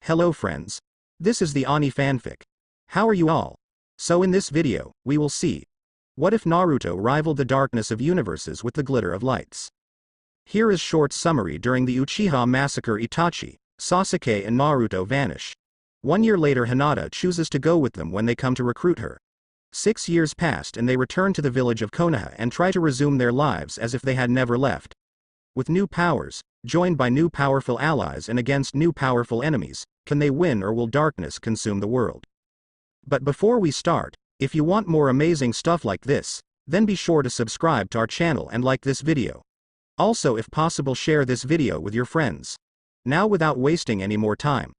Hello friends. This is the Ani fanfic. How are you all? So in this video, we will see, what if Naruto rivaled the darkness of universes with the glitter of lights? Here is short summary. During the Uchiha massacre, Itachi, Sasuke and Naruto vanish. 1 year later, Hinata chooses to go with them when they come to recruit her. 6 years passed and they return to the village of Konoha and try to resume their lives as if they had never left. With new powers, joined by new powerful allies and against new powerful enemies, can they win or will darkness consume the world? But before we start, if you want more amazing stuff like this, then be sure to subscribe to our channel and like this video. Also, if possible, share this video with your friends. Now, without wasting any more time,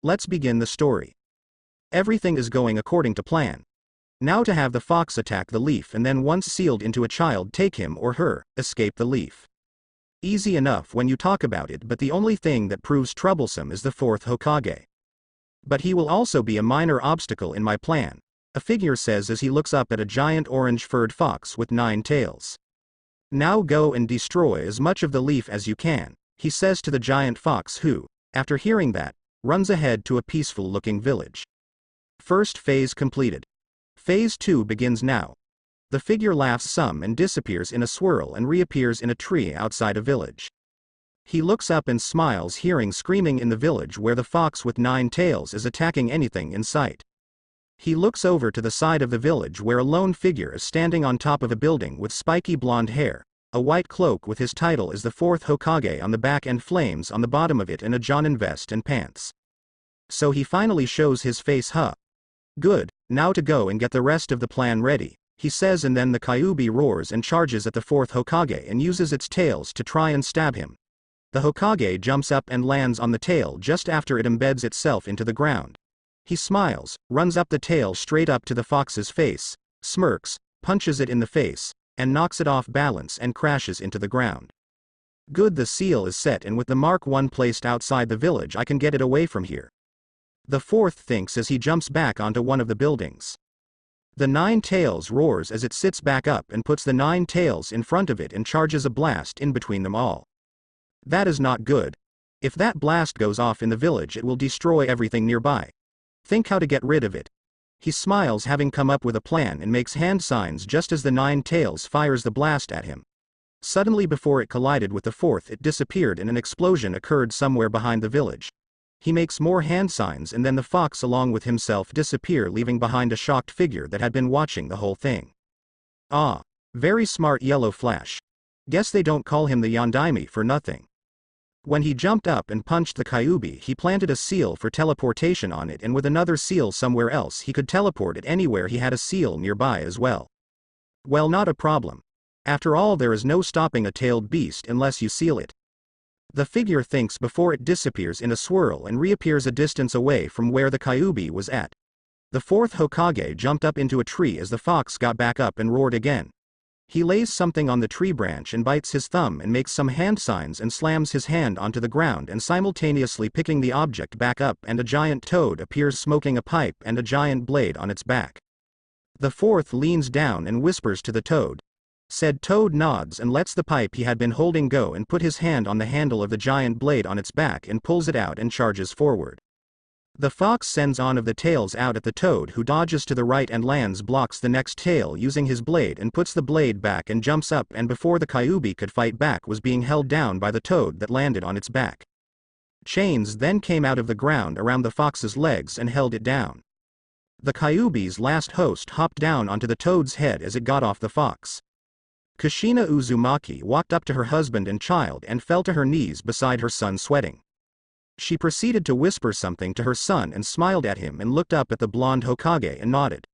let's begin the story. Everything is going according to plan. Now to have the fox attack the leaf and then once sealed into a child take him or her, escape the leaf. Easy enough when you talk about it, but the only thing that proves troublesome is the Fourth Hokage. But he will also be a minor obstacle in my plan, a figure says as he looks up at a giant orange-furred fox with 9 tails. Now go and destroy as much of the leaf as you can, he says to the giant fox who, after hearing that, runs ahead to a peaceful-looking village. First phase completed. Phase 2 begins now. The figure laughs some and disappears in a swirl and reappears in a tree outside a village. He looks up and smiles, hearing screaming in the village where the fox with 9 tails is attacking anything in sight. He looks over to the side of the village where a lone figure is standing on top of a building with spiky blonde hair, a white cloak with his title as the Fourth Hokage on the back and flames on the bottom of it, and a genin vest and pants. So he finally shows his face. Good, now to go and get the rest of the plan ready, he says, and then the Kyuubi roars and charges at the Fourth Hokage and uses its tails to try and stab him. The Hokage jumps up and lands on the tail just after it embeds itself into the ground. He smiles, runs up the tail straight up to the fox's face, smirks, punches it in the face, and knocks it off balance and crashes into the ground. Good, the seal is set, and with the Mark I placed outside the village I can get it away from here. The fourth thinks as he jumps back onto one of the buildings. The 9 tails roars as it sits back up and puts the 9 tails in front of it and charges a blast in between them all. That is not good. If that blast goes off in the village, it will destroy everything nearby. Think how to get rid of it. He smiles, having come up with a plan, and makes hand signs just as the 9 tails fires the blast at him. Suddenly, before it collided with the fourth, it disappeared and an explosion occurred somewhere behind the village. He makes more hand signs and then the fox along with himself disappear, leaving behind a shocked figure that had been watching the whole thing. Ah, very smart Yellow Flash. Guess they don't call him the Yondaime for nothing. When he jumped up and punched the Kyuubi, he planted a seal for teleportation on it, and with another seal somewhere else he could teleport it anywhere. He had a seal nearby as well. Well, not a problem. After all, there is no stopping a tailed beast unless you seal it. The figure thinks before it disappears in a swirl and reappears a distance away from where the Kyuubi was at. The Fourth Hokage jumped up into a tree as the fox got back up and roared again. He lays something on the tree branch and bites his thumb and makes some hand signs and slams his hand onto the ground and simultaneously picking the object back up, and a giant toad appears smoking a pipe and a giant blade on its back. The fourth leans down and whispers to the toad. Said toad nods and lets the pipe he had been holding go and put his hand on the handle of the giant blade on its back and pulls it out and charges forward. The fox sends on of the tails out at the toad, who dodges to the right and lands, blocks the next tail using his blade and puts the blade back and jumps up, and before the Kyuubi could fight back was being held down by the toad that landed on its back. Chains then came out of the ground around the fox's legs and held it down. The Kyuubi's last host hopped down onto the toad's head as it got off the fox. Kushina Uzumaki walked up to her husband and child and fell to her knees beside her son, sweating. She proceeded to whisper something to her son and smiled at him and looked up at the blonde Hokage and nodded.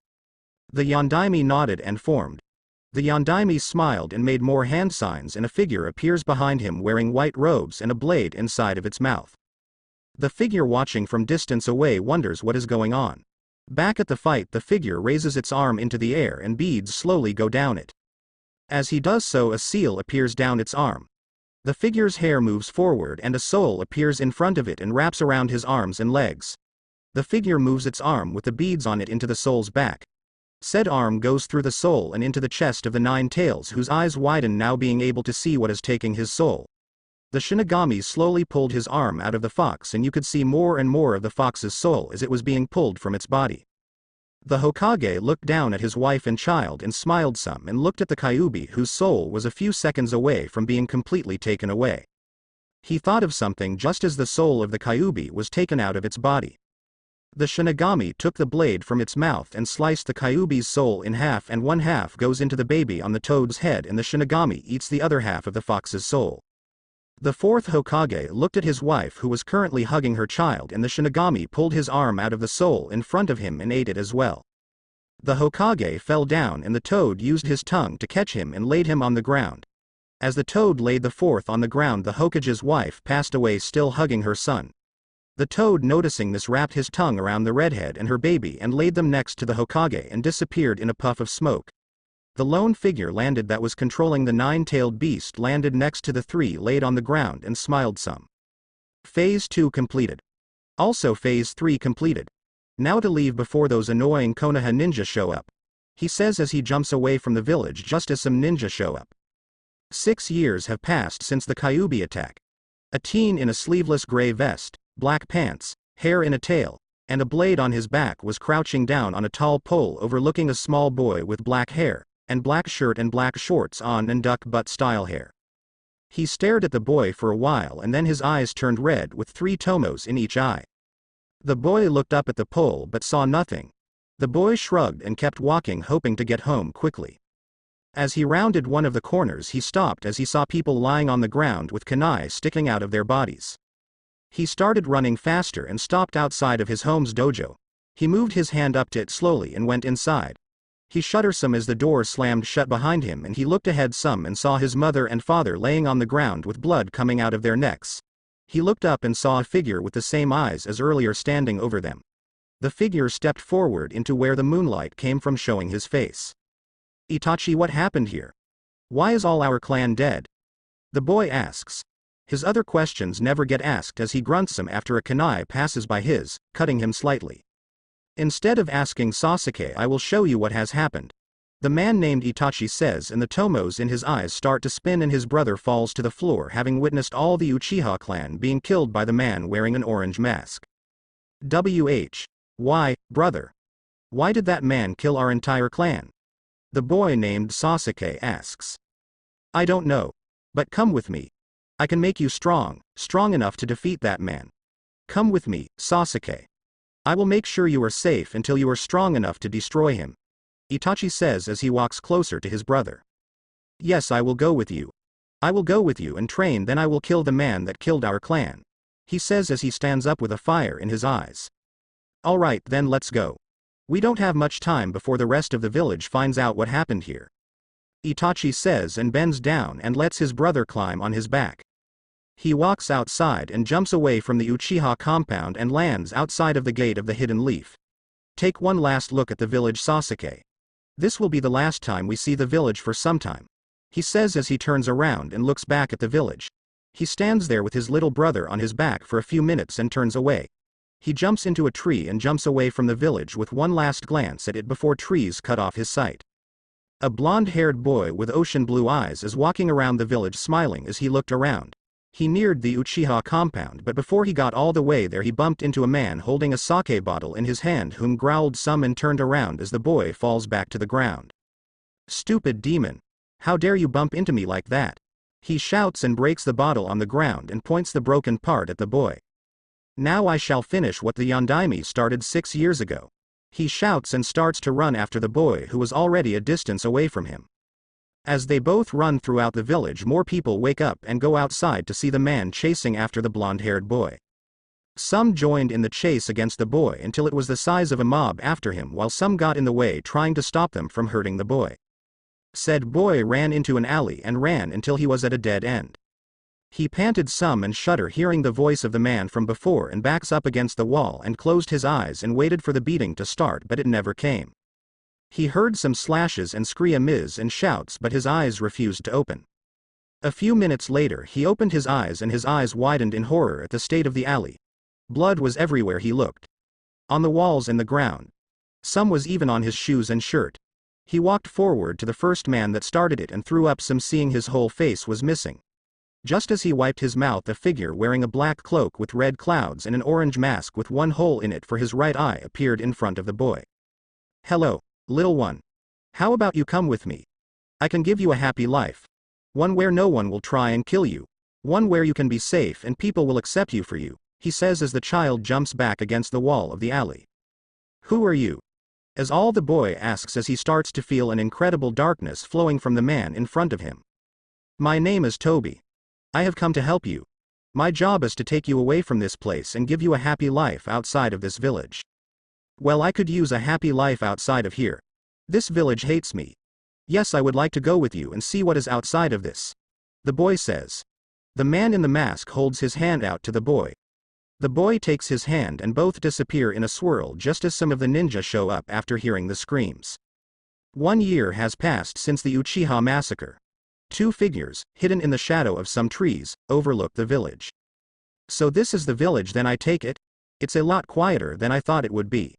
The Yondaime nodded and formed. The Yondaime smiled and made more hand signs, and a figure appears behind him wearing white robes and a blade inside of its mouth. The figure, watching from distance away, wonders what is going on. Back at the fight, the figure raises its arm into the air and beads slowly go down it. As he does so, a seal appears down its arm. The figure's hair moves forward and a soul appears in front of it and wraps around his arms and legs. The figure moves its arm with the beads on it into the soul's back. Said arm goes through the soul and into the chest of the 9 tails, whose eyes widen, now being able to see what is taking his soul. The Shinigami slowly pulled his arm out of the fox and you could see more and more of the fox's soul as it was being pulled from its body. The Hokage looked down at his wife and child and smiled some and looked at the Kyuubi whose soul was a few seconds away from being completely taken away. He thought of something just as the soul of the Kyuubi was taken out of its body. The Shinigami took the blade from its mouth and sliced the Kyuubi's soul in half, and one half goes into the baby on the toad's head and the Shinigami eats the other half of the fox's soul. The fourth Hokage looked at his wife who was currently hugging her child, and the Shinigami pulled his arm out of the soul in front of him and ate it as well. The Hokage fell down and the toad used his tongue to catch him and laid him on the ground. As the toad laid the fourth on the ground, the Hokage's wife passed away still hugging her son. The toad, noticing this, wrapped his tongue around the redhead and her baby and laid them next to the Hokage and disappeared in a puff of smoke. The lone figure landed that was controlling the nine-tailed beast landed next to the three laid on the ground and smiled some. Phase 2 completed. Also Phase 3 completed. Now to leave before those annoying Konoha ninja show up, he says as he jumps away from the village just as some ninja show up. 6 years have passed since the Kyuubi attack. A teen in a sleeveless gray vest, black pants, hair in a tail, and a blade on his back was crouching down on a tall pole overlooking a small boy with black hair, and black shirt and black shorts on and duck butt style hair. He stared at the boy for a while and then his eyes turned red with 3 tomos in each eye. The boy looked up at the pole but saw nothing. The boy shrugged and kept walking, hoping to get home quickly. As he rounded one of the corners, he stopped as he saw people lying on the ground with kunai sticking out of their bodies. He started running faster and stopped outside of his home's dojo. He moved his hand up to it slowly and went inside. He shuddered some as the door slammed shut behind him, and he looked ahead some and saw his mother and father laying on the ground with blood coming out of their necks. He looked up and saw a figure with the same eyes as earlier standing over them. The figure stepped forward into where the moonlight came from, showing his face. "Itachi, what happened here? Why is all our clan dead?" the boy asks. His other questions never get asked as he grunts some after a kunai passes by his, cutting him slightly. Instead of asking Sasuke, "I will show you what has happened," the man named Itachi says, and the tomos in his eyes start to spin and his brother falls to the floor, having witnessed all the Uchiha clan being killed by the man wearing an orange mask. Why, brother? Why did that man kill our entire clan? The boy named Sasuke asks. "I don't know. But come with me. I can make you strong enough to defeat that man. Come with me, Sasuke. I will make sure you are safe until you are strong enough to destroy him," Itachi says as he walks closer to his brother. "Yes, I will go with you. I will go with you and train, then I will kill the man that killed our clan," he says as he stands up with a fire in his eyes. "All right, then let's go. We don't have much time before the rest of the village finds out what happened here," Itachi says and bends down and lets his brother climb on his back. He walks outside and jumps away from the Uchiha compound and lands outside of the gate of the Hidden Leaf. "Take one last look at the village, Sasuke. This will be the last time we see the village for some time," he says as he turns around and looks back at the village. He stands there with his little brother on his back for a few minutes and turns away. He jumps into a tree and jumps away from the village with one last glance at it before trees cut off his sight. A blonde-haired boy with ocean blue eyes is walking around the village smiling as he looked around. He neared the Uchiha compound, but before he got all the way there he bumped into a man holding a sake bottle in his hand whom growled some and turned around as the boy falls back to the ground. "Stupid demon. How dare you bump into me like that?" he shouts and breaks the bottle on the ground and points the broken part at the boy. "Now I shall finish what the Yondaime started 6 years ago," he shouts and starts to run after the boy who was already a distance away from him. As they both run throughout the village, more people wake up and go outside to see the man chasing after the blonde-haired boy. Some joined in the chase against the boy until it was the size of a mob after him, while some got in the way trying to stop them from hurting the boy. Said boy ran into an alley and ran until he was at a dead end. He panted some and shuddered hearing the voice of the man from before and backs up against the wall and closed his eyes and waited for the beating to start, but it never came. He heard some slashes and screams and shouts, but his eyes refused to open. A few minutes later he opened his eyes and his eyes widened in horror at the state of the alley. Blood was everywhere he looked. On the walls and the ground. Some was even on his shoes and shirt. He walked forward to the first man that started it and threw up some, seeing his whole face was missing. Just as he wiped his mouth, a figure wearing a black cloak with red clouds and an orange mask with one hole in it for his right eye appeared in front of the boy. "Hello, little one. How about you come with me? I can give you a happy life. One where no one will try and kill you. One where you can be safe and people will accept you for you," he says as the child jumps back against the wall of the alley. "Who are you?" as all the boy asks as he starts to feel an incredible darkness flowing from the man in front of him. "My name is Toby. I have come to help you. My job is to take you away from this place and give you a happy life outside of this village." "Well, I could use a happy life outside of here. This village hates me. Yes, I would like to go with you and see what is outside of this," the boy says. The man in the mask holds his hand out to the boy. The boy takes his hand and both disappear in a swirl just as some of the ninja show up after hearing the screams. 1 year has passed since the Uchiha massacre. 2 figures, hidden in the shadow of some trees, overlook the village. "So this is the village then, I take it? It's a lot quieter than I thought it would be.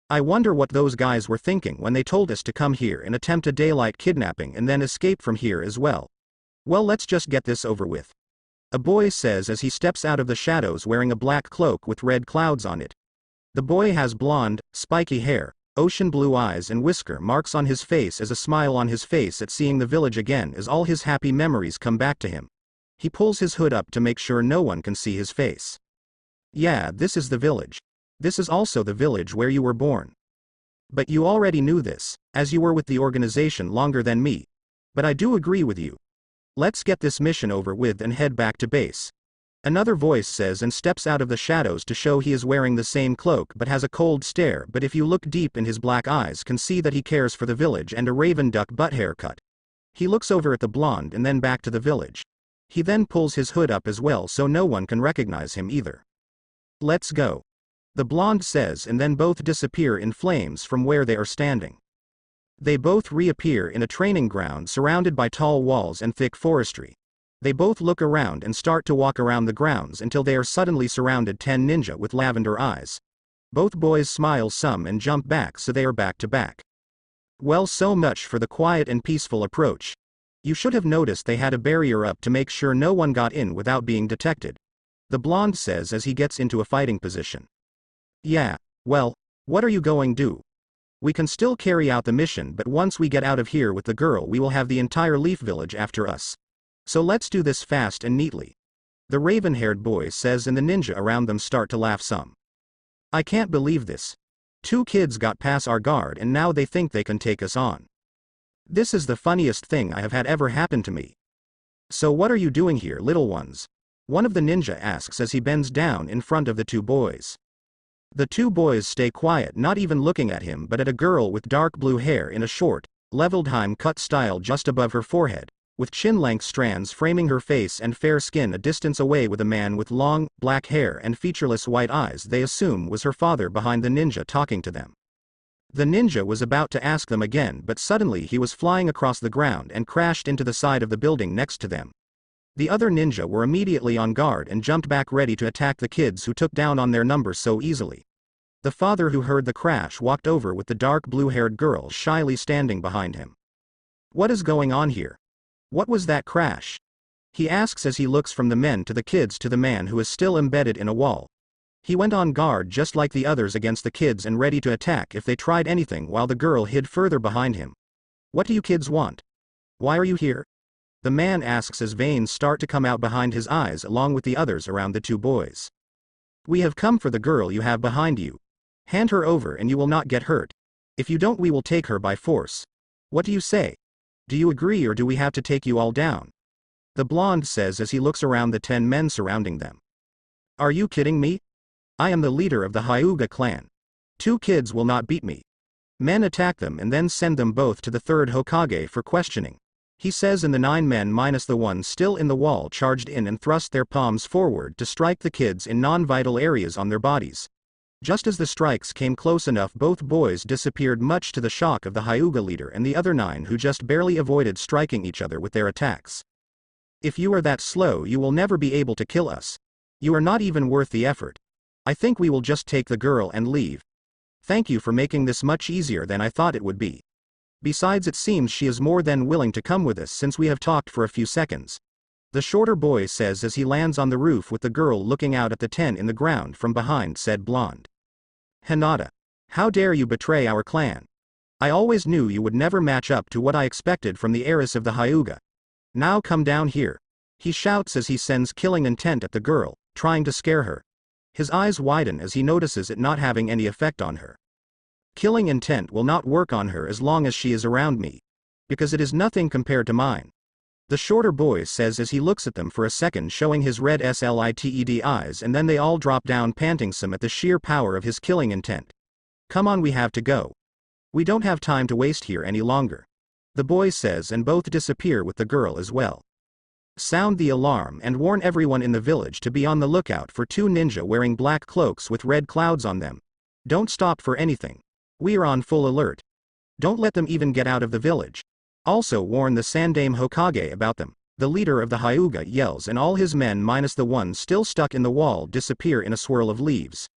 I wonder what those guys were thinking when they told us to come here and attempt a daylight kidnapping and then escape from here as well. Well, let's just get this over with," a boy says as he steps out of the shadows wearing a black cloak with red clouds on it. The boy has blonde, spiky hair, ocean blue eyes and whisker marks on his face as a smile on his face at seeing the village again as all his happy memories come back to him. He pulls his hood up to make sure no one can see his face. "Yeah, this is the village. This is also the village where you were born. But you already knew this, as you were with the organization longer than me. But I do agree with you. Let's get this mission over with and head back to base," another voice says and steps out of the shadows to show he is wearing the same cloak but has a cold stare, but if you look deep in his black eyes can see that he cares for the village and a raven duck butt haircut. He looks over at the blonde and then back to the village. He then pulls his hood up as well so no one can recognize him either. "Let's go," the blonde says, and then both disappear in flames from where they are standing. They both reappear in a training ground surrounded by tall walls and thick forestry. They both look around and start to walk around the grounds until they are suddenly surrounded 10 ninja with lavender eyes. Both boys smile some and jump back so they are back to back. "Well, so much for the quiet and peaceful approach. You should have noticed they had a barrier up to make sure no one got in without being detected," the blonde says as he gets into a fighting position. "Yeah, well, what are you going to do? We can still carry out the mission, but once we get out of here with the girl we will have the entire Leaf Village after us. So let's do this fast and neatly," the raven-haired boy says, and the ninja around them start to laugh some. "I can't believe this. 2 kids got past our guard and now they think they can take us on. This is the funniest thing I have had ever happen to me. So what are you doing here, little ones?" one of the ninja asks as he bends down in front of the 2 boys. The 2 boys stay quiet, not even looking at him but at a girl with dark blue hair in a short, leveled cut style just above her forehead, with chin-length strands framing her face and fair skin a distance away with a man with long, black hair and featureless white eyes they assume was her father behind the ninja talking to them. The ninja was about to ask them again, but suddenly he was flying across the ground and crashed into the side of the building next to them. The other ninja were immediately on guard and jumped back ready to attack the kids who took down on their numbers so easily. The father who heard the crash walked over with the dark blue-haired girl shyly standing behind him. "What is going on here? What was that crash?" he asks as he looks from the men to the kids to the man who is still embedded in a wall. He went on guard just like the others against the kids and ready to attack if they tried anything, while the girl hid further behind him. "What do you kids want? Why are you here?" the man asks as veins start to come out behind his eyes along with the others around the 2 boys. "We have come for the girl you have behind you. Hand her over and you will not get hurt. If you don't, we will take her by force. What do you say? Do you agree, or do we have to take you all down?" the blonde says as he looks around the 10 men surrounding them. "Are you kidding me? I am the leader of the Hyuga clan. 2 kids will not beat me." Men attack them and then send them both to the third Hokage for questioning, he says, and the 9 men minus the one still in the wall charged in and thrust their palms forward to strike the kids in non-vital areas on their bodies. Just as the strikes came close enough, both boys disappeared, much to the shock of the Hyuga leader and the other 9 who just barely avoided striking each other with their attacks. "If you are that slow, you will never be able to kill us. You are not even worth the effort. I think we will just take the girl and leave. Thank you for making this much easier than I thought it would be. Besides, it seems she is more than willing to come with us since we have talked for a few seconds. The shorter boy says as he lands on the roof with the girl looking out at the tent in the ground from behind said blonde. Hinata. How dare you betray our clan? I always knew you would never match up to what I expected from the heiress of the Hyuga. Now come down here. He shouts as he sends killing intent at the girl, trying to scare her. His eyes widen as he notices it not having any effect on her. Killing intent will not work on her as long as she is around me. Because it is nothing compared to mine. The shorter boy says as he looks at them for a second, showing his red slitted eyes, and then they all drop down panting some at the sheer power of his killing intent. Come on, we have to go. We don't have time to waste here any longer. The boy says, and both disappear with the girl as well. Sound the alarm and warn everyone in the village to be on the lookout for 2 ninja wearing black cloaks with red clouds on them. Don't stop for anything. We are on full alert. Don't let them even get out of the village. Also warn the Sandaime Hokage about them. The leader of the Hyuga yells, and all his men minus the one still stuck in the wall disappear in a swirl of leaves.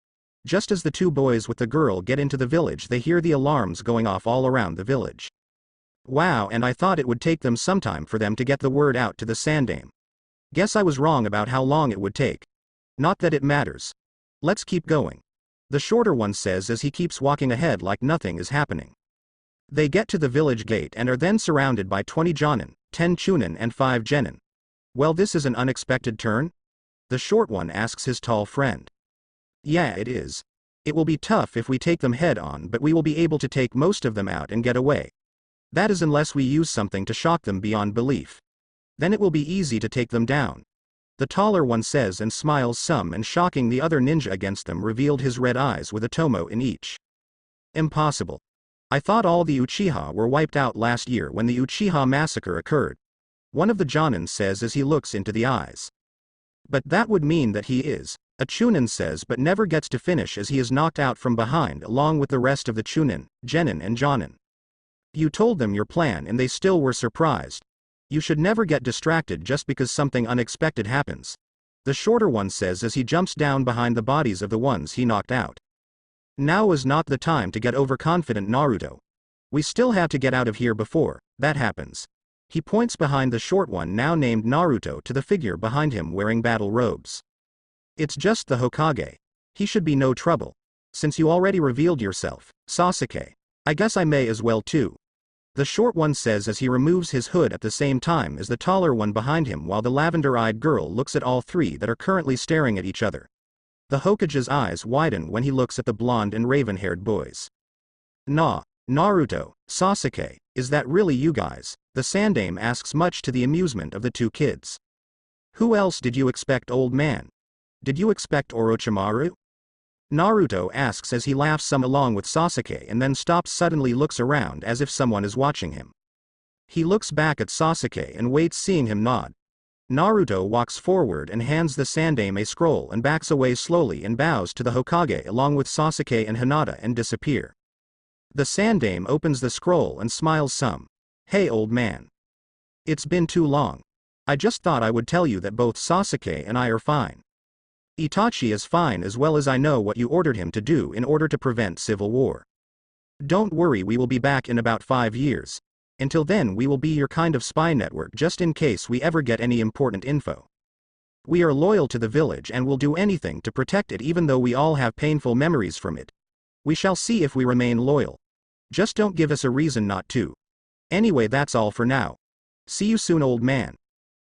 Just as the 2 boys with the girl get into the village, they hear the alarms going off all around the village. Wow, and I thought it would take them some time for them to get the word out to the Sandaime. Guess I was wrong about how long it would take. Not that it matters. Let's keep going. The shorter one says as he keeps walking ahead like nothing is happening. They get to the village gate and are then surrounded by 20 genin, 10 chunin and 5 genin. Well, this is an unexpected turn? The short one asks his tall friend. Yeah, it is. It will be tough if we take them head on, but we will be able to take most of them out and get away. That is unless we use something to shock them beyond belief. Then it will be easy to take them down. The taller one says and smiles some, and shocking the other ninja against them revealed his red eyes with a tomo in each. Impossible. I thought all the Uchiha were wiped out last year when the Uchiha massacre occurred. One of the Jonin says as he looks into the eyes. But that would mean that he is. A Chunin says, but never gets to finish as he is knocked out from behind along with the rest of the Chunin, genin and jonin. You told them your plan and they still were surprised. You should never get distracted just because something unexpected happens. The shorter one says as he jumps down behind the bodies of the ones he knocked out. Now is not the time to get overconfident, Naruto. We still have to get out of here before that happens. He points behind the short one, now named Naruto, to the figure behind him wearing battle robes. It's just the Hokage. He should be no trouble. Since you already revealed yourself, Sasuke, I guess I may as well too. The short one says as he removes his hood at the same time as the taller one behind him, while the lavender-eyed girl looks at all 3 that are currently staring at each other. The Hokage's eyes widen when he looks at the blonde and raven-haired boys. Naruto, Sasuke, is that really you guys? The Sandaime asks, much to the amusement of the 2 kids. Who else did you expect, old man? Did you expect Orochimaru? Naruto asks as he laughs some along with Sasuke, and then stops, suddenly looks around as if someone is watching him. He looks back at Sasuke and waits, seeing him nod. Naruto walks forward and hands the Sandaime a scroll and backs away slowly and bows to the Hokage along with Sasuke and Hinata and disappear. The Sandaime opens the scroll and smiles some. Hey, old man. It's been too long. I just thought I would tell you that both Sasuke and I are fine. Itachi is fine, as well as I know what you ordered him to do in order to prevent civil war. Don't worry, we will be back in about 5 years. Until then we will be your kind of spy network just in case we ever get any important info. We are loyal to the village and will do anything to protect it, even though we all have painful memories from it. We shall see if we remain loyal. Just don't give us a reason not to. Anyway, that's all for now. See you soon, old man.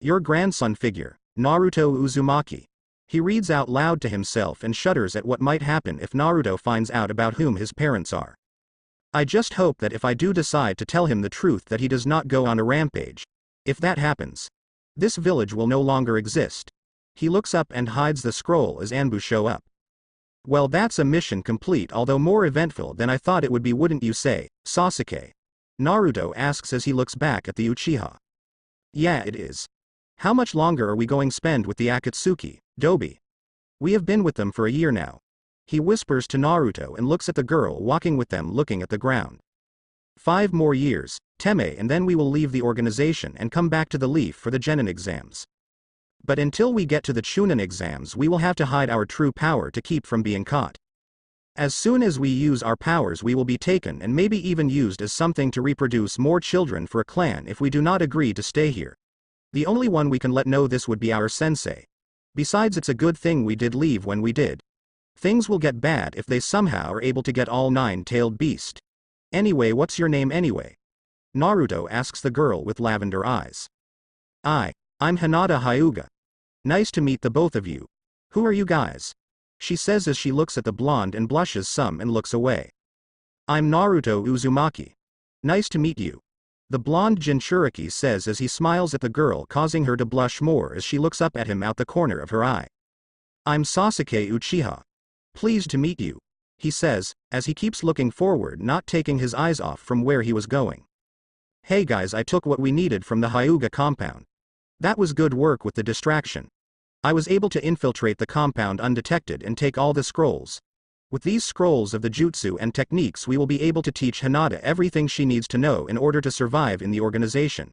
Your grandson figure, Naruto Uzumaki. He reads out loud to himself and shudders at what might happen if Naruto finds out about whom his parents are. I just hope that if I do decide to tell him the truth, that he does not go on a rampage. If that happens, this village will no longer exist. He looks up and hides the scroll as Anbu show up. Well, that's a mission complete, although more eventful than I thought it would be, wouldn't you say, Sasuke? Naruto asks as he looks back at the Uchiha. Yeah, it is. How much longer are we going to spend with the Akatsuki, Dobi? We have been with them for a year now. He whispers to Naruto and looks at the girl walking with them, looking at the ground. 5 more years, Teme, and then we will leave the organization and come back to the Leaf for the genin exams. But until we get to the Chunin exams, we will have to hide our true power to keep from being caught. As soon as we use our powers, we will be taken and maybe even used as something to reproduce more children for a clan if we do not agree to stay here. The only one we can let know this would be our sensei. Besides, it's a good thing we did leave when we did. Things will get bad if they somehow are able to get all nine-tailed beast. Anyway, what's your name anyway? Naruto asks the girl with lavender eyes. I'm Hinata Hyuga. Nice to meet the both of you. Who are you guys? She says as she looks at the blonde and blushes some and looks away. I'm Naruto Uzumaki. Nice to meet you. The blonde Jinchuriki says as he smiles at the girl, causing her to blush more as she looks up at him out the corner of her eye. I'm Sasuke Uchiha. Pleased to meet you, he says, as he keeps looking forward, not taking his eyes off from where he was going. Hey guys, I took what we needed from the Hyuga compound. That was good work with the distraction. I was able to infiltrate the compound undetected and take all the scrolls. With these scrolls of the jutsu and techniques, we will be able to teach Hinata everything she needs to know in order to survive in the organization.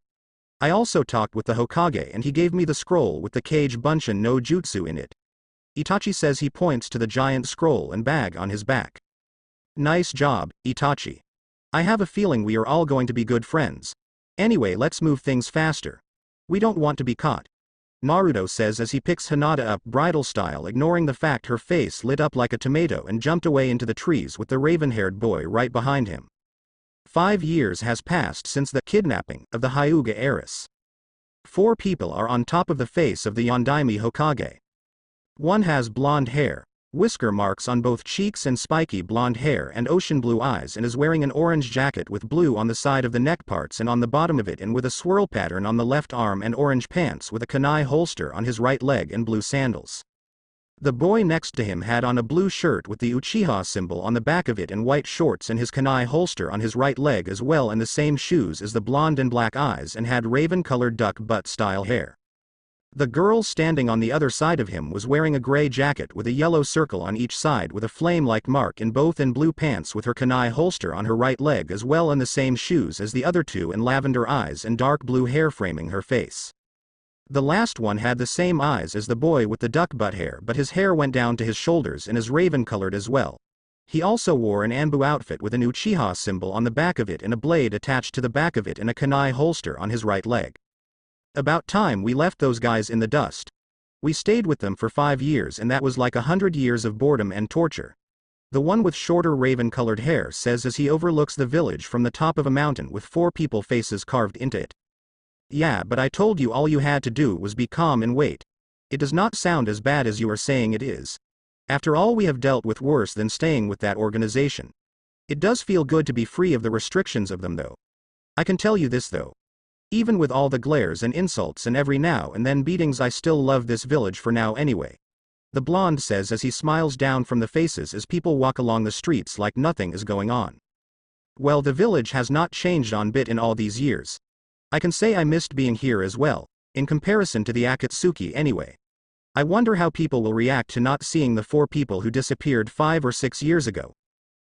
I also talked with the Hokage and he gave me the scroll with the Kage Bunshin no Jutsu in it. Itachi says. He points to the giant scroll and bag on his back. Nice job, Itachi. I have a feeling we are all going to be good friends. Anyway, let's move things faster. We don't want to be caught. Naruto says as he picks Hinata up bridal style, ignoring the fact her face lit up like a tomato and jumped away into the trees with the raven-haired boy right behind him. 5 years has passed since the kidnapping of the Hyuga heiress. 4 people are on top of the face of the Yondaime Hokage. One has blonde hair, whisker marks on both cheeks and spiky blonde hair and ocean blue eyes, and is wearing an orange jacket with blue on the side of the neck parts and on the bottom of it, and with a swirl pattern on the left arm, and orange pants with a kunai holster on his right leg and blue sandals. The boy next to him had on a blue shirt with the Uchiha symbol on the back of it and white shorts and his kunai holster on his right leg as well, and the same shoes as the blonde and black eyes, and had raven-colored duck butt style hair. The girl standing on the other side of him was wearing a gray jacket with a yellow circle on each side with a flame-like mark in both, and blue pants with her kunai holster on her right leg as well, and the same shoes as the other two, and lavender eyes and dark blue hair framing her face. The last one had the same eyes as the boy with the duck butt hair, but his hair went down to his shoulders and is raven-colored as well. He also wore an Anbu outfit with an Uchiha symbol on the back of it and a blade attached to the back of it, and a kunai holster on his right leg. About time we left those guys in the dust. We stayed with them for 5 years, and that was like 100 years of boredom and torture. The one with shorter raven-colored hair says as he overlooks the village from the top of a mountain with 4 people faces carved into it. Yeah, but I told you all you had to do was be calm and wait. It does not sound as bad as you are saying it is. After all, we have dealt with worse than staying with that organization. It does feel good to be free of the restrictions of them though. I can tell you this though. Even with all the glares and insults and every now and then beatings, I still love this village for now anyway. The blonde says as he smiles down from the faces as people walk along the streets like nothing is going on. Well, the village has not changed on bit in all these years. I can say I missed being here as well, in comparison to the Akatsuki anyway. I wonder how people will react to not seeing the 4 people who disappeared 5 or 6 years ago.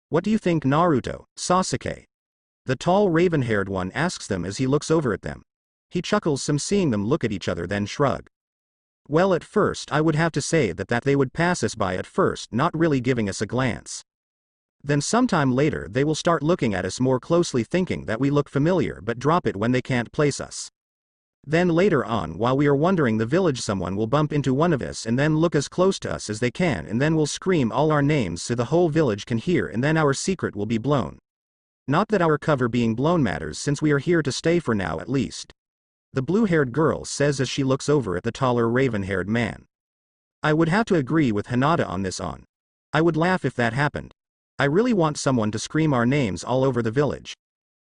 What do you think, Naruto, Sasuke? The tall raven-haired one asks them as he looks over at them. He chuckles some seeing them look at each other, then shrug. Well, at first I would have to say that they would pass us by at first, not really giving us a glance. Then sometime later they will start looking at us more closely, thinking that we look familiar, but drop it when they can't place us. Then later on, while we are wandering the village, someone will bump into one of us and then look as close to us as they can, and then we'll scream all our names so the whole village can hear, and then our secret will be blown. Not that our cover being blown matters, since we are here to stay for now at least. The blue-haired girl says as she looks over at the taller raven-haired man. I would have to agree with Hinata on this on. I would laugh if that happened. I really want someone to scream our names all over the village.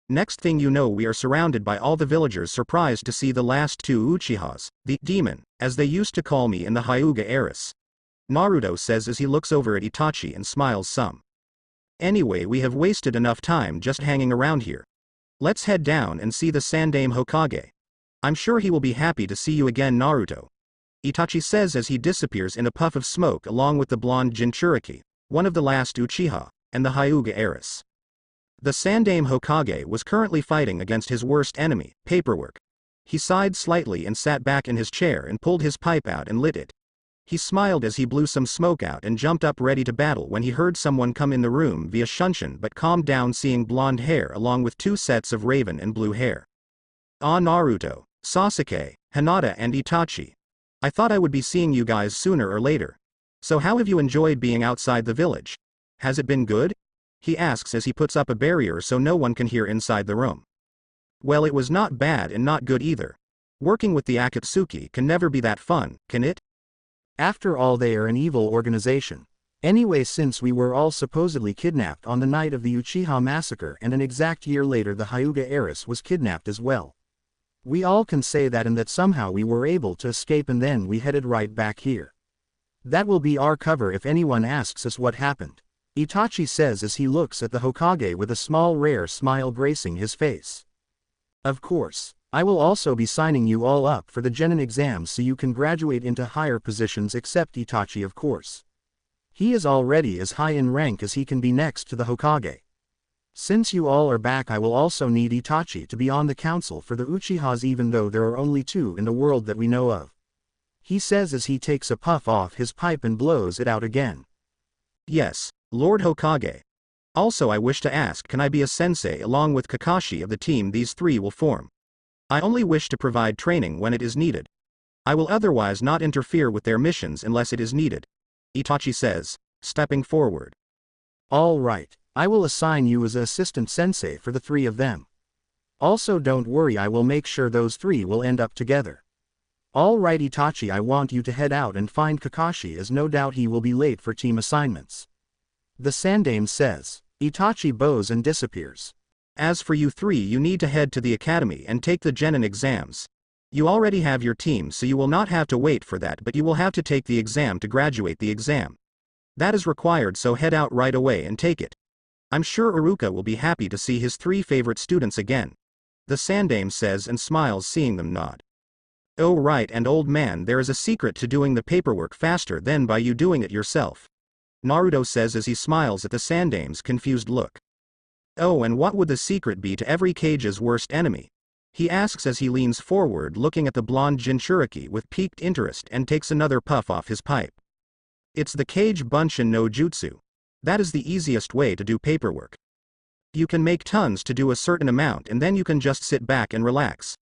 Next thing you know, we are surrounded by all the villagers, surprised to see the last 2 Uchihas, the demon, as they used to call me, and the Hyuga heiress. Naruto says as he looks over at Itachi and smiles some. Anyway, we have wasted enough time just hanging around here. Let's head down and see the Sandaime Hokage. I'm sure he will be happy to see you again, Naruto. Itachi says as he disappears in a puff of smoke along with the blonde Jinchuriki, one of the last Uchiha, and the Hyuga heiress. The Sandaime Hokage was currently fighting against his worst enemy, paperwork. He sighed slightly and sat back in his chair and pulled his pipe out and lit it. He smiled as he blew some smoke out and jumped up ready to battle when he heard someone come in the room via Shunshin, but calmed down seeing blonde hair along with 2 sets of raven and blue hair. Ah, Naruto, Sasuke, Hinata and Itachi. I thought I would be seeing you guys sooner or later. So how have you enjoyed being outside the village? Has it been good? He asks as he puts up a barrier so no one can hear inside the room. Well, it was not bad and not good either. Working with the Akatsuki can never be that fun, can it? After all, they are an evil organization. Anyway, since we were all supposedly kidnapped on the night of the Uchiha massacre and an exact year later the Hyuga heiress was kidnapped as well. We all can say that and that somehow we were able to escape and then we headed right back here. That will be our cover if anyone asks us what happened. Itachi says as he looks at the Hokage with a small rare smile gracing his face. Of course, I will also be signing you all up for the genin exams so you can graduate into higher positions except Itachi, of course. He is already as high in rank as he can be next to the Hokage. Since you all are back, I will also need Itachi to be on the council for the Uchihas even though there are only 2 in the world that we know of. He says as he takes a puff off his pipe and blows it out again. Yes, Lord Hokage. Also, I wish to ask, can I be a sensei along with Kakashi of the team these 3 will form? I only wish to provide training when it is needed. I will otherwise not interfere with their missions unless it is needed, Itachi says, stepping forward. All right, I will assign you as an assistant sensei for the 3 of them. Also, don't worry, I will make sure those 3 will end up together. All right, Itachi, I want you to head out and find Kakashi as no doubt he will be late for team assignments. The Sandame says. Itachi bows and disappears. As for you 3, you need to head to the academy and take the genin exams. You already have your team, so you will not have to wait for that, but you will have to take the exam to graduate the exam. That is required, so head out right away and take it. I'm sure Iruka will be happy to see his 3 favorite students again. The Sandame says and smiles seeing them nod. Oh right, and old man, there is a secret to doing the paperwork faster than by you doing it yourself. Naruto says as he smiles at the Sandame's confused look. Oh, and what would the secret be to every Kage's worst enemy? He asks as he leans forward looking at the blonde Jinchuriki with piqued interest and takes another puff off his pipe. It's the Kage Bunshin no Jutsu. That is the easiest way to do paperwork. You can make tons to do a certain amount and then you can just sit back and relax.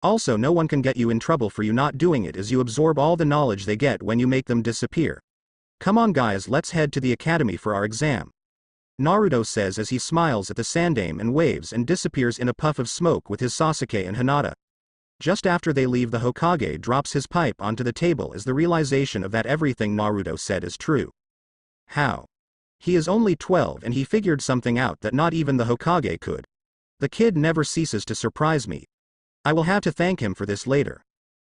Also, no one can get you in trouble for you not doing it as you absorb all the knowledge they get when you make them disappear. Come on guys, let's head to the academy for our exam. Naruto says as he smiles at the Sandame and waves and disappears in a puff of smoke with his Sasuke and Hinata. Just after they leave, the Hokage drops his pipe onto the table as the realization of that everything Naruto said is true. How? He is only 12 and he figured something out that not even the Hokage could. The kid never ceases to surprise me. I will have to thank him for this later.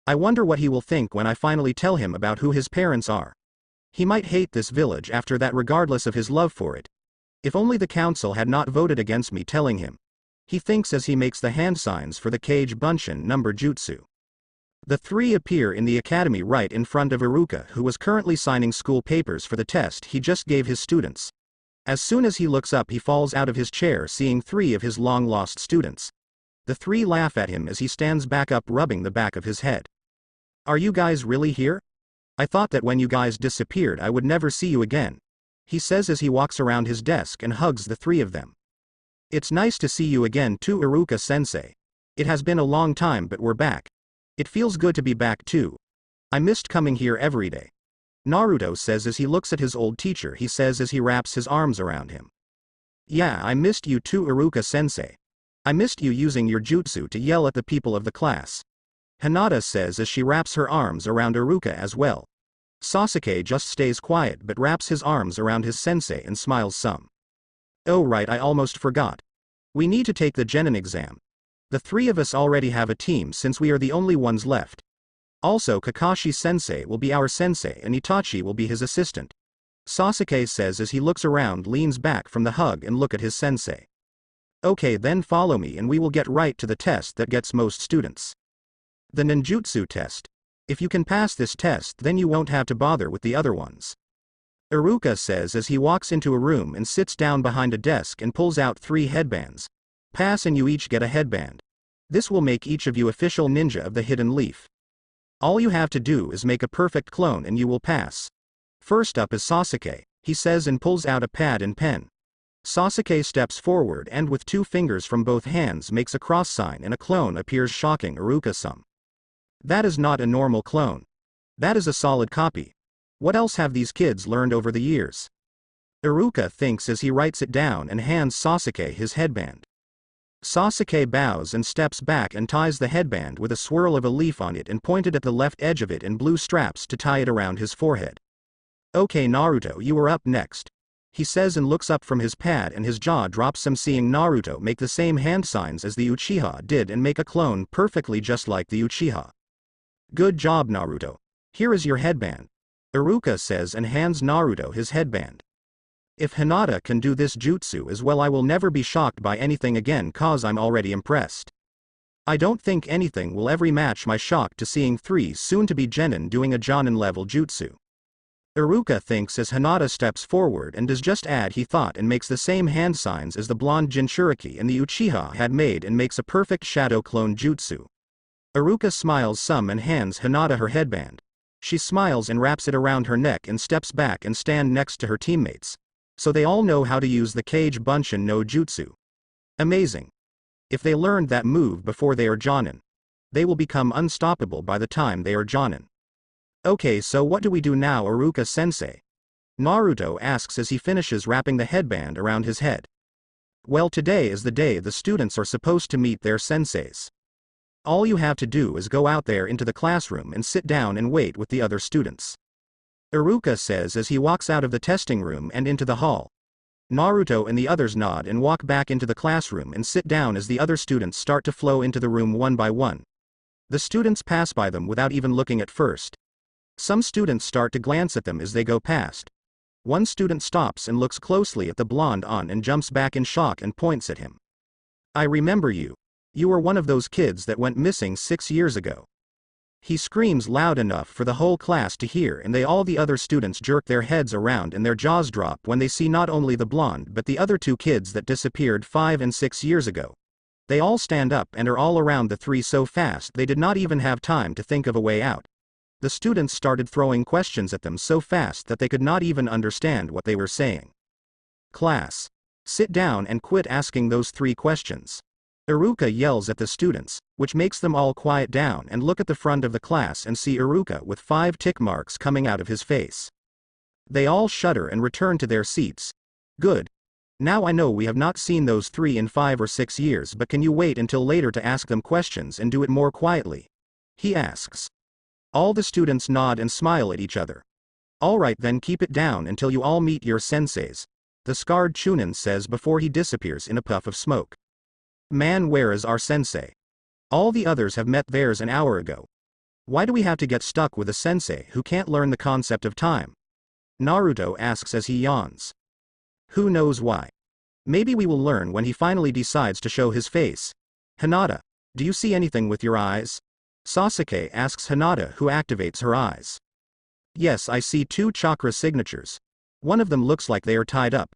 I wonder what he will think when I finally tell him about who his parents are. He might hate this village after that regardless of his love for it. If only the council had not voted against me telling him. He thinks as he makes the hand signs for the Kage Bunshin number jutsu. The 3 appear in the academy right in front of Iruka, who was currently signing school papers for the test he just gave his students. As soon as he looks up, he falls out of his chair seeing 3 of his long-lost students. The 3 laugh at him as he stands back up rubbing the back of his head. Are you guys really here? I thought that when you guys disappeared I would never see you again. He says as he walks around his desk and hugs the 3 of them. It's nice to see you again too, Iruka-sensei. It has been a long time, but we're back. It feels good to be back too. I missed coming here every day. Naruto says as he looks at his old teacher. He says as he wraps his arms around him. Yeah, I missed you too, Iruka-sensei. I missed you using your jutsu to yell at the people of the class. Hinata says as she wraps her arms around Iruka as well. Sasuke just stays quiet but wraps his arms around his sensei and smiles some. Oh right, I almost forgot. We need to take the genin exam. The 3 of us already have a team since we are the only ones left. Also, Kakashi sensei will be our sensei and Itachi will be his assistant. Sasuke says as he looks around, leans back from the hug and look at his sensei. Okay, then follow me and we will get right to the test that gets most students. The ninjutsu test. If you can pass this test, then you won't have to bother with the other ones. Iruka says as he walks into a room and sits down behind a desk and pulls out 3 headbands. Pass and you each get a headband. This will make each of you official ninja of the hidden leaf. All you have to do is make a perfect clone and you will pass. First up is Sasuke, he says and pulls out a pad and pen. Sasuke steps forward and with 2 fingers from both hands makes a cross sign and a clone appears, shocking Iruka some. That is not a normal clone. That is a solid copy. What else have these kids learned over the years? Iruka thinks as he writes it down and hands Sasuke his headband. Sasuke bows and steps back and ties the headband with a swirl of a leaf on it and pointed at the left edge of it in blue straps to tie it around his forehead. Okay Naruto, you are up next. He says and looks up from his pad and his jaw drops seeing Naruto make the same hand signs as the Uchiha did and make a clone perfectly just like the Uchiha. Good job Naruto. Here is your headband. Iruka says and hands Naruto his headband. If Hinata can do this jutsu as well, I will never be shocked by anything again cause I'm already impressed. I don't think anything will ever match my shock to seeing 3 soon-to-be genin doing a jonin level jutsu. Iruka thinks as Hinata steps forward and does just add he thought and makes the same hand signs as the blonde Jinchuriki and the Uchiha had made and makes a perfect shadow clone jutsu. Iruka smiles some and hands Hinata her headband. She smiles and wraps it around her neck and steps back and stand next to her teammates. So they all know how to use the Kage Bunshin no Jutsu. Amazing. If they learned that move before they are jonin, they will become unstoppable by the time they are jonin. Okay, so what do we do now Iruka-sensei? Naruto asks as he finishes wrapping the headband around his head. Well, today is the day the students are supposed to meet their senseis. All you have to do is go out there into the classroom and sit down and wait with the other students. Iruka says as he walks out of the testing room and into the hall. Naruto and the others nod and walk back into the classroom and sit down as the other students start to flow into the room one by one. The students pass by them without even looking at first. Some students start to glance at them as they go past. One student stops and looks closely at the blonde on and jumps back in shock and points at him. I remember you. You were one of those kids that went missing 6 years ago. He screams loud enough for the whole class to hear and all the other students jerk their heads around and their jaws drop when they see not only the blonde but the other 2 kids that disappeared 5 and 6 years ago. They all stand up and are all around the 3 so fast they did not even have time to think of a way out. The students started throwing questions at them so fast that they could not even understand what they were saying. Class. Sit down and quit asking those 3 questions. Iruka yells at the students, which makes them all quiet down and look at the front of the class and see Iruka with 5 tick marks coming out of his face. They all shudder and return to their seats. Good. Now I know we have not seen those 3 in 5 or 6 years, but can you wait until later to ask them questions and do it more quietly? He asks. All the students nod and smile at each other. Alright then, keep it down until you all meet your senseis, the scarred Chunin says before he disappears in a puff of smoke. Man, where is our sensei? All the others have met theirs an hour ago. Why do we have to get stuck with a sensei who can't learn the concept of time? Naruto asks as he yawns. Who knows why? Maybe we will learn when he finally decides to show his face. Hinata, do you see anything with your eyes? Sasuke asks Hinata, who activates her eyes. Yes, I see 2 chakra signatures. One of them looks like they are tied up.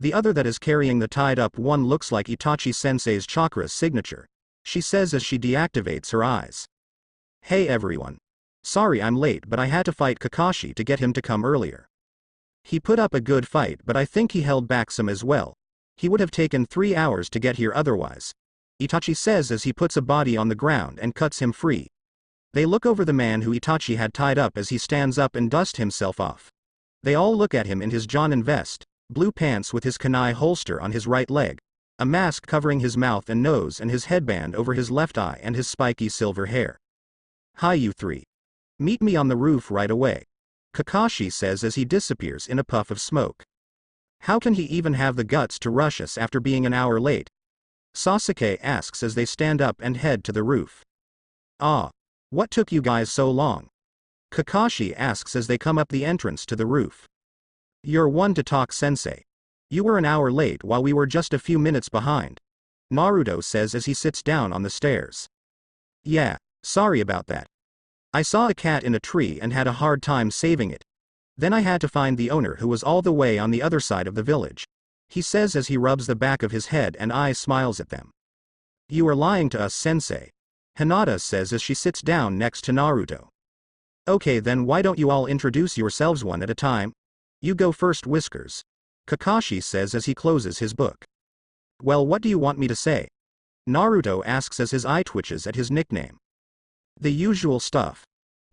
The other that is carrying the tied up one looks like Itachi-sensei's chakra signature, she says as she deactivates her eyes. Hey everyone. Sorry I'm late, but I had to fight Kakashi to get him to come earlier. He put up a good fight, but I think he held back some as well. He would have taken 3 hours to get here otherwise. Itachi says as he puts a body on the ground and cuts him free. They look over the man who Itachi had tied up as he stands up and dusts himself off. They all look at him in his jonin vest, blue pants with his kunai holster on his right leg, a mask covering his mouth and nose and his headband over his left eye and his spiky silver hair. Hi you 3. Meet me on the roof right away. Kakashi says as he disappears in a puff of smoke. How can he even have the guts to rush us after being an hour late? Sasuke asks as they stand up and head to the roof. Ah. What took you guys so long? Kakashi asks as they come up the entrance to the roof. You're one to talk, sensei. You were an hour late while we were just a few minutes behind. Naruto says as he sits down on the stairs. Yeah, sorry about that. I saw a cat in a tree and had a hard time saving it. Then I had to find the owner, who was all the way on the other side of the village. He says as he rubs the back of his head and smiles at them. You are lying to us, sensei. Hinata says as she sits down next to Naruto. Okay then, why don't you all introduce yourselves one at a time? You go first, Whiskers. Kakashi says as he closes his book. Well, what do you want me to say? Naruto asks as his eye twitches at his nickname. The usual stuff.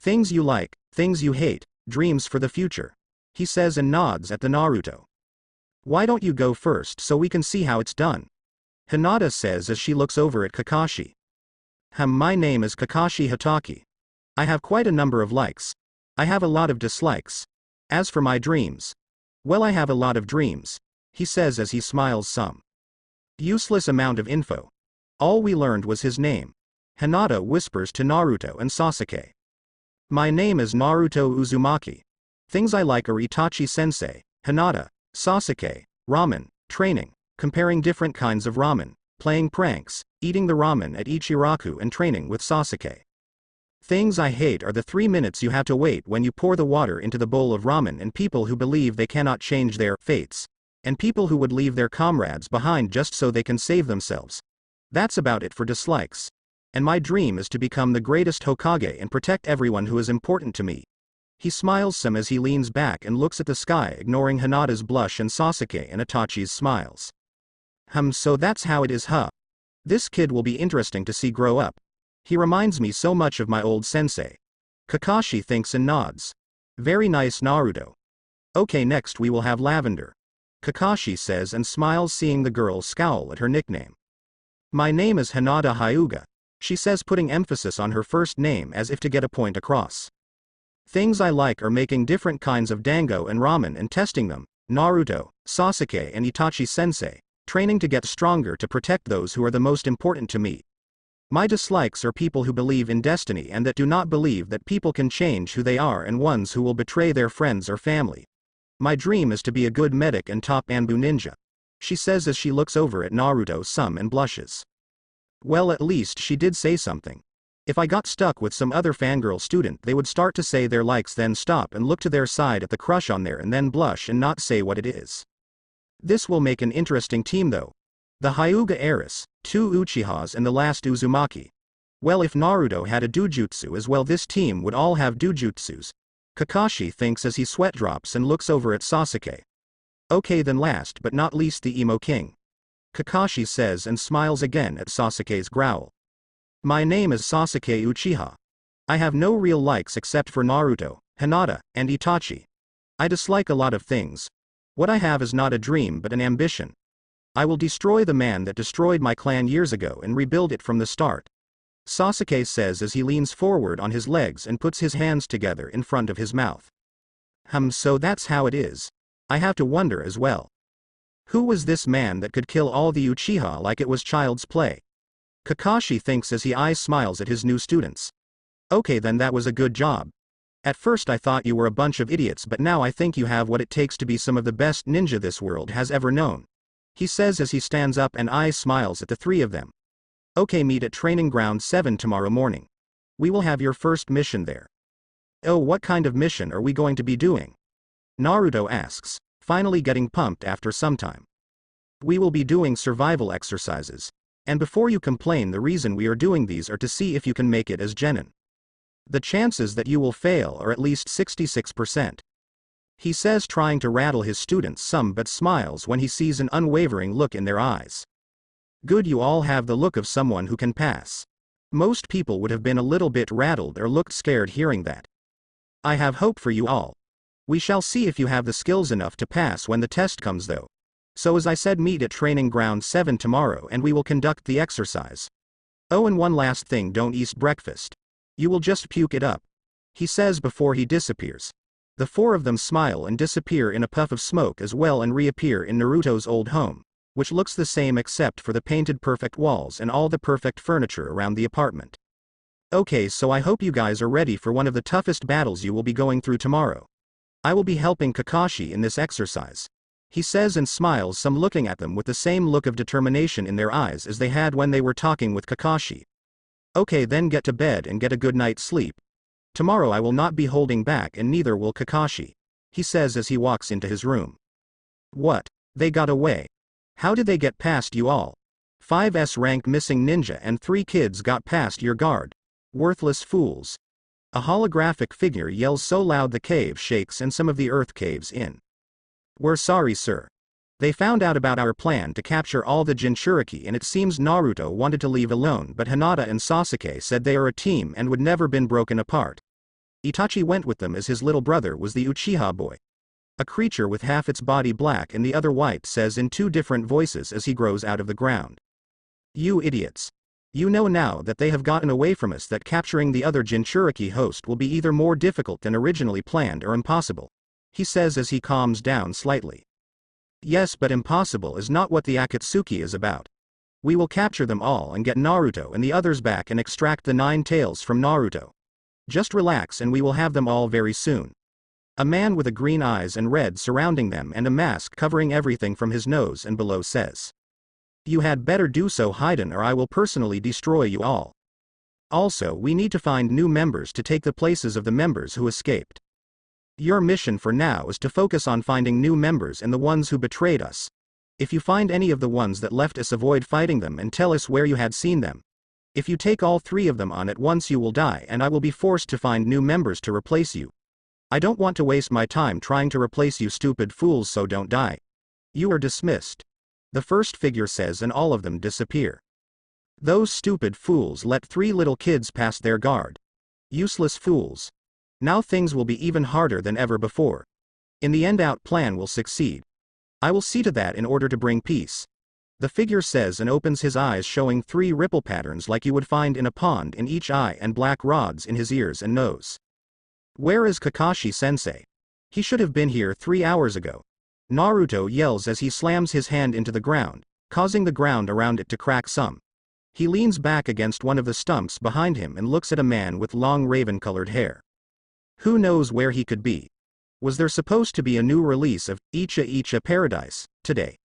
Things you like, things you hate, dreams for the future. He says and nods at the Naruto. Why don't you go first so we can see how it's done? Hinata says as she looks over at Kakashi. My name is Kakashi Hatake. I have quite a number of likes. I have a lot of dislikes. As for my dreams, well, I have a lot of dreams, he says as he smiles some. Useless amount of info. All we learned was his name. Hinata whispers to Naruto and Sasuke. My name is Naruto Uzumaki. Things I like are Itachi-sensei, Hinata, Sasuke, ramen, training, comparing different kinds of ramen, playing pranks, eating the ramen at Ichiraku and training with Sasuke. Things I hate are the 3 minutes you have to wait when you pour the water into the bowl of ramen and people who believe they cannot change their fates, and people who would leave their comrades behind just so they can save themselves. That's about it for dislikes. And my dream is to become the greatest Hokage and protect everyone who is important to me. He smiles some as he leans back and looks at the sky, ignoring Hinata's blush and Sasuke and Itachi's smiles. So that's how it is, huh? This kid will be interesting to see grow up. He reminds me so much of my old sensei. Kakashi thinks and nods. Very nice, Naruto. Okay, next we will have Lavender. Kakashi says and smiles, seeing the girl scowl at her nickname. My name is Hinata Hyuga, she says, putting emphasis on her first name as if to get a point across. Things I like are making different kinds of dango and ramen and testing them, Naruto, Sasuke and Itachi-sensei, training to get stronger to protect those who are the most important to me. My dislikes are people who believe in destiny and that do not believe that people can change who they are, and ones who will betray their friends or family. My dream is to be a good medic and top Anbu ninja, she says as she looks over at Naruto some and blushes. Well, at least she did say something. If I got stuck with some other fangirl student, they would start to say their likes, then stop and look to their side at the crush on there and then blush and not say what it is. This will make an interesting team though. The Hyuga heiress, 2 Uchihas and the last Uzumaki. Well, if Naruto had a dujutsu as well, this team would all have dujutsus, Kakashi thinks as he sweat drops and looks over at Sasuke. Okay, then last but not least the emo king, Kakashi says and smiles again at Sasuke's growl. My name is Sasuke Uchiha. I have no real likes except for Naruto, Hinata, and Itachi. I dislike a lot of things. What I have is not a dream but an ambition. I will destroy the man that destroyed my clan years ago and rebuild it from the start, Sasuke says as he leans forward on his legs and puts his hands together in front of his mouth. So that's how it is. I have to wonder as well. Who was this man that could kill all the Uchiha like it was child's play? Kakashi thinks as he smiles at his new students. Okay, then that was a good job. At first I thought you were a bunch of idiots, but now I think you have what it takes to be some of the best ninja this world has ever known, he says as he stands up and smiles at the 3 of them. Okay, meet at Training Ground 7 tomorrow morning. We will have your first mission there. Oh, what kind of mission are we going to be doing? Naruto asks, finally getting pumped after some time. We will be doing survival exercises. And before you complain, the reason we are doing these are to see if you can make it as genin. The chances that you will fail are at least 66%. He says, trying to rattle his students some, but smiles when he sees an unwavering look in their eyes. Good, you all have the look of someone who can pass. Most people would have been a little bit rattled or looked scared hearing that. I have hope for you all. We shall see if you have the skills enough to pass when the test comes though. So as I said, meet at Training Ground 7 tomorrow and we will conduct the exercise. Oh, and one last thing, don't eat breakfast. You will just puke it up, he says before he disappears. The 4 of them smile and disappear in a puff of smoke as well and reappear in Naruto's old home, which looks the same except for the painted perfect walls and all the perfect furniture around the apartment. Okay, so I hope you guys are ready for one of the toughest battles you will be going through tomorrow. I will be helping Kakashi in this exercise, he says and smiles some, looking at them with the same look of determination in their eyes as they had when they were talking with Kakashi. Okay, then get to bed and get a good night's sleep. Tomorrow I will not be holding back and neither will Kakashi, he says as he walks into his room. What? They got away? How did they get past you all? 5S rank missing ninja and 3 kids got past your guard. Worthless fools. A holographic figure yells so loud the cave shakes and some of the earth caves in. We're sorry, sir. They found out about our plan to capture all the Jinchuriki, and it seems Naruto wanted to leave alone, but Hinata and Sasuke said they are a team and would never been broken apart. Itachi went with them as his little brother was the Uchiha boy. A creature with half its body black and the other white says in two different voices as he grows out of the ground. You idiots. You know now that they have gotten away from us that capturing the other Jinchuriki host will be either more difficult than originally planned or impossible. He says as he calms down slightly. Yes, but impossible is not what the Akatsuki is about. We will capture them all and get Naruto and the others back and extract the 9 tails from Naruto. Just relax and we will have them all very soon. A man with a green eyes and red surrounding them and a mask covering everything from his nose and below says. You had better do so, Haiden, or I will personally destroy you all. Also, we need to find new members to take the places of the members who escaped. Your mission for now is to focus on finding new members and the ones who betrayed us. If you find any of the ones that left us, avoid fighting them and tell us where you had seen them. If you take all 3 of them on at once, you will die and I will be forced to find new members to replace you. I don't want to waste my time trying to replace you stupid fools, so don't die. You are dismissed. The first figure says, and all of them disappear. Those stupid fools let 3 little kids pass their guard. Useless fools. Now things will be even harder than ever before. In the end, our plan will succeed. I will see to that in order to bring peace. The figure says and opens his eyes, showing 3 ripple patterns like you would find in a pond in each eye and black rods in his ears and nose. Where is Kakashi-sensei? He should have been here 3 hours ago. Naruto yells as he slams his hand into the ground, causing the ground around it to crack some. He leans back against one of the stumps behind him and looks at a man with long raven-colored hair. Who knows where he could be? Was there supposed to be a new release of Uchiha Paradise today?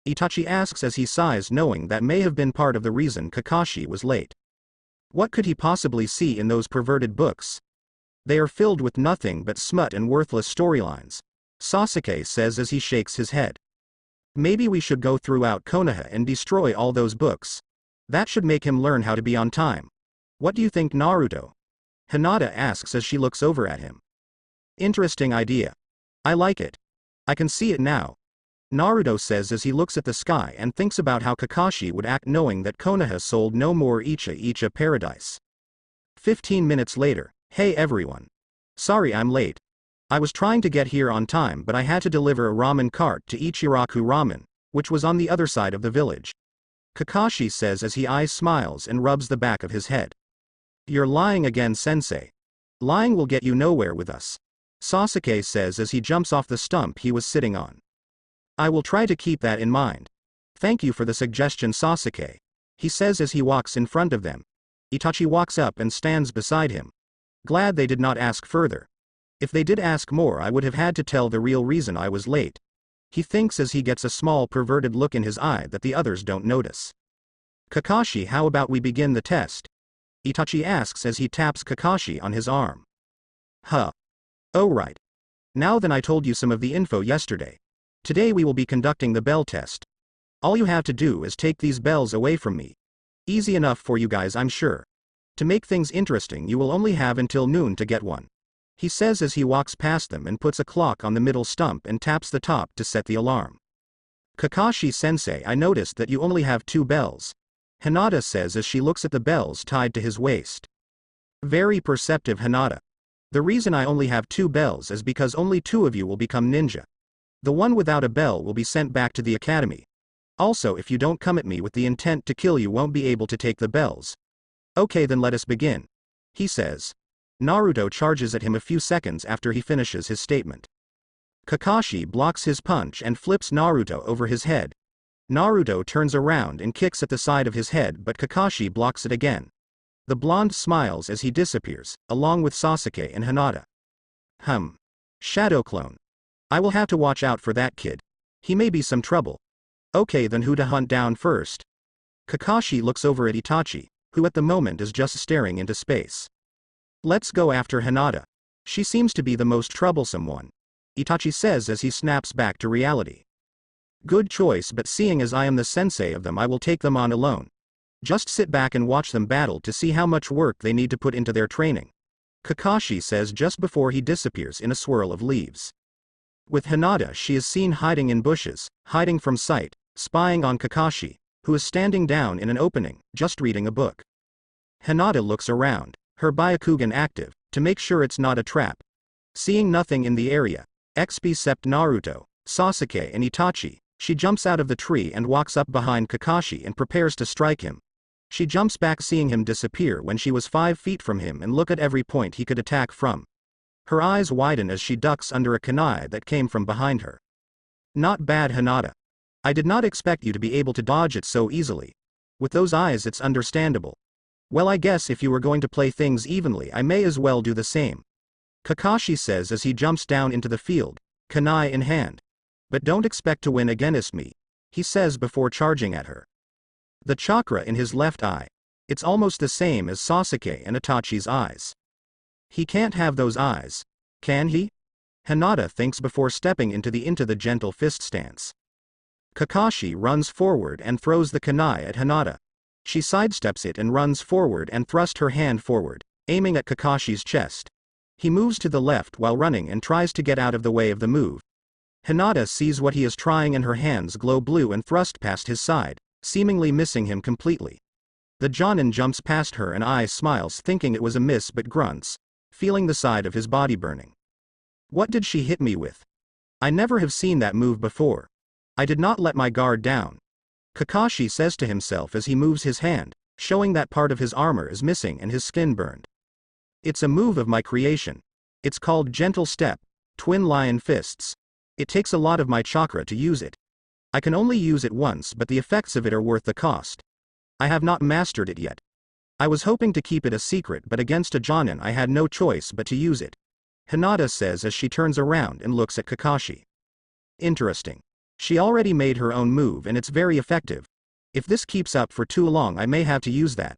Itachi asks as he sighs, knowing that may have been part of the reason Kakashi was late. What could he possibly see in those perverted books? They are filled with nothing but smut and worthless storylines. Sasuke says as he shakes his head. Maybe we should go throughout Konoha and destroy all those books. That should make him learn how to be on time. What do you think, Naruto? Hinata asks as she looks over at him. Interesting idea. I like it. I can see it now. Naruto says as he looks at the sky and thinks about how Kakashi would act knowing that Konoha sold no more Uchiha Paradise. 15 minutes later. Hey everyone. Sorry I'm late. I was trying to get here on time, but I had to deliver a ramen cart to Ichiraku Ramen, which was on the other side of the village. Kakashi says as he smiles and rubs the back of his head. You're lying again, sensei. Lying will get you nowhere with us. Sasuke says as he jumps off the stump he was sitting on. I will try to keep that in mind. Thank you for the suggestion, Sasuke. He says as he walks in front of them. Itachi walks up and stands beside him. Glad they did not ask further. If they did ask more, I would have had to tell the real reason I was late. He thinks as he gets a small perverted look in his eye that the others don't notice. Kakashi, how about we begin the test? Itachi asks as he taps Kakashi on his arm. Huh. Oh right. Now then, I told you some of the info yesterday. Today we will be conducting the bell test. All you have to do is take these bells away from me. Easy enough for you guys, I'm sure. To make things interesting, you will only have until noon to get one. He says as he walks past them and puts a clock on the middle stump and taps the top to set the alarm. Kakashi-sensei, I noticed that you only have 2 bells. Hinata says as she looks at the bells tied to his waist. Very perceptive, Hinata. The reason I only have 2 bells is because only 2 of you will become ninja. The one without a bell will be sent back to the academy. Also, if you don't come at me with the intent to kill, you won't be able to take the bells. Okay, then let us begin. He says. Naruto charges at him a few seconds after he finishes his statement. Kakashi blocks his punch and flips Naruto over his head. Naruto turns around and kicks at the side of his head, but Kakashi blocks it again. The blonde smiles as he disappears, along with Sasuke and Hinata. Shadow clone. I will have to watch out for that kid. He may be some trouble. Okay, then who to hunt down first? Kakashi looks over at Itachi, who at the moment is just staring into space. Let's go after Hinata. She seems to be the most troublesome one. Itachi says as he snaps back to reality. Good choice, but seeing as I am the sensei of them, I will take them on alone. Just sit back and watch them battle to see how much work they need to put into their training. Kakashi says just before he disappears in a swirl of leaves. With Hinata, she is seen hiding in bushes, hiding from sight, spying on Kakashi, who is standing down in an opening, just reading a book. Hinata looks around, her Byakugan active, to make sure it's not a trap. Seeing nothing in the area, except Naruto, Sasuke and Itachi, she jumps out of the tree and walks up behind Kakashi and prepares to strike him. She jumps back seeing him disappear when she was 5 feet from him and look at every point he could attack from. Her eyes widen as she ducks under a kunai that came from behind her. Not bad, Hinata. I did not expect you to be able to dodge it so easily. With those eyes it's understandable. Well, I guess if you were going to play things evenly I may as well do the same. Kakashi says as he jumps down into the field, kunai in hand. But don't expect to win against me, he says before charging at her. The chakra in his left eye. It's almost the same as Sasuke and Itachi's eyes. He can't have those eyes, can he? Hinata thinks before stepping into the gentle fist stance. Kakashi runs forward and throws the kunai at Hinata. She sidesteps it and runs forward and thrusts her hand forward, aiming at Kakashi's chest. He moves to the left while running and tries to get out of the way of the move. Hinata sees what he is trying and her hands glow blue and thrust past his side, seemingly missing him completely. The genin jumps past her and Ai smiles thinking it was a miss but grunts, feeling the side of his body burning. What did she hit me with? I never have seen that move before. I did not let my guard down. Kakashi says to himself as he moves his hand, showing that part of his armor is missing and his skin burned. It's a move of my creation. It's called Gentle Step, Twin Lion Fists. It takes a lot of my chakra to use it. I can only use it once but the effects of it are worth the cost. I have not mastered it yet. I was hoping to keep it a secret but against a genin I had no choice but to use it. Hinata says as she turns around and looks at Kakashi. Interesting. She already made her own move and it's very effective. If this keeps up for too long I may have to use that.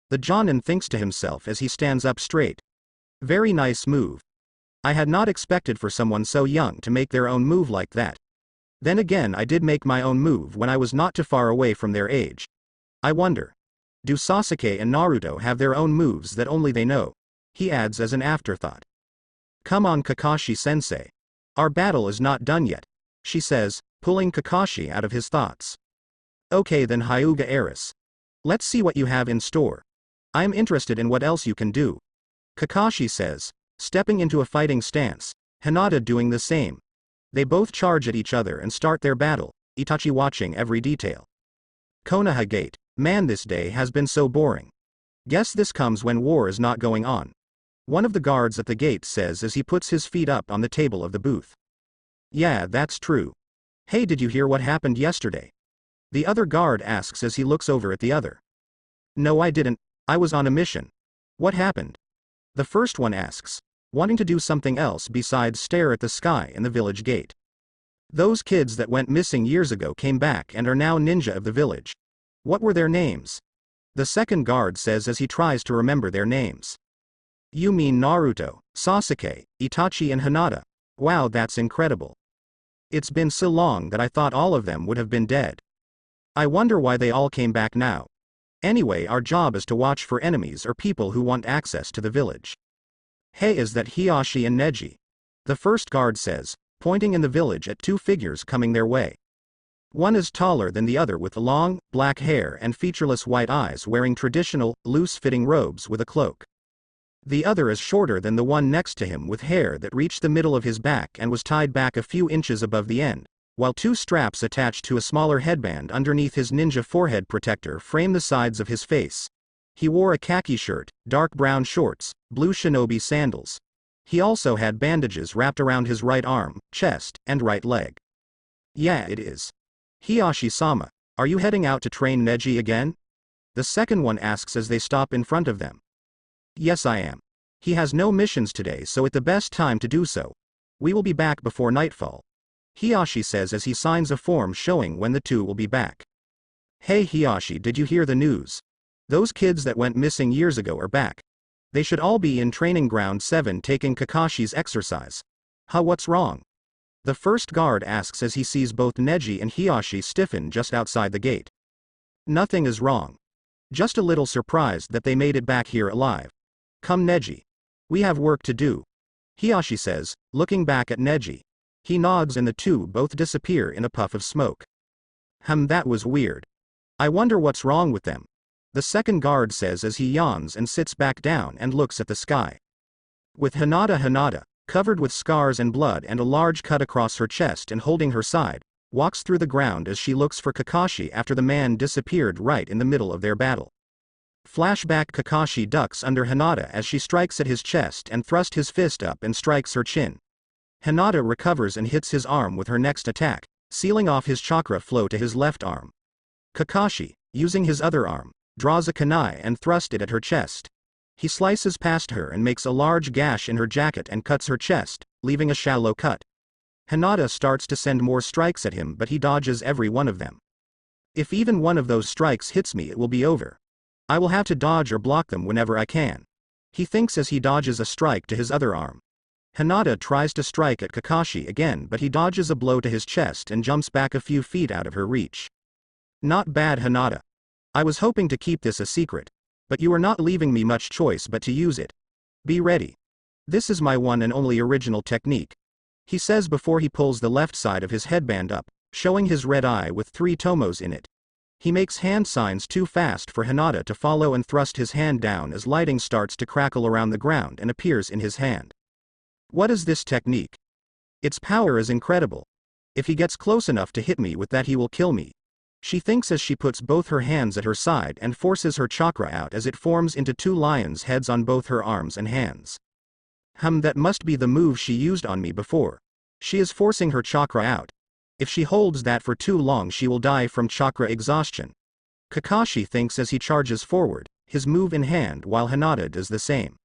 The genin thinks to himself as he stands up straight. Very nice move. I had not expected for someone so young to make their own move like that. Then again I did make my own move when I was not too far away from their age. I wonder. Do Sasuke and Naruto have their own moves that only they know? He adds as an afterthought. Come on Kakashi-sensei. Our battle is not done yet, she says, pulling Kakashi out of his thoughts. Okay then Hyuga Eris. Let's see what you have in store. I am interested in what else you can do. Kakashi says, stepping into a fighting stance, Hinata doing the same. They both charge at each other and start their battle, Itachi watching every detail. Konoha Gate. Man, this day has been so boring. Guess this comes when war is not going on. One of the guards at the gate says as he puts his feet up on the table of the booth. Yeah, that's true. Hey, did you hear what happened yesterday? The other guard asks as he looks over at the other. No, I didn't. I was on a mission. What happened? The first one asks, wanting to do something else besides stare at the sky in the village gate. Those kids that went missing years ago came back and are now ninja of the village. What were their names? The second guard says as he tries to remember their names. You mean Naruto, Sasuke, Itachi and Hinata. Wow, that's incredible. It's been so long that I thought all of them would have been dead. I wonder why they all came back now. Anyway, our job is to watch for enemies or people who want access to the village. Hey, is that Hiashi and Neji? The first guard says, pointing in the village at 2 figures coming their way. One is taller than the other with long, black hair and featureless white eyes wearing traditional, loose-fitting robes with a cloak. The other is shorter than the one next to him with hair that reached the middle of his back and was tied back a few inches above the end, while 2 straps attached to a smaller headband underneath his ninja forehead protector frame the sides of his face. He wore a khaki shirt, dark brown shorts, blue shinobi sandals. He also had bandages wrapped around his right arm, chest, and right leg. Yeah, it is. Hiashi-sama, are you heading out to train Neji again? The second one asks as they stop in front of them. Yes, I am. He has no missions today, so it's the best time to do so. We will be back before nightfall. Hiashi says as he signs a form showing when the 2 will be back. Hey Hiashi, did you hear the news? Those kids that went missing years ago are back. They should all be in training ground 7 taking Kakashi's exercise. Huh, what's wrong? The first guard asks as he sees both Neji and Hiashi stiffen just outside the gate. Nothing is wrong. Just a little surprised that they made it back here alive. Come Neji. We have work to do. Hiashi says, looking back at Neji. He nods and the two both disappear in a puff of smoke. That was weird. I wonder what's wrong with them. The second guard says as he yawns and sits back down and looks at the sky. With Hinata, covered with scars and blood and a large cut across her chest and holding her side, walks through the ground as she looks for Kakashi after the man disappeared right in the middle of their battle. Flashback: Kakashi ducks under Hinata as she strikes at his chest and thrusts his fist up and strikes her chin. Hinata recovers and hits his arm with her next attack, sealing off his chakra flow to his left arm. Kakashi, using his other arm, draws a kunai and thrusts it at her chest. He slices past her and makes a large gash in her jacket and cuts her chest, leaving a shallow cut. Hinata starts to send more strikes at him but he dodges every one of them. If even one of those strikes hits me, it will be over. I will have to dodge or block them whenever I can. He thinks as he dodges a strike to his other arm. Hinata tries to strike at Kakashi again but he dodges a blow to his chest and jumps back a few feet out of her reach. Not bad, Hinata. I was hoping to keep this a secret, but you are not leaving me much choice but to use it. Be ready. This is my one and only original technique, he says before he pulls the left side of his headband up, showing his red eye with 3 tomos in it. He makes hand signs too fast for Hinata to follow and thrust his hand down as lighting starts to crackle around the ground and appears in his hand. What is this technique? Its power is incredible. If he gets close enough to hit me with that, he will kill me, she thinks as she puts both her hands at her side and forces her chakra out as it forms into 2 lions' heads on both her arms and hands. That must be the move she used on me before. She is forcing her chakra out. If she holds that for too long, she will die from chakra exhaustion, Kakashi thinks as he charges forward, his move in hand, while Hinata does the same.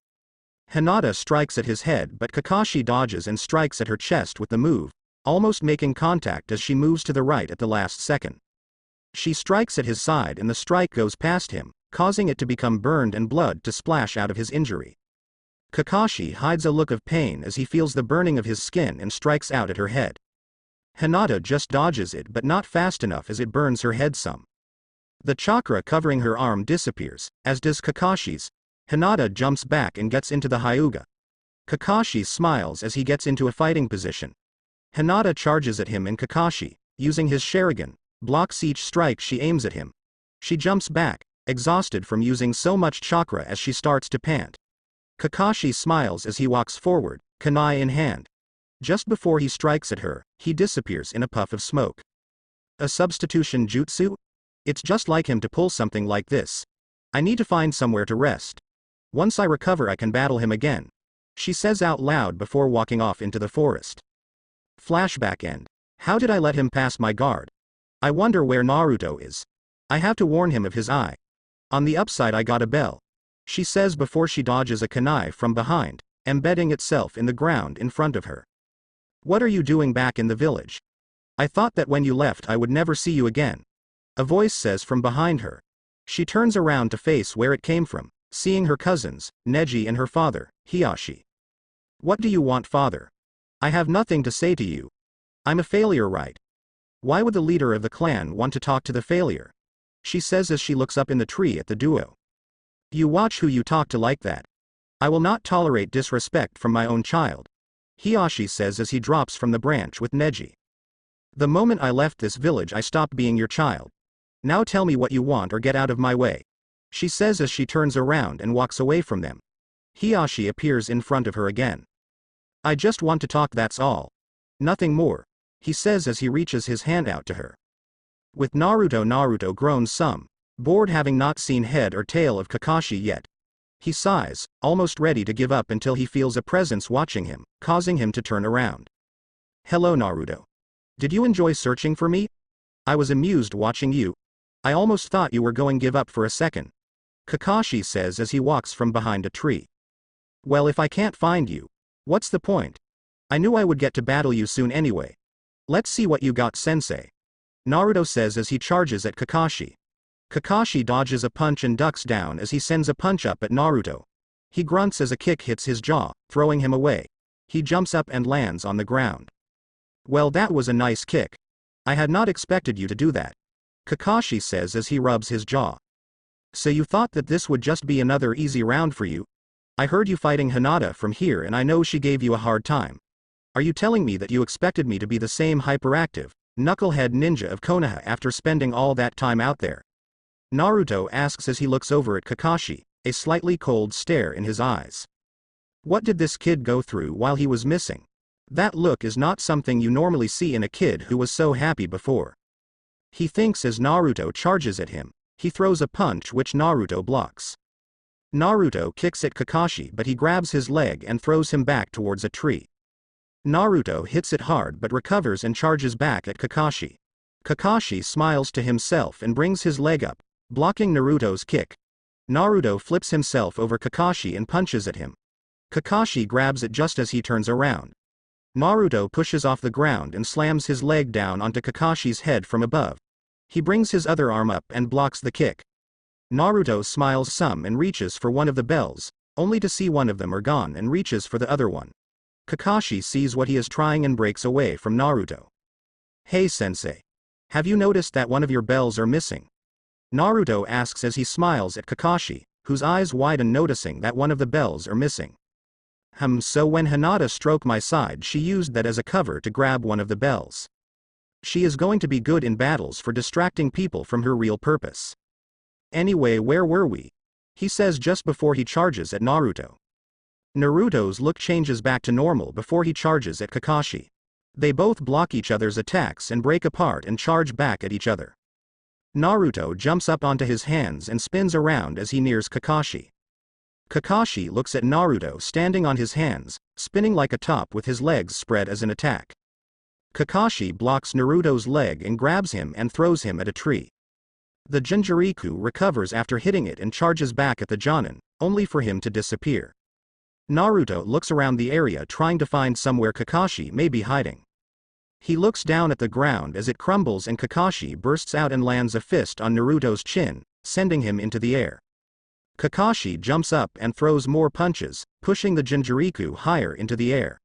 Hinata strikes at his head but Kakashi dodges and strikes at her chest with the move, almost making contact as she moves to the right at the last second. She strikes at his side and the strike goes past him, causing it to become burned and blood to splash out of his injury. Kakashi hides a look of pain as he feels the burning of his skin and strikes out at her head. Hinata just dodges it but not fast enough as it burns her head some. The chakra covering her arm disappears, as does Kakashi's. Hinata jumps back and gets into the Hyuga. Kakashi smiles as he gets into a fighting position. Hinata charges at him and Kakashi, using his Sharingan, blocks each strike she aims at him. She jumps back, exhausted from using so much chakra as she starts to pant. Kakashi smiles as he walks forward, kunai in hand. Just before he strikes at her, he disappears in a puff of smoke. A substitution jutsu? It's just like him to pull something like this. I need to find somewhere to rest. Once I recover I can battle him again, she says out loud before walking off into the forest. Flashback end. How did I let him pass my guard? I wonder where Naruto is. I have to warn him of his eye. On the upside I got a bell, she says before she dodges a kunai from behind, embedding itself in the ground in front of her. What are you doing back in the village? I thought that when you left I would never see you again, a voice says from behind her. She turns around to face where it came from, seeing her cousins, Neji and her father, Hiashi. What do you want, father? I have nothing to say to you. I'm a failure, right? Why would the leader of the clan want to talk to the failure? She says as she looks up in the tree at the duo. You watch who you talk to like that. I will not tolerate disrespect from my own child, Hiashi says as he drops from the branch with Neji. The moment I left this village I stopped being your child. Now tell me what you want or get out of my way, she says as she turns around and walks away from them. Hiashi appears in front of her again. I just want to talk, that's all. Nothing more, he says as he reaches his hand out to her. With Naruto groans some, bored having not seen head or tail of Kakashi yet. He sighs, almost ready to give up until he feels a presence watching him, causing him to turn around. Hello Naruto. Did you enjoy searching for me? I was amused watching you. I almost thought you were going to give up for a second, Kakashi says as he walks from behind a tree. Well, if I can't find you, what's the point? I knew I would get to battle you soon anyway. Let's see what you got, sensei, Naruto says as he charges at Kakashi. Kakashi dodges a punch and ducks down as he sends a punch up at Naruto. He grunts as a kick hits his jaw, throwing him away. He jumps up and lands on the ground. Well, that was a nice kick. I had not expected you to do that, Kakashi says as he rubs his jaw. So you thought that this would just be another easy round for you? I heard you fighting Hinata from here and I know she gave you a hard time. Are you telling me that you expected me to be the same hyperactive, knucklehead ninja of Konoha after spending all that time out there? Naruto asks as he looks over at Kakashi, a slightly cold stare in his eyes. What did this kid go through while he was missing? That look is not something you normally see in a kid who was so happy before. He thinks as Naruto charges at him. He throws a punch which Naruto blocks. Naruto kicks at Kakashi but he grabs his leg and throws him back towards a tree. Naruto hits it hard but recovers and charges back at Kakashi. Kakashi smiles to himself and brings his leg up, blocking Naruto's kick. Naruto flips himself over Kakashi and punches at him. Kakashi grabs it just as he turns around. Naruto pushes off the ground and slams his leg down onto Kakashi's head from above. He brings his other arm up and blocks the kick. Naruto smiles some and reaches for one of the bells, only to see one of them are gone and reaches for the other one. Kakashi sees what he is trying and breaks away from Naruto. Hey sensei. Have you noticed that one of your bells are missing? Naruto asks as he smiles at Kakashi, whose eyes widen noticing that one of the bells are missing. So when Hinata stroked my side she used that as a cover to grab one of the bells. She is going to be good in battles for distracting people from her real purpose. Anyway, where were we? He says just before he charges at Naruto. Naruto's look changes back to normal before he charges at Kakashi. They both block each other's attacks and break apart and charge back at each other. Naruto jumps up onto his hands and spins around as he nears Kakashi. Kakashi looks at Naruto standing on his hands, spinning like a top with his legs spread as an attack. Kakashi blocks Naruto's leg and grabs him and throws him at a tree. The Jinchuriku recovers after hitting it and charges back at the genin, only for him to disappear. Naruto looks around the area trying to find somewhere Kakashi may be hiding. He looks down at the ground as it crumbles and Kakashi bursts out and lands a fist on Naruto's chin, sending him into the air. Kakashi jumps up and throws more punches, pushing the Jinchuriku higher into the air.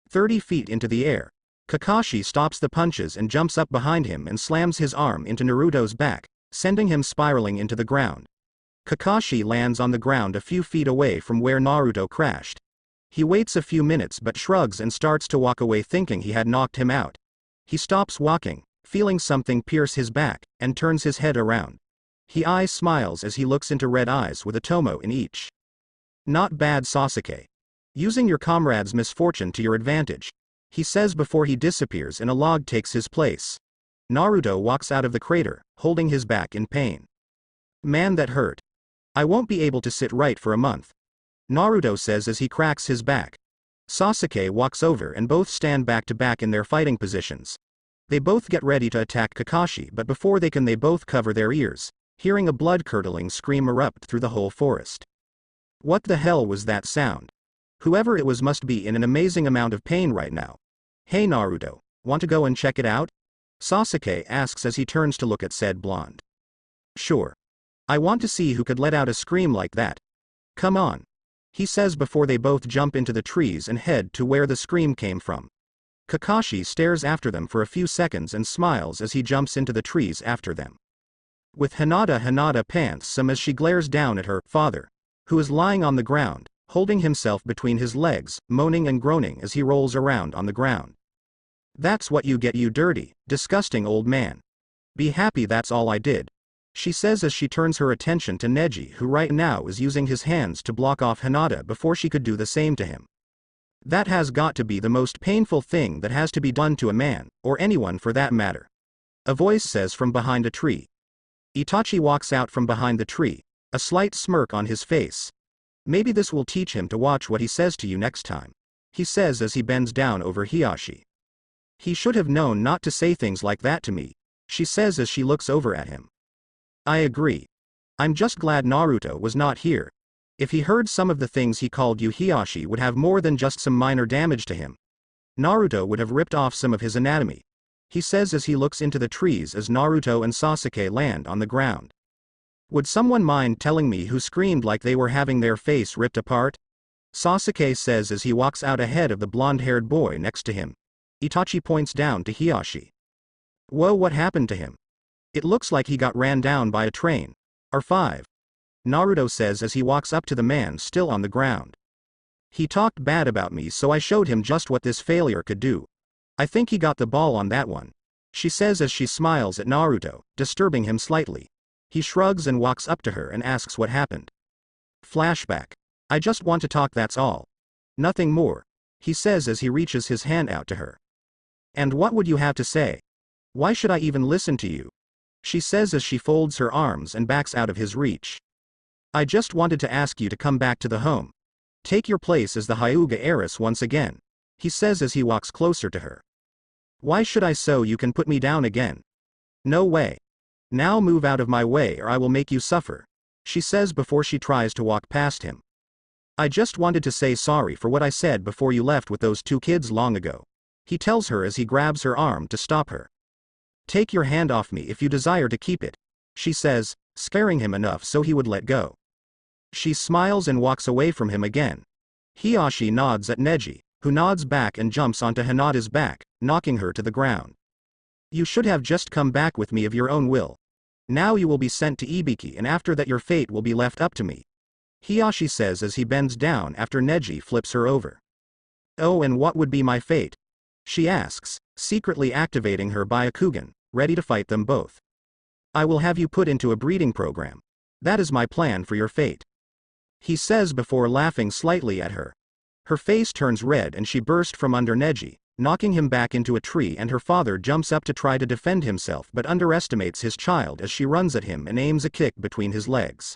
30 feet into the air, Kakashi stops the punches and jumps up behind him and slams his arm into Naruto's back, sending him spiraling into the ground. Kakashi lands on the ground a few feet away from where Naruto crashed. He waits a few minutes but shrugs and starts to walk away thinking he had knocked him out. He stops walking, feeling something pierce his back, and turns his head around. He smiles as he looks into red eyes with a tomo in each. Not bad, Sasuke. Using your comrade's misfortune to your advantage, he says before he disappears and a log takes his place. Naruto walks out of the crater, holding his back in pain. Man, that hurt. I won't be able to sit right for a month. Naruto says as he cracks his back. Sasuke walks over and both stand back to back in their fighting positions. They both get ready to attack Kakashi but before they can they both cover their ears, hearing a blood-curdling scream erupt through the whole forest. What the hell was that sound? Whoever it was must be in an amazing amount of pain right now. Hey Naruto, want to go and check it out? Sasuke asks as he turns to look at said blonde. Sure. I want to see who could let out a scream like that. Come on. He says before they both jump into the trees and head to where the scream came from. Kakashi stares after them for a few seconds and smiles as he jumps into the trees after them. With Hinata pants some as she glares down at her father, who is lying on the ground, holding himself between his legs, moaning and groaning as he rolls around on the ground. That's what you get, you dirty, disgusting old man. Be happy that's all I did. She says as she turns her attention to Neji, who right now is using his hands to block off Hinata before she could do the same to him. That has got to be the most painful thing that has to be done to a man, or anyone for that matter. A voice says from behind a tree. Itachi walks out from behind the tree, a slight smirk on his face. Maybe this will teach him to watch what he says to you next time. He says as he bends down over Hiashi. He should have known not to say things like that to me, she says as she looks over at him. I agree. I'm just glad Naruto was not here. If he heard some of the things he called you, Hiashi would have more than just some minor damage to him. Naruto would have ripped off some of his anatomy. He says as he looks into the trees as Naruto and Sasuke land on the ground. Would someone mind telling me who screamed like they were having their face ripped apart? Sasuke says as he walks out ahead of the blonde-haired boy next to him. Itachi points down to Hiashi. Whoa, what happened to him? It looks like he got ran down by a train. R5. Naruto says as he walks up to the man still on the ground. He talked bad about me, so I showed him just what this failure could do. I think he got the ball on that one," she says as she smiles at Naruto, disturbing him slightly. He shrugs and walks up to her and asks what happened. Flashback. "I just want to talk, that's all. Nothing more," he says as he reaches his hand out to her. "And what would you have to say? Why should I even listen to you?" she says as she folds her arms and backs out of his reach. "I just wanted to ask you to come back to the home. Take your place as the Hyuga heiress once again," he says as he walks closer to her. "Why should I, so you can put me down again? No way. Now move out of my way or I will make you suffer," she says before she tries to walk past him. "I just wanted to say sorry for what I said before you left with those 2 kids long ago," he tells her as he grabs her arm to stop her. "Take your hand off me if you desire to keep it," she says, scaring him enough so he would let go. She smiles and walks away from him again. Hiyashi nods at Neji, who nods back and jumps onto Hinata's back, knocking her to the ground. "You should have just come back with me of your own will. Now you will be sent to Ibiki, and after that your fate will be left up to me," Hiyashi says as he bends down after Neji flips her over. "Oh, and what would be my fate?" she asks, secretly activating her Byakugan, ready to fight them both. "I will have you put into a breeding program. That is my plan for your fate," he says before laughing slightly at her. Her face turns red and she bursts from under Neji, knocking him back into a tree, and her father jumps up to try to defend himself but underestimates his child as she runs at him and aims a kick between his legs.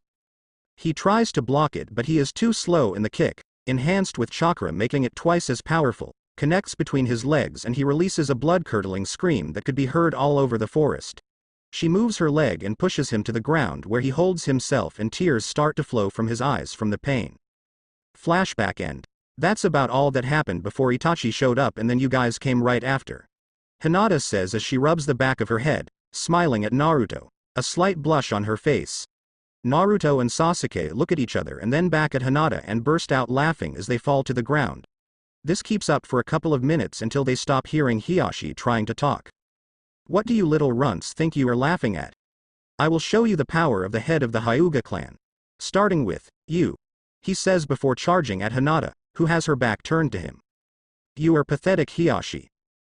He tries to block it but he is too slow, and the kick, enhanced with chakra making it twice as powerful, connects between his legs and he releases a blood-curdling scream that could be heard all over the forest. She moves her leg and pushes him to the ground where he holds himself and tears start to flow from his eyes from the pain. Flashback end. "That's about all that happened before Itachi showed up, and then you guys came right after," Hinata says as she rubs the back of her head, smiling at Naruto, a slight blush on her face. Naruto and Sasuke look at each other and then back at Hinata and burst out laughing as they fall to the ground. This keeps up for a couple of minutes until they stop hearing Hiyashi trying to talk. "What do you little runts think you are laughing at? I will show you the power of the head of the Hyuga clan. Starting with you," he says before charging at Hinata, who has her back turned to him. "You are pathetic, Hiyashi.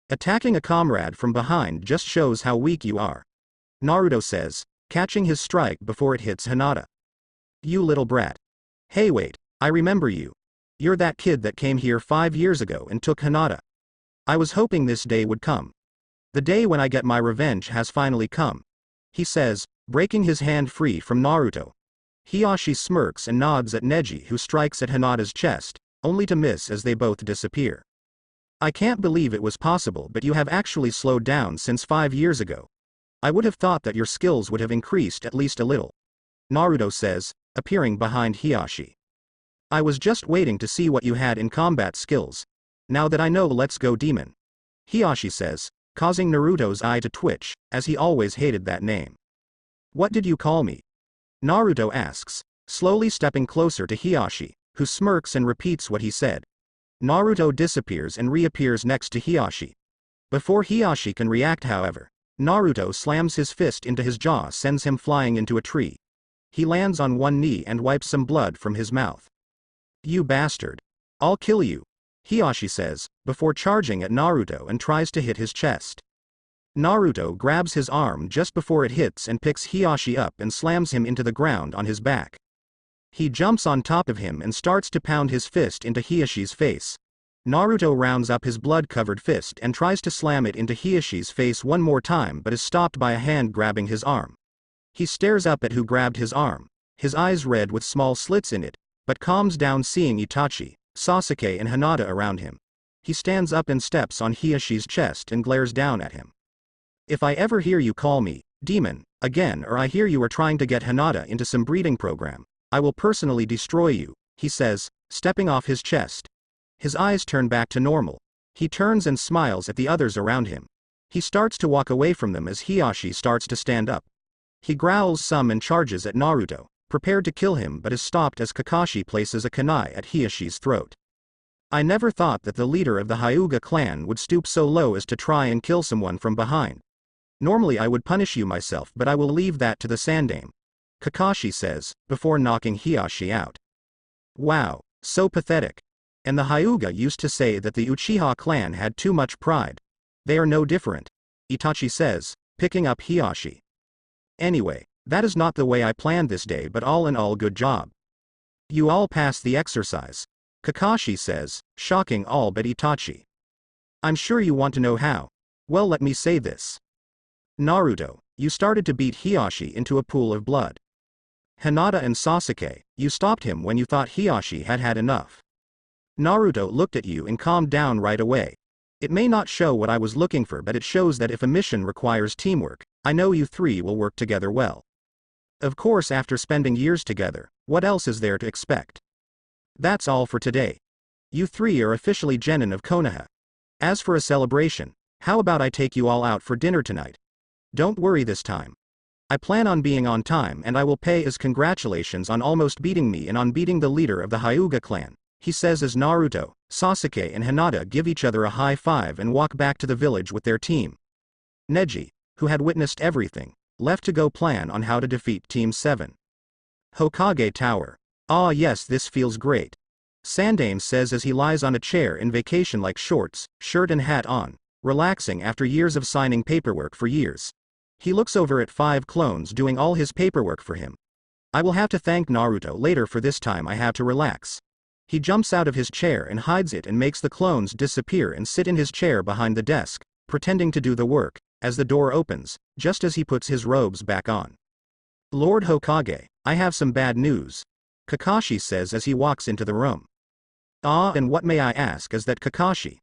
Attacking a comrade from behind just shows how weak you are," Naruto says, catching his strike before it hits Hinata. "You little brat. Hey wait, I remember you. You're that kid that came here 5 years ago and took Hinata. I was hoping this day would come. The day when I get my revenge has finally come," he says, breaking his hand free from Naruto. Hiyashi smirks and nods at Neji, who strikes at Hinata's chest, only to miss as they both disappear. "I can't believe it was possible, but you have actually slowed down since 5 years ago. I would have thought that your skills would have increased at least a little," Naruto says, appearing behind Hiyashi. "I was just waiting to see what you had in combat skills. Now that I know, let's go demon," Hiyashi says, causing Naruto's eye to twitch, as he always hated that name. "What did you call me?" Naruto asks, slowly stepping closer to Hiyashi, who smirks and repeats what he said. Naruto disappears and reappears next to Hiyashi. Before Hiyashi can react, however, Naruto slams his fist into his jaw, sends him flying into a tree. He lands on one knee and wipes some blood from his mouth. "You bastard. I'll kill you," Hiyashi says, before charging at Naruto and tries to hit his chest. Naruto grabs his arm just before it hits and picks Hiyashi up and slams him into the ground on his back. He jumps on top of him and starts to pound his fist into Hiyashi's face. Naruto rounds up his blood-covered fist and tries to slam it into Hiyashi's face one more time, but is stopped by a hand grabbing his arm. He stares up at who grabbed his arm, his eyes red with small slits in it, but calms down seeing Itachi, Sasuke and Hinata around him. He stands up and steps on Hiyashi's chest and glares down at him. "If I ever hear you call me demon again, or I hear you are trying to get Hinata into some breeding program, I will personally destroy you," he says, stepping off his chest. His eyes turn back to normal. He turns and smiles at the others around him. He starts to walk away from them as Hiyashi starts to stand up. He growls some and charges at Naruto, prepared to kill him, but is stopped as Kakashi places a kunai at Hiyashi's throat. "I never thought that the leader of the Hyuga clan would stoop so low as to try and kill someone from behind. Normally I would punish you myself, but I will leave that to the Sandaime," Kakashi says, before knocking Hiyashi out. "Wow, so pathetic. And the Hyuga used to say that the Uchiha clan had too much pride. They are no different, Itachi says, picking up Hiyashi. Anyway, that is not the way I planned this day, but all in all, good job. You all passed the exercise, Kakashi says, shocking all but Itachi. I'm sure you want to know how. Well, let me say this. Naruto, you started to beat Hiyashi into a pool of blood. Hinata and Sasuke, you stopped him when you thought Hiyashi had had enough. Naruto looked at you and calmed down right away. It may not show what I was looking for, but it shows that if a mission requires teamwork, I know you three will work together well. Of course, after spending years together, what else is there to expect? That's all for today. You three are officially genin of Konoha. As for a celebration, how about I take you all out for dinner tonight? Don't worry this time. I plan on being on time, and I will pay as congratulations on almost beating me and on beating the leader of the Hyuga clan, he says as Naruto, Sasuke and Hinata give each other a high five and walk back to the village with their team. Neji, who had witnessed everything, left to go plan on how to defeat Team 7. Hokage Tower. Ah yes, this feels great. Sandame says as he lies on a chair in vacation-like shorts, shirt and hat on, relaxing after years of signing paperwork for years. He looks over at 5 clones doing all his paperwork for him. I will have to thank Naruto later, for this time I have to relax. He jumps out of his chair and hides it and makes the clones disappear and sit in his chair behind the desk, pretending to do the work, as the door opens, just as he puts his robes back on. Lord Hokage, I have some bad news, Kakashi says as he walks into the room. Ah, and what may I ask is that, Kakashi?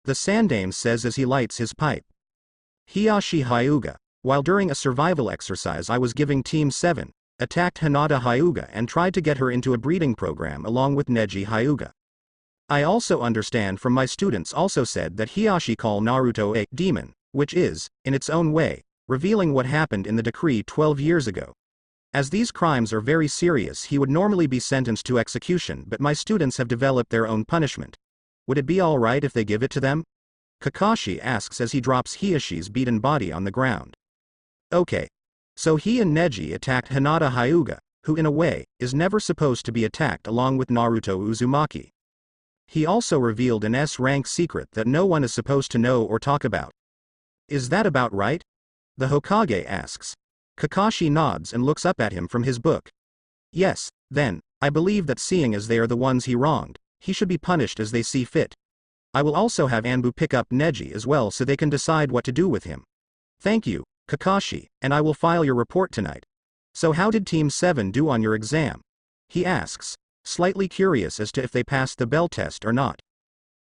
The Sandame says as he lights his pipe. Hiyashi Hyuga, while during a survival exercise I was giving Team 7, attacked Hinata Hyuga and tried to get her into a breeding program along with Neji Hyuga. I also understand from my students also said that Hiyashi called Naruto a demon, which is, in its own way, revealing what happened in the decree 12 years ago. As these crimes are very serious, he would normally be sentenced to execution, but my students have developed their own punishment. Would it be alright if they give it to them? Kakashi asks as he drops Hiyashi's beaten body on the ground. Okay. So he and Neji attacked Hinata Hyuga, who in a way, is never supposed to be attacked, along with Naruto Uzumaki. He also revealed an S-rank secret that no one is supposed to know or talk about. Is that about right? The Hokage asks. Kakashi nods and looks up at him from his book. Yes, then, I believe that seeing as they are the ones he wronged, he should be punished as they see fit. I will also have Anbu pick up Neji as well so they can decide what to do with him. Thank you, Kakashi, and I will file your report tonight. So how did Team 7 do on your exam? He asks, slightly curious as to if they passed the bell test or not.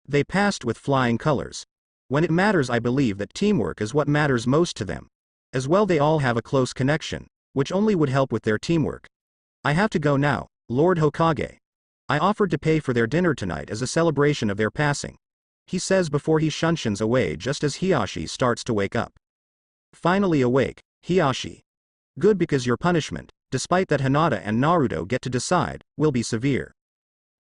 They passed with flying colors. When it matters, I believe that teamwork is what matters most to them. As well, they all have a close connection, which only would help with their teamwork. I have to go now, Lord Hokage. I offered to pay for their dinner tonight as a celebration of their passing, he says before he shunshuns away just as Hiyashi starts to wake up. Finally awake, Hiyashi. Good, because your punishment, despite that Hinata and Naruto get to decide, will be severe.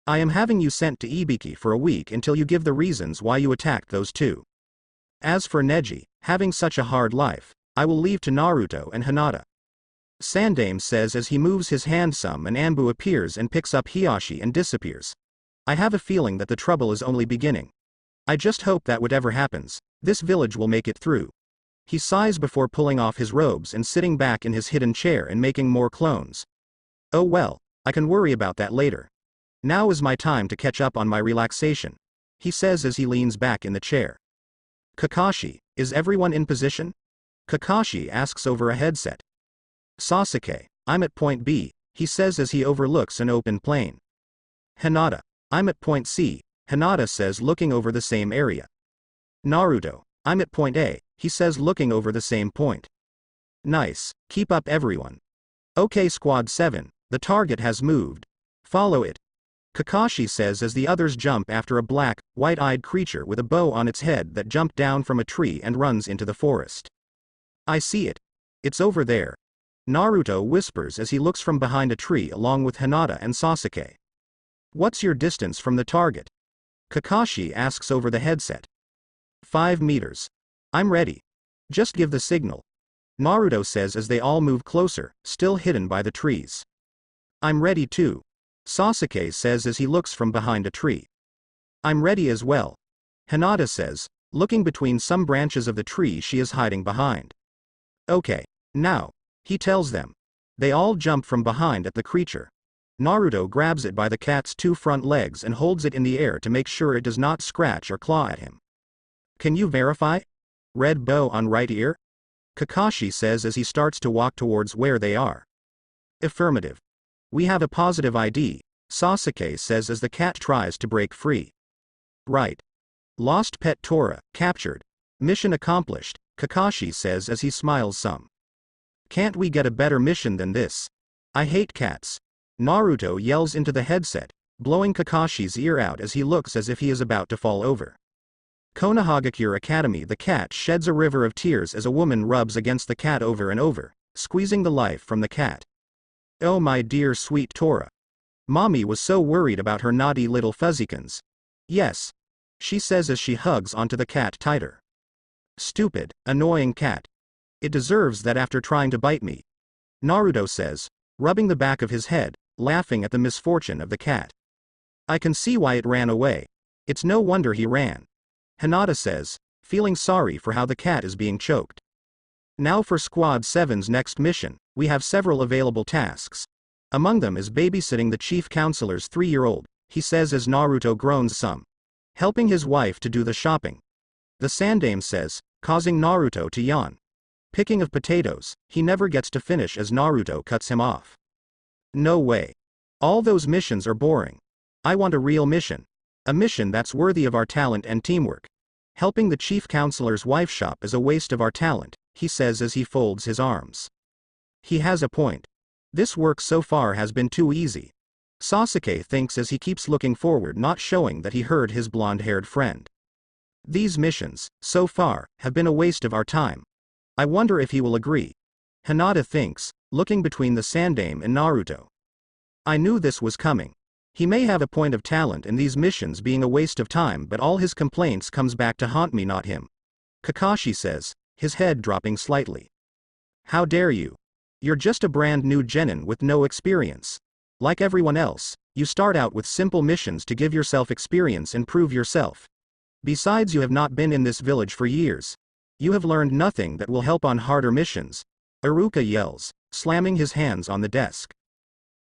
I am having you sent to Ibiki for a week until you give the reasons why you attacked those two. As for Neji, having such a hard life, I will leave to Naruto and Hinata. Sandame says as he moves his hand some and Anbu appears and picks up Hiyashi and disappears. I have a feeling that the trouble is only beginning. I just hope that whatever happens, this village will make it through. He sighs before pulling off his robes and sitting back in his hidden chair and making more clones. Oh well, I can worry about that later. Now is my time to catch up on my relaxation, he says as he leans back in the chair. Kakashi, is everyone in position? Kakashi asks over a headset. Sasuke, I'm at point B, he says as he overlooks an open plain. Hinata, I'm at point C, Hinata says looking over the same area. Naruto, I'm at point A, he says looking over the same point. Nice, keep up everyone. Okay Squad 7, the target has moved. Follow it. Kakashi says as the others jump after a black, white-eyed creature with a bow on its head that jumped down from a tree and runs into the forest. I see it. It's over there. Naruto whispers as he looks from behind a tree along with Hinata and Sasuke. What's your distance from the target? Kakashi asks over the headset. 5 meters. I'm ready. Just give the signal. Naruto says as they all move closer, still hidden by the trees. I'm ready too. Sasuke says as he looks from behind a tree. I'm ready as well. Hinata says, looking between some branches of the tree she is hiding behind. Okay. Now. He tells them. They all jump from behind at the creature. Naruto grabs it by the cat's two front legs and holds it in the air to make sure it does not scratch or claw at him. Can you verify? Red bow on right ear? Kakashi says as he starts to walk towards where they are. Affirmative. We have a positive ID, Sasuke says as the cat tries to break free. Right. Lost pet Tora, captured. Mission accomplished, Kakashi says as he smiles some. Can't we get a better mission than this? I hate cats. Naruto yells into the headset, blowing Kakashi's ear out as he looks as if he is about to fall over. Konohagakure Academy. The cat sheds a river of tears as a woman rubs against the cat over and over, squeezing the life from the cat. Oh my dear sweet Tora. Mommy was so worried about her naughty little fuzzykins. Yes. She says as she hugs onto the cat tighter. Stupid, annoying cat. It deserves that after trying to bite me. Naruto says, rubbing the back of his head, laughing at the misfortune of the cat. I can see why it ran away. It's no wonder he ran. Hinata says, feeling sorry for how the cat is being choked. Now for Squad 7's next mission, we have several available tasks. Among them is babysitting the chief counselor's 3-year-old, he says as Naruto groans some. Helping his wife to do the shopping. The Sandame says, causing Naruto to yawn. Picking of potatoes, he never gets to finish as Naruto cuts him off. No way. All those missions are boring. I want a real mission. A mission that's worthy of our talent and teamwork. Helping the chief counselor's wife shop is a waste of our talent, he says as he folds his arms. He has a point. This work so far has been too easy. Sasuke thinks as he keeps looking forward, not showing that he heard his blonde-haired friend. These missions, so far, have been a waste of our time. I wonder if he will agree. Hinata thinks, looking between the Sandame and Naruto. I knew this was coming. He may have a point of talent in these missions being a waste of time, but all his complaints comes back to haunt me, not him. Kakashi says, his head dropping slightly. How dare you? You're just a brand new genin with no experience. Like everyone else, you start out with simple missions to give yourself experience and prove yourself. Besides, you have not been in this village for years. You have learned nothing that will help on harder missions. Iruka yells, slamming his hands on the desk.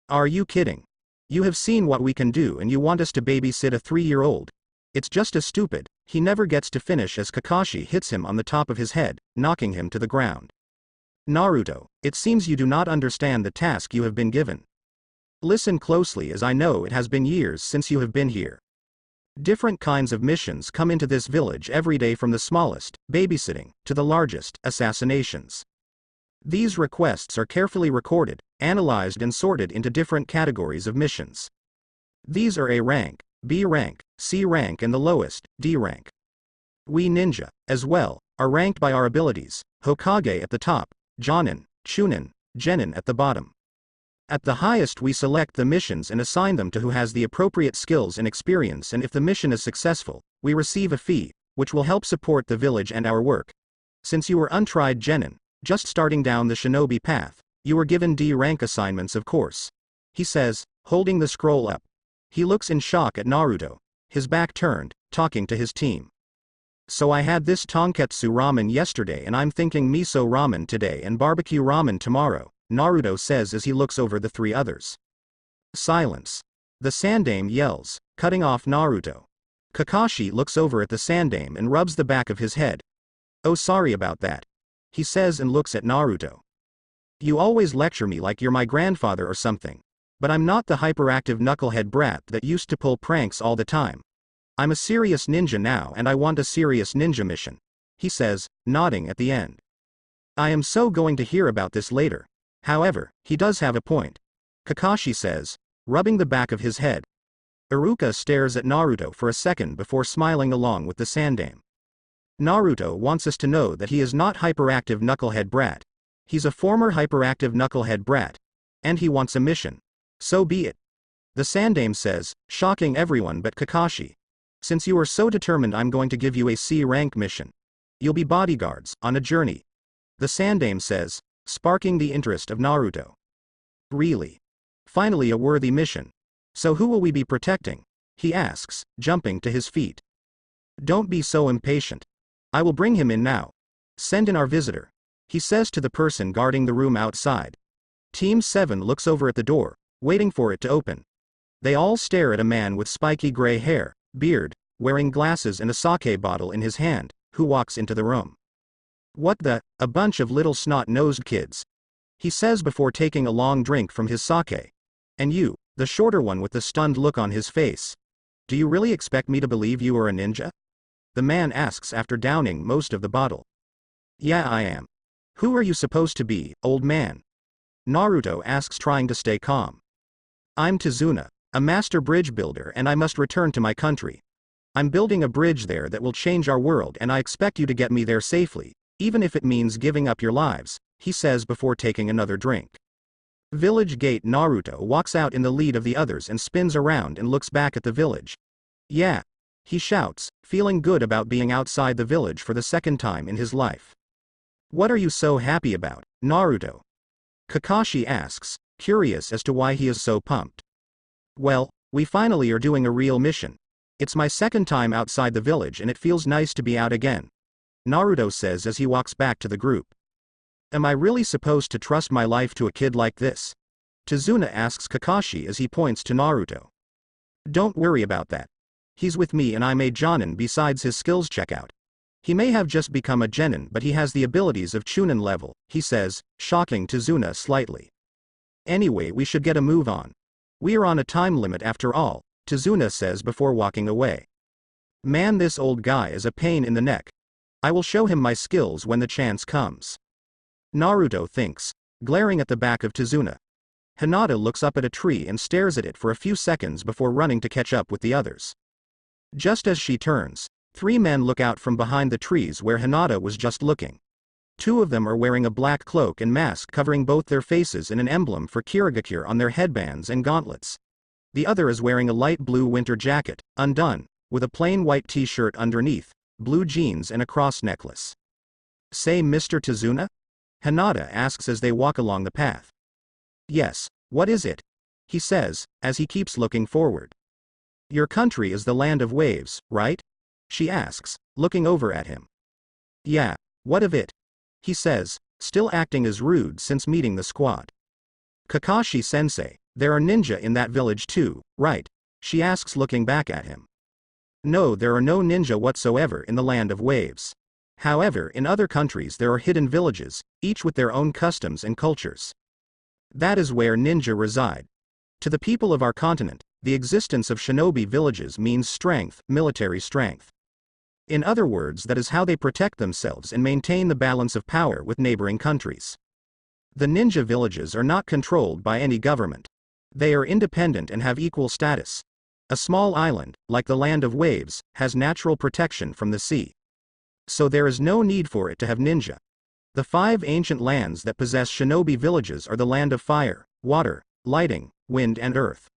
Are you kidding? You have seen what we can do and you want us to babysit a 3-year-old? It's just as stupid. He never gets to finish as Kakashi hits him on the top of his head, knocking him to the ground. Naruto, it seems you do not understand the task you have been given. Listen closely, as I know it has been years since you have been here. Different kinds of missions come into this village every day, from the smallest, babysitting, to the largest, assassinations. These requests are carefully recorded, analyzed and sorted into different categories of missions. These are A rank, B rank, C rank and the lowest, D rank. We ninja, as well, are ranked by our abilities, Hokage at the top, Jonin, Chunin, genin at the bottom. At the highest we select the missions and assign them to who has the appropriate skills and experience, and if the mission is successful, we receive a fee, which will help support the village and our work. Since you are untried genin, just starting down the shinobi path, you were given D rank assignments, of course. He says, holding the scroll up. He looks in shock at Naruto, his back turned, talking to his team. So I had this tonketsu ramen yesterday and I'm thinking miso ramen today and barbecue ramen tomorrow, Naruto says as he looks over the 3 others. Silence. The Sandame yells, cutting off Naruto. Kakashi looks over at the Sandame and rubs the back of his head. Oh, sorry about that. He says and looks at Naruto. You always lecture me like you're my grandfather or something. But I'm not the hyperactive knucklehead brat that used to pull pranks all the time. I'm a serious ninja now and I want a serious ninja mission. He says, nodding at the end. I am so going to hear about this later. However, he does have a point. Kakashi says, rubbing the back of his head. Iruka stares at Naruto for a second before smiling along with the Sandame. Naruto wants us to know that he is not hyperactive knucklehead brat. He's a former hyperactive knucklehead brat. And he wants a mission. So be it. The Sandame says, shocking everyone but Kakashi. Since you are so determined, I'm going to give you a C rank mission. You'll be bodyguards, on a journey. The Sandame says, sparking the interest of Naruto. Really? Finally a worthy mission. So who will we be protecting? he asks, jumping to his feet. Don't be so impatient. I will bring him in now. Send in our visitor, he says to the person guarding the room outside. Team 7 looks over at the door, waiting for it to open. They all stare at a man with spiky gray hair, beard, wearing glasses and a sake bottle in his hand, who walks into the room. What the, a bunch of little snot-nosed kids, he says before taking a long drink from his sake. And you, the shorter one with the stunned look on his face. Do you really expect me to believe you are a ninja? The man asks after downing most of the bottle. Yeah, I am. Who are you supposed to be, old man? Naruto asks, trying to stay calm. I'm Tizuna, a master bridge builder, and I must return to my country. I'm building a bridge there that will change our world, and I expect you to get me there safely, even if it means giving up your lives, he says before taking another drink. Village gate. Naruto walks out in the lead of the others and spins around and looks back at the village. Yeah, he shouts, feeling good about being outside the village for the second time in his life. What are you so happy about, Naruto? Kakashi asks, curious as to why he is so pumped. Well, we finally are doing a real mission. It's my second time outside the village and it feels nice to be out again, Naruto says as he walks back to the group. Am I really supposed to trust my life to a kid like this? Tizuna asks Kakashi as he points to Naruto. Don't worry about that. He's with me and I'm a genin besides his skills checkout. He may have just become a genin, but he has the abilities of Chunin level, he says, shocking Tizuna slightly. Anyway, we should get a move on. We are on a time limit after all, Tizuna says before walking away. Man, this old guy is a pain in the neck. I will show him my skills when the chance comes, Naruto thinks, glaring at the back of Tizuna. Hinata looks up at a tree and stares at it for a few seconds before running to catch up with the others. Just as she turns, 3 men look out from behind the trees where Hinata was just looking. 2 of them are wearing a black cloak and mask covering both their faces and an emblem for Kirigakure on their headbands and gauntlets. The other is wearing a light blue winter jacket, undone, with a plain white t-shirt underneath, blue jeans and a cross necklace. Say, Mr. Tizuna? Hinata asks as they walk along the path. Yes, what is it? He says, as he keeps looking forward. Your country is the land of waves, right? She asks, looking over at him. Yeah, what of it? He says, still acting as rude since meeting the squad. Kakashi-sensei, there are ninja in that village too, right? She asks, looking back at him. No, there are no ninja whatsoever in the land of waves. However, in other countries there are hidden villages, each with their own customs and cultures. That is where ninja reside. To the people of our continent, the existence of shinobi villages means strength, military strength. In other words, that is how they protect themselves and maintain the balance of power with neighboring countries. The ninja villages are not controlled by any government. They are independent and have equal status. A small island, like the land of waves, has natural protection from the sea. So there is no need for it to have ninja. The 5 ancient lands that possess shinobi villages are the land of fire, water, lighting, wind and earth.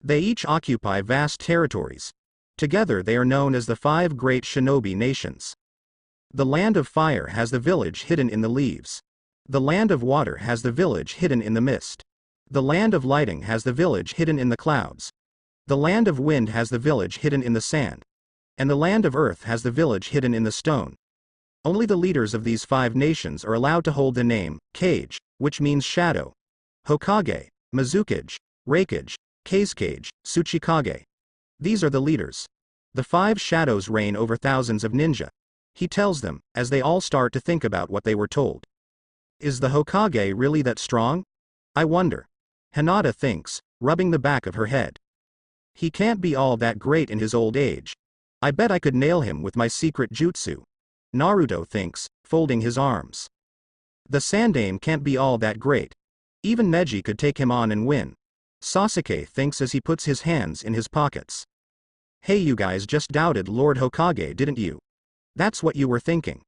They each occupy vast territories. Together they are known as the 5 great shinobi nations. The land of fire has the village hidden in the leaves. The land of water has the village hidden in the mist. The land of lighting has the village hidden in the clouds. The land of wind has the village hidden in the sand. And the land of earth has the village hidden in the stone. Only the leaders of these 5 nations are allowed to hold the name, Kage, which means shadow. Hokage, Mizukage, Raikage, Kazekage, Tsuchikage. These are the leaders. The 5 shadows reign over thousands of ninja, he tells them, as they all start to think about what they were told. Is the Hokage really that strong? I wonder. Hinata thinks, rubbing the back of her head. He can't be all that great in his old age. I bet I could nail him with my secret jutsu, Naruto thinks, folding his arms. The Sandaime can't be all that great. Even Neji could take him on and win, Sasuke thinks as he puts his hands in his pockets. Hey, you guys just doubted Lord Hokage, didn't you? That's what you were thinking,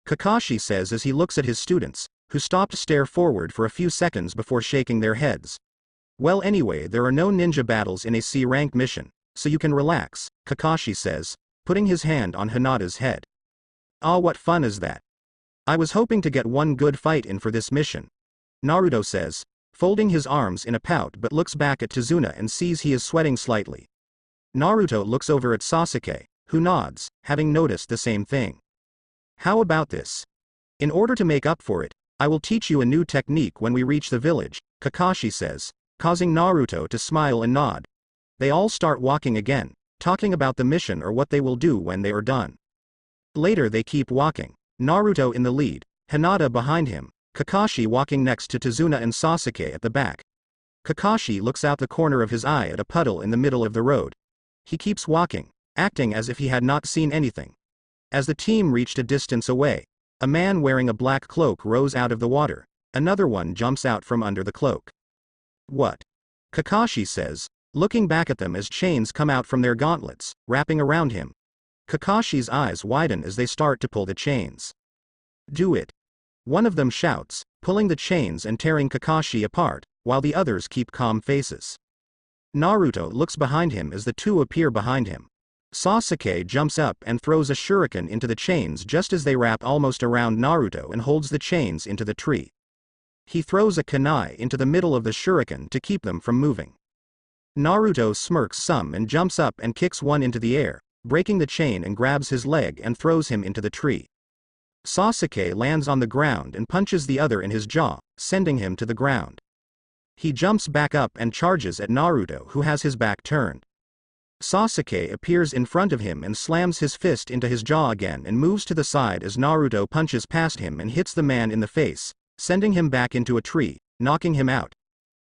Kakashi says as he looks at his students, who stop to stare forward for a few seconds before shaking their heads. Well, anyway, there are no ninja battles in a C-rank mission, so you can relax, Kakashi says, putting his hand on Hinata's head. Ah, what fun is that? I was hoping to get one good fight in for this mission, Naruto says, folding his arms in a pout, but looks back at Tizuna and sees he is sweating slightly. Naruto looks over at Sasuke, who nods, having noticed the same thing. How about this? In order to make up for it, I will teach you a new technique when we reach the village, Kakashi says, causing Naruto to smile and nod. They all start walking again, talking about the mission or what they will do when they are done. Later they keep walking, Naruto in the lead, Hinata behind him, Kakashi walking next to Tazuna and Sasuke at the back. Kakashi looks out the corner of his eye at a puddle in the middle of the road. He keeps walking, acting as if he had not seen anything. As the team reached a distance away, a man wearing a black cloak rose out of the water. Another one jumps out from under the cloak. What? Kakashi says, looking back at them as chains come out from their gauntlets, wrapping around him. Kakashi's eyes widen as they start to pull the chains. Do it. One of them shouts, pulling the chains and tearing Kakashi apart, while the others keep calm faces. Naruto looks behind him as the two appear behind him. Sasuke jumps up and throws a shuriken into the chains just as they wrap almost around Naruto and holds the chains into the tree. He throws a kunai into the middle of the shuriken to keep them from moving. Naruto smirks some and jumps up and kicks one into the air, breaking the chain and grabs his leg and throws him into the tree. Sasuke lands on the ground and punches the other in his jaw, sending him to the ground. He jumps back up and charges at Naruto, who has his back turned. Sasuke appears in front of him and slams his fist into his jaw again and moves to the side as Naruto punches past him and hits the man in the face, sending him back into a tree, knocking him out.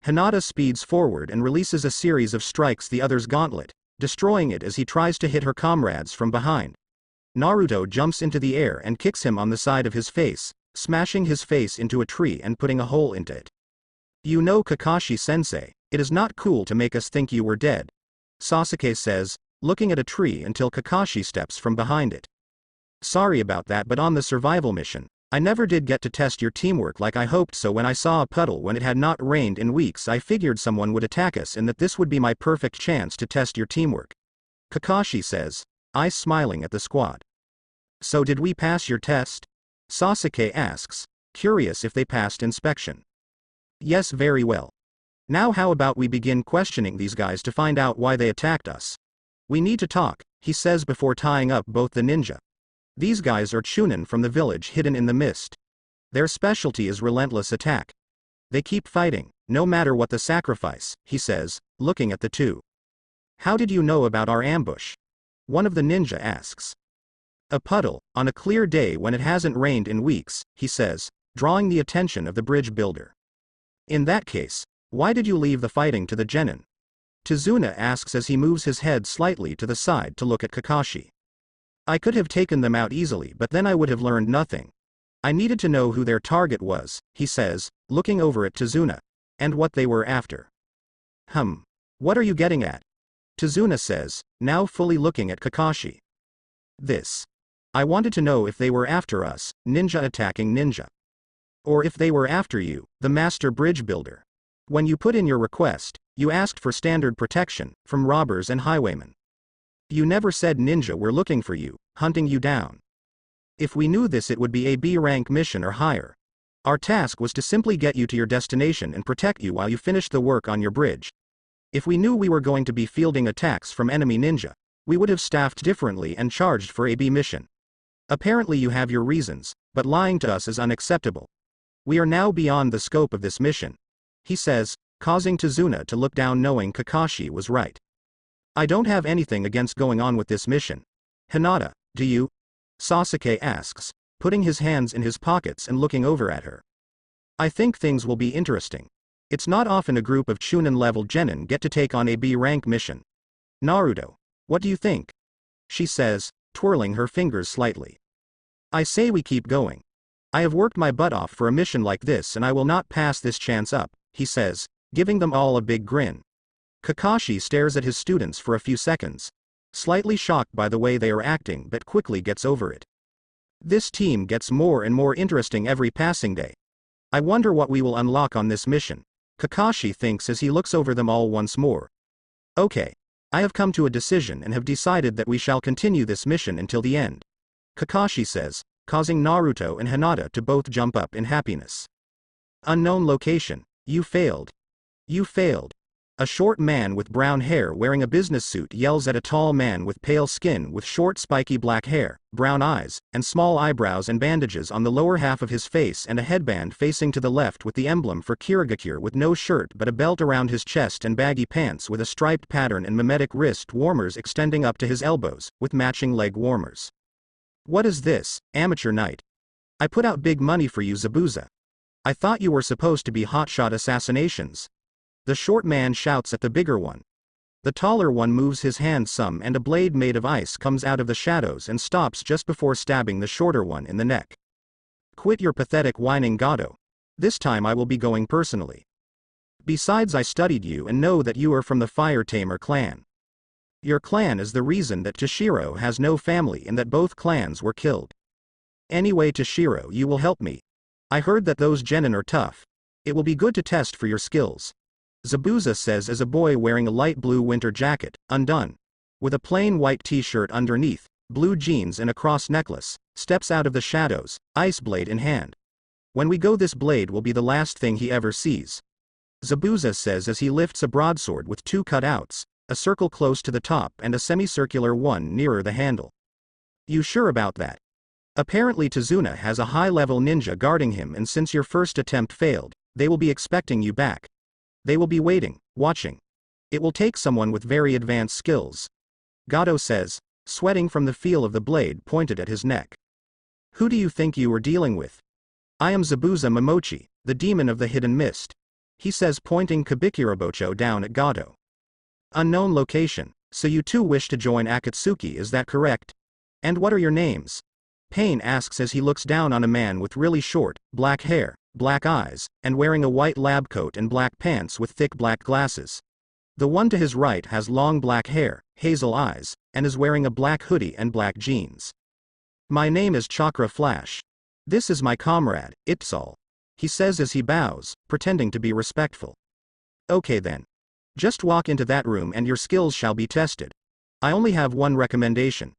Hinata speeds forward and releases a series of strikes the other's gauntlet, destroying it as he tries to hit her comrades from behind. Naruto jumps into the air and kicks him on the side of his face, smashing his face into a tree and putting a hole into it. You know, Kakashi-sensei, it is not cool to make us think you were dead, Sasuke says, looking at a tree until Kakashi steps from behind it. Sorry about that, but on the survival mission, I never did get to test your teamwork like I hoped, so when I saw a puddle when it had not rained in weeks, I figured someone would attack us and that this would be my perfect chance to test your teamwork. Kakashi says, eyes smiling at the squad. So did we pass your test? Sasuke asks, curious if they passed inspection. Yes, very well. Now how about we begin questioning these guys to find out why they attacked us? We need to talk, he says before tying up both the ninja. These guys are Chunin from the village hidden in the mist. Their specialty is relentless attack. They keep fighting, no matter what the sacrifice, he says, looking at the two. How did you know about our ambush? One of the ninja asks. A puddle, on a clear day when it hasn't rained in weeks, he says, drawing the attention of the bridge builder. In that case, why did you leave the fighting to the genin? Tazuna asks as he moves his head slightly to the side to look at Kakashi. I could have taken them out easily, but then I would have learned nothing. I needed to know who their target was, he says, looking over at Tazuna, and what they were after. What are you getting at? Tazuna says, now fully looking at Kakashi. This. I wanted to know if they were after us, ninja attacking ninja. Or if they were after you, the master bridge builder. When you put in your request, you asked for standard protection from robbers and highwaymen. You never said ninja were looking for you, hunting you down. If we knew this, it would be a B rank mission or higher. Our task was to simply get you to your destination and protect you while you finished the work on your bridge. If we knew we were going to be fielding attacks from enemy ninja, we would have staffed differently and charged for a B mission. Apparently you have your reasons, but lying to us is unacceptable. We are now beyond the scope of this mission, he says, causing Tazuna to look down, knowing Kakashi was right. I don't have anything against going on with this mission. Hinata, do you? Sasuke asks, putting his hands in his pockets and looking over at her. I think things will be interesting. It's not often a group of Chunin-level genin get to take on a B-rank mission. Naruto, what do you think? She says, twirling her fingers slightly. I say we keep going. I have worked my butt off for a mission like this and I will not pass this chance up, he says, giving them all a big grin. Kakashi stares at his students for a few seconds, slightly shocked by the way they are acting, but quickly gets over it. This team gets more and more interesting every passing day. I wonder what we will unlock on this mission, Kakashi thinks as he looks over them all once more. Okay. I have come to a decision and have decided that we shall continue this mission until the end, Kakashi says, causing Naruto and Hinata to both jump up in happiness. Unknown location. You failed. You failed. A short man with brown hair wearing a business suit yells at a tall man with pale skin with short spiky black hair, brown eyes, and small eyebrows and bandages on the lower half of his face and a headband facing to the left with the emblem for Kirigakure with no shirt but a belt around his chest and baggy pants with a striped pattern and mimetic wrist warmers extending up to his elbows, with matching leg warmers. What is this, amateur night? I put out big money for you, Zabuza. I thought you were supposed to be hotshot assassinations. The short man shouts at the bigger one. The taller one moves his hand some and a blade made of ice comes out of the shadows and stops just before stabbing the shorter one in the neck. Quit your pathetic whining, Gato. This time I will be going personally. Besides, I studied you and know that you are from the Fire Tamer clan. Your clan is the reason that Toshiro has no family and that both clans were killed. Anyway, Toshiro, you will help me. I heard that those genin are tough. It will be good to test for your skills. Zabuza says as a boy wearing a light blue winter jacket, undone, with a plain white t-shirt underneath, blue jeans and a cross necklace, steps out of the shadows, ice blade in hand. When we go, this blade will be the last thing he ever sees. Zabuza says as he lifts a broadsword with two cutouts, a circle close to the top and a semicircular one nearer the handle. You sure about that? Apparently Tazuna has a high-level ninja guarding him, and since your first attempt failed, they will be expecting you back. They will be waiting, watching. It will take someone with very advanced skills. Gato says, sweating from the feel of the blade pointed at his neck. Who do you think you are dealing with? I am Zabuza Momochi, the demon of the hidden mist. He says, pointing Kabikirabocho down at Gato. Unknown location, so you too wish to join Akatsuki, is that correct? And what are your names? Pain asks as he looks down on a man with really short, black hair, black eyes, and wearing a white lab coat and black pants with thick black glasses. The one to his right has long black hair, hazel eyes, and is wearing a black hoodie and black jeans. My name is Chakra Flash. This is my comrade, Ipsal. He says as he bows, pretending to be respectful. Okay then. Just walk into that room and your skills shall be tested. I only have one recommendation.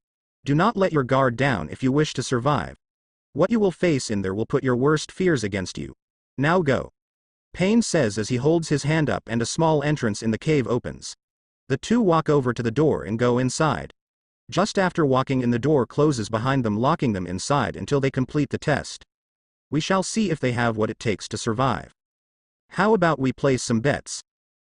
Do not let your guard down if you wish to survive. What you will face in there will put your worst fears against you. Now go. Pain says as he holds his hand up and a small entrance in the cave opens. The two walk over to the door and go inside. Just after walking in, the door closes behind them, locking them inside until they complete the test. We shall see if they have what it takes to survive. How about we place some bets?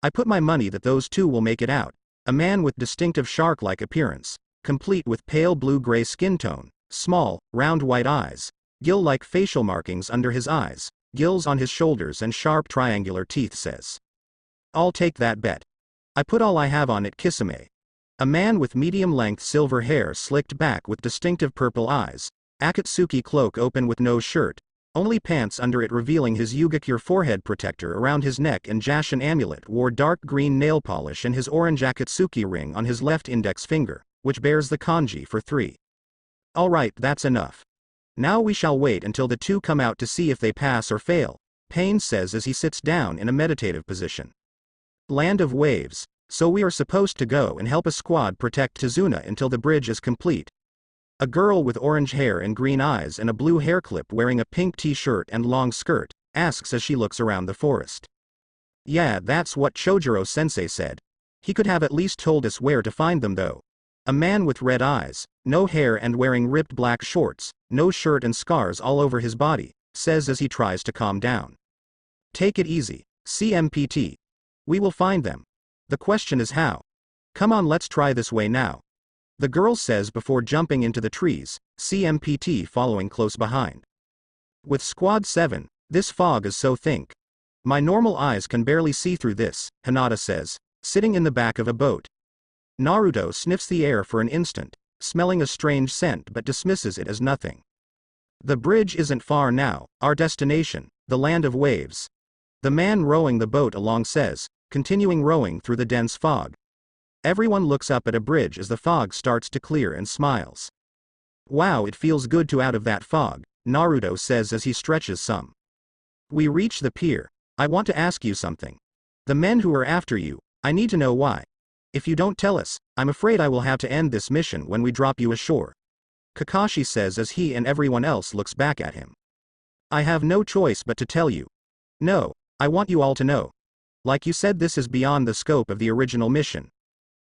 I put my money that those two will make it out. A man with distinctive shark-like appearance, complete with pale blue-gray skin tone, small, round white eyes, gill-like facial markings under his eyes, gills on his shoulders and sharp triangular teeth, says. I'll take that bet. I put all I have on it, Kisame. A man with medium-length silver hair slicked back with distinctive purple eyes, Akatsuki cloak open with no shirt, only pants under it revealing his Yugakure forehead protector around his neck, and Jashin amulet, wore dark green nail polish and his orange Akatsuki ring on his left index finger, which bears the kanji for 3. Alright, that's enough. Now we shall wait until the two come out to see if they pass or fail, Pain says as he sits down in a meditative position. Land of Waves, so we are supposed to go and help a squad protect Tazuna until the bridge is complete. A girl with orange hair and green eyes and a blue hair clip wearing a pink t-shirt and long skirt, asks as she looks around the forest. Yeah, that's what Chojuro-sensei said. He could have at least told us where to find them though. A man with red eyes, no hair and wearing ripped black shorts, no shirt and scars all over his body, says as he tries to calm down. Take it easy, CMPT. We will find them. The question is how. Come on, let's try this way now. The girl says before jumping into the trees, CMPT following close behind. With Squad 7, this fog is so thick. My normal eyes can barely see through this, Hinata says, sitting in the back of a boat. Naruto sniffs the air for an instant, smelling a strange scent but dismisses it as nothing. The bridge isn't far now, our destination, the Land of Waves. The man rowing the boat along says, continuing rowing through the dense fog. Everyone looks up at a bridge as the fog starts to clear and smiles. Wow, it feels good to out of that fog, Naruto says as he stretches some. We reach the pier. I want to ask you something. The men who are after you, I need to know why. If you don't tell us, I'm afraid I will have to end this mission when we drop you ashore. Kakashi says as he and everyone else looks back at him. I have no choice but to tell you. No, I want you all to know. Like you said, this is beyond the scope of the original mission.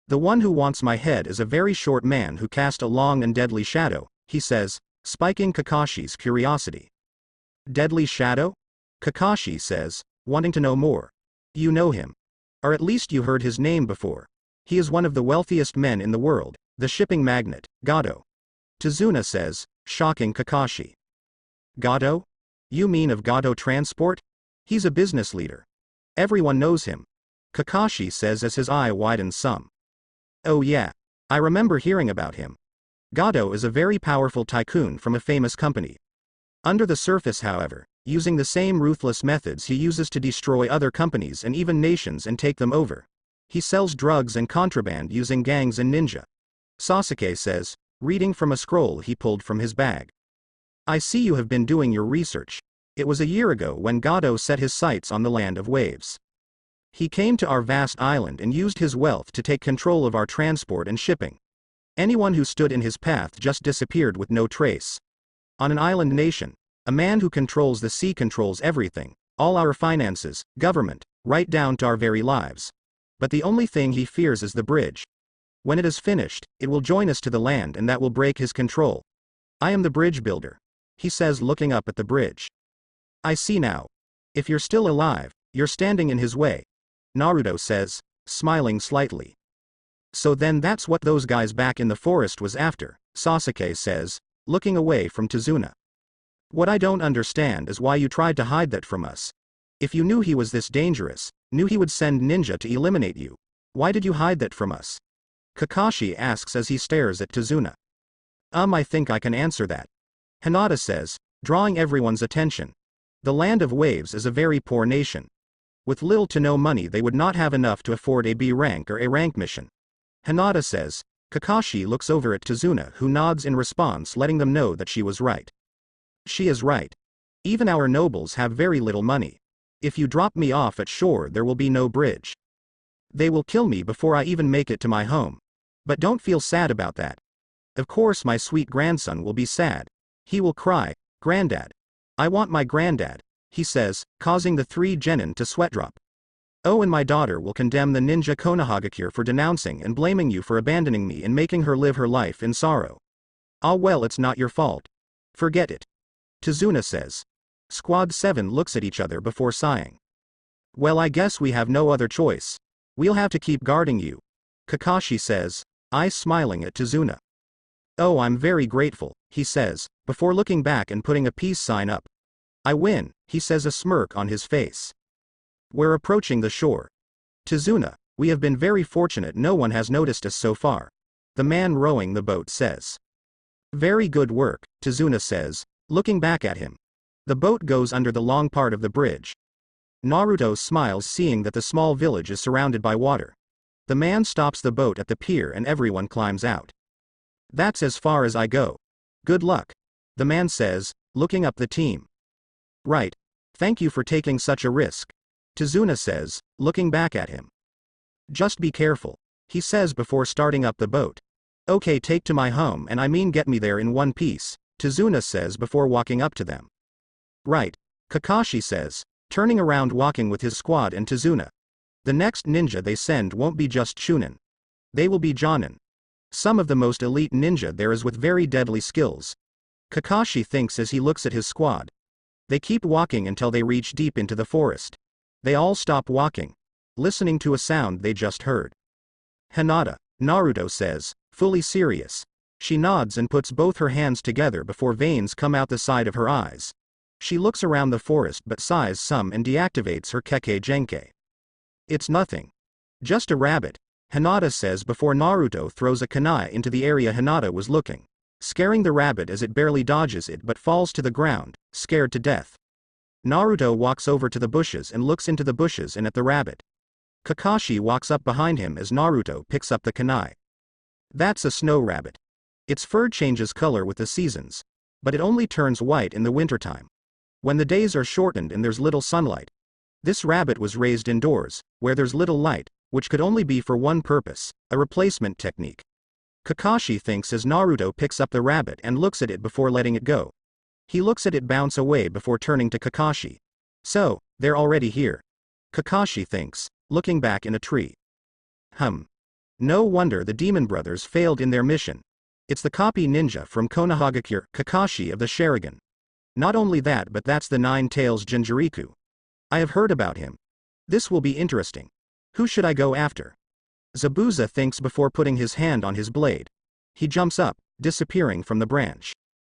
The one who wants my head is a very short man who cast a long and deadly shadow, he says, spiking Kakashi's curiosity. Deadly shadow? Kakashi says, wanting to know more. You know him. Or at least you heard his name before. He is one of the wealthiest men in the world, the shipping magnate, Gado. Tazuna says, shocking Kakashi. Gado? You mean of Gado Transport? He's a business leader. Everyone knows him. Kakashi says as his eye widens some. Oh yeah. I remember hearing about him. Gado is a very powerful tycoon from a famous company. Under the surface, however, using the same ruthless methods he uses to destroy other companies and even nations and take them over. He sells drugs and contraband using gangs and ninja. Sasuke says, reading from a scroll he pulled from his bag. I see you have been doing your research. It was a year ago when Gado set his sights on the land of waves. He came to our vast island and used his wealth to take control of our transport and shipping. Anyone who stood in his path just disappeared with no trace. On an island nation, a man who controls the sea controls everything, all our finances, government, right down to our very lives. But the only thing he fears is the bridge. When it is finished, it will join us to the land and that will break his control. I am the bridge builder, he says, looking up at the bridge. I see now. If you're still alive, you're standing in his way, Naruto says, smiling slightly. So then that's what those guys back in the forest was after, Sasuke says, looking away from Tazuna. What I don't understand is why you tried to hide that from us. If you knew he was this dangerous, knew he would send ninja to eliminate you, why did you hide that from us? Kakashi asks as he stares at Tazuna. I think I can answer that. Hinata says, drawing everyone's attention. The land of waves is a very poor nation. With little to no money they would not have enough to afford a B rank or A rank mission. Hinata says. Kakashi looks over at Tazuna, who nods in response, letting them know that she was right. She is right. Even our nobles have very little money. If you drop me off at shore there will be no bridge. They will kill me before I even make it to my home. But don't feel sad about that. Of course my sweet grandson will be sad. He will cry, Granddad. I want my granddad, he says, causing the 3 genin to sweat drop. Oh, and my daughter will condemn the ninja Konohagakure for denouncing and blaming you for abandoning me and making her live her life in sorrow. Ah well, it's not your fault. Forget it. Tazuna says. Squad 7 looks at each other before sighing. Well, I guess we have no other choice. We'll have to keep guarding you. Kakashi says, eyes smiling at Tazuna. Oh, I'm very grateful, he says, before looking back and putting a peace sign up. I win, he says, a smirk on his face. We're approaching the shore. Tazuna, we have been very fortunate, no one has noticed us so far. The man rowing the boat says. Very good work, Tazuna says, looking back at him. The boat goes under the long part of the bridge. Naruto smiles, seeing that the small village is surrounded by water. The man stops the boat at the pier and everyone climbs out. That's as far as I go. Good luck. The man says, looking up the team. Right. Thank you for taking such a risk. Tazuna says, looking back at him. Just be careful, he says before starting up the boat. Okay, take to my home, and I mean get me there in one piece, Tazuna says before walking up to them. Right. Kakashi says, turning around, walking with his squad and Tazuna. The next ninja they send won't be just Chunin. They will be genin. Some of the most elite ninja there is with very deadly skills. Kakashi thinks as he looks at his squad. They keep walking until they reach deep into the forest. They all stop walking, listening to a sound they just heard. Hinata, Naruto says, fully serious. She nods and puts both her hands together before veins come out the side of her eyes. She looks around the forest but sighs some and deactivates her Kekkei Genkai. It's nothing. Just a rabbit, Hinata says before Naruto throws a kunai into the area Hinata was looking, scaring the rabbit as it barely dodges it but falls to the ground, scared to death. Naruto walks over to the bushes and looks into the bushes and at the rabbit. Kakashi walks up behind him as Naruto picks up the kunai. That's a snow rabbit. Its fur changes color with the seasons, but it only turns white in the wintertime. When the days are shortened and there's little sunlight. This rabbit was raised indoors, where there's little light, which could only be for one purpose, a replacement technique. Kakashi thinks as Naruto picks up the rabbit and looks at it before letting it go. He looks at it bounce away before turning to Kakashi. So, they're already here. Kakashi thinks, looking back in a tree. No wonder the Demon Brothers failed in their mission. It's the copy ninja from Konohagakure, Kakashi of the Sharingan. Not only that, but that's the Nine Tails Jinchuriku. I have heard about him. This will be interesting. Who should I go after? Zabuza thinks before putting his hand on his blade. He jumps up, disappearing from the branch.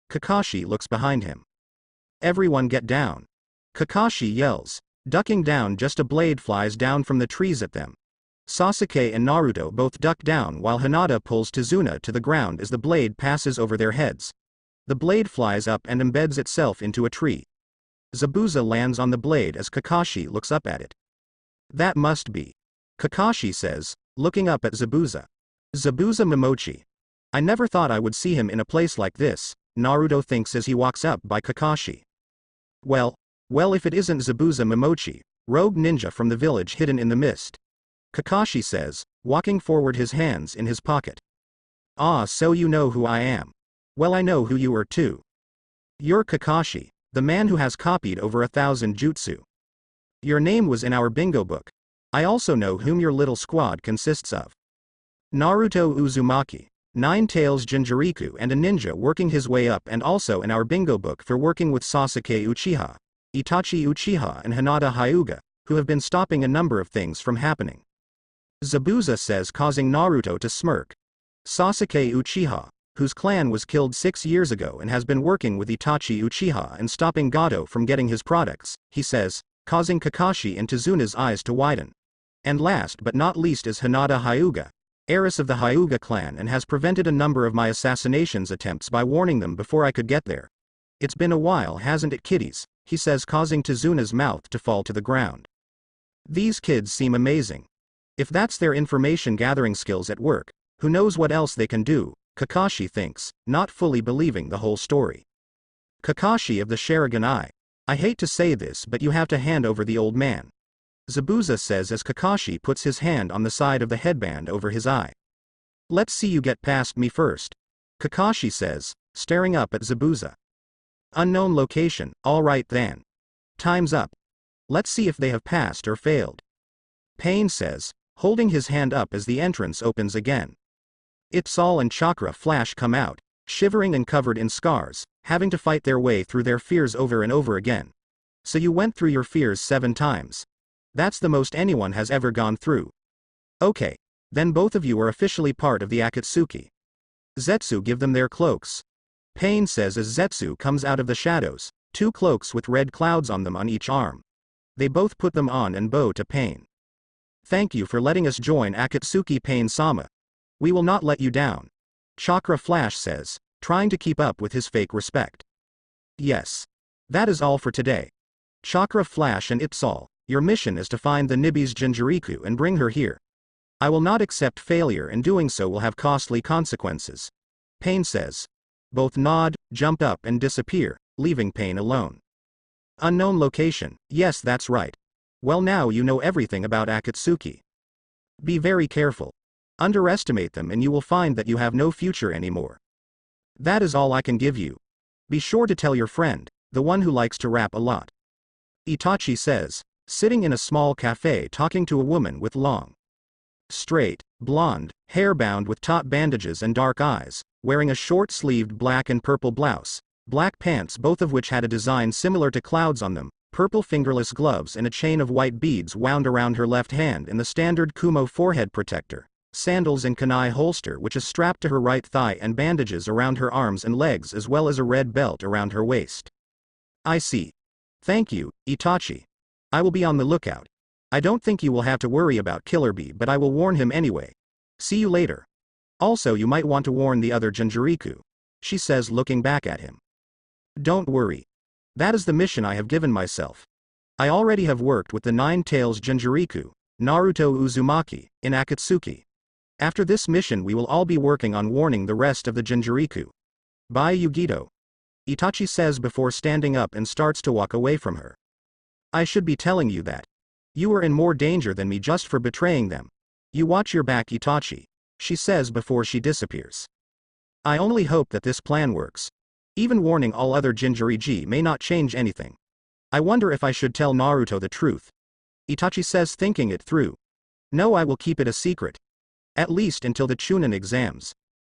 Kakashi looks behind him. Everyone get down. Kakashi yells. Ducking down, just a blade flies down from the trees at them. Sasuke and Naruto both duck down while Hinata pulls Tizuna to the ground as the blade passes over their heads. The blade flies up and embeds itself into a tree. Zabuza lands on the blade as Kakashi looks up at it. That must be. Kakashi says, looking up at Zabuza. Zabuza Momochi. I never thought I would see him in a place like this, Naruto thinks as he walks up by Kakashi. Well, if it isn't Zabuza Momochi, rogue ninja from the village hidden in the mist. Kakashi says, walking forward, his hands in his pocket. Ah, so you know who I am. Well, I know who you are too. You're Kakashi, the man who has copied over 1,000 jutsu. Your name was in our bingo book. I also know whom your little squad consists of. Naruto Uzumaki, Nine Tails Jinchuriku, and a ninja working his way up, and also in our bingo book for working with Sasuke Uchiha, Itachi Uchiha, and Hinata Hyuga, who have been stopping a number of things from happening. Zabuza says, causing Naruto to smirk. Sasuke Uchiha, whose clan was killed 6 years ago and has been working with Itachi Uchiha and stopping Gato from getting his products, he says, causing Kakashi and Tizuna's eyes to widen. And last but not least is Hinata Hyuga, heiress of the Hyuga clan, and has prevented a number of my assassinations attempts by warning them before I could get there. It's been a while, hasn't it, kiddies? He says, causing Tizuna's mouth to fall to the ground. These kids seem amazing. If that's their information gathering skills at work, who knows what else they can do, Kakashi thinks, not fully believing the whole story. Kakashi of the Sharingan, I hate to say this, but you have to hand over the old man. Zabuza says as Kakashi puts his hand on the side of the headband over his eye. Let's see you get past me first. Kakashi says, staring up at Zabuza. Unknown location, alright then. Time's up. Let's see if they have passed or failed. Pain says, holding his hand up as the entrance opens again. Itsal and Chakra Flash come out, shivering and covered in scars, having to fight their way through their fears over and over again. So you went through your fears 7 times. That's the most anyone has ever gone through. Okay, then both of you are officially part of the Akatsuki. Zetsu, give them their cloaks. Pain says as Zetsu comes out of the shadows, 2 cloaks with red clouds on them on each arm. They both put them on and bow to Pain. Thank you for letting us join Akatsuki, Pain-sama. We will not let you down. Chakra Flash says, trying to keep up with his fake respect. Yes. That is all for today. Chakra Flash and Itsal, your mission is to find the Nibi's Jinchuriku and bring her here. I will not accept failure, and doing so will have costly consequences. Pain says. Both nod, jump up and disappear, leaving Pain alone. Unknown location, yes, that's right. Well, now you know everything about Akatsuki. Be very careful. Underestimate them and you will find that you have no future anymore. That is all I can give you. Be sure to tell your friend, the one who likes to rap a lot. Itachi says, sitting in a small cafe talking to a woman with long, straight, blonde, hair bound with taut bandages and dark eyes, wearing a short-sleeved black and purple blouse, black pants, both of which had a design similar to clouds on them, purple fingerless gloves and a chain of white beads wound around her left hand in the standard Kumo forehead protector, sandals and kunai holster which is strapped to her right thigh, and bandages around her arms and legs, as well as a red belt around her waist. I see. Thank you, Itachi. I will be on the lookout. I don't think you will have to worry about Killer Bee, but I will warn him anyway. See you later. Also, you might want to warn the other Jinchuriku, she says, looking back at him. Don't worry. That is the mission I have given myself. I already have worked with the Nine Tails Jinchuriku, Naruto Uzumaki, in Akatsuki. After this mission we will all be working on warning the rest of the Jinchuriku. Bye, Yugito. Itachi says before standing up and starts to walk away from her. I should be telling you that. You are in more danger than me just for betraying them. You watch your back, Itachi, she says before she disappears. I only hope that this plan works. Even warning all other Jinchuriki may not change anything. I wonder if I should tell Naruto the truth. Itachi says, thinking it through. No, I will keep it a secret. At least until the Chunin exams.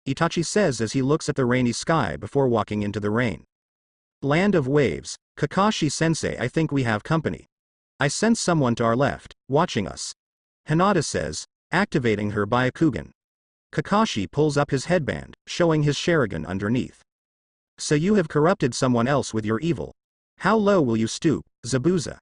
Itachi says as he looks at the rainy sky before walking into the rain. Land of waves, Kakashi-sensei, I think we have company. I sense someone to our left, watching us. Hinata says, activating her Byakugan. Kakashi pulls up his headband, showing his Sharingan underneath. So you have corrupted someone else with your evil. How low will you stoop, Zabuza?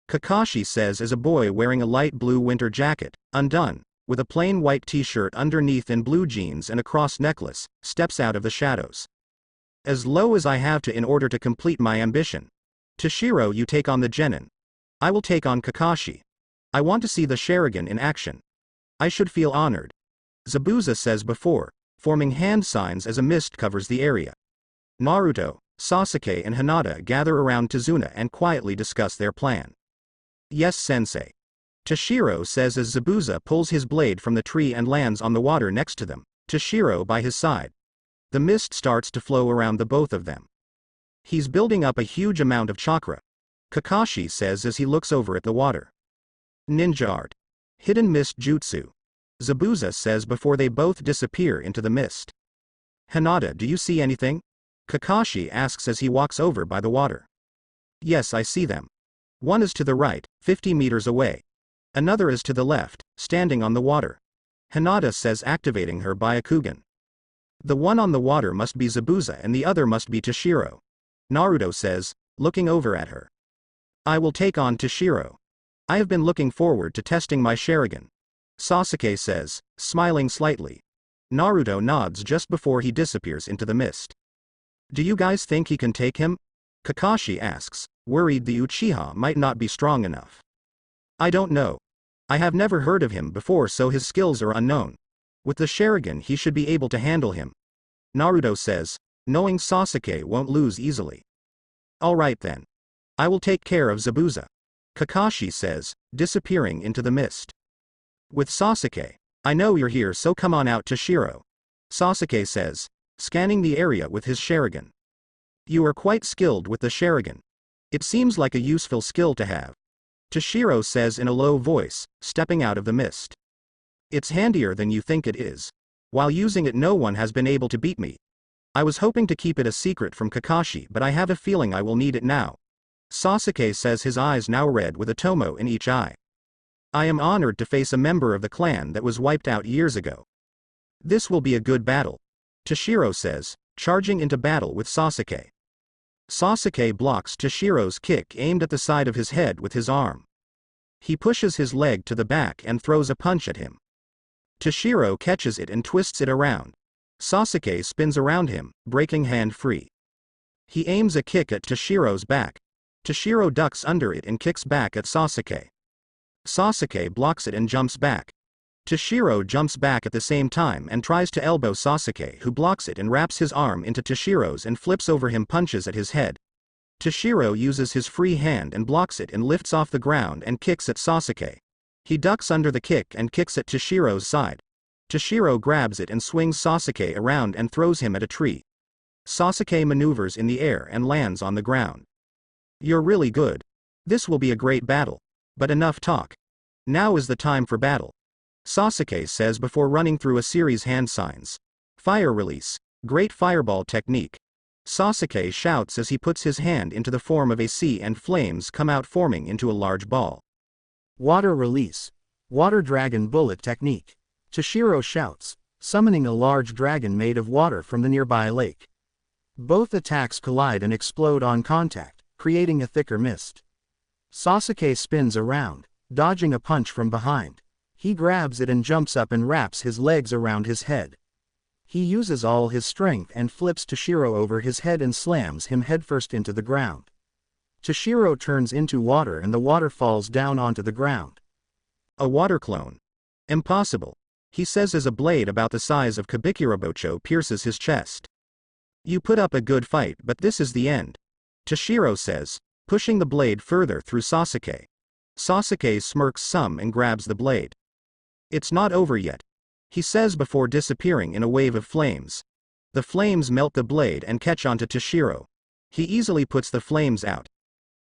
Kakashi says as a boy wearing a light blue winter jacket, undone, with a plain white t-shirt underneath and blue jeans and a cross necklace, steps out of the shadows. As low as I have to in order to complete my ambition. Toshiro, you take on the genin. I will take on Kakashi. I want to see the Sharingan in action. I should feel honored. Zabuza says before, forming hand signs as a mist covers the area. Naruto, Sasuke and Hinata gather around Tazuna and quietly discuss their plan. Yes, sensei. Toshiro says as Zabuza pulls his blade from the tree and lands on the water next to them, Toshiro by his side. The mist starts to flow around the both of them. He's building up a huge amount of chakra. Kakashi says as he looks over at the water. Ninja art. Hidden mist jutsu. Zabuza says before they both disappear into the mist. Hinata, do you see anything? Kakashi asks as he walks over by the water. Yes, I see them. One is to the right, 50 meters away. Another is to the left, standing on the water. Hinata says, activating her Byakugan. The one on the water must be Zabuza and the other must be Toshiro. Naruto says, looking over at her. I will take on Toshiro. I have been looking forward to testing my Sharingan. Sasuke says, smiling slightly. Naruto nods just before he disappears into the mist. Do you guys think he can take him? Kakashi asks, worried the Uchiha might not be strong enough. I don't know. I have never heard of him before, so his skills are unknown. With the Sharingan he should be able to handle him. Naruto says, knowing Sasuke won't lose easily. Alright then. I will take care of Zabuza. Kakashi says, disappearing into the mist. With Sasuke. I know you're here, so come on out, Toshiro. Sasuke says, scanning the area with his Sharingan. You are quite skilled with the Sharingan. It seems like a useful skill to have. Toshiro says in a low voice, stepping out of the mist. It's handier than you think it is. While using it no one has been able to beat me. I was hoping to keep it a secret from Kakashi, but I have a feeling I will need it now. Sasuke says, his eyes now red with a tomo in each eye. I am honored to face a member of the clan that was wiped out years ago. This will be a good battle. Toshiro says, charging into battle with Sasuke. Sasuke blocks Toshiro's kick aimed at the side of his head with his arm. He pushes his leg to the back and throws a punch at him. Toshiro catches it and twists it around. Sasuke spins around him, breaking hand free. He aims a kick at Toshiro's back. Toshiro ducks under it and kicks back at Sasuke. Sasuke blocks it and jumps back. Toshiro jumps back at the same time and tries to elbow Sasuke, who blocks it and wraps his arm into Toshiro's and flips over him, punches at his head. Toshiro uses his free hand and blocks it and lifts off the ground and kicks at Sasuke. He ducks under the kick and kicks at Toshiro's side. Toshiro grabs it and swings Sasuke around and throws him at a tree. Sasuke maneuvers in the air and lands on the ground. You're really good. This will be a great battle. But enough talk. Now is the time for battle. Sasuke says before running through a series hand signs. Fire release. Great fireball technique. Sasuke shouts as he puts his hand into the form of a sea and flames come out, forming into a large ball. Water release. Water dragon bullet technique. Toshiro shouts, summoning a large dragon made of water from the nearby lake. Both attacks collide and explode on contact, creating a thicker mist. Sasuke spins around, dodging a punch from behind. He grabs it and jumps up and wraps his legs around his head. He uses all his strength and flips Toshiro over his head and slams him headfirst into the ground. Toshiro turns into water and the water falls down onto the ground. A water clone. Impossible. He says as a blade about the size of Kabikirabocho pierces his chest. You put up a good fight, but this is the end. Toshiro says, pushing the blade further through Sasuke. Sasuke smirks some and grabs the blade. It's not over yet. He says before disappearing in a wave of flames. The flames melt the blade and catch onto Toshiro. He easily puts the flames out.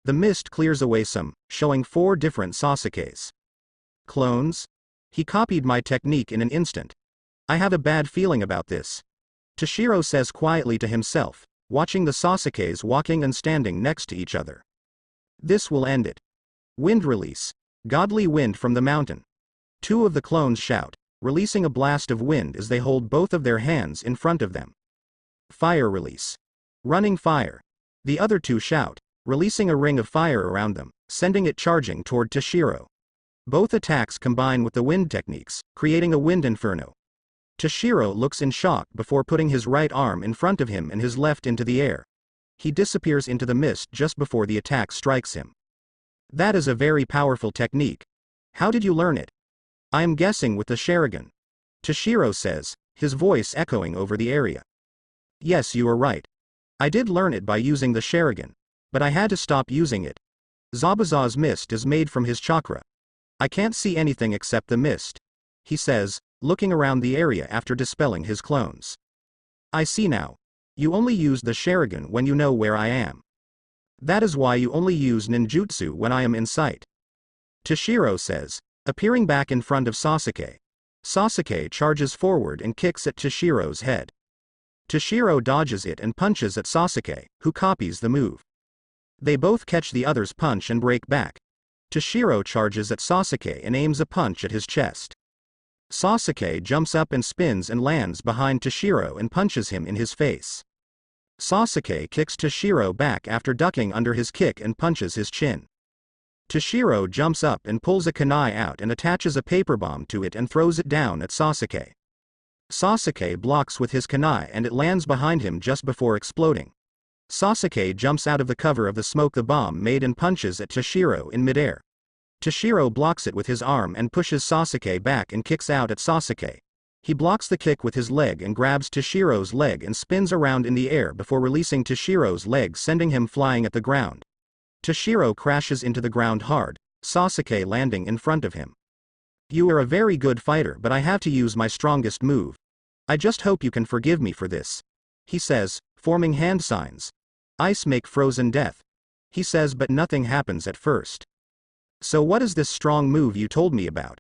The mist clears away some, showing 4 different Sasukes. Clones? He copied my technique in an instant. I have a bad feeling about this. Toshiro says quietly to himself, watching the Sasukes walking and standing next to each other. This will end it. Wind release. Godly wind from the mountain. 2 of the clones shout, releasing a blast of wind as they hold both of their hands in front of them. Fire release. Running fire. The other 2 shout, releasing a ring of fire around them, sending it charging toward Toshiro. Both attacks combine with the wind techniques, creating a wind inferno. Toshiro looks in shock before putting his right arm in front of him and his left into the air. He disappears into the mist just before the attack strikes him. That is a very powerful technique. How did you learn it? I am guessing with the Sharingan. Toshiro says, his voice echoing over the area. Yes, you are right. I did learn it by using the Sharingan, but I had to stop using it. Zabuza's mist is made from his chakra. I can't see anything except the mist, he says, looking around the area after dispelling his clones. I see now. You only use the Sharingan when you know where I am. That is why you only use ninjutsu when I am in sight. Toshiro says, appearing back in front of Sasuke. Sasuke charges forward and kicks at Toshiro's head. Toshiro dodges it and punches at Sasuke, who copies the move. They both catch the other's punch and break back. Toshiro charges at Sasuke and aims a punch at his chest. Sasuke jumps up and spins and lands behind Toshiro and punches him in his face. Sasuke kicks Toshiro back after ducking under his kick and punches his chin. Toshiro jumps up and pulls a kunai out and attaches a paper bomb to it and throws it down at Sasuke. Sasuke blocks with his kunai and it lands behind him just before exploding. Sasuke jumps out of the cover of the smoke the bomb made and punches at Toshiro in midair. Toshiro blocks it with his arm and pushes Sasuke back and kicks out at Sasuke. He blocks the kick with his leg and grabs Toshiro's leg and spins around in the air before releasing Toshiro's leg, sending him flying at the ground. Toshiro crashes into the ground hard, Sasuke landing in front of him. You are a very good fighter, but I have to use my strongest move. I just hope you can forgive me for this, he says, forming hand signs. Ice make frozen death, he says, but nothing happens at first. So what is this strong move you told me about?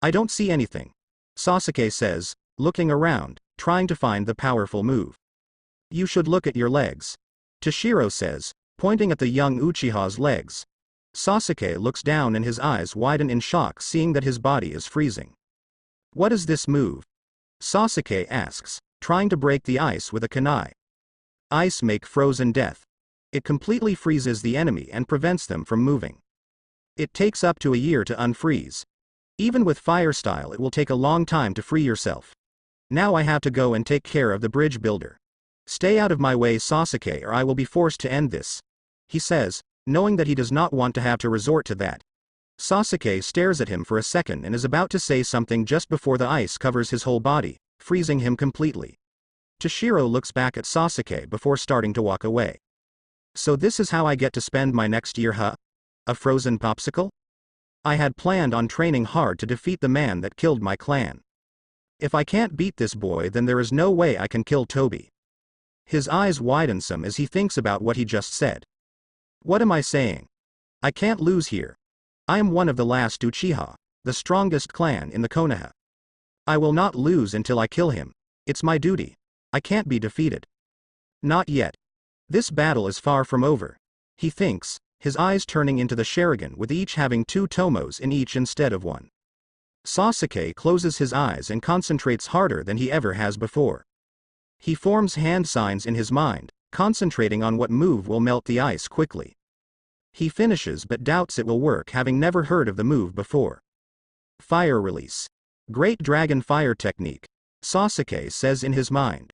I don't see anything, Sasuke says, looking around, trying to find the powerful move. You should look at your legs, Toshiro says, pointing at the young Uchiha's legs. Sasuke looks down and his eyes widen in shock, seeing that his body is freezing. What is this move? Sasuke asks, trying to break the ice with a kunai. Ice make frozen death. It completely freezes the enemy and prevents them from moving. It takes up to a year to unfreeze. Even with fire style it will take a long time to free yourself. Now I have to go and take care of the bridge builder. Stay out of my way, Sasuke, or I will be forced to end this, he says, knowing that he does not want to have to resort to that. Sasuke stares at him for a second and is about to say something just before the ice covers his whole body, freezing him completely. Toshiro looks back at Sasuke before starting to walk away. So this is how I get to spend my next year, huh? A frozen popsicle? I had planned on training hard to defeat the man that killed my clan. If I can't beat this boy, then there is no way I can kill Toby. His eyes widen some as he thinks about what he just said. What am I saying? I can't lose here. I am one of the last Uchiha, the strongest clan in the Konoha. I will not lose until I kill him. It's my duty. I can't be defeated. Not yet. This battle is far from over, he thinks, his eyes turning into the Sharingan with each having 2 tomos in each instead of 1. Sasuke closes his eyes and concentrates harder than he ever has before. He forms hand signs in his mind, concentrating on what move will melt the ice quickly. He finishes but doubts it will work, having never heard of the move before. Fire release. Great dragon fire technique, Sasuke says in his mind.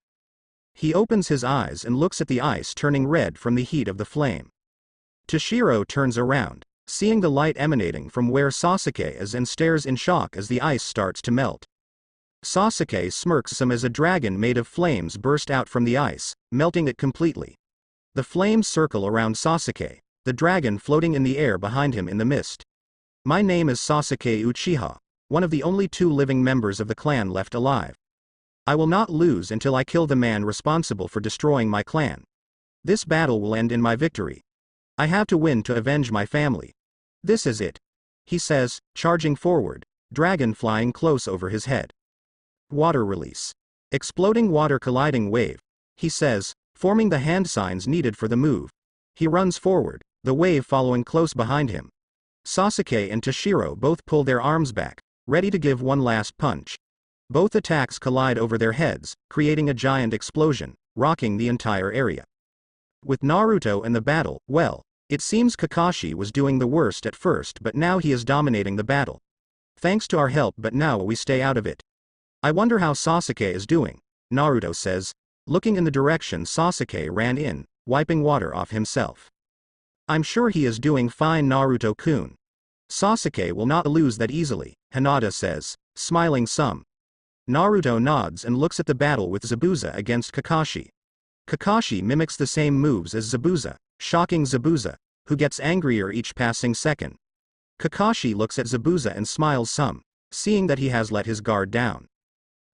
He opens his eyes and looks at the ice turning red from the heat of the flame. Toshiro turns around, seeing the light emanating from where Sasuke is, and stares in shock as the ice starts to melt. Sasuke smirks some as a dragon made of flames burst out from the ice, melting it completely. The flames circle around Sasuke, the dragon floating in the air behind him in the mist. My name is Sasuke Uchiha, one of the only 2 living members of the clan left alive. I will not lose until I kill the man responsible for destroying my clan. This battle will end in my victory. I have to win to avenge my family. This is it. He says, charging forward, dragon flying close over his head. Water release. Exploding water colliding wave. He says, forming the hand signs needed for the move. He runs forward, the wave following close behind him. Sasuke and Toshiro both pull their arms back, ready to give one last punch. Both attacks collide over their heads, creating a giant explosion, rocking the entire area. With Naruto in the battle, well, it seems Kakashi was doing the worst at first, but now he is dominating the battle. Thanks to our help, but now we stay out of it. I wonder how Sasuke is doing, Naruto says, looking in the direction Sasuke ran in, wiping water off himself. I'm sure he is doing fine, Naruto-kun. Sasuke will not lose that easily, Hinata says, smiling some. Naruto nods and looks at the battle with Zabuza against Kakashi. Kakashi mimics the same moves as Zabuza, shocking Zabuza, who gets angrier each passing second. Kakashi looks at Zabuza and smiles some, seeing that he has let his guard down.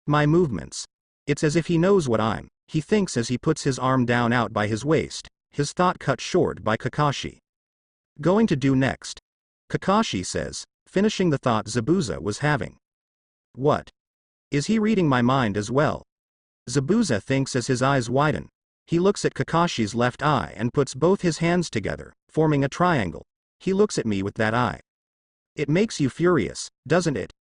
My movements. It's as if he knows what he thinks as he puts his arm down out by his waist, his thought cut short by Kakashi. Going to do next? Kakashi says, finishing the thought Zabuza was having. What? Is he reading my mind as well? Zabuza thinks as his eyes widen. He looks at Kakashi's left eye and puts both his hands together, forming a triangle. He looks at me with that eye. It makes you furious, doesn't it?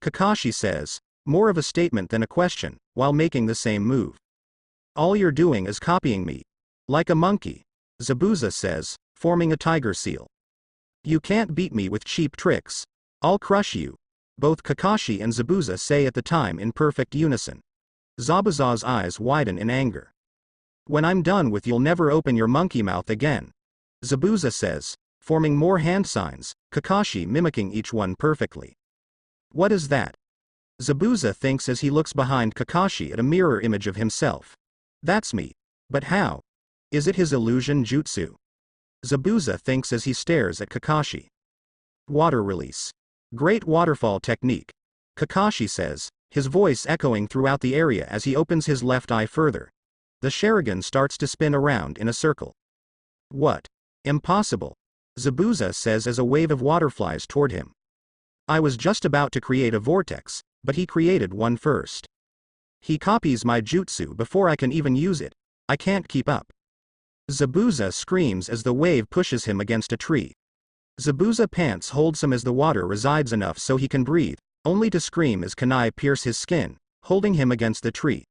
Kakashi says, more of a statement than a question, while making the same move. All you're doing is copying me. Like a monkey. Zabuza says, forming a tiger seal. You can't beat me with cheap tricks. I'll crush you. Both Kakashi and Zabuza say at the time in perfect unison. Zabuza's eyes widen in anger. When I'm done with you'll never open your monkey mouth again. Zabuza says, forming more hand signs, Kakashi mimicking each one perfectly. What is that? Zabuza thinks as he looks behind Kakashi at a mirror image of himself. That's me. But how? Is it his illusion jutsu? Zabuza thinks as he stares at Kakashi. Water release. Great waterfall technique. Kakashi says, his voice echoing throughout the area as he opens his left eye further. The Sharingan starts to spin around in a circle. What? Impossible. Zabuza says as a wave of water flies toward him. I was just about to create a vortex, but he created one first. He copies my jutsu before I can even use it. I can't keep up. Zabuza screams as the wave pushes him against a tree. Zabuza pants holds him as the water resides enough so he can breathe, only to scream as kunai pierce his skin, holding him against the tree.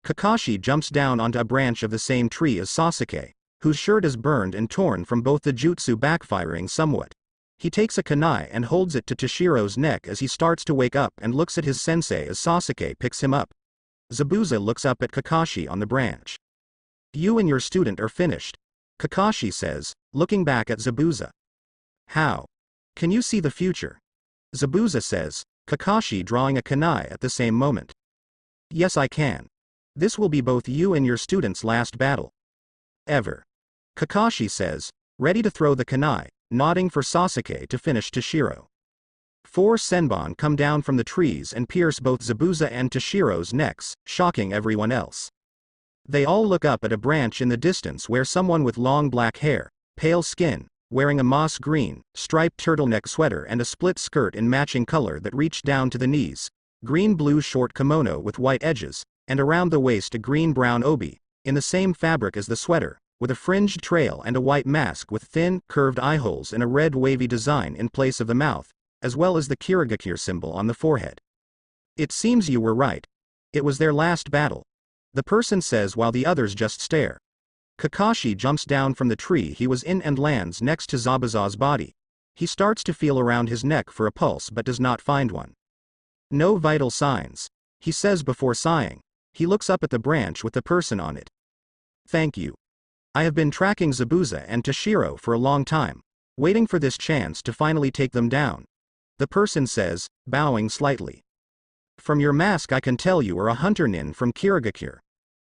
Kakashi jumps down onto a branch of the same tree as Sasuke, whose shirt is burned and torn from both the jutsu backfiring somewhat. He takes a kunai and holds it to Toshiro's neck as he starts to wake up and looks at his sensei as Sasuke picks him up. Zabuza looks up at Kakashi on the branch. You and your student are finished. Kakashi says, looking back at Zabuza. How? Can you see the future? Zabuza says, Kakashi drawing a kunai at the same moment. Yes, I can. This will be both you and your student's last battle. Ever. Kakashi says, ready to throw the kunai, nodding for Sasuke to finish Toshiro. 4 senbon come down from the trees and pierce both Zabuza and Toshiro's necks, shocking everyone else. They all look up at a branch in the distance where someone with long black hair, pale skin, wearing a moss green, striped turtleneck sweater and a split skirt in matching color that reached down to the knees, green-blue short kimono with white edges, and around the waist a green-brown obi, in the same fabric as the sweater, with a fringed trail and a white mask with thin, curved eyeholes and a red wavy design in place of the mouth, as well as the Kirigakure symbol on the forehead. It seems you were right. It was their last battle. The person says while the others just stare. Kakashi jumps down from the tree he was in and lands next to Zabuza's body. He starts to feel around his neck for a pulse but does not find one. No vital signs, he says before sighing. He looks up at the branch with the person on it. Thank you. I have been tracking Zabuza and Toshiro for a long time, waiting for this chance to finally take them down. The person says, bowing slightly. From your mask I can tell you are a hunter nin from Kirigakure.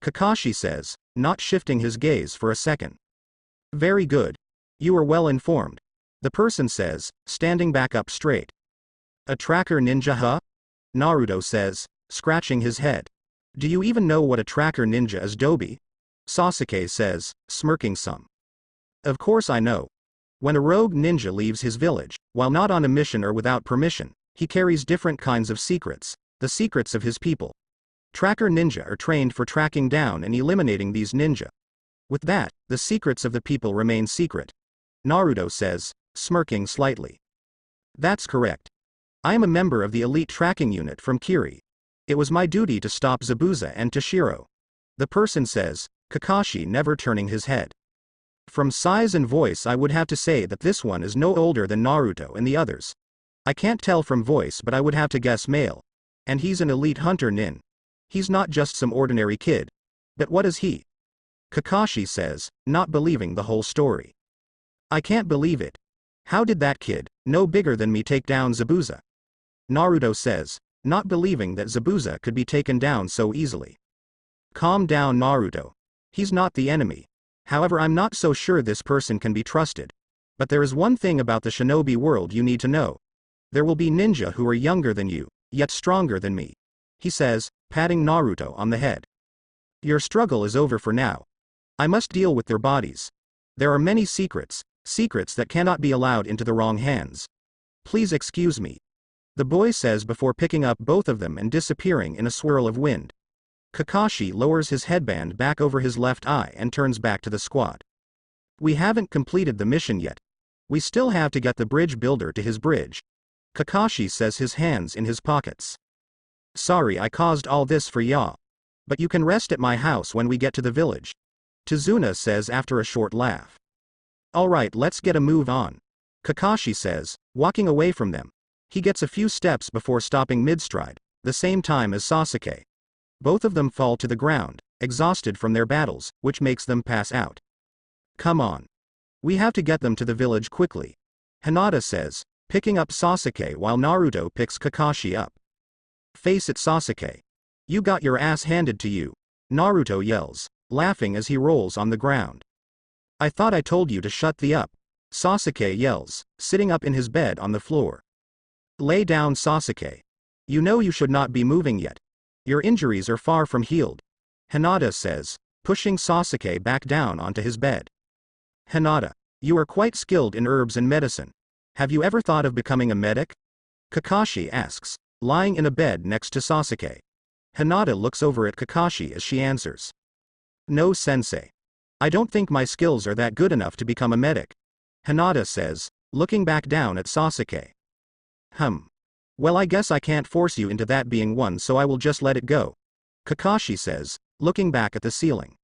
Kakashi says, not shifting his gaze for a second. Very good. You are well informed. The person says, standing back up straight. A tracker ninja, huh? Naruto says, scratching his head. Do you even know what a tracker ninja is, Dobi? Sasuke says, smirking some. Of course I know. When a rogue ninja leaves his village, while not on a mission or without permission, he carries different kinds of secrets, the secrets of his people. Tracker ninja are trained for tracking down and eliminating these ninja. With that, the secrets of the people remain secret. Naruto says, smirking slightly. That's correct. I am a member of the elite tracking unit from Kiri. It was my duty to stop Zabuza and Toshiro. The person says, Kakashi never turning his head. From size and voice I would have to say that this one is no older than Naruto and the others. I can't tell from voice but I would have to guess male. And he's an elite hunter nin. He's not just some ordinary kid. But what is he? Kakashi says, not believing the whole story. I can't believe it. How did that kid, no bigger than me, take down Zabuza? Naruto says, not believing that Zabuza could be taken down so easily. Calm down, Naruto. He's not the enemy. However, I'm not so sure this person can be trusted. But there is one thing about the shinobi world you need to know. There will be ninja who are younger than you, yet stronger than me. He says, patting Naruto on the head. Your struggle is over for now. I must deal with their bodies. There are many secrets that cannot be allowed into the wrong hands. Please excuse me. The boy says before picking up both of them and disappearing in a swirl of wind. Kakashi lowers his headband back over his left eye and turns back to the squad. We haven't completed the mission yet. We still have to get the bridge builder to his bridge. Kakashi says, his hands in his pockets. Sorry I caused all this for ya. But you can rest at my house when we get to the village. Tazuna says after a short laugh. Alright, let's get a move on. Kakashi says, walking away from them. He gets a few steps before stopping mid-stride, the same time as Sasuke. Both of them fall to the ground, exhausted from their battles, which makes them pass out. Come on. We have to get them to the village quickly. Hinata says, picking up Sasuke while Naruto picks Kakashi up. Face it, Sasuke. You got your ass handed to you. Naruto yells, laughing as he rolls on the ground. I thought I told you to shut the up. Sasuke yells, sitting up in his bed on the floor. Lay down, Sasuke. You know you should not be moving yet. Your injuries are far from healed. Hinata says, pushing Sasuke back down onto his bed. Hinata, you are quite skilled in herbs and medicine. Have you ever thought of becoming a medic? Kakashi asks, lying in a bed next to Sasuke. Hinata looks over at Kakashi as she answers. No, sensei. I don't think my skills are that good enough to become a medic. Hinata says, looking back down at Sasuke. Well, I guess I can't force you into that being one, so I will just let it go. Kakashi says, looking back at the ceiling.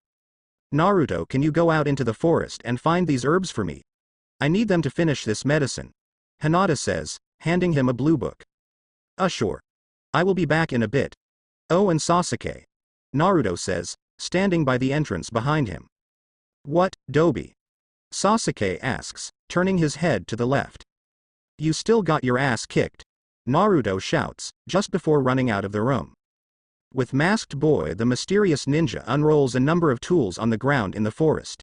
Naruto, can you go out into the forest and find these herbs for me? I need them to finish this medicine. Hinata says, handing him a blue book. Sure. I will be back in a bit. Oh, and Sasuke. Naruto says, standing by the entrance behind him. What, Dobi? Sasuke asks, turning his head to the left. You still got your ass kicked. Naruto shouts, just before running out of the room. With Masked Boy, the mysterious ninja unrolls a number of tools on the ground in the forest.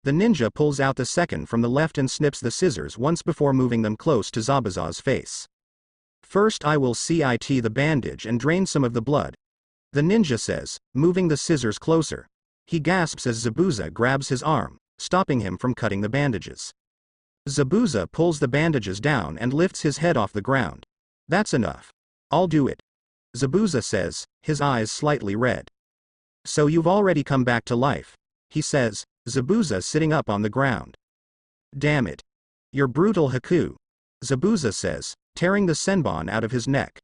The ninja pulls out the second from the left and snips the scissors once before moving them close to Zabuza's face. First I will CIT the bandage and drain some of the blood. The ninja says, moving the scissors closer. He gasps as Zabuza grabs his arm, stopping him from cutting the bandages. Zabuza pulls the bandages down and lifts his head off the ground. That's enough. I'll do it. Zabuza says, his eyes slightly red. So you've already come back to life, he says, Zabuza sitting up on the ground. Damn it. You're brutal, Haku. Zabuza says, tearing the senbon out of his neck.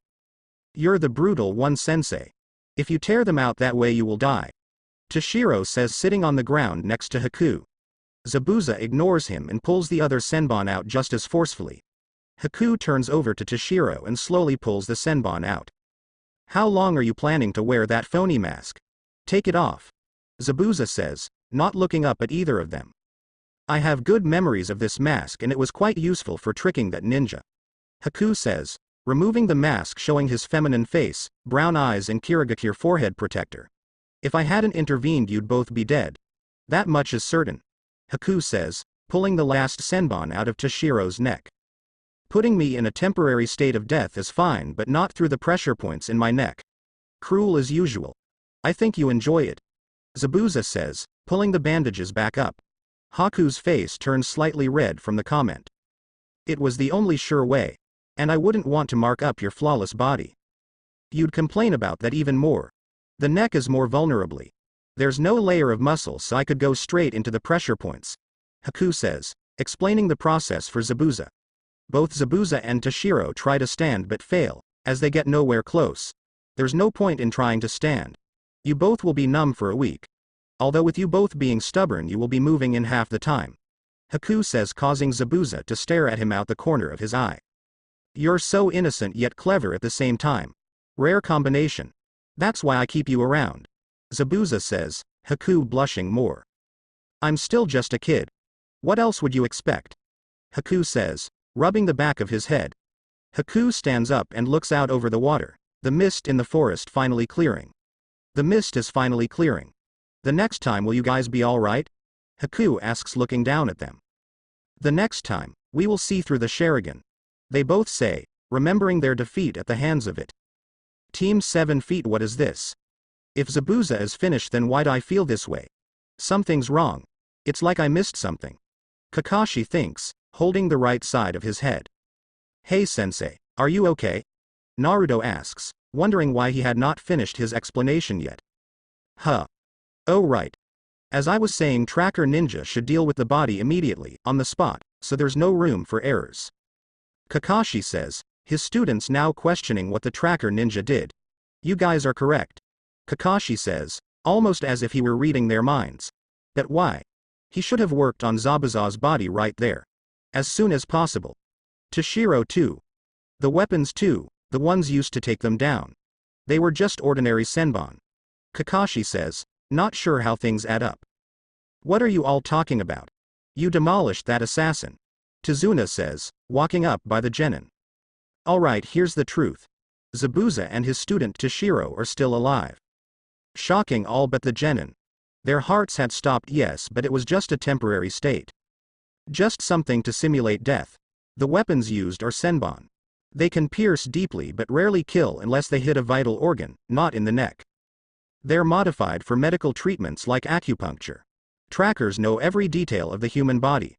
You're the brutal one, sensei. If you tear them out that way you will die. Toshiro says, sitting on the ground next to Haku. Zabuza ignores him and pulls the other senbon out just as forcefully. Haku turns over to Toshiro and slowly pulls the senbon out. How long are you planning to wear that phony mask? Take it off. Zabuza says, not looking up at either of them. I have good memories of this mask and it was quite useful for tricking that ninja. Haku says, removing the mask showing his feminine face, brown eyes and Kirigakure forehead protector. If I hadn't intervened you'd both be dead. That much is certain. Haku says, pulling the last senbon out of Toshiro's neck. Putting me in a temporary state of death is fine, but not through the pressure points in my neck. Cruel as usual. I think you enjoy it. Zabuza says, pulling the bandages back up. Haku's face turned slightly red from the comment. It was the only sure way. And I wouldn't want to mark up your flawless body. You'd complain about that even more. The neck is more vulnerably. There's no layer of muscle, so I could go straight into the pressure points. Haku says, explaining the process for Zabuza. Both Zabuza and Toshiro try to stand but fail, as they get nowhere close. There's no point in trying to stand. You both will be numb for a week. Although with you both being stubborn you will be moving in half the time. Haku says, causing Zabuza to stare at him out the corner of his eye. You're so innocent yet clever at the same time. Rare combination. That's why I keep you around. Zabuza says, Haku blushing more. I'm still just a kid. What else would you expect? Haku says, rubbing the back of his head. Haku stands up and looks out over the water, the mist in the forest finally clearing. The mist is finally clearing. The next time will you guys be alright? Haku asks, looking down at them. The next time, we will see through the Sharingan. They both say, remembering their defeat at the hands of it. Team 7 feet, what is this? If Zabuza is finished, then why'd I feel this way? Something's wrong. It's like I missed something. Kakashi thinks, holding the right side of his head. Hey sensei, are you okay? Naruto asks, wondering why he had not finished his explanation yet. Huh. Oh right. As I was saying, Tracker Ninja should deal with the body immediately, on the spot, so there's no room for errors. Kakashi says, his students now questioning what the Tracker Ninja did. You guys are correct. Kakashi says, almost as if he were reading their minds. That why? He should have worked on Zabuza's body right there. As soon as possible. Toshiro too. The weapons too, the ones used to take them down. They were just ordinary senbon. Kakashi says, not sure how things add up. What are you all talking about? You demolished that assassin. Tizuna says, walking up by the genin. Alright, here's the truth. Zabuza and his student Toshiro are still alive. Shocking all but the genin. Their hearts had stopped, yes, but it was just a temporary state. Just something to simulate death. The weapons used are senbon. They can pierce deeply but rarely kill unless they hit a vital organ, not in the neck. They're modified for medical treatments like acupuncture. Trackers know every detail of the human body.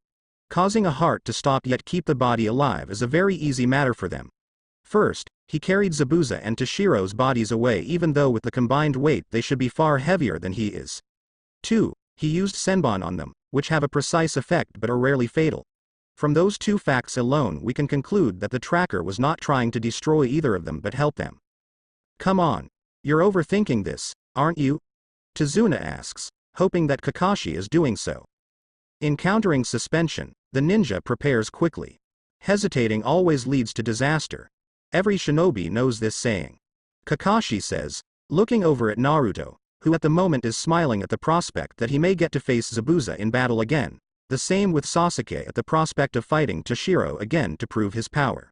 Causing a heart to stop yet keep the body alive is a very easy matter for them. First, he carried Zabuza and Toshiro's bodies away, even though with the combined weight they should be far heavier than he is. 2. He used senbon on them, which have a precise effect but are rarely fatal. From those two facts alone we can conclude that the tracker was not trying to destroy either of them but help them. Come on. You're overthinking this, aren't you? Tizuna asks, hoping that Kakashi is doing so. Encountering suspension, the ninja prepares quickly. Hesitating always leads to disaster. Every shinobi knows this saying. Kakashi says, looking over at Naruto, who at the moment is smiling at the prospect that he may get to face Zabuza in battle again. The same with Sasuke at the prospect of fighting Toshiro again to prove his power.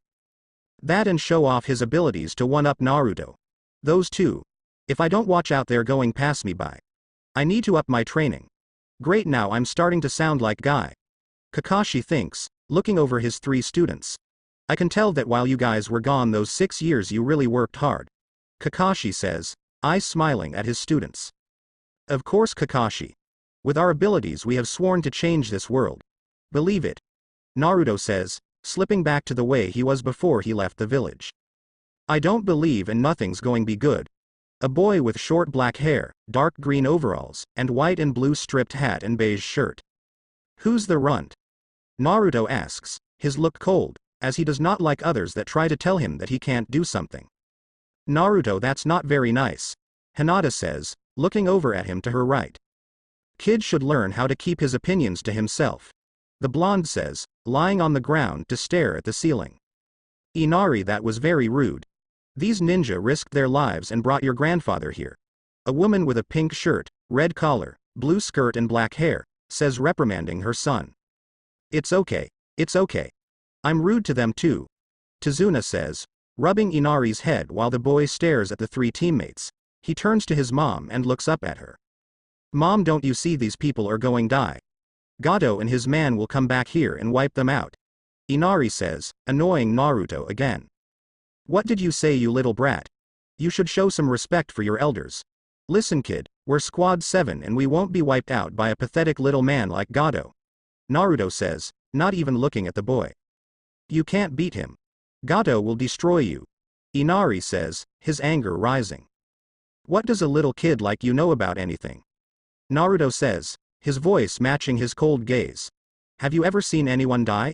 That and show off his abilities to one-up Naruto. Those two. If I don't watch out, they're going past me by. I need to up my training. Great, now I'm starting to sound like Guy. Kakashi thinks, looking over his 3 students. I can tell that while you guys were gone those 6 years you really worked hard. Kakashi says, eyes smiling at his students. Of course Kakashi. With our abilities we have sworn to change this world. Believe it. Naruto says, slipping back to the way he was before he left the village. I don't believe and nothing's going to be good. A boy with short black hair, dark green overalls, and white and blue striped hat and beige shirt. Who's the runt? Naruto asks, his look cold, as he does not like others that try to tell him that he can't do something. Naruto, that's not very nice. Hinata says, looking over at him to her right. Kid should learn how to keep his opinions to himself. The blonde says, lying on the ground to stare at the ceiling. Inari, that was very rude. These ninja risked their lives and brought your grandfather here. A woman with a pink shirt, red collar, blue skirt and black hair, says, reprimanding her son. It's okay. It's okay. I'm rude to them too. Tizuna says, rubbing Inari's head while the boy stares at the 3 teammates. He turns to his mom and looks up at her. Mom, don't you see these people are going die? Gato and his man will come back here and wipe them out. Inari says, annoying Naruto again. What did you say, you little brat? You should show some respect for your elders. Listen kid, we're squad 7 and we won't be wiped out by a pathetic little man like Gato. Naruto says, not even looking at the boy. You can't beat him. Gato will destroy you. Inari says, his anger rising. What does a little kid like you know about anything? Naruto says, his voice matching his cold gaze. Have you ever seen anyone die?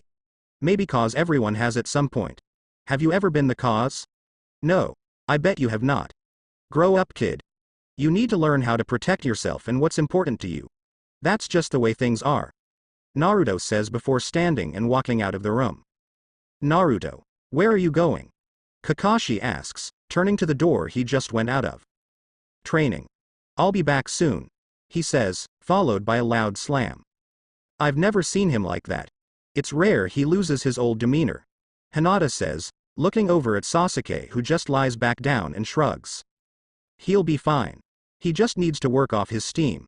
Maybe cause everyone has at some point. Have you ever been the cause? No. I bet you have not. Grow up, kid. You need to learn how to protect yourself and what's important to you. That's just the way things are. Naruto says before standing and walking out of the room. Naruto, where are you going? Kakashi asks, turning to the door he just went out of. Training. I'll be back soon, he says, followed by a loud slam. I've never seen him like that. It's rare he loses his old demeanor. Hinata says, looking over at Sasuke who just lies back down and shrugs. He'll be fine. He just needs to work off his steam.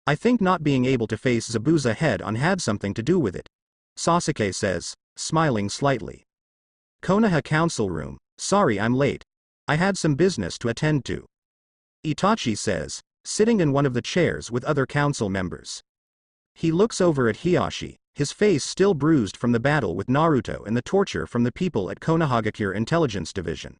I think not being able to face Zabuza head-on had something to do with it. Sasuke says, smiling slightly. Konoha Council Room, sorry I'm late. I had some business to attend to. Itachi says, sitting in one of the chairs with other council members. He looks over at Hiyashi, his face still bruised from the battle with Naruto and the torture from the people at Konohagakure Intelligence Division.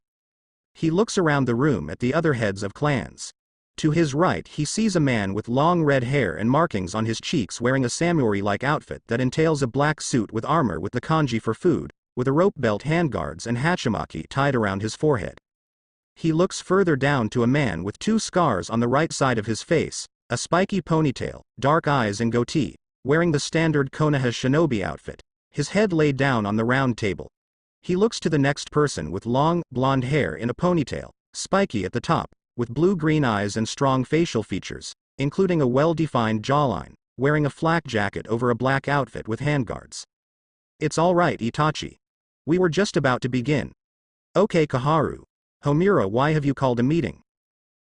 He looks around the room at the other heads of clans. To his right he sees a man with long red hair and markings on his cheeks wearing a samurai-like outfit that entails a black suit with armor with the kanji for food, with a rope belt handguards and hachimaki tied around his forehead. He looks further down to a man with 2 scars on the right side of his face, a spiky ponytail, dark eyes and goatee, wearing the standard Konoha shinobi outfit, his head laid down on the round table. He looks to the next person with long, blonde hair in a ponytail, spiky at the top, with blue-green eyes and strong facial features, including a well-defined jawline, wearing a flak jacket over a black outfit with handguards. It's all right, Itachi. We were just about to begin. Okay, Kaharu. Homura, why have you called a meeting?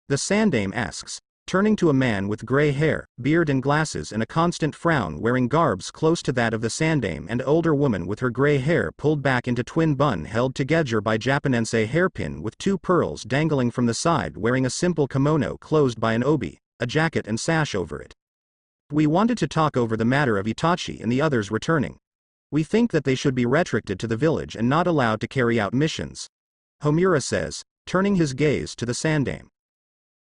The Sandaime asks, turning to a man with gray hair, beard and glasses and a constant frown wearing garbs close to that of the Sandaime and older woman with her gray hair pulled back into twin bun held together by Japanese hairpin with 2 pearls dangling from the side wearing a simple kimono closed by an obi, a jacket and sash over it. We wanted to talk over the matter of Itachi and the others returning. We think that they should be restricted to the village and not allowed to carry out missions. Homura says, turning his gaze to the Sandaime.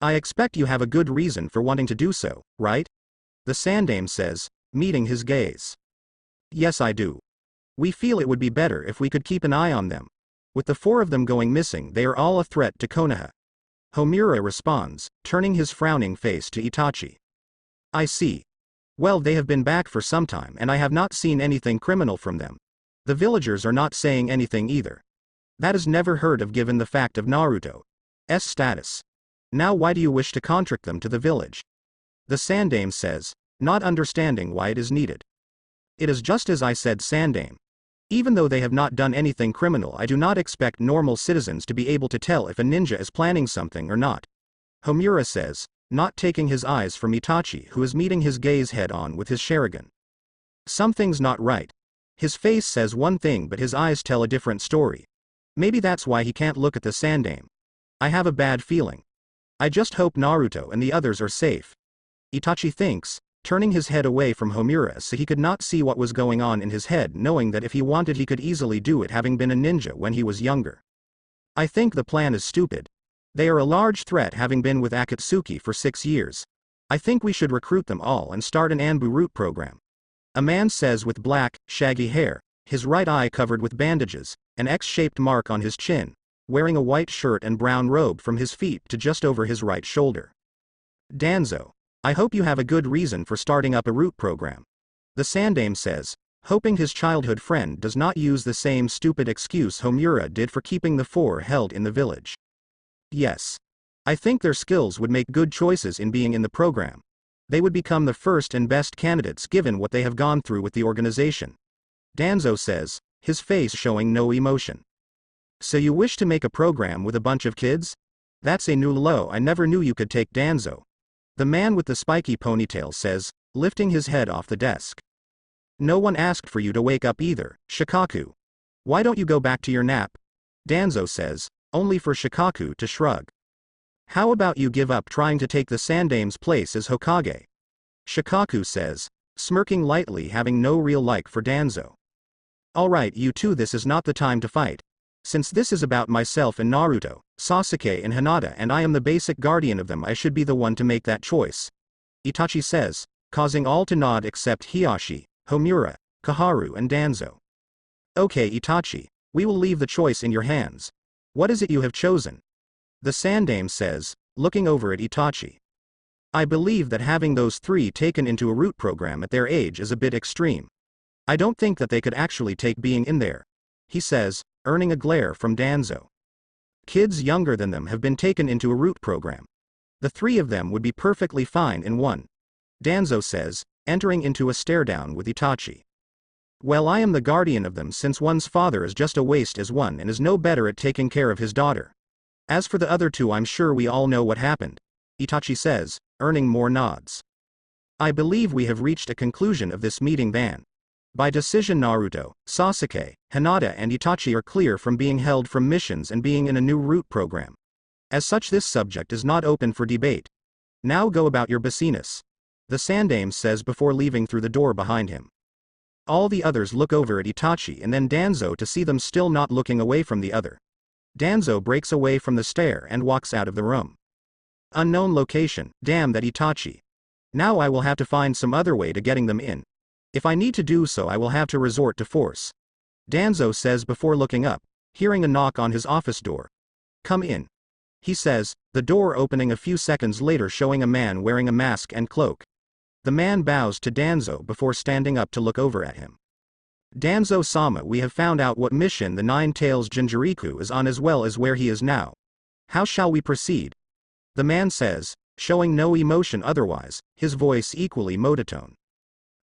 I expect you have a good reason for wanting to do so, right? The Sandaime says, meeting his gaze. Yes, I do. We feel it would be better if we could keep an eye on them. With the 4 of them going missing, they are all a threat to Konoha. Homura responds, turning his frowning face to Itachi. I see. Well, they have been back for some time and I have not seen anything criminal from them. The villagers are not saying anything either. That is never heard of given the fact of Naruto's status. Now why do you wish to contract them to the village? The Sandaime says, not understanding why it is needed. It is just as I said, Sandaime. Even though they have not done anything criminal, I do not expect normal citizens to be able to tell if a ninja is planning something or not. Homura says, not taking his eyes from Itachi who is meeting his gaze head-on with his Sharingan. Something's not right. His face says one thing but his eyes tell a different story. Maybe that's why he can't look at the Sandaime. I have a bad feeling. I just hope Naruto and the others are safe. Itachi thinks, turning his head away from Homura so he could not see what was going on in his head, knowing that if he wanted he could easily do it having been a ninja when he was younger. I think the plan is stupid. They are a large threat having been with Akatsuki for 6 years. I think we should recruit them all and start an Anbu route program. A man says with black, shaggy hair, his right eye covered with bandages, an X-shaped mark on his chin, wearing a white shirt and brown robe from his feet to just over his right shoulder. Danzo, I hope you have a good reason for starting up a route program. The Sandaime says, hoping his childhood friend does not use the same stupid excuse Homura did for keeping the 4 held in the village. Yes. I think their skills would make good choices in being in the program. They would become the first and best candidates given what they have gone through with the organization. Danzo says, his face showing no emotion. So you wish to make a program with a bunch of kids? That's a new low. I never knew you could take Danzo. The man with the spiky ponytail says, lifting his head off the desk. No one asked for you to wake up either, Shikaku. Why don't you go back to your nap? Danzo says, only for Shikaku to shrug. How about you give up trying to take the Sandaime's place as Hokage? Shikaku says, smirking lightly, having no real like for Danzo. Alright, you two, this is not the time to fight. Since this is about myself and Naruto, Sasuke and Hinata, and I am the basic guardian of them, I should be the one to make that choice, Itachi says, causing all to nod except Hiashi, Homura, Koharu and Danzo. Okay Itachi, we will leave the choice in your hands. What is it you have chosen? The Sandaime says, looking over at Itachi. I believe that having those three taken into a root program at their age is a bit extreme. I don't think that they could actually take being in there, he says, earning a glare from Danzo. Kids younger than them have been taken into a root program. The three of them would be perfectly fine in one, Danzo says, entering into a stare-down with Itachi. Well, I am the guardian of them, since one's father is just a waste as one and is no better at taking care of his daughter. As for the other two, I'm sure we all know what happened, Itachi says, earning more nods. I believe we have reached a conclusion of this meeting then. By decision, Naruto, Sasuke, Hinata and Itachi are clear from being held from missions and being in a new root program. As such, this subject is not open for debate. Now go about your business, the Sandaime says before leaving through the door behind him. All the others look over at Itachi and then Danzo to see them still not looking away from the other. Danzo breaks away from the stare and walks out of the room. Unknown location, damn that Itachi. Now I will have to find some other way to getting them in. If I need to do so, I will have to resort to force, Danzo says before looking up, hearing a knock on his office door. Come in, he says, the door opening a few seconds later, showing a man wearing a mask and cloak. The man bows to Danzo before standing up to look over at him. Danzo-sama, we have found out what mission the Nine-Tails Jinchuriki is on as well as where he is now. How shall we proceed? The man says, showing no emotion otherwise, his voice equally monotone.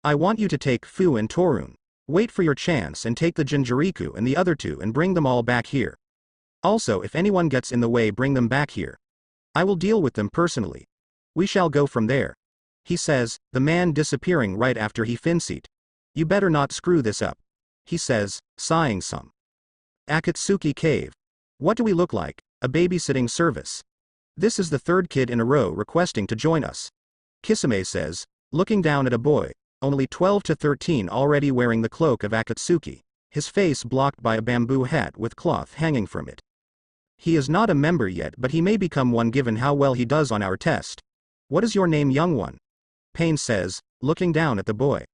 I want you to take Fu and Torun. Wait for your chance and take the Jinchuriki and the other two and bring them all back here. Also, if anyone gets in the way, bring them back here. I will deal with them personally. We shall go from there, he says, the man disappearing right after he finished. You better not screw this up, he says, sighing some. Akatsuki Cave. What do we look like? A babysitting service. This is the third kid in a row requesting to join us, Kisame says, looking down at a boy, only 12 to 13, already wearing the cloak of Akatsuki, his face blocked by a bamboo hat with cloth hanging from it. He is not a member yet, but he may become one given how well he does on our test. What is your name, young one? Pain says, looking down at the boy.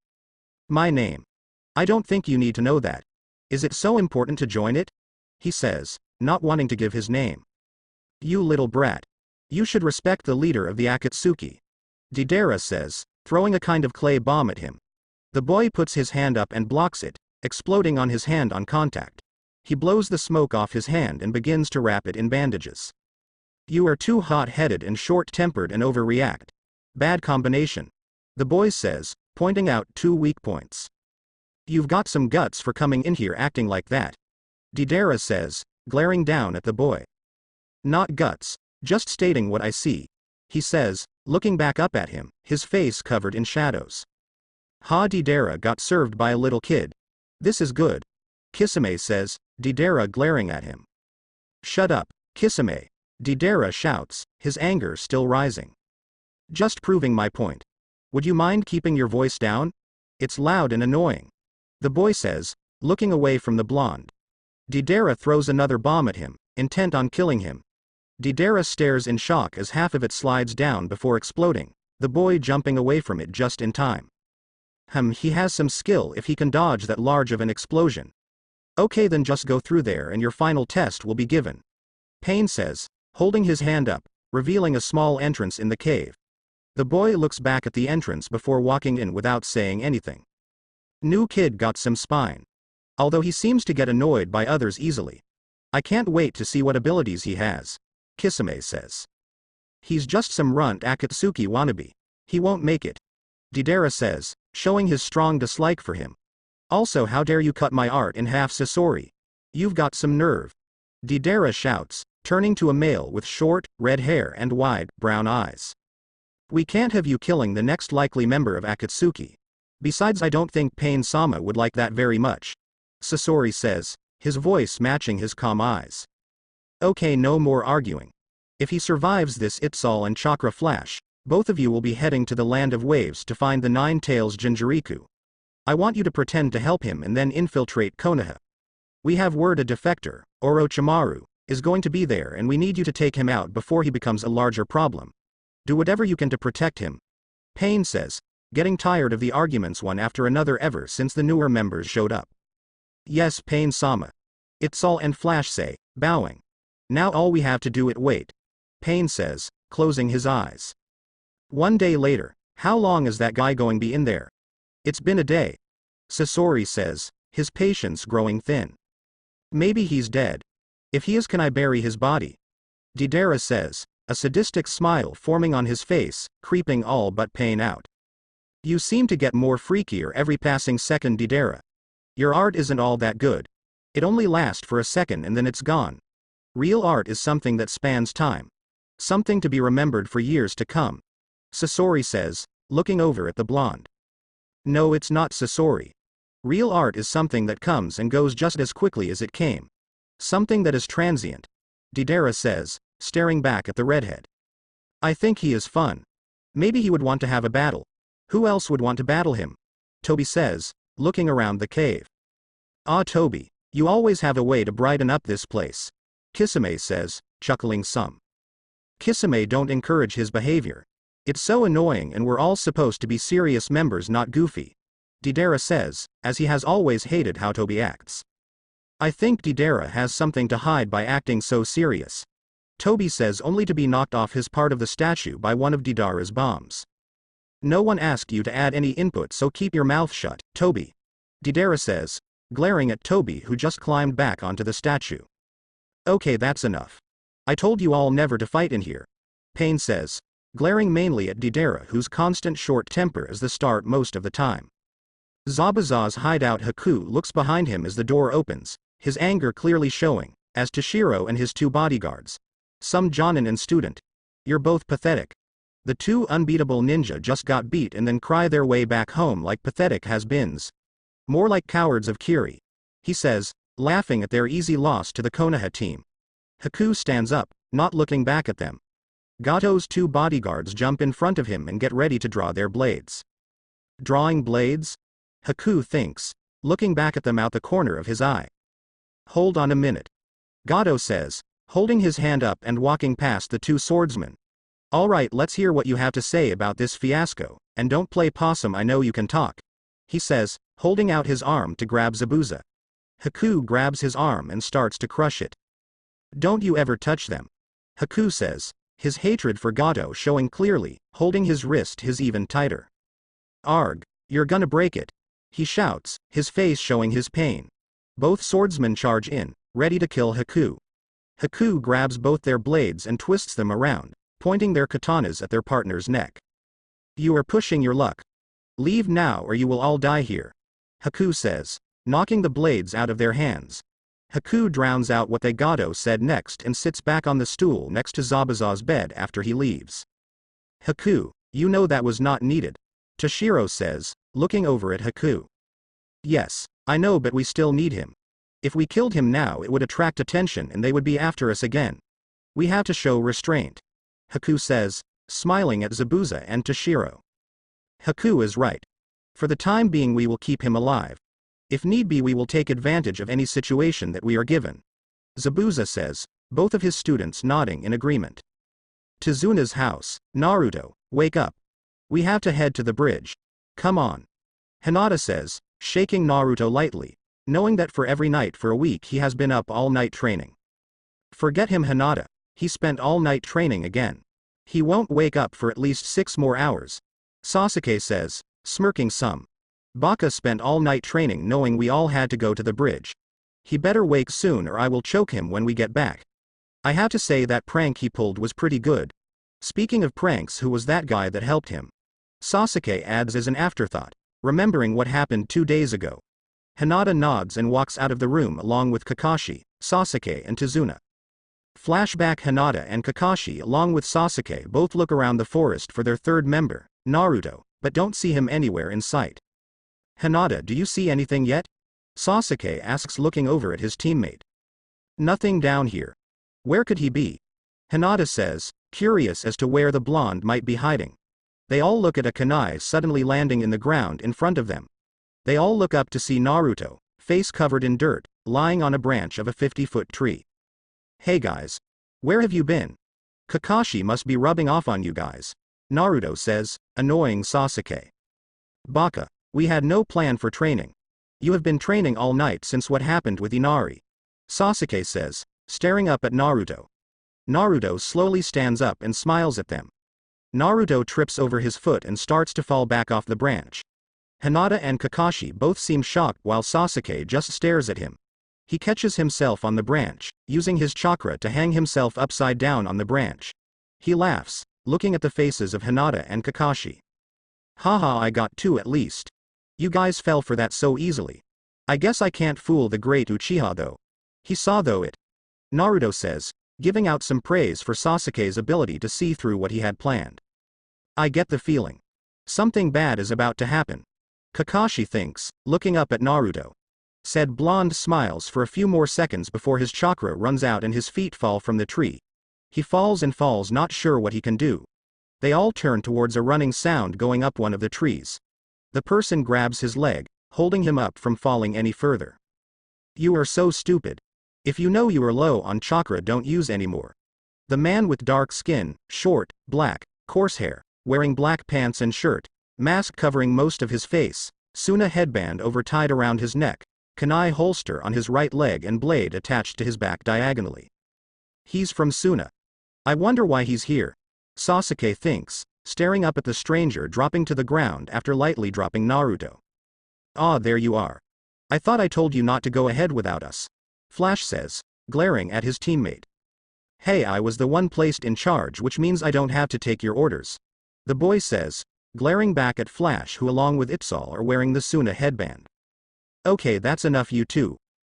My name. I don't think you need to know that. Is it so important to join it? He says, not wanting to give his name. You little brat. You should respect the leader of the Akatsuki, Deidara says, throwing a kind of clay bomb at him. The boy puts his hand up and blocks it, exploding on his hand on contact. He blows the smoke off his hand and begins to wrap it in bandages. You are too hot-headed and short-tempered and overreact. Bad combination, the boy says, pointing out 2 weak points. You've got some guts for coming in here acting like that, Deidara says, glaring down at the boy. Not guts, just stating what I see, he says, looking back up at him, his face covered in shadows. Ha, Deidara got served by a little kid. This is good, Kisame says, Deidara glaring at him. Shut up, Kisame, Deidara shouts, his anger still rising. Just proving my point. Would you mind keeping your voice down? It's loud and annoying, the boy says, looking away from the blonde. Deidara throws another bomb at him, intent on killing him. Deidara stares in shock as half of it slides down before exploding, the boy jumping away from it just in time. He has some skill if he can dodge that large of an explosion. Okay, then just go through there and your final test will be given, Pain says, holding his hand up, revealing a small entrance in the cave. The boy looks back at the entrance before walking in without saying anything. New kid got some spine. Although he seems to get annoyed by others easily. I can't wait to see what abilities he has, Kisame says. He's just some runt Akatsuki wannabe. He won't make it, Deidara says, showing his strong dislike for him. Also, how dare you cut my art in half, Sasori? You've got some nerve, Deidara shouts, turning to a male with short, red hair and wide, brown eyes. We can't have you killing the next likely member of Akatsuki. Besides, I don't think Pain-sama would like that very much, Sasori says, his voice matching his calm eyes. Okay, no more arguing. If he survives this Itsal and Chakra Flash, Both of you will be heading to the Land of Waves to find the Nine Tails Jinjuriku. I want you to pretend to help him and then infiltrate Konoha. We have word a defector, Orochimaru, is going to be there and we need you to take him out before he becomes a larger problem. Do whatever you can to protect him. Pain says, getting tired of the arguments one after another ever since the newer members showed up. Yes, Pain-sama. It's all, and Flash say, bowing. Now all we have to do is wait. Pain says, closing his eyes. One day later, how long is that guy going to be in there? It's been a day. Sasori says, his patience growing thin. Maybe he's dead. If he is, can I bury his body? Deidara says, a sadistic smile forming on his face, creeping all but Pain out. You seem to get more freakier every passing second, Deidara. Your art isn't all that good. It only lasts for a second and then it's gone. Real art is something that spans time. Something to be remembered for years to come. Sasori says, looking over at the blonde. No, it's not, Sasori. Real art is something that comes and goes just as quickly as it came. Something that is transient. Deidara says, staring back at the redhead. I think he is fun. Maybe he would want to have a battle. Who else would want to battle him? Toby says, looking around the cave. Ah, Toby, you always have a way to brighten up this place. Kisame says, chuckling some. Kisame don't encourage his behavior. It's so annoying and we're all supposed to be serious members, not goofy. Deidara says, as he has always hated how Toby acts. I think Deidara has something to hide by acting so serious. Toby says, only to be knocked off his part of the statue by one of Deidara's bombs. No one asked you to add any input, so keep your mouth shut, Toby. Deidara says, glaring at Toby, who just climbed back onto the statue. Okay, that's enough. I told you all never to fight in here. Pain says, glaring mainly at Deidara, whose constant short temper is the start most of the time. Zabuza's hideout. Haku looks behind him as the door opens, his anger clearly showing, as Toshiro and his two bodyguards. Some Jonin and student. You're both pathetic. The two unbeatable ninja just got beat and then cry their way back home like pathetic has-beens. More like cowards of Kiri. He says, laughing at their easy loss to the Konoha team. Haku stands up, not looking back at them. Gato's two bodyguards jump in front of him and get ready to draw their blades. Drawing blades? Haku thinks, looking back at them out the corner of his eye. Hold on a minute. Gato says, holding his hand up and walking past the two swordsmen. Alright, let's hear what you have to say about this fiasco, and don't play possum, I know you can talk. He says, holding out his arm to grab Zabuza. Haku grabs his arm and starts to crush it. Don't you ever touch them. Haku says, his hatred for Gato showing clearly, holding his wrist his even tighter. Arg, you're gonna break it. He shouts, his face showing his pain. Both swordsmen charge in, ready to kill Haku. Haku grabs both their blades and twists them around, pointing their katanas at their partner's neck. You are pushing your luck. Leave now or you will all die here. Haku says, knocking the blades out of their hands. Haku drowns out what they Gato said next and sits back on the stool next to Zabuza's bed after he leaves. Haku, you know that was not needed. Toshiro says, looking over at Haku. Yes, I know, but we still need him. If we killed him now it would attract attention and they would be after us again. We have to show restraint. Haku says, smiling at Zabuza and Toshiro. Haku is right. For the time being we will keep him alive. If need be we will take advantage of any situation that we are given. Zabuza says, both of his students nodding in agreement. Tizuna's house. Naruto, wake up. We have to head to the bridge. Come on. Hinata says, shaking Naruto lightly, knowing that for every night for a week he has been up all night training. Forget him, Hinata. He spent all night training again. He won't wake up for at least 6 more hours. Sasuke says, smirking some. Baka spent all night training knowing we all had to go to the bridge. He better wake soon or I will choke him when we get back. I have to say that prank he pulled was pretty good. Speaking of pranks, who was that guy that helped him? Sasuke adds as an afterthought, remembering what happened 2 days ago. Hinata nods and walks out of the room along with Kakashi, Sasuke and Tizuna. Flashback. Hinata and Kakashi along with Sasuke both look around the forest for their third member, Naruto, but don't see him anywhere in sight. Hinata, do you see anything yet? Sasuke asks, looking over at his teammate. Nothing down here. Where could he be? Hinata says, curious as to where the blonde might be hiding. They all look at a kunai suddenly landing in the ground in front of them. They all look up to see Naruto, face covered in dirt, lying on a branch of a 50-foot tree. Hey guys. Where have you been? Kakashi must be rubbing off on you guys. Naruto says, annoying Sasuke. Baka, we had no plan for training. You have been training all night since what happened with Inari. Sasuke says, staring up at Naruto. Naruto slowly stands up and smiles at them. Naruto trips over his foot and starts to fall back off the branch. Hinata and Kakashi both seem shocked while Sasuke just stares at him. He catches himself on the branch, using his chakra to hang himself upside down on the branch. He laughs, looking at the faces of Hinata and Kakashi. Haha, I got two at least. You guys fell for that so easily. I guess I can't fool the great Uchiha though. He saw though it. Naruto says, giving out some praise for Sasuke's ability to see through what he had planned. I get the feeling. Something bad is about to happen. Kakashi thinks, looking up at Naruto. Said blonde smiles for a few more seconds before his chakra runs out and his feet fall from the tree. He falls and falls, not sure what he can do. They all turn towards a running sound going up one of the trees. The person grabs his leg, holding him up from falling any further. You are so stupid. If you know you are low on chakra, don't use anymore. The man with dark skin, short, black, coarse hair, wearing black pants and shirt, mask covering most of his face, Suna headband over tied around his neck, kunai holster on his right leg and blade attached to his back diagonally. He's from Suna. I wonder why he's here. Sasuke thinks, staring up at the stranger dropping to the ground after lightly dropping Naruto. Ah, there you are. I thought I told you not to go ahead without us. Flash says, glaring at his teammate. Hey, I was the one placed in charge, which means I don't have to take your orders. The boy says, glaring back at Flash, who along with Ipsal are wearing the Suna headband. Okay, that's enough, you two.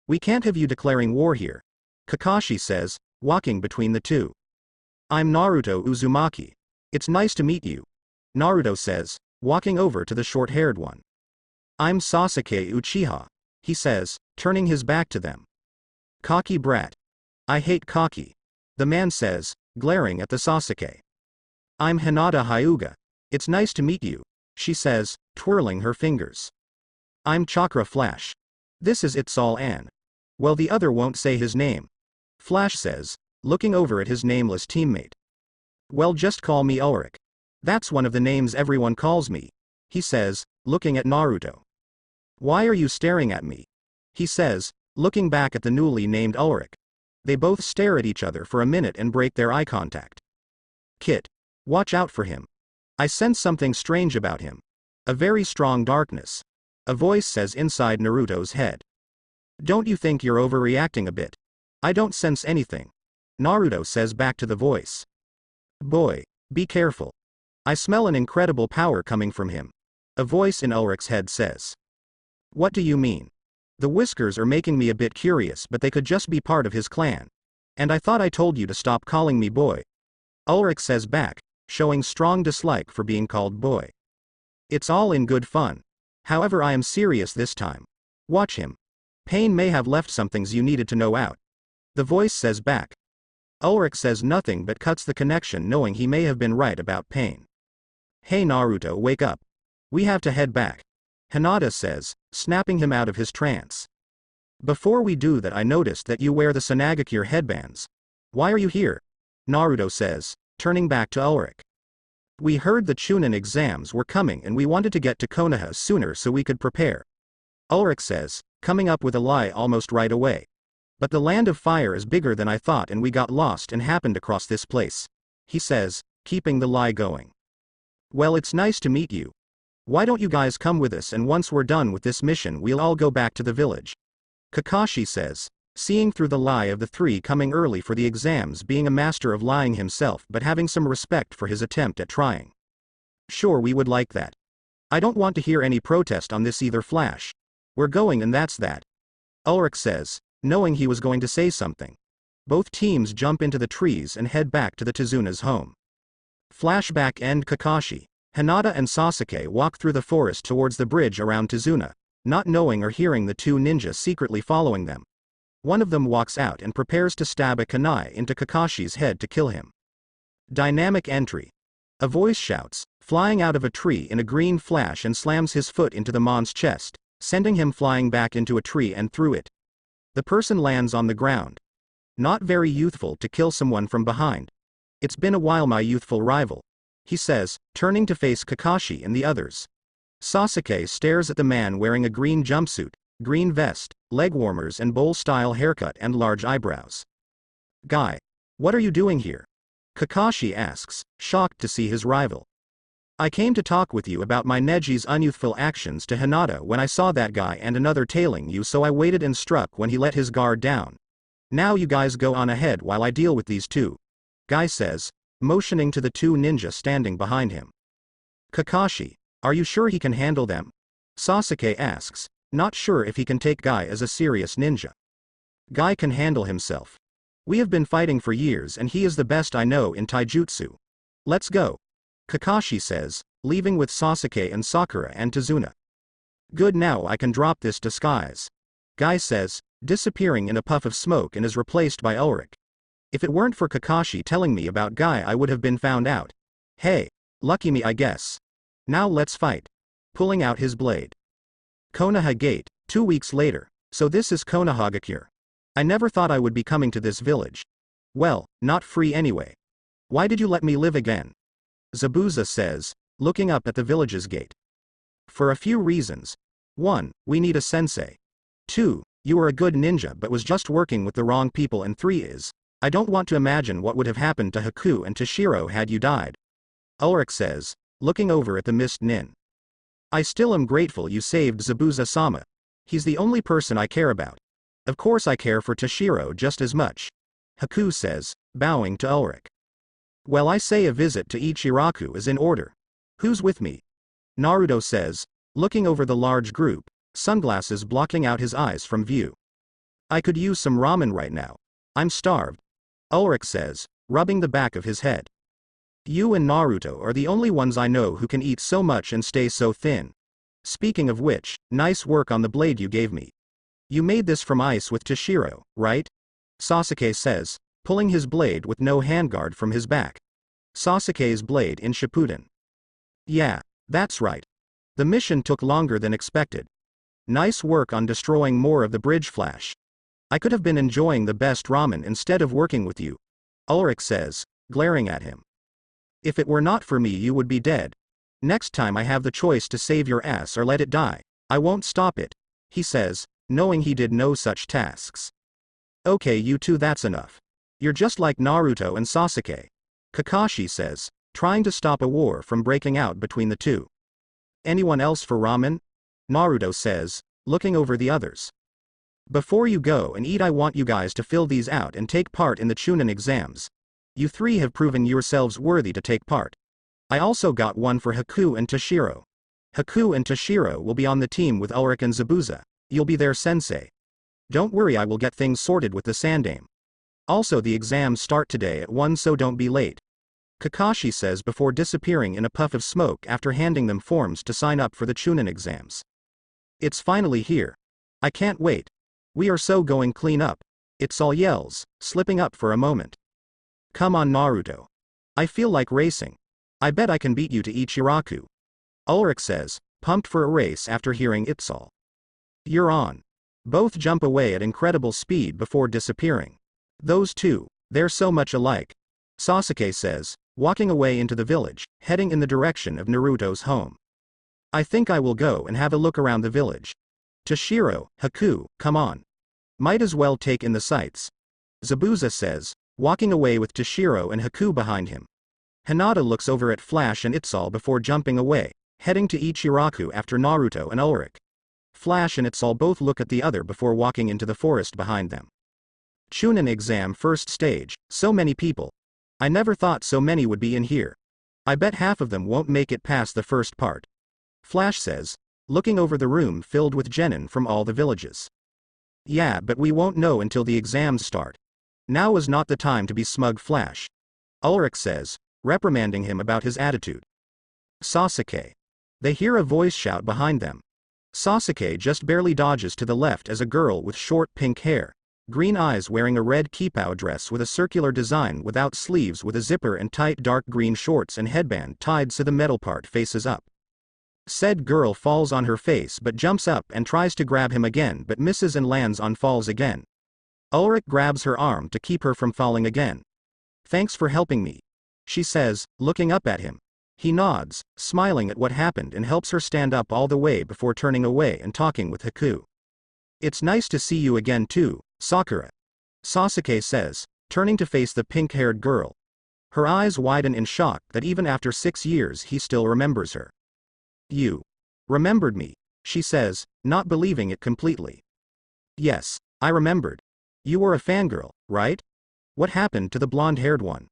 We can't have you declaring war here. Kakashi says, walking between the two. I'm Naruto Uzumaki. It's nice to meet you. Naruto says, walking over to the short-haired one. I'm Sasuke Uchiha. He says, turning his back to them. Cocky brat. I hate cocky. The man says, glaring at the Sasuke. I'm Hinata Hyuga. It's nice to meet you, she says, twirling her fingers. I'm Chakra Flash. This is Itsal An. Well, the other won't say his name. Flash says, looking over at his nameless teammate. Well, just call me Ulrich. That's one of the names everyone calls me, he says, looking at Naruto. Why are you staring at me? He says, looking back at the newly named Ulrich. They both stare at each other for a minute and break their eye contact. Kit. Watch out for him. I sense something strange about him. A very strong darkness. A voice says inside Naruto's head. Don't you think you're overreacting a bit? I don't sense anything. Naruto says back to the voice. Boy, be careful. I smell an incredible power coming from him. A voice in Ulrich's head says. What do you mean? The whiskers are making me a bit curious, but they could just be part of his clan. And I thought I told you to stop calling me boy. Ulrich says back, showing strong dislike for being called boy. It's all in good fun. However, I am serious this time. Watch him. Pain may have left some things you needed to know out. The voice says back. Ulrich says nothing but cuts the connection, knowing he may have been right about pain. Hey Naruto, wake up. We have to head back. Hinata says, snapping him out of his trance. Before we do that, I noticed that you wear the Sanagakure headbands. Why are you here? Naruto says, turning back to Ulrich. We heard the Chunin exams were coming and we wanted to get to Konoha sooner so we could prepare. Ulrich says, coming up with a lie almost right away. But the land of fire is bigger than I thought and we got lost and happened across this place. He says, keeping the lie going. Well, it's nice to meet you. Why don't you guys come with us, and once we're done with this mission we'll all go back to the village. Kakashi says, seeing through the lie of the three coming early for the exams, being a master of lying himself but having some respect for his attempt at trying. Sure, we would like that. I don't want to hear any protest on this either, Flash. We're going and that's that. Ulrich says, knowing he was going to say something. Both teams jump into the trees and head back to the Tezuna's home. Flashback end. Kakashi, Hinata and Sasuke walk through the forest towards the bridge around Tezuna, not knowing or hearing the two ninjas secretly following them. One of them walks out and prepares to stab a kunai into Kakashi's head to kill him. Dynamic entry. A voice shouts, flying out of a tree in a green flash and slams his foot into the mon's chest, sending him flying back into a tree and through it. The person lands on the ground. Not very youthful to kill someone from behind. It's been a while, my youthful rival, he says, turning to face Kakashi and the others. Sasuke stares at the man wearing a green jumpsuit, green vest, leg warmers and bowl-style haircut and large eyebrows. Guy, what are you doing here? Kakashi asks, shocked to see his rival. I came to talk with you about my Neji's unyouthful actions to Hinata when I saw that guy and another tailing you, so I waited and struck when he let his guard down. Now you guys go on ahead while I deal with these two. Guy says, motioning to the two ninja standing behind him. Kakashi, are you sure he can handle them? Sasuke asks, not sure if he can take Guy as a serious ninja. Guy can handle himself. We have been fighting for years and he is the best I know in taijutsu. Let's go. Kakashi says, leaving with Sasuke and Sakura and Tazuna. Good, now I can drop this disguise. Guy says, disappearing in a puff of smoke, and is replaced by Ulrich. If it weren't for Kakashi telling me about Guy, I would have been found out. Hey, lucky me, I guess. Now let's fight. Pulling out his blade. Konoha Gate, 2 weeks later. So this is Konohagakure. I never thought I would be coming to this village. Well, not free anyway. Why did you let me live again? Zabuza says, looking up at the village's gate. For a few reasons. 1. We need a sensei. 2. You are a good ninja but was just working with the wrong people, and 3 is, I don't want to imagine what would have happened to Haku and Toshiro had you died. Ulrich says, looking over at the mist nin. I still am grateful you saved Zabuza-sama. He's the only person I care about. Of course I care for Toshiro just as much. Haku says, bowing to Ulrich. Well, I say a visit to Ichiraku is in order. Who's with me? Naruto says, looking over the large group, sunglasses blocking out his eyes from view. I could use some ramen right now. I'm starved. Ulrich says, rubbing the back of his head. You and Naruto are the only ones I know who can eat so much and stay so thin. Speaking of which, nice work on the blade you gave me. You made this from ice with Toshiro, right? Sasuke says, pulling his blade with no handguard from his back. Sasuke's blade in Shippuden. Yeah, that's right. The mission took longer than expected. Nice work on destroying more of the bridge flash. I could have been enjoying the best ramen instead of working with you. Ulrich says, glaring at him. If it were not for me, you would be dead. Next time I have the choice to save your ass or let it die, I won't stop it, he says, knowing he did no such tasks. Okay, you two, that's enough. You're just like Naruto and Sasuke. Kakashi says, trying to stop a war from breaking out between the two. Anyone else for ramen? Naruto says, looking over the others. Before you go and eat, I want you guys to fill these out and take part in the Chunin exams. You 3 have proven yourselves worthy to take part. I also got one for Haku and Toshiro. Haku and Toshiro will be on the team with Ulrich and Zabuza. You'll be their sensei. Don't worry, I will get things sorted with the Sandame. Also, the exams start today at 1, so don't be late. Kakashi says before disappearing in a puff of smoke after handing them forms to sign up for the Chunin exams. It's finally here. I can't wait. We are so going clean up. It's all yells, slipping up for a moment. Come on, Naruto. I feel like racing. I bet I can beat you to Ichiraku. Ulrich says, pumped for a race after hearing it's all. You're on. Both jump away at incredible speed before disappearing. Those two, they're so much alike. Sasuke says, walking away into the village, heading in the direction of Naruto's home. I think I will go and have a look around the village. Toshiro, Haku, come on. Might as well take in the sights. Zabuza says, walking away with Toshiro and Haku behind him. Hinata looks over at Flash and Itzel before jumping away, heading to Ichiraku after Naruto and Ulrich. Flash and Itzel both look at the other before walking into the forest behind them. Chunin exam first stage, so many people. I never thought so many would be in here. I bet half of them won't make it past the first part. Flash says, looking over the room filled with genin from all the villages. Yeah, but we won't know until the exams start. Now is not the time to be smug, Flash. Ulrich says, reprimanding him about his attitude. Sasuke. They hear a voice shout behind them. Sasuke just barely dodges to the left as a girl with short pink hair, green eyes, wearing a red kipao dress with a circular design without sleeves with a zipper and tight dark green shorts and headband tied so the metal part faces up. Said girl falls on her face but jumps up and tries to grab him again but misses and lands on falls again. Ulrich grabs her arm to keep her from falling again. "Thanks for helping me," she says, looking up at him. He nods, smiling at what happened, and helps her stand up all the way before turning away and talking with Haku. "It's nice to see you again too, Sakura," Sasuke says, turning to face the pink-haired girl. Her eyes widen in shock that even after 6 years he still remembers her. "You remembered me," she says, not believing it completely. "Yes, I remembered. You were a fangirl, right? What happened to the blonde-haired one?"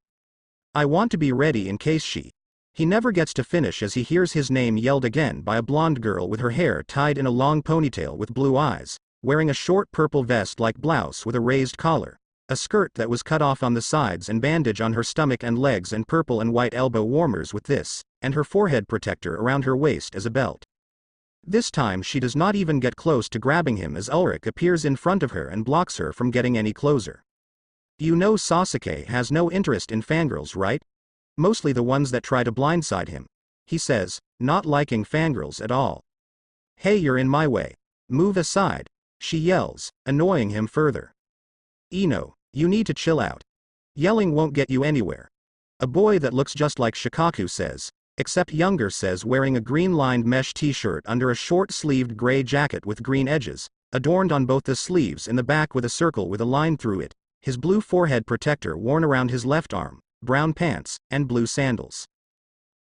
"I want to be ready in case she..." He never gets to finish as he hears his name yelled again by a blonde girl with her hair tied in a long ponytail with blue eyes, wearing a short purple vest-like blouse with a raised collar, a skirt that was cut off on the sides and bandage on her stomach and legs, and purple and white elbow warmers with this, and her forehead protector around her waist as a belt. This time she does not even get close to grabbing him as Ulrich appears in front of her and blocks her from getting any closer. "You know Sasuke has no interest in fangirls, right? Mostly the ones that try to blindside him," he says, not liking fangirls at all. "Hey, you're in my way. Move aside," she yells, annoying him further. "Ino, you need to chill out. Yelling won't get you anywhere," a boy that looks just like Shikaku says, except younger, says, wearing a green-lined mesh t-shirt under a short-sleeved gray jacket with green edges, adorned on both the sleeves and the back with a circle with a line through it, his blue forehead protector worn around his left arm, brown pants, and blue sandals.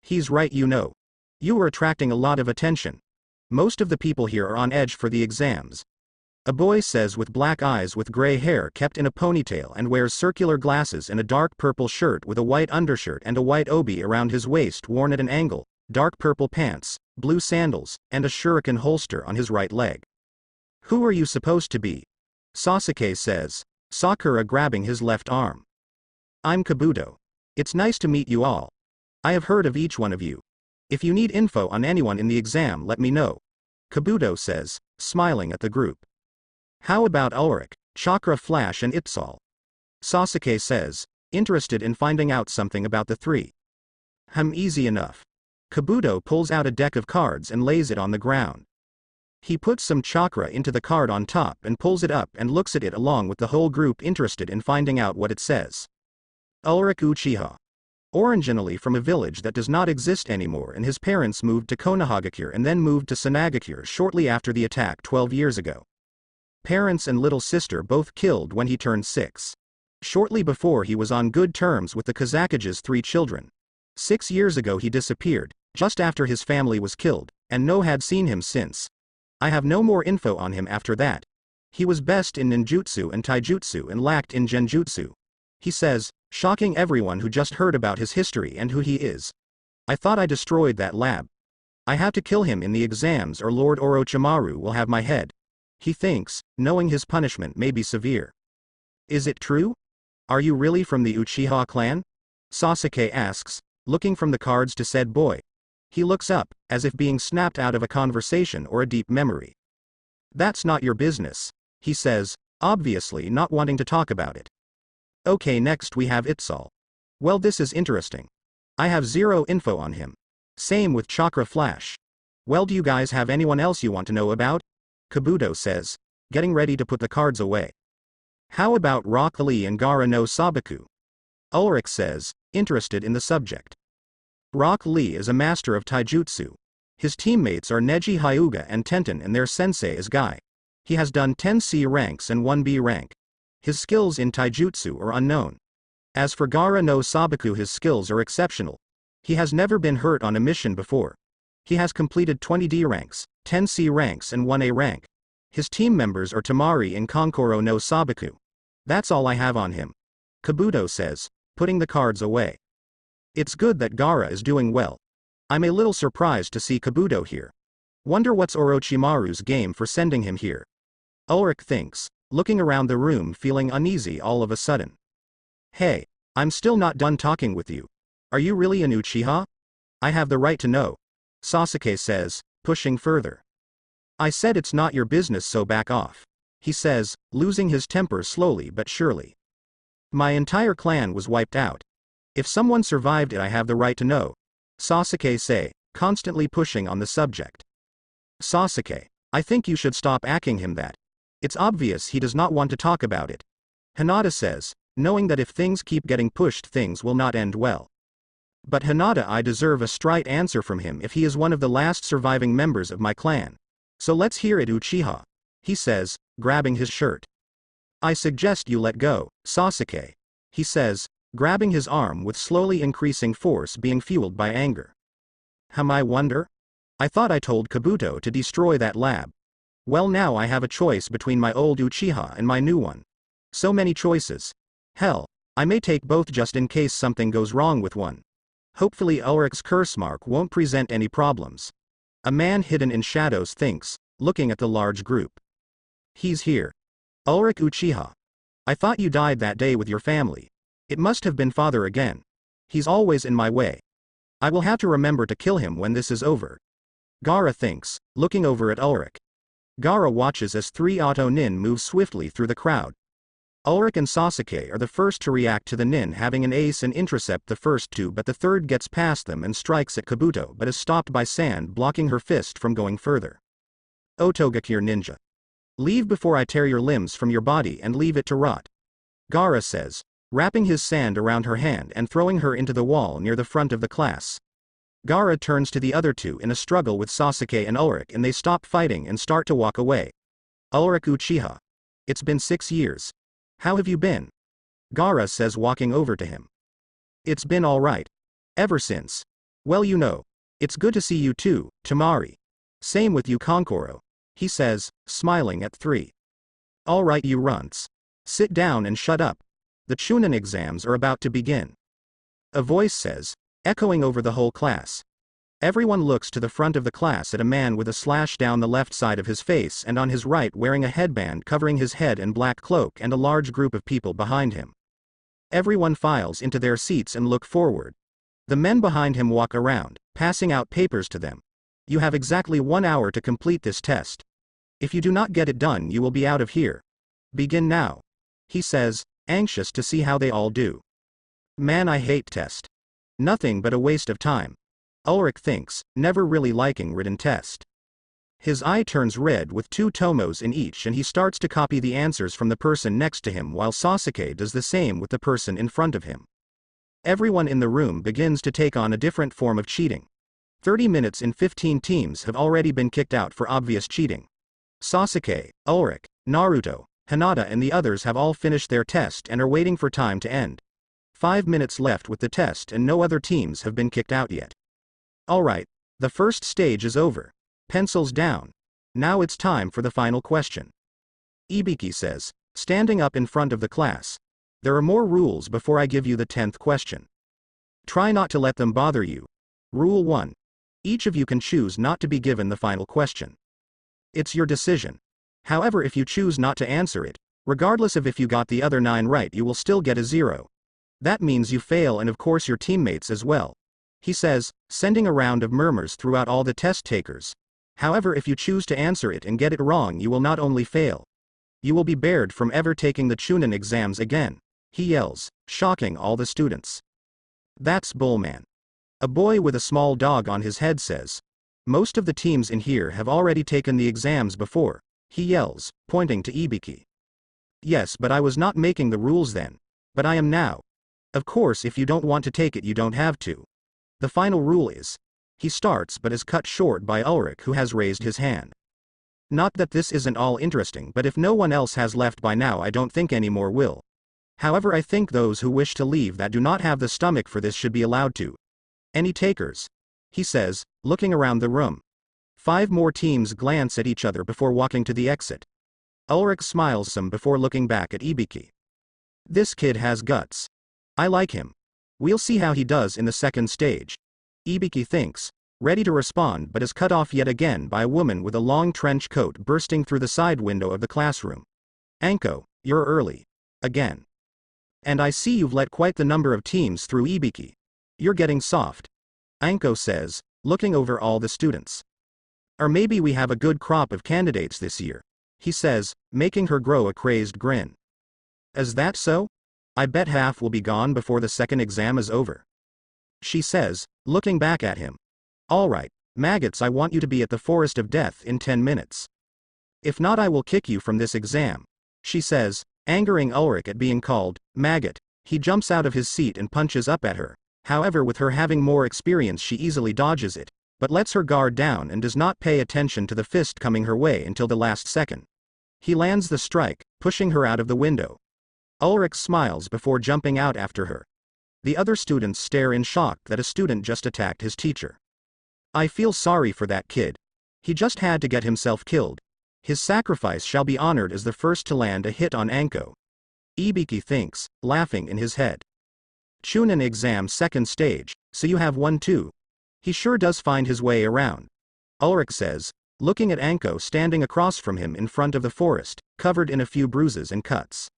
"He's right, you know. You are attracting a lot of attention. Most of the people here are on edge for the exams," a boy says with black eyes with gray hair kept in a ponytail and wears circular glasses and a dark purple shirt with a white undershirt and a white obi around his waist worn at an angle, dark purple pants, blue sandals, and a shuriken holster on his right leg. "Who are you supposed to be?" Sasuke says, Sakura grabbing his left arm. "I'm Kabuto. It's nice to meet you all. I have heard of each one of you. If you need info on anyone in the exam, let me know," Kabuto says, smiling at the group. "How about Ulrich, Chakra Flash, and Itzal?" Sasuke says, interested in finding out something about the three. Easy enough." Kabuto pulls out a deck of cards and lays it on the ground. He puts some chakra into the card on top and pulls it up and looks at it along with the whole group, interested in finding out what it says. Ulrich Uchiha. Originally from a village that does not exist anymore, and his parents moved to Konohagakure and then moved to Sanagakure shortly after the attack 12 years ago. Parents and little sister both killed when he turned 6. Shortly before, he was on good terms with the Kazakage's 3 children. 6 years ago he disappeared, just after his family was killed, and no had seen him since. I have no more info on him after that. He was best in ninjutsu and taijutsu and lacked in genjutsu," he says, shocking everyone who just heard about his history and who he is. "I thought I destroyed that lab. I have to kill him in the exams or Lord Orochimaru will have my head," he thinks, knowing his punishment may be severe. "Is it true? Are you really from the Uchiha clan?" Sasuke asks, looking from the cards to said boy. He looks up, as if being snapped out of a conversation or a deep memory. "That's not your business," he says, obviously not wanting to talk about it. "Okay, next we have Itzal. Well, this is interesting. I have zero info on him. Same with Chakra Flash. Well, do you guys have anyone else you want to know about?" Kabuto says, getting ready to put the cards away. "How about Rock Lee and Gaara no Sabaku?" Ulrich says, interested in the subject. Rock Lee is a master of taijutsu. His teammates are Neji Hyuga and Tenten, and their sensei is Guy. He has done 10 C ranks and 1 B rank. His skills in taijutsu are unknown. As for Gaara no Sabaku, his skills are exceptional. He has never been hurt on a mission before. He has completed 20 D ranks, 10 C ranks and 1 A rank. His team members are Tamari and Konkoro no Sabaku. That's all I have on him," Kabuto says, putting the cards away. It's good that Gaara is doing well. I'm a little surprised to see Kabuto here. Wonder what's Orochimaru's game for sending him here. Ulrich thinks, looking around the room feeling uneasy all of a sudden. "Hey, I'm still not done talking with you. Are you really an Uchiha? I have the right to know," Sasuke says, pushing further. "I said it's not your business, so back off." he says, losing his temper slowly but surely. My entire clan was wiped out. If someone survived it, I have the right to know. Sasuke say, constantly pushing on the subject. Sasuke, I think you should stop asking him that. It's obvious he does not want to talk about it. Hinata says, knowing that if things keep getting pushed things will not end well. But Hinata, I deserve a straight answer from him if he is one of the last surviving members of my clan. So let's hear it, Uchiha. He says, grabbing his shirt. I suggest you let go, Sasuke. He says, grabbing his arm with slowly increasing force being fueled by anger. I wonder? I thought I told Kabuto to destroy that lab. Well, now I have a choice between my old Uchiha and my new one. So many choices. Hell, I may take both just in case something goes wrong with one. Hopefully Ulrich's curse mark won't present any problems. A man hidden in shadows thinks, looking at the large group. He's here. Ulrich Uchiha. I thought you died that day with your family. It must have been father again. He's always in my way. I will have to remember to kill him when this is over. Gaara thinks, looking over at Ulrich. Gaara watches as 3 auto nin move swiftly through the crowd. Ulrich and Sasuke are the first to react to the nin having an ace and intercept the first 2, but the third gets past them and strikes at Kabuto but is stopped by sand blocking her fist from going further. Otogakure ninja. Leave before I tear your limbs from your body and leave it to rot. Gaara says, wrapping his sand around her hand and throwing her into the wall near the front of the class. Gaara turns to the other 2 in a struggle with Sasuke and Ulrich and they stop fighting and start to walk away. Ulrich Uchiha. It's been 6 years. How have you been? Gaara says, walking over to him. It's been alright. Ever since. Well, you know. It's good to see you too, Tamari. Same with you, Kankuro. He says, smiling at 3. Alright, you runts. Sit down and shut up. The Chunin exams are about to begin. A voice says, echoing over the whole class. Everyone looks to the front of the class at a man with a slash down the left side of his face and on his right wearing a headband covering his head and black cloak and a large group of people behind him. Everyone files into their seats and look forward. The men behind him walk around, passing out papers to them. You have exactly 1 hour to complete this test. If you do not get it done, you will be out of here. Begin now. He says, anxious to see how they all do. Man, I hate test. Nothing but a waste of time. Ulrich thinks, never really liking written test. His eye turns red with 2 tomos in each and he starts to copy the answers from the person next to him while Sasuke does the same with the person in front of him. Everyone in the room begins to take on a different form of cheating. 30 minutes in 15 teams have already been kicked out for obvious cheating. Sasuke, Ulrich, Naruto, Hinata and the others have all finished their test and are waiting for time to end. 5 minutes left with the test and no other teams have been kicked out yet. Alright, the first stage is over. Pencils down. Now it's time for the final question. Ibiki says, standing up in front of the class. There are more rules before I give you the 10th question. Try not to let them bother you. Rule 1. Each of you can choose not to be given the final question. It's your decision. However, if you choose not to answer it, regardless of if you got the other 9 right, you will still get a 0. That means you fail and of course your teammates as well. He says, sending a round of murmurs throughout all the test takers. However, if you choose to answer it and get it wrong, you will not only fail. You will be barred from ever taking the Chunin exams again. He yells, shocking all the students. That's bullman. A boy with a small dog on his head says. Most of the teams in here have already taken the exams before. He yells, pointing to Ibiki. Yes, but I was not making the rules then. But I am now. Of course, if you don't want to take it, you don't have to. The final rule is. He starts but is cut short by Ulrich, who has raised his hand. Not that this isn't all interesting, but if no one else has left by now, I don't think any more will. However, I think those who wish to leave that do not have the stomach for this should be allowed to. Any takers? He says, looking around the room. 5 more teams glance at each other before walking to the exit. Ulrich smiles some before looking back at Ibiki. This kid has guts. I like him. We'll see how he does in the second stage. Ibiki thinks, ready to respond, but is cut off yet again by a woman with a long trench coat bursting through the side window of the classroom. Anko, you're early. Again. And I see you've let quite the number of teams through, Ibiki. You're getting soft. Anko says, looking over all the students. Or maybe we have a good crop of candidates this year. he says, making her grow a crazed grin. Is that so? I bet half will be gone before the second exam is over. She says, looking back at him. Alright, maggots, I want you to be at the Forest of Death in 10 minutes. If not, I will kick you from this exam, she says, angering Ulrich at being called maggot. He jumps out of his seat and punches up at her. However, with her having more experience, she easily dodges it, but lets her guard down and does not pay attention to the fist coming her way until the last second. He lands the strike, pushing her out of the window. Ulrich smiles before jumping out after her. The other students stare in shock that a student just attacked his teacher. I feel sorry for that kid. He just had to get himself killed. His sacrifice shall be honored as the first to land a hit on Anko. Ibiki thinks, laughing in his head. Chunin exam second stage, so you have one too. He sure does find his way around. Ulrich says, looking at Anko standing across from him in front of the forest, covered in a few bruises and cuts.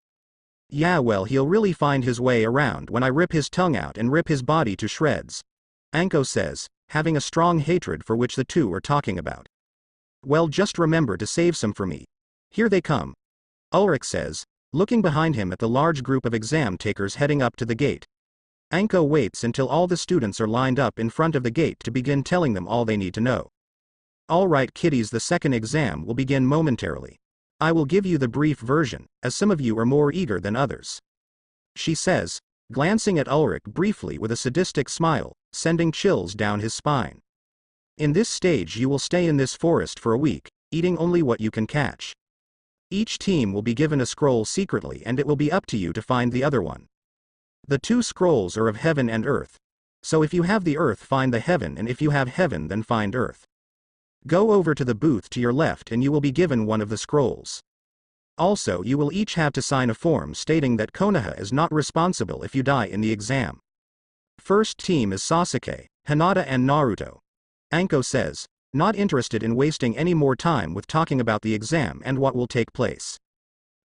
Yeah, well, he'll really find his way around when I rip his tongue out and rip his body to shreds. Anko says, having a strong hatred for which the two are talking about. Well, just remember to save some for me. Here they come. Ulrich says, looking behind him at the large group of exam takers heading up to the gate. Anko waits until all the students are lined up in front of the gate to begin telling them all they need to know. Alright kiddies, the second exam will begin momentarily. I will give you the brief version, as some of you are more eager than others. She says, glancing at Ulrich briefly with a sadistic smile, sending chills down his spine. In this stage you will stay in this forest for a week, eating only what you can catch. Each team will be given a scroll secretly and it will be up to you to find the other one. The two scrolls are of heaven and earth. So if you have the earth, find the heaven, and if you have heaven, then find earth. Go over to the booth to your left and you will be given one of the scrolls. Also, you will each have to sign a form stating that Konoha is not responsible if you die in the exam. First team is Sasuke, Hinata and Naruto. Anko says, not interested in wasting any more time with talking about the exam and what will take place.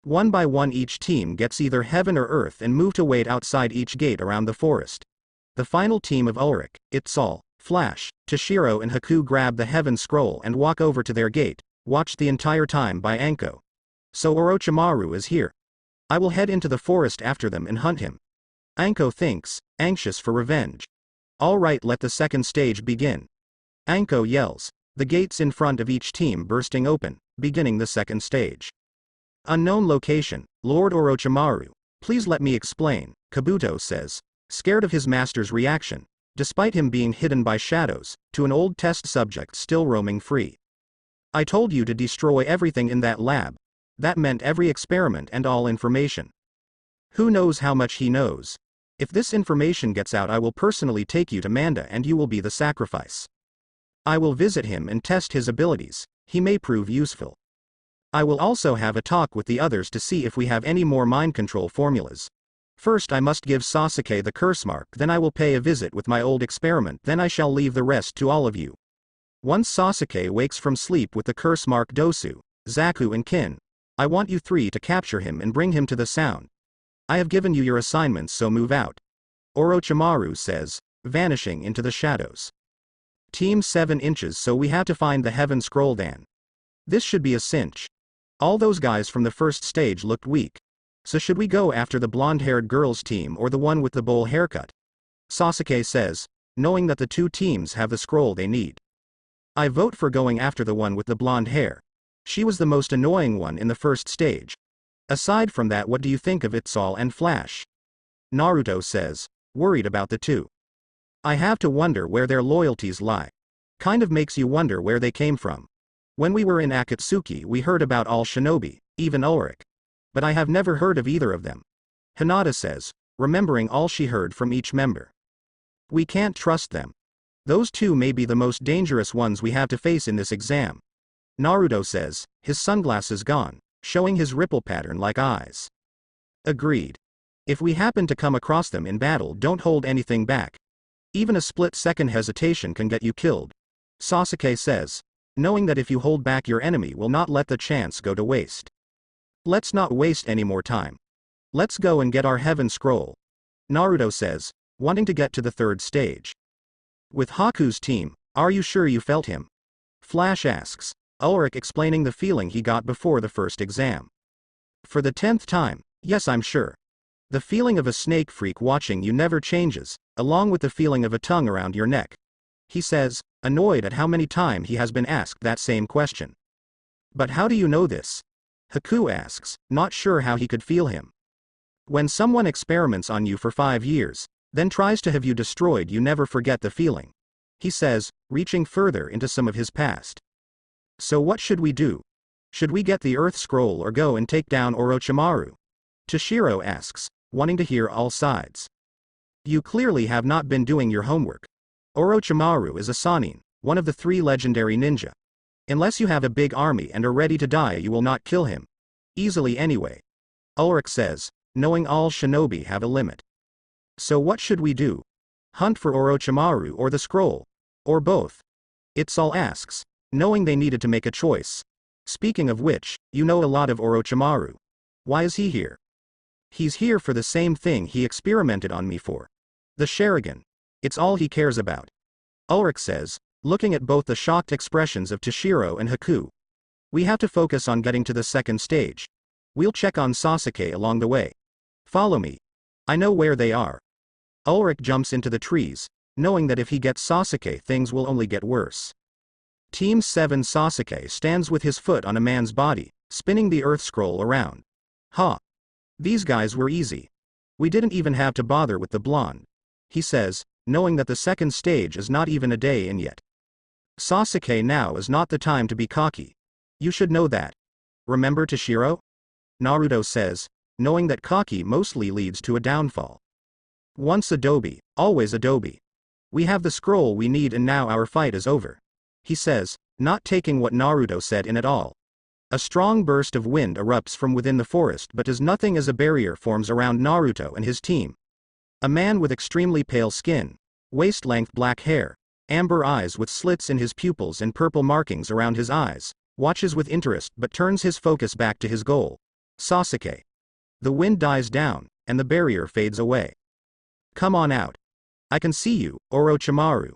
One by one each team gets either heaven or earth and move to wait outside each gate around the forest. The final team of Ulrich, Itzal, Flash, Toshiro and Haku grab the heaven scroll and walk over to their gate, watched the entire time by Anko. So Orochimaru is here. I will head into the forest after them and hunt him. Anko thinks, anxious for revenge. Alright, let the second stage begin. Anko yells, the gates in front of each team bursting open, beginning the second stage. Unknown location, Lord Orochimaru, please let me explain, Kabuto says, scared of his master's reaction, despite him being hidden by shadows, to an old test subject still roaming free. I told you to destroy everything in that lab. That meant every experiment and all information. Who knows how much he knows? If this information gets out, I will personally take you to Manda and you will be the sacrifice. I will visit him and test his abilities, he may prove useful. I will also have a talk with the others to see if we have any more mind control formulas. First I must give Sasuke the curse mark, then I will pay a visit with my old experiment, then I shall leave the rest to all of you. Once Sasuke wakes from sleep with the curse mark Dosu, Zaku and Kin, I want you three to capture him and bring him to the sound. I have given you your assignments, so move out. Orochimaru says, vanishing into the shadows. Team 7 inches, so we have to find the heaven scroll then. This should be a cinch. All those guys from the first stage looked weak. So should we go after the blonde-haired girls team or the one with the bowl haircut? Sasuke says, knowing that the two teams have the scroll they need. I vote for going after the one with the blonde hair. She was the most annoying one in the first stage. Aside from that, what do you think of Itzal and Flash? Naruto says, worried about the two. I have to wonder where their loyalties lie. Kind of makes you wonder where they came from. When we were in Akatsuki we heard about all shinobi, even Ulrich. But I have never heard of either of them. Hinata says, remembering all she heard from each member. We can't trust them. Those two may be the most dangerous ones we have to face in this exam. Naruto says, his sunglasses gone, showing his ripple pattern like eyes. Agreed. If we happen to come across them in battle, don't hold anything back. Even a split-second hesitation can get you killed. Sasuke says, knowing that if you hold back your enemy will not let the chance go to waste. Let's not waste any more time. Let's go and get our heaven scroll. Naruto says, wanting to get to the third stage. With Haku's team, are you sure you felt him? Flash asks. Ulrich explaining the feeling he got before the first exam. For the 10th time, yes, I'm sure. The feeling of a snake freak watching you never changes, along with the feeling of a tongue around your neck. He says, annoyed at how many times he has been asked that same question. But how do you know this? Haku asks, not sure how he could feel him. When someone experiments on you for 5 years, then tries to have you destroyed, you never forget the feeling. He says, reaching further into some of his past. So what should we do? Should we get the Earth Scroll or go and take down Orochimaru? Toshiro asks, wanting to hear all sides. You clearly have not been doing your homework. Orochimaru is a Sannin, one of the 3 legendary ninja. Unless you have a big army and are ready to die, you will not kill him. Easily anyway. Ulrich says, knowing all shinobi have a limit. So what should we do? Hunt for Orochimaru or the scroll? Or both? Itzal asks, knowing they needed to make a choice. Speaking of which, you know a lot of Orochimaru. Why is he here? He's here for the same thing he experimented on me for. The Sharingan. It's all he cares about. Ulrich says, looking at both the shocked expressions of Toshiro and Haku. We have to focus on getting to the 2nd stage. We'll check on Sasuke along the way. Follow me. I know where they are. Ulrich jumps into the trees, knowing that if he gets Sasuke, things will only get worse. Team 7 Sasuke stands with his foot on a man's body, spinning the Earth Scroll around. Ha! These guys were easy. We didn't even have to bother with the blonde. He says, knowing that the 2nd stage is not even a day in yet. Sasuke, now is not the time to be cocky. You should know that. Remember Toshiro? Naruto says, knowing that cocky mostly leads to a downfall. Once Adobe, always Adobe. We have the scroll we need and now our fight is over. He says, not taking what Naruto said in at all. A strong burst of wind erupts from within the forest but does nothing as a barrier forms around Naruto and his team. A man with extremely pale skin, waist-length black hair, amber eyes with slits in his pupils and purple markings around his eyes, watches with interest but turns his focus back to his goal. Sasuke. The wind dies down, and the barrier fades away. Come on out. I can see you, Orochimaru.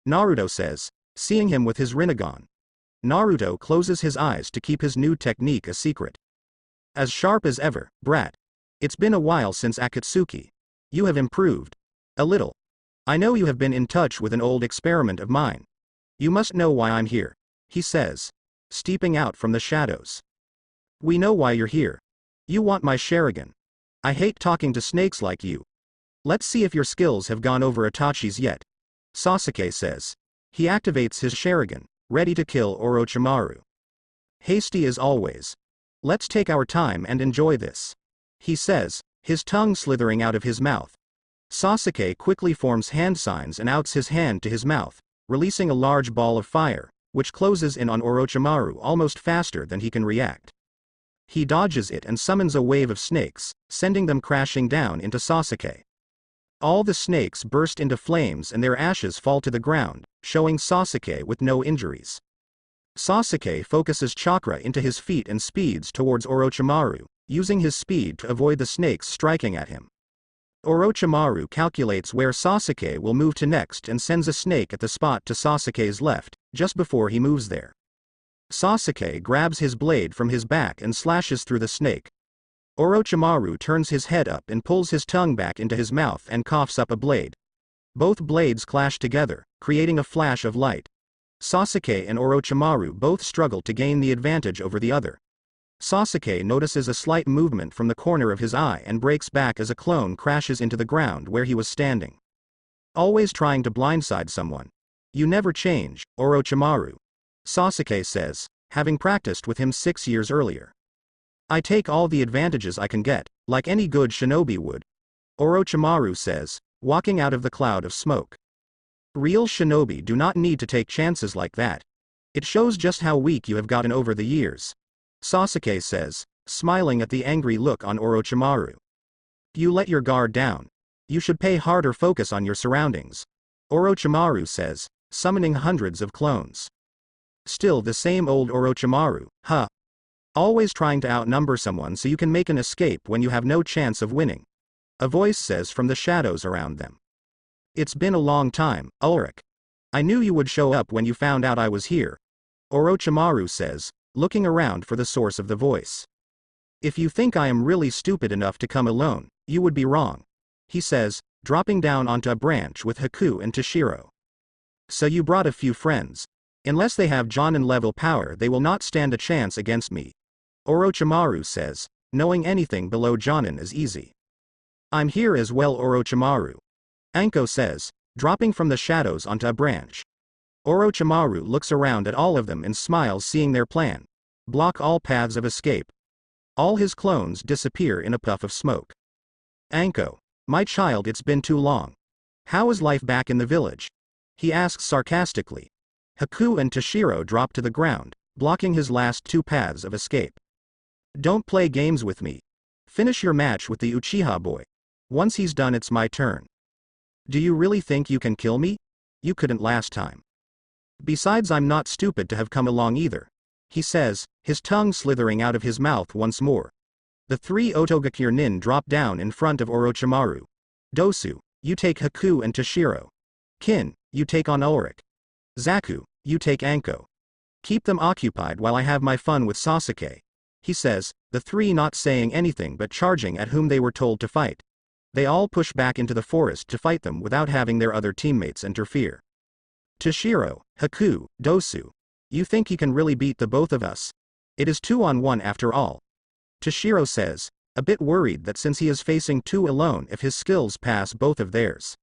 Naruto says, seeing him with his Rinnegan. Naruto closes his eyes to keep his new technique a secret. As sharp as ever, brat. It's been a while since Akatsuki. You have improved. A little. I know you have been in touch with an old experiment of mine. You must know why I'm here, he says, stepping out from the shadows. We know why you're here. You want my Sharingan. I hate talking to snakes like you. Let's see if your skills have gone over Itachi's yet. Sasuke says. He activates his Sharingan, ready to kill Orochimaru. Hasty as always. Let's take our time and enjoy this. He says, his tongue slithering out of his mouth. Sasuke quickly forms hand signs and outs his hand to his mouth, releasing a large ball of fire, which closes in on Orochimaru almost faster than he can react. He dodges it and summons a wave of snakes, sending them crashing down into Sasuke. All the snakes burst into flames and their ashes fall to the ground, showing Sasuke with no injuries. Sasuke focuses chakra into his feet and speeds towards Orochimaru, using his speed to avoid the snakes striking at him. Orochimaru calculates where Sasuke will move to next and sends a snake at the spot to Sasuke's left, just before he moves there. Sasuke grabs his blade from his back and slashes through the snake. Orochimaru turns his head up and pulls his tongue back into his mouth and coughs up a blade. Both blades clash together, creating a flash of light. Sasuke and Orochimaru both struggle to gain the advantage over the other. Sasuke notices a slight movement from the corner of his eye and breaks back as a clone crashes into the ground where he was standing. Always trying to blindside someone. You never change, Orochimaru. Sasuke says, having practiced with him 6 years earlier. I take all the advantages I can get, like any good shinobi would. Orochimaru says, walking out of the cloud of smoke. Real shinobi do not need to take chances like that. It shows just how weak you have gotten over the years. Sasuke says, smiling at the angry look on Orochimaru. You let your guard down. You should pay harder focus on your surroundings. Orochimaru says, summoning hundreds of clones. Still the same old Orochimaru, huh? Always trying to outnumber someone so you can make an escape when you have no chance of winning. A voice says from the shadows around them. It's been a long time, Ulrich. I knew you would show up when you found out I was here. Orochimaru says, looking around for the source of the voice. If you think I am really stupid enough to come alone, you would be wrong, he says, dropping down onto a branch with Haku and Toshiro. So you brought a few friends. Unless they have genin level power, they will not stand a chance against me, Orochimaru says, knowing anything below genin is easy. I'm here as well, Orochimaru, Anko says, dropping from the shadows onto a branch. Orochimaru looks around at all of them and smiles, seeing their plan: block all paths of escape. All his clones disappear in a puff of smoke. Anko, my child, it's been too long. How is life back in the village? He asks sarcastically. Haku and Toshiro drop to the ground, blocking his last two paths of escape. Don't play games with me. Finish your match with the Uchiha boy. Once he's done, it's my turn. Do you really think you can kill me? You couldn't last time. Besides, I'm not stupid to have come along either, he says, his tongue slithering out of his mouth once more. The three Otogakure nin drop down in front of Orochimaru. Dosu, you take Haku and Toshiro. Kin, you take on Ulrich. Zaku, you take Anko. Keep them occupied while I have my fun with Sasuke, he says, the three not saying anything but charging at whom they were told to fight. They all push back into the forest to fight them without having their other teammates interfere. Toshiro, Haku, Dosu. You think you can really beat the both of us? It is 2-on-1 after all. Toshiro says, a bit worried that since he is facing two alone, if his skills pass both of theirs.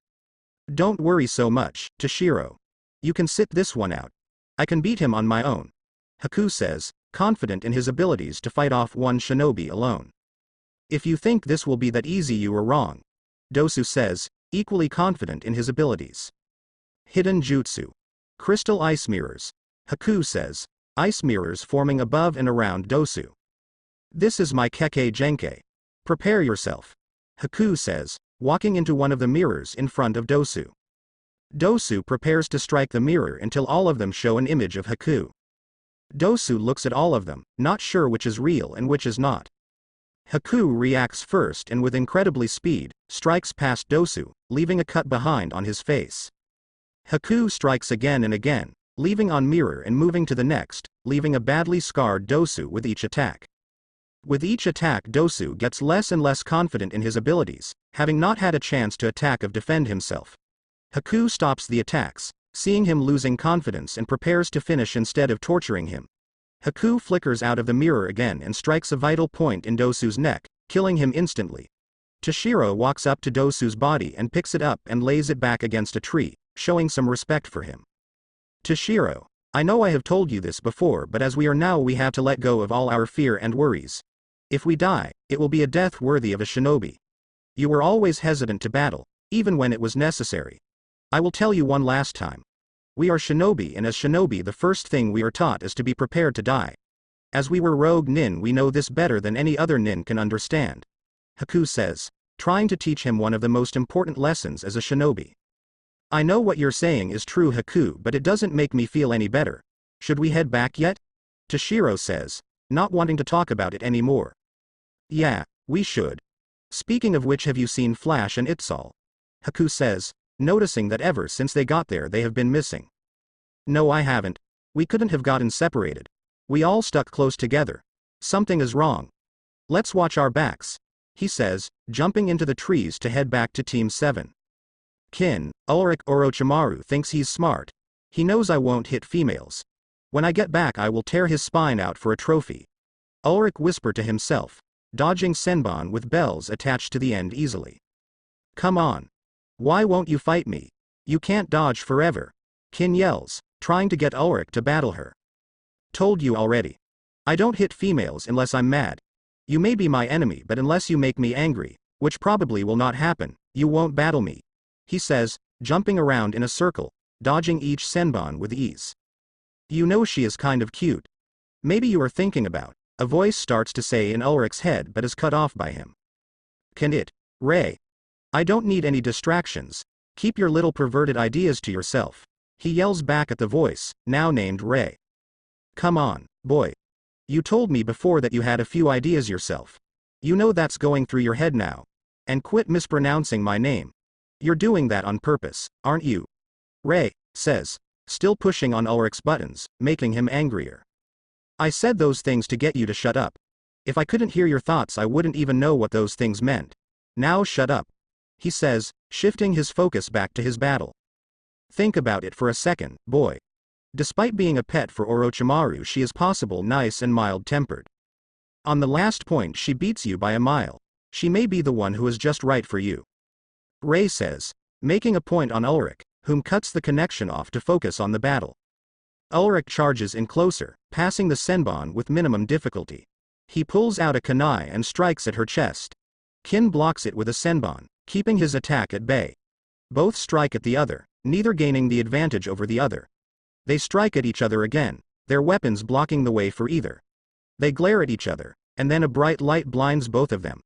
Don't worry so much, Toshiro. You can sit this one out. I can beat him on my own, Haku says, confident in his abilities to fight off one shinobi alone. If you think this will be that easy, you are wrong, Dosu says, equally confident in his abilities. Hidden jutsu. Crystal ice mirrors. Haku says, ice mirrors forming above and around Dosu. This is my Kekkei Genkai. Prepare yourself, Haku says, walking into one of the mirrors in front of Dosu. Dosu prepares to strike the mirror until all of them show an image of Haku. Dosu looks at all of them, not sure which is real and which is not. Haku reacts first and with incredibly speed, strikes past Dosu, leaving a cut behind on his face. Haku strikes again and again, leaving on mirror and moving to the next, leaving a badly scarred Dosu with each attack. With each attack, Dosu gets less and less confident in his abilities, having not had a chance to attack or defend himself. Haku stops the attacks, seeing him losing confidence, and prepares to finish instead of torturing him. Haku flickers out of the mirror again and strikes a vital point in Dosu's neck, killing him instantly. Toshiro walks up to Dosu's body and picks it up and lays it back against a tree, showing some respect for him. Toshiro, I know I have told you this before, but as we are now, we have to let go of all our fear and worries. If we die, it will be a death worthy of a shinobi. You were always hesitant to battle, even when it was necessary. I will tell you one last time. We are shinobi, and as shinobi the first thing we are taught is to be prepared to die. As we were rogue nin, we know this better than any other nin can understand, Haku says, trying to teach him one of the most important lessons as a shinobi. I know what you're saying is true, Haku, but it doesn't make me feel any better. Should we head back yet? Toshiro says, not wanting to talk about it anymore. Yeah, we should. Speaking of which, have you seen Flash and Itzal? Haku says, noticing that ever since they got there they have been missing. No, I haven't. We couldn't have gotten separated. We all stuck close together. Something is wrong. Let's watch our backs, he says, jumping into the trees to head back to Team 7. Kin, Ulrich Orochimaru thinks he's smart. He knows I won't hit females. When I get back, I will tear his spine out for a trophy. Ulrich whispered to himself, dodging senbon with bells attached to the end easily. Come on. Why won't you fight me? You can't dodge forever, Kin yells, trying to get Ulrich to battle her. Told you already. I don't hit females unless I'm mad. You may be my enemy, but unless you make me angry, which probably will not happen, you won't battle me, he says, jumping around in a circle, dodging each senbon with ease. You know she is kind of cute. Maybe you are thinking about, a voice starts to say in Ulrich's head but is cut off by him. Can it, Ray? I don't need any distractions. Keep your little perverted ideas to yourself, he yells back at the voice, now named Ray. Come on, boy. You told me before that you had a few ideas yourself. You know that's going through your head now. And quit mispronouncing my name. You're doing that on purpose, aren't you? Ray says, still pushing on Ulrich's buttons, making him angrier. I said those things to get you to shut up. If I couldn't hear your thoughts, I wouldn't even know what those things meant. Now shut up, he says, shifting his focus back to his battle. Think about it for a second, boy. Despite being a pet for Orochimaru, she is possible nice and mild-tempered. On the last point she beats you by a mile. She may be the one who is just right for you. Ray says, making a point on Ulrich, whom cuts the connection off to focus on the battle. Ulrich charges in closer, passing the Senbon with minimum difficulty. He pulls out a kunai and strikes at her chest. Kin blocks it with a Senbon, keeping his attack at bay. Both strike at the other, neither gaining the advantage over the other. They strike at each other again, their weapons blocking the way for either. They glare at each other, and then a bright light blinds both of them.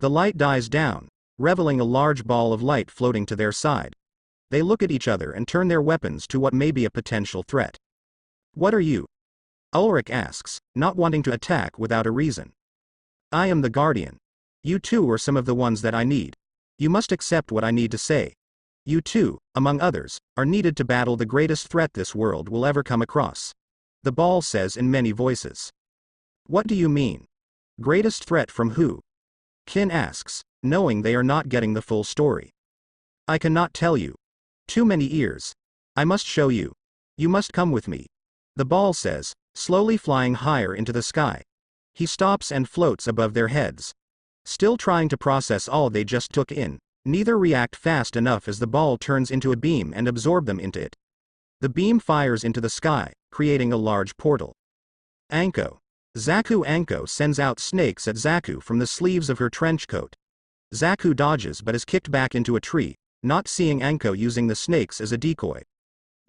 The light dies down, revealing a large ball of light floating to their side. They look at each other and turn their weapons to what may be a potential threat. What are you? Ulrich asks, not wanting to attack without a reason. I am the Guardian. You two are some of the ones that I need. You must accept what I need to say. You two, among others, are needed to battle the greatest threat this world will ever come across. The ball says in many voices. What do you mean? Greatest threat from who? Kin asks, knowing they are not getting the full story. I cannot tell you. Too many ears. I must show you. You must come with me. The ball says, slowly flying higher into the sky. He stops and floats above their heads. Still trying to process all they just took in, neither react fast enough as the ball turns into a beam and absorb them into it. The beam fires into the sky, creating a large portal. Anko. Anko sends out snakes at Zaku from the sleeves of her trench coat. Zaku dodges but is kicked back into a tree, not seeing Anko using the snakes as a decoy.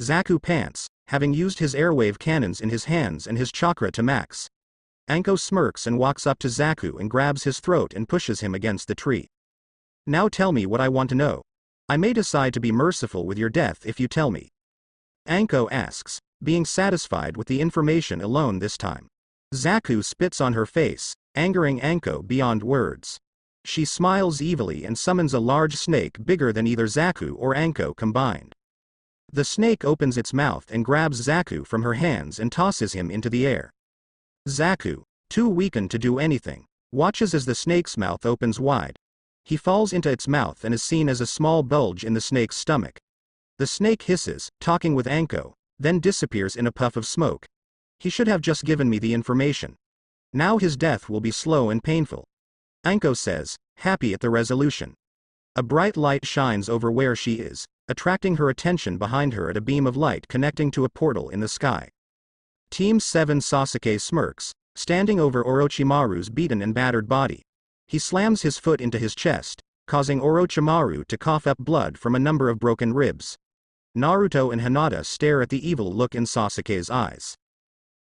Zaku pants, having used his airwave cannons in his hands and his chakra to max. Anko smirks and walks up to Zaku and grabs his throat and pushes him against the tree. Now tell me what I want to know. I may decide to be merciful with your death if you tell me. Anko asks, being satisfied with the information alone this time. Zaku spits on her face, angering Anko beyond words. She smiles evilly and summons a large snake bigger than either Zaku or Anko combined. The snake opens its mouth and grabs Zaku from her hands and tosses him into the air. Zaku, too weakened to do anything, watches as the snake's mouth opens wide. He falls into its mouth and is seen as a small bulge in the snake's stomach. The snake hisses, talking with Anko, then disappears in a puff of smoke. He should have just given me the information. Now his death will be slow and painful. Anko says, happy at the resolution. A bright light shines over where she is, attracting her attention behind her at a beam of light connecting to a portal in the sky. Team 7 Sasuke smirks, standing over Orochimaru's beaten and battered body. He slams his foot into his chest, causing Orochimaru to cough up blood from a number of broken ribs. Naruto and Hinata stare at the evil look in Sasuke's eyes.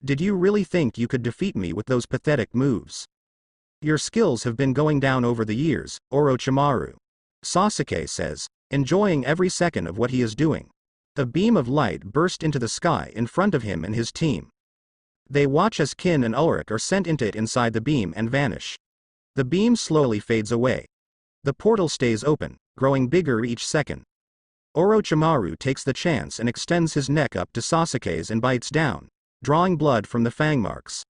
Did you really think you could defeat me with those pathetic moves? Your skills have been going down over the years, Orochimaru. Sasuke says, enjoying every second of what he is doing. A beam of light burst into the sky in front of him and his team. They watch as Kin and Ulrich are sent into it inside the beam and vanish. The beam slowly fades away. The portal stays open, growing bigger each second. Orochimaru takes the chance and extends his neck up to Sasuke's and bites down, drawing blood from the fang marks.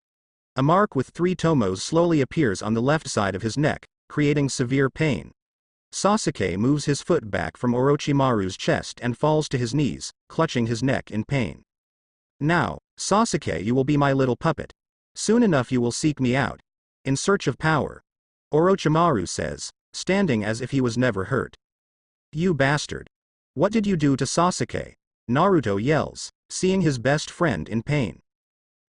A mark with 3 tomos slowly appears on the left side of his neck, creating severe pain. Sasuke moves his foot back from Orochimaru's chest and falls to his knees, clutching his neck in pain. Now, Sasuke, you will be my little puppet. Soon enough you will seek me out. In search of power. Orochimaru says, standing as if he was never hurt. You bastard. What did you do to Sasuke? Naruto yells, seeing his best friend in pain.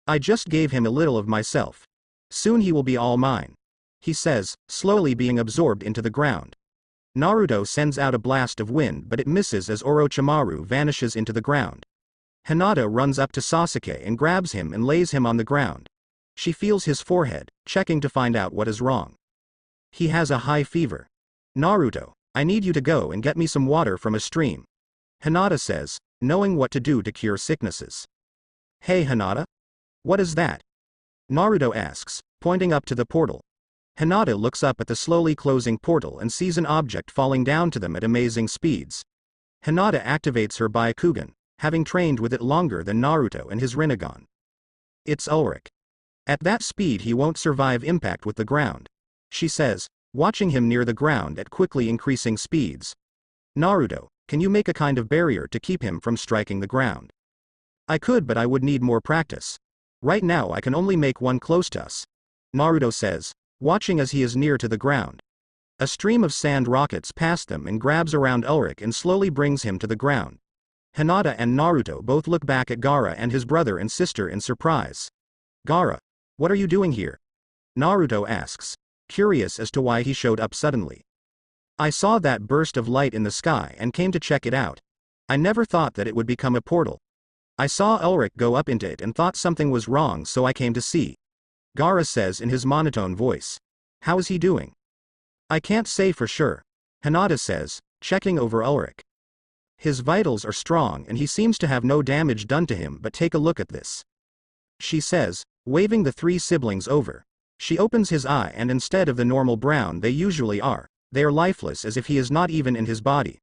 I just gave him a little of myself. Soon he will be all mine. He says, slowly being absorbed into the ground. Naruto sends out a blast of wind but it misses as Orochimaru vanishes into the ground. Hinata runs up to Sasuke and grabs him and lays him on the ground. She feels his forehead, checking to find out what is wrong. He has a high fever. Naruto, I need you to go and get me some water from a stream. Hinata says, knowing what to do to cure sicknesses. Hey Hinata? What is that? Naruto asks, pointing up to the portal. Hinata looks up at the slowly closing portal and sees an object falling down to them at amazing speeds. Hinata activates her Byakugan, having trained with it longer than Naruto and his Rinnegan. It's Ulrich. At that speed he won't survive impact with the ground, she says, watching him near the ground at quickly increasing speeds. Naruto, can you make a kind of barrier to keep him from striking the ground? I could, but I would need more practice. Right now I can only make one close to us, Naruto says, watching as he is near to the ground. A stream of sand rockets past them and grabs around Ulrich and slowly brings him to the ground. Hinata and Naruto both look back at Gaara and his brother and sister in surprise. Gaara, what are you doing here? Naruto asks, curious as to why he showed up suddenly. I saw that burst of light in the sky and came to check it out. I never thought that it would become a portal. I saw Ulrich go up into it and thought something was wrong, so I came to see. Gaara says in his monotone voice. How is he doing? I can't say for sure, Hinata says, checking over Ulrich. His vitals are strong and he seems to have no damage done to him, but take a look at this, she says, waving the three siblings over. She opens his eye and instead of the normal brown they usually are, they are lifeless as if he is not even in his body.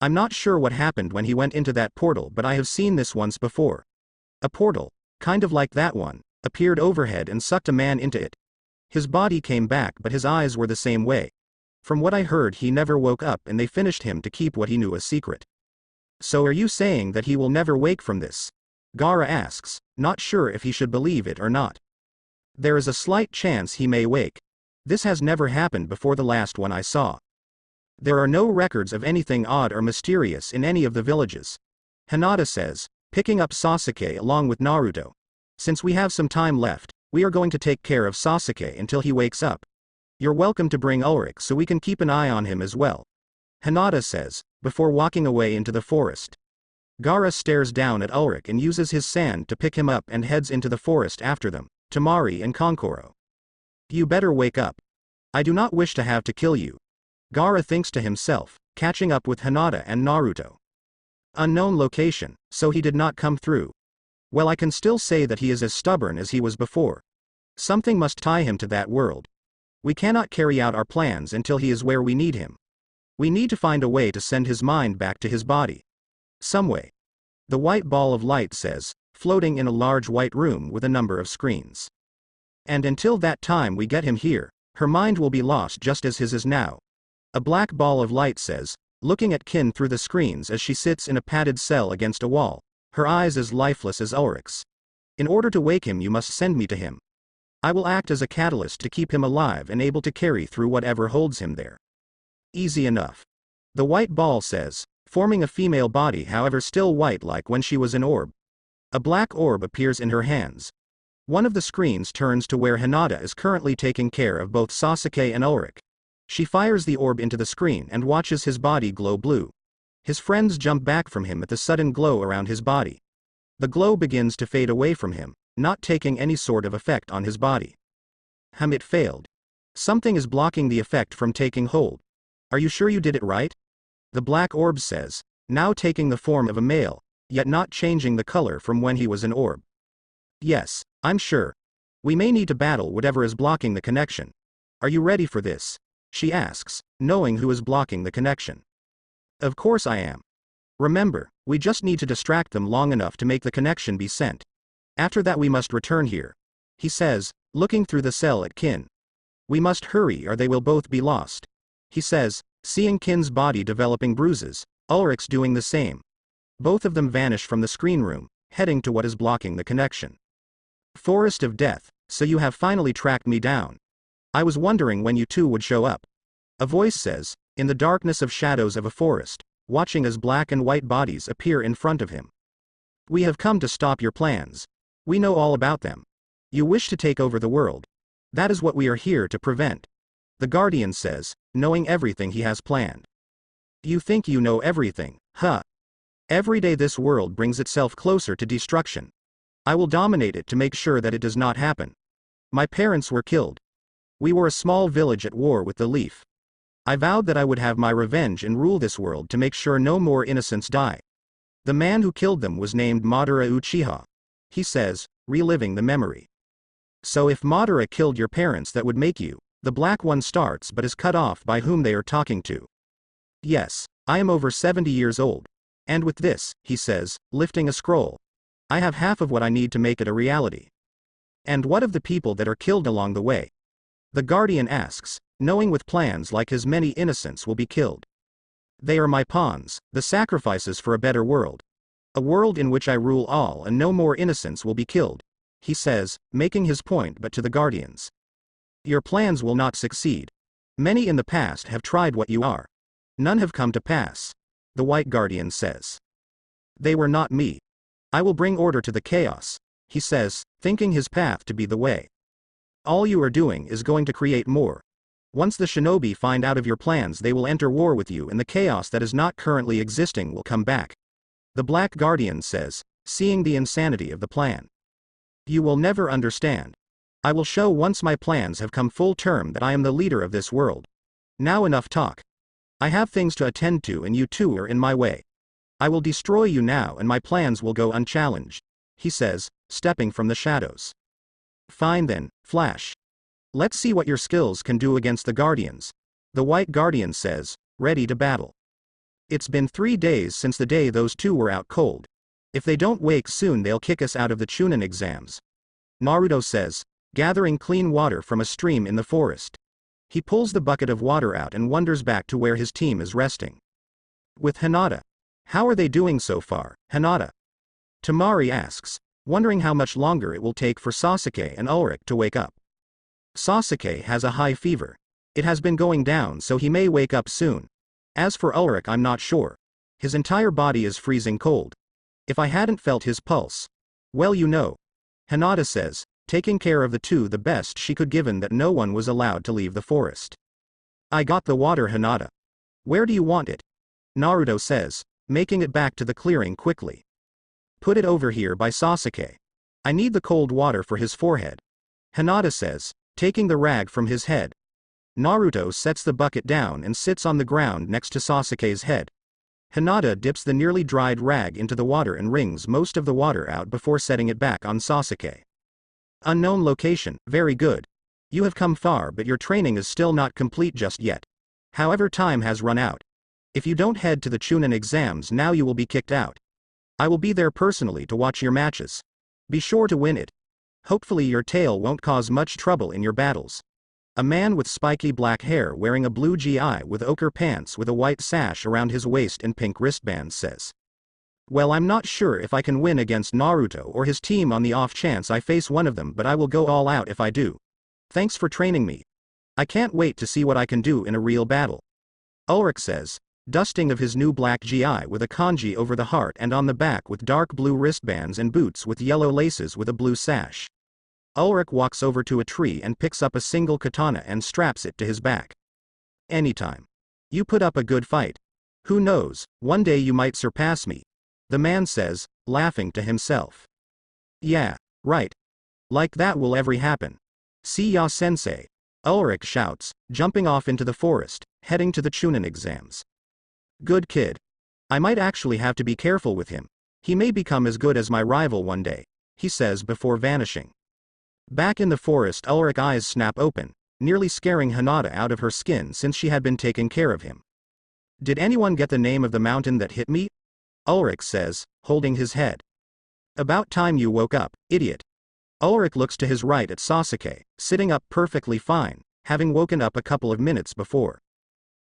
I'm not sure what happened when he went into that portal, but I have seen this once before. A portal, kind of like that one, appeared overhead and sucked a man into it. His body came back but his eyes were the same way. From what I heard he never woke up and they finished him to keep what he knew a secret. So are you saying that he will never wake from this? Gaara asks, not sure if he should believe it or not. There is a slight chance he may wake. This has never happened before the last one I saw. There are no records of anything odd or mysterious in any of the villages, Hinata says, picking up Sasuke along with Naruto. Since we have some time left, we are going to take care of Sasuke until he wakes up. You're welcome to bring Ulrich so we can keep an eye on him as well, Hinata says, before walking away into the forest. Gaara stares down at Ulrich and uses his sand to pick him up and heads into the forest after them, Temari and Kankuro. You better wake up. I do not wish to have to kill you, Gaara thinks to himself, catching up with Hinata and Naruto. Unknown location, so he did not come through. Well, I can still say that he is as stubborn as he was before. Something must tie him to that world. We cannot carry out our plans until he is where we need him. We need to find a way to send his mind back to his body. Some way. The white ball of light says, floating in a large white room with a number of screens. And until that time we get him here, her mind will be lost just as his is now. A black ball of light says, looking at Kin through the screens as she sits in a padded cell against a wall, her eyes as lifeless as Ulrich's. In order to wake him you must send me to him. I will act as a catalyst to keep him alive and able to carry through whatever holds him there. Easy enough. The white ball says, forming a female body, however still white like when she was an orb. A black orb appears in her hands. One of the screens turns to where Hinata is currently taking care of both Sasuke and Ulrich. She fires the orb into the screen and watches his body glow blue. His friends jump back from him at the sudden glow around his body. The glow begins to fade away from him, not taking any sort of effect on his body. It failed. Something is blocking the effect from taking hold. Are you sure you did it right? The black orb says, now taking the form of a male, yet not changing the color from when he was an orb. Yes, I'm sure. We may need to battle whatever is blocking the connection. Are you ready for this? She asks, knowing who is blocking the connection. Of course I am. Remember, we just need to distract them long enough to make the connection be sent. After that we must return here, he says, looking through the cell at Kin. We must hurry or they will both be lost, he says, seeing Kin's body developing bruises, Ulrich's doing the same. Both of them vanish from the screen room, heading to what is blocking the connection. Forest of Death, so you have finally tracked me down. I was wondering when you two would show up. A voice says, in the darkness of shadows of a forest, watching as black and white bodies appear in front of him. We have come to stop your plans. We know all about them. You wish to take over the world. That is what we are here to prevent. The Guardian says, knowing everything he has planned. You think you know everything, huh? Every day this world brings itself closer to destruction. I will dominate it to make sure that it does not happen. My parents were killed. We were a small village at war with the Leaf. I vowed that I would have my revenge and rule this world to make sure no more innocents die. The man who killed them was named Madara Uchiha, he says, reliving the memory. So if Madara killed your parents, that would make you, the black one starts but is cut off by whom they are talking to. Yes, I am over 70 years old. And with this, he says, lifting a scroll, I have half of what I need to make it a reality. And what of the people that are killed along the way? The Guardian asks, knowing with plans like his many innocents will be killed. They are my pawns, the sacrifices for a better world. A world in which I rule all and no more innocents will be killed, he says, making his point but to the Guardians. Your plans will not succeed. Many in the past have tried what you are. None have come to pass, the White Guardian says. They were not me. I will bring order to the chaos, he says, thinking his path to be the way. All you are doing is going to create more. Once the shinobi find out of your plans, they will enter war with you and the chaos that is not currently existing will come back. The Black Guardian says, seeing the insanity of the plan. You will never understand. I will show once my plans have come full term that I am the leader of this world. Now enough talk. I have things to attend to and you two are in my way. I will destroy you now and my plans will go unchallenged, he says, stepping from the shadows. Fine then, Flash. Let's see what your skills can do against the Guardians, the White Guardian says, ready to battle. It's been 3 days since the day those two were out cold. If they don't wake soon they'll kick us out of the Chunin exams. Naruto says, gathering clean water from a stream in the forest. He pulls the bucket of water out and wanders back to where his team is resting. With Hinata. How are they doing so far, Hinata? Temari asks, wondering how much longer it will take for Sasuke and Ulrich to wake up. Sasuke has a high fever. It has been going down so he may wake up soon. As for Ulrich, I'm not sure. His entire body is freezing cold. If I hadn't felt his pulse. Well, you know. Hinata says, taking care of the two the best she could given that no one was allowed to leave the forest. I got the water, Hinata. Where do you want it? Naruto says, making it back to the clearing quickly. Put it over here by Sasuke. I need the cold water for his forehead. Hinata says, taking the rag from his head. Naruto sets the bucket down and sits on the ground next to Sasuke's head. Hinata dips the nearly dried rag into the water and wrings most of the water out before setting it back on Sasuke. Unknown location, very good. You have come far but your training is still not complete just yet. However, time has run out. If you don't head to the Chunin exams now you will be kicked out. I will be there personally to watch your matches. Be sure to win it. Hopefully your tail won't cause much trouble in your battles. A man with spiky black hair wearing a blue GI with ochre pants with a white sash around his waist and pink wristbands says. Well, I'm not sure if I can win against Naruto or his team on the off chance I face one of them, but I will go all out if I do. Thanks for training me. I can't wait to see what I can do in a real battle. Ulrich says, dusting of his new black GI with a kanji over the heart and on the back with dark blue wristbands and boots with yellow laces with a blue sash. Ulrich walks over to a tree and picks up a single katana and straps it to his back. Anytime. You put up a good fight. Who knows, one day you might surpass me. The man says, laughing to himself. Yeah, right. Like that will ever happen. See ya, sensei. Ulrich shouts, jumping off into the forest, heading to the Chunin exams. Good kid. I might actually have to be careful with him. He may become as good as my rival one day, he says before vanishing. Back in the forest, Ulrich's eyes snap open, nearly scaring Hinata out of her skin since she had been taking care of him. Did anyone get the name of the mountain that hit me? Ulrich says, holding his head. About time you woke up, idiot. Ulrich looks to his right at Sasuke, sitting up perfectly fine, having woken up a couple of minutes before.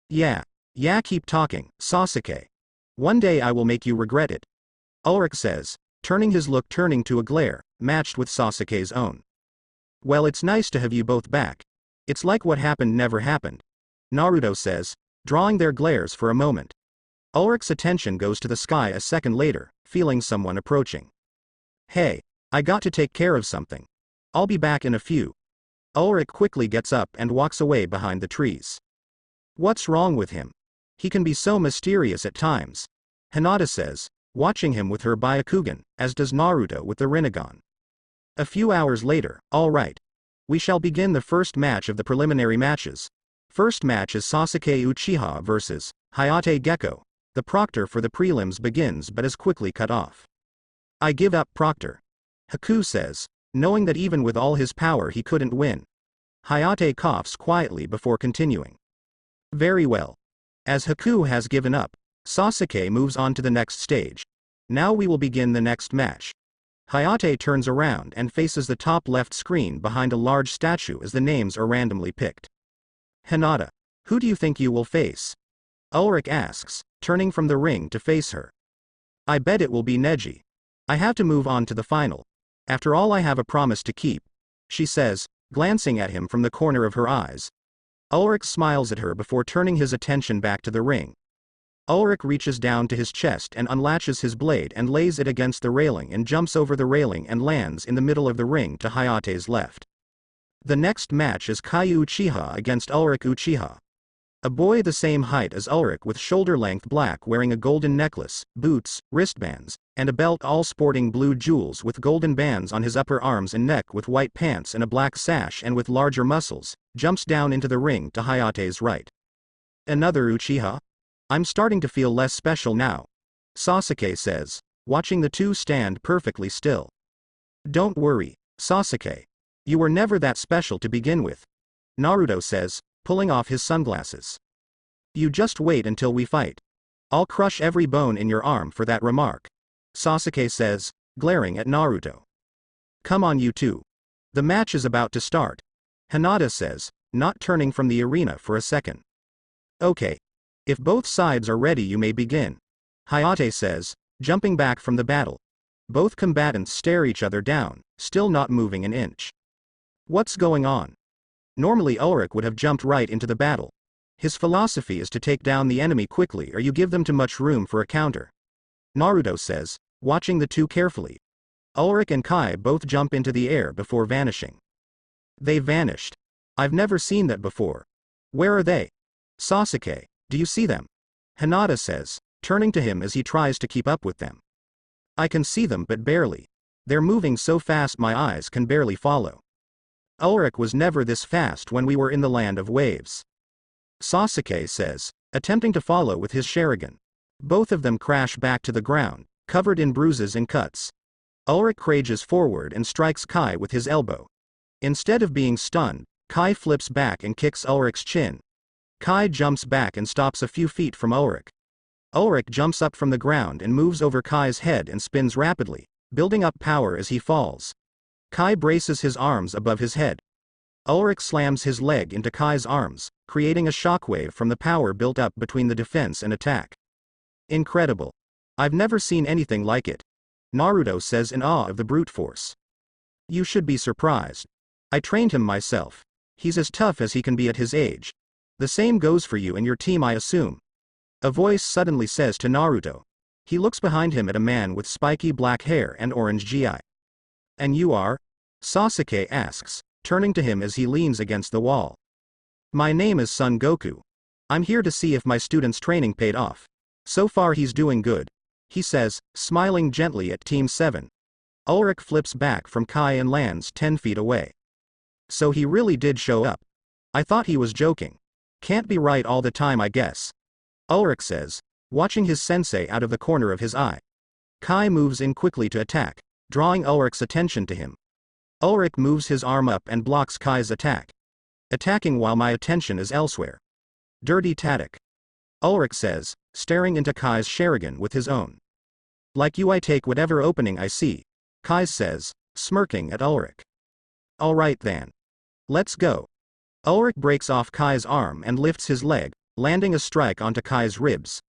Yeah, keep talking, Sasuke. One day I will make you regret it. Ulrich says, turning to a glare, matched with Sasuke's own. Well, it's nice to have you both back. It's like what happened never happened. Naruto says, drawing their glares for a moment. Ulrich's attention goes to the sky a second later, feeling someone approaching. Hey, I got to take care of something. I'll be back in a few. Ulrich quickly gets up and walks away behind the trees. What's wrong with him? He can be so mysterious at times. Hinata says, watching him with her Byakugan, as does Naruto with the Rinnegan. A few hours later, all right. We shall begin the first match of the preliminary matches. First match is Sasuke Uchiha versus Hayate Gecko. The proctor for the prelims begins but is quickly cut off. I give up, proctor. Haku says, knowing that even with all his power he couldn't win. Hayate coughs quietly before continuing. Very well. As Haku has given up, Sasuke moves on to the next stage. Now we will begin the next match. Hayate turns around and faces the top left screen behind a large statue as the names are randomly picked. Hinata. Who do you think you will face? Ulrich asks, turning from the ring to face her. I bet it will be Neji. I have to move on to the final. After all, I have a promise to keep, she says, glancing at him from the corner of her eyes. Ulrich smiles at her before turning his attention back to the ring. Ulrich reaches down to his chest and unlatches his blade and lays it against the railing and jumps over the railing and lands in the middle of the ring to Hayate's left. The next match is Kai Uchiha against Ulrich Uchiha. A boy the same height as Ulrich with shoulder-length black wearing a golden necklace, boots, wristbands, and a belt all sporting blue jewels with golden bands on his upper arms and neck with white pants and a black sash and with larger muscles, jumps down into the ring to Hayate's right. Another Uchiha? I'm starting to feel less special now, Sasuke says, watching the two stand perfectly still. Don't worry, Sasuke. You were never that special to begin with, Naruto says, pulling off his sunglasses. You just wait until we fight. I'll crush every bone in your arm for that remark, Sasuke says, glaring at Naruto. Come on you two. The match is about to start, Hinata says, not turning from the arena for a second. Okay. If both sides are ready you may begin, Hayate says, jumping back from the battle. Both combatants stare each other down, still not moving an inch. What's going on? Normally Ulrich would have jumped right into the battle. His philosophy is to take down the enemy quickly or you give them too much room for a counter, Naruto says, watching the two carefully. Ulrich and Kai both jump into the air before vanishing. They vanished. I've never seen that before. Where are they? Sasuke, do you see them? Hinata says, turning to him as he tries to keep up with them. I can see them but barely. They're moving so fast my eyes can barely follow. Ulrich was never this fast when we were in the land of waves, Sasuke says, attempting to follow with his Sharingan. Both of them crash back to the ground, covered in bruises and cuts. Ulrich crages forward and strikes Kai with his elbow. Instead of being stunned, Kai flips back and kicks Ulrich's chin. Kai jumps back and stops a few feet from Ulrich. Ulrich jumps up from the ground and moves over Kai's head and spins rapidly, building up power as he falls. Kai braces his arms above his head. Ulrich slams his leg into Kai's arms, creating a shockwave from the power built up between the defense and attack. Incredible. I've never seen anything like it, Naruto says in awe of the brute force. You should be surprised. I trained him myself. He's as tough as he can be at his age. The same goes for you and your team I assume. A voice suddenly says to Naruto. He looks behind him at a man with spiky black hair and orange gi. And you are? Sasuke asks, turning to him as he leans against the wall. My name is Son Goku. I'm here to see if my student's training paid off. So far he's doing good, he says, smiling gently at Team 7. Ulrich flips back from Kai and lands 10 feet away. So he really did show up. I thought he was joking. Can't be right all the time I guess, Ulrich says, watching his sensei out of the corner of his eye. Kai moves in quickly to attack, drawing Ulrich's attention to him. Ulrich moves his arm up and blocks Kai's attack. Attacking while my attention is elsewhere. Dirty Taddock, Ulrich says, staring into Kai's Sharingan with his own. Like you I take whatever opening I see, Kai says, smirking at Ulrich. Alright then. Let's go. Ulrich breaks off Kai's arm and lifts his leg, landing a strike onto Kai's ribs.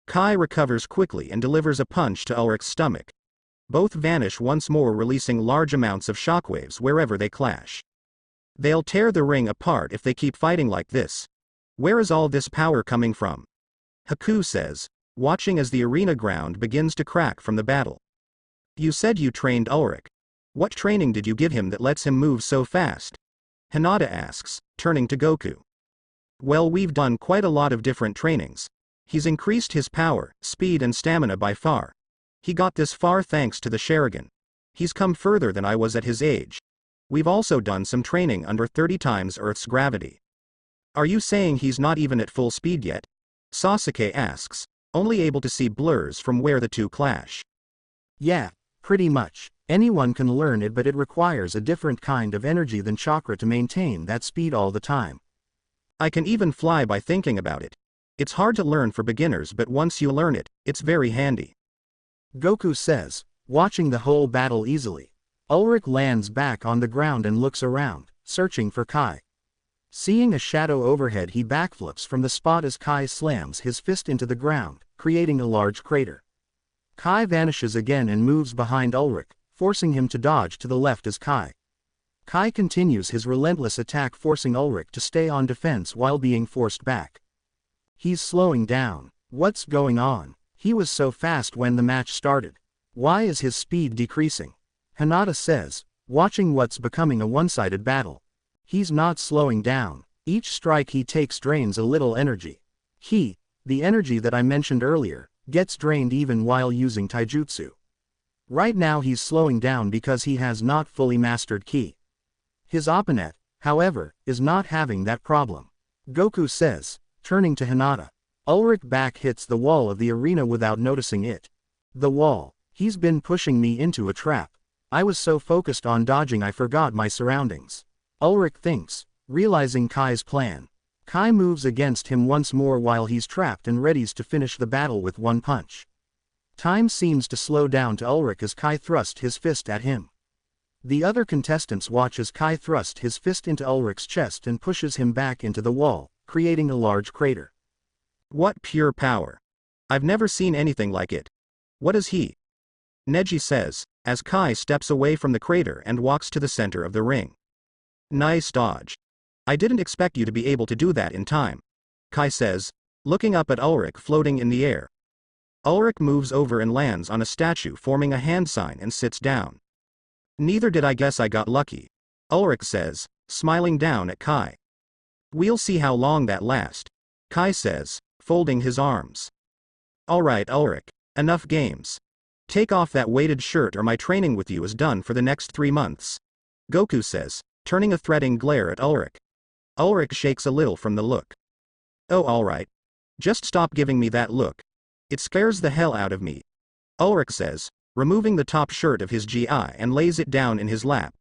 Kai recovers quickly and delivers a punch to Ulrich's stomach. Both vanish once more, releasing large amounts of shockwaves wherever they clash. They'll tear the ring apart if they keep fighting like this. Where is all this power coming from? Haku says, watching as the arena ground begins to crack from the battle. You said you trained Ulrich. What training did you give him that lets him move so fast? Hinata asks, turning to Goku. Well, we've done quite a lot of different trainings. He's increased his power, speed and stamina by far. He got this far thanks to the Sharingan. He's come further than I was at his age. We've also done some training under 30 times Earth's gravity. Are you saying he's not even at full speed yet? Sasuke asks, only able to see blurs from where the two clash. Yeah, pretty much. Anyone can learn it, but it requires a different kind of energy than chakra to maintain that speed all the time. I can even fly by thinking about it. It's hard to learn for beginners, but once you learn it, it's very handy. Goku says, watching the whole battle easily. Ulrich lands back on the ground and looks around, searching for Kai. Seeing a shadow overhead, he backflips from the spot as Kai slams his fist into the ground, creating a large crater. Kai vanishes again and moves behind Ulrich, forcing him to dodge to the left as Kai. Kai continues his relentless attack, forcing Ulrich to stay on defense while being forced back. He's slowing down. What's going on? He was so fast when the match started. Why is his speed decreasing? Hinata says, watching what's becoming a one-sided battle. He's not slowing down. Each strike he takes drains a little energy. The energy that I mentioned earlier, gets drained even while using taijutsu. Right now he's slowing down because he has not fully mastered ki. His opponent, however, is not having that problem. Goku says, turning to Hinata. Ulrich back hits the wall of the arena without noticing it. The wall. He's been pushing me into a trap. I was so focused on dodging I forgot my surroundings. Ulrich thinks, realizing Kai's plan. Kai moves against him once more while he's trapped and readies to finish the battle with one punch. Time seems to slow down to Ulrich as Kai thrusts his fist at him. The other contestants watch as Kai thrusts his fist into Ulrich's chest and pushes him back into the wall, creating a large crater. What pure power! I've never seen anything like it. What is he? Neji says, as Kai steps away from the crater and walks to the center of the ring. Nice dodge. I didn't expect you to be able to do that in time, Kai says, looking up at Ulrich floating in the air. Ulrich moves over and lands on a statue, forming a hand sign, and sits down. Neither did I, guess I got lucky, Ulrich says, smiling down at Kai. We'll see how long that lasts, Kai says, folding his arms. Alright Ulrich, enough games. Take off that weighted shirt or my training with you is done for the next 3 months, Goku says, turning a threatening glare at Ulrich. Ulrich shakes a little from the look. Oh alright. Just stop giving me that look. It scares the hell out of me, Ulrich says, removing the top shirt of his GI and lays it down in his lap.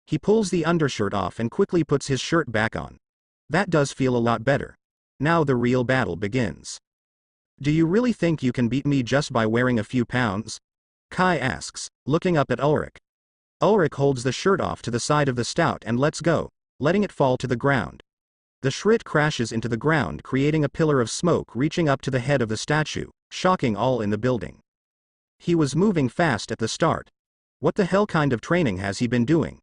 He pulls the undershirt off and quickly puts his shirt back on. That does feel a lot better. Now the real battle begins. Do you really think you can beat me just by wearing a few pounds? Kai asks, looking up at Ulrich. Ulrich holds the shirt off to the side of the stout and lets go, letting it fall to the ground. The shrit crashes into the ground, creating a pillar of smoke reaching up to the head of the statue, shocking all in the building. He was moving fast at the start. What the hell kind of training has he been doing?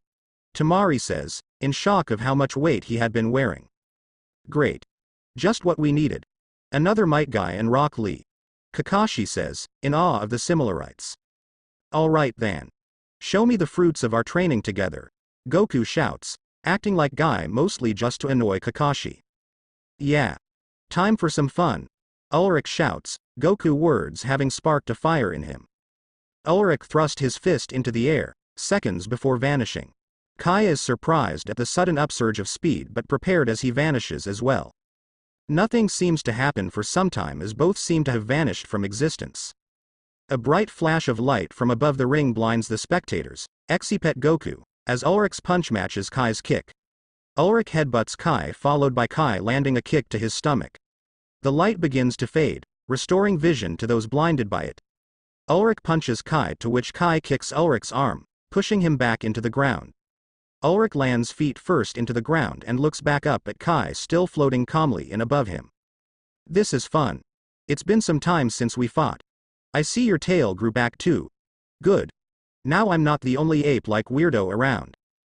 Tamari says, in shock of how much weight he had been wearing. Great. Just what we needed. Another Might Guy and Rock Lee. Kakashi says, in awe of the similarites. Alright then. Show me the fruits of our training together, Goku shouts, acting like Guy mostly just to annoy Kakashi. Yeah. Time for some fun, Ulrich shouts, Goku words having sparked a fire in him. Ulrich thrust his fist into the air, seconds before vanishing. Kai is surprised at the sudden upsurge of speed but prepared as he vanishes as well. Nothing seems to happen for some time as both seem to have vanished from existence. A bright flash of light from above the ring blinds the spectators, except Goku, as Ulrich's punch matches Kai's kick. Ulrich headbutts Kai, followed by Kai landing a kick to his stomach. The light begins to fade, restoring vision to those blinded by it. Ulrich punches Kai, to which Kai kicks Ulrich's arm, pushing him back into the ground. Ulrich lands feet first into the ground and looks back up at Kai still floating calmly in above him. This is fun. It's been some time since we fought. I see your tail grew back too. Good. Now I'm not the only ape-like weirdo around,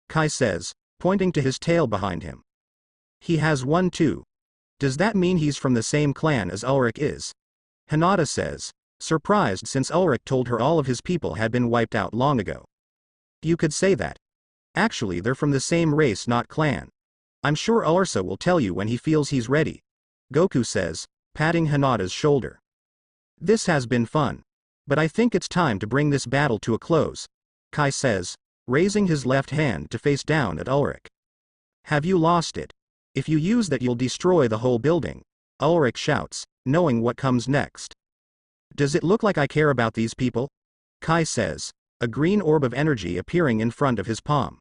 Kai says, pointing to his tail behind him. He has one too. Does that mean he's from the same clan as Ulrich is? Hinata says, surprised since Ulrich told her all of his people had been wiped out long ago. You could say that. Actually, they're from the same race, not clan. I'm sure Ursa will tell you when he feels he's ready, Goku says, patting Hinata's shoulder. This has been fun. But I think it's time to bring this battle to a close, Kai says, raising his left hand to face down at Ulrich. Have you lost it? If you use that you'll destroy the whole building, Ulrich shouts, knowing what comes next. Does it look like I care about these people? Kai says, a green orb of energy appearing in front of his palm.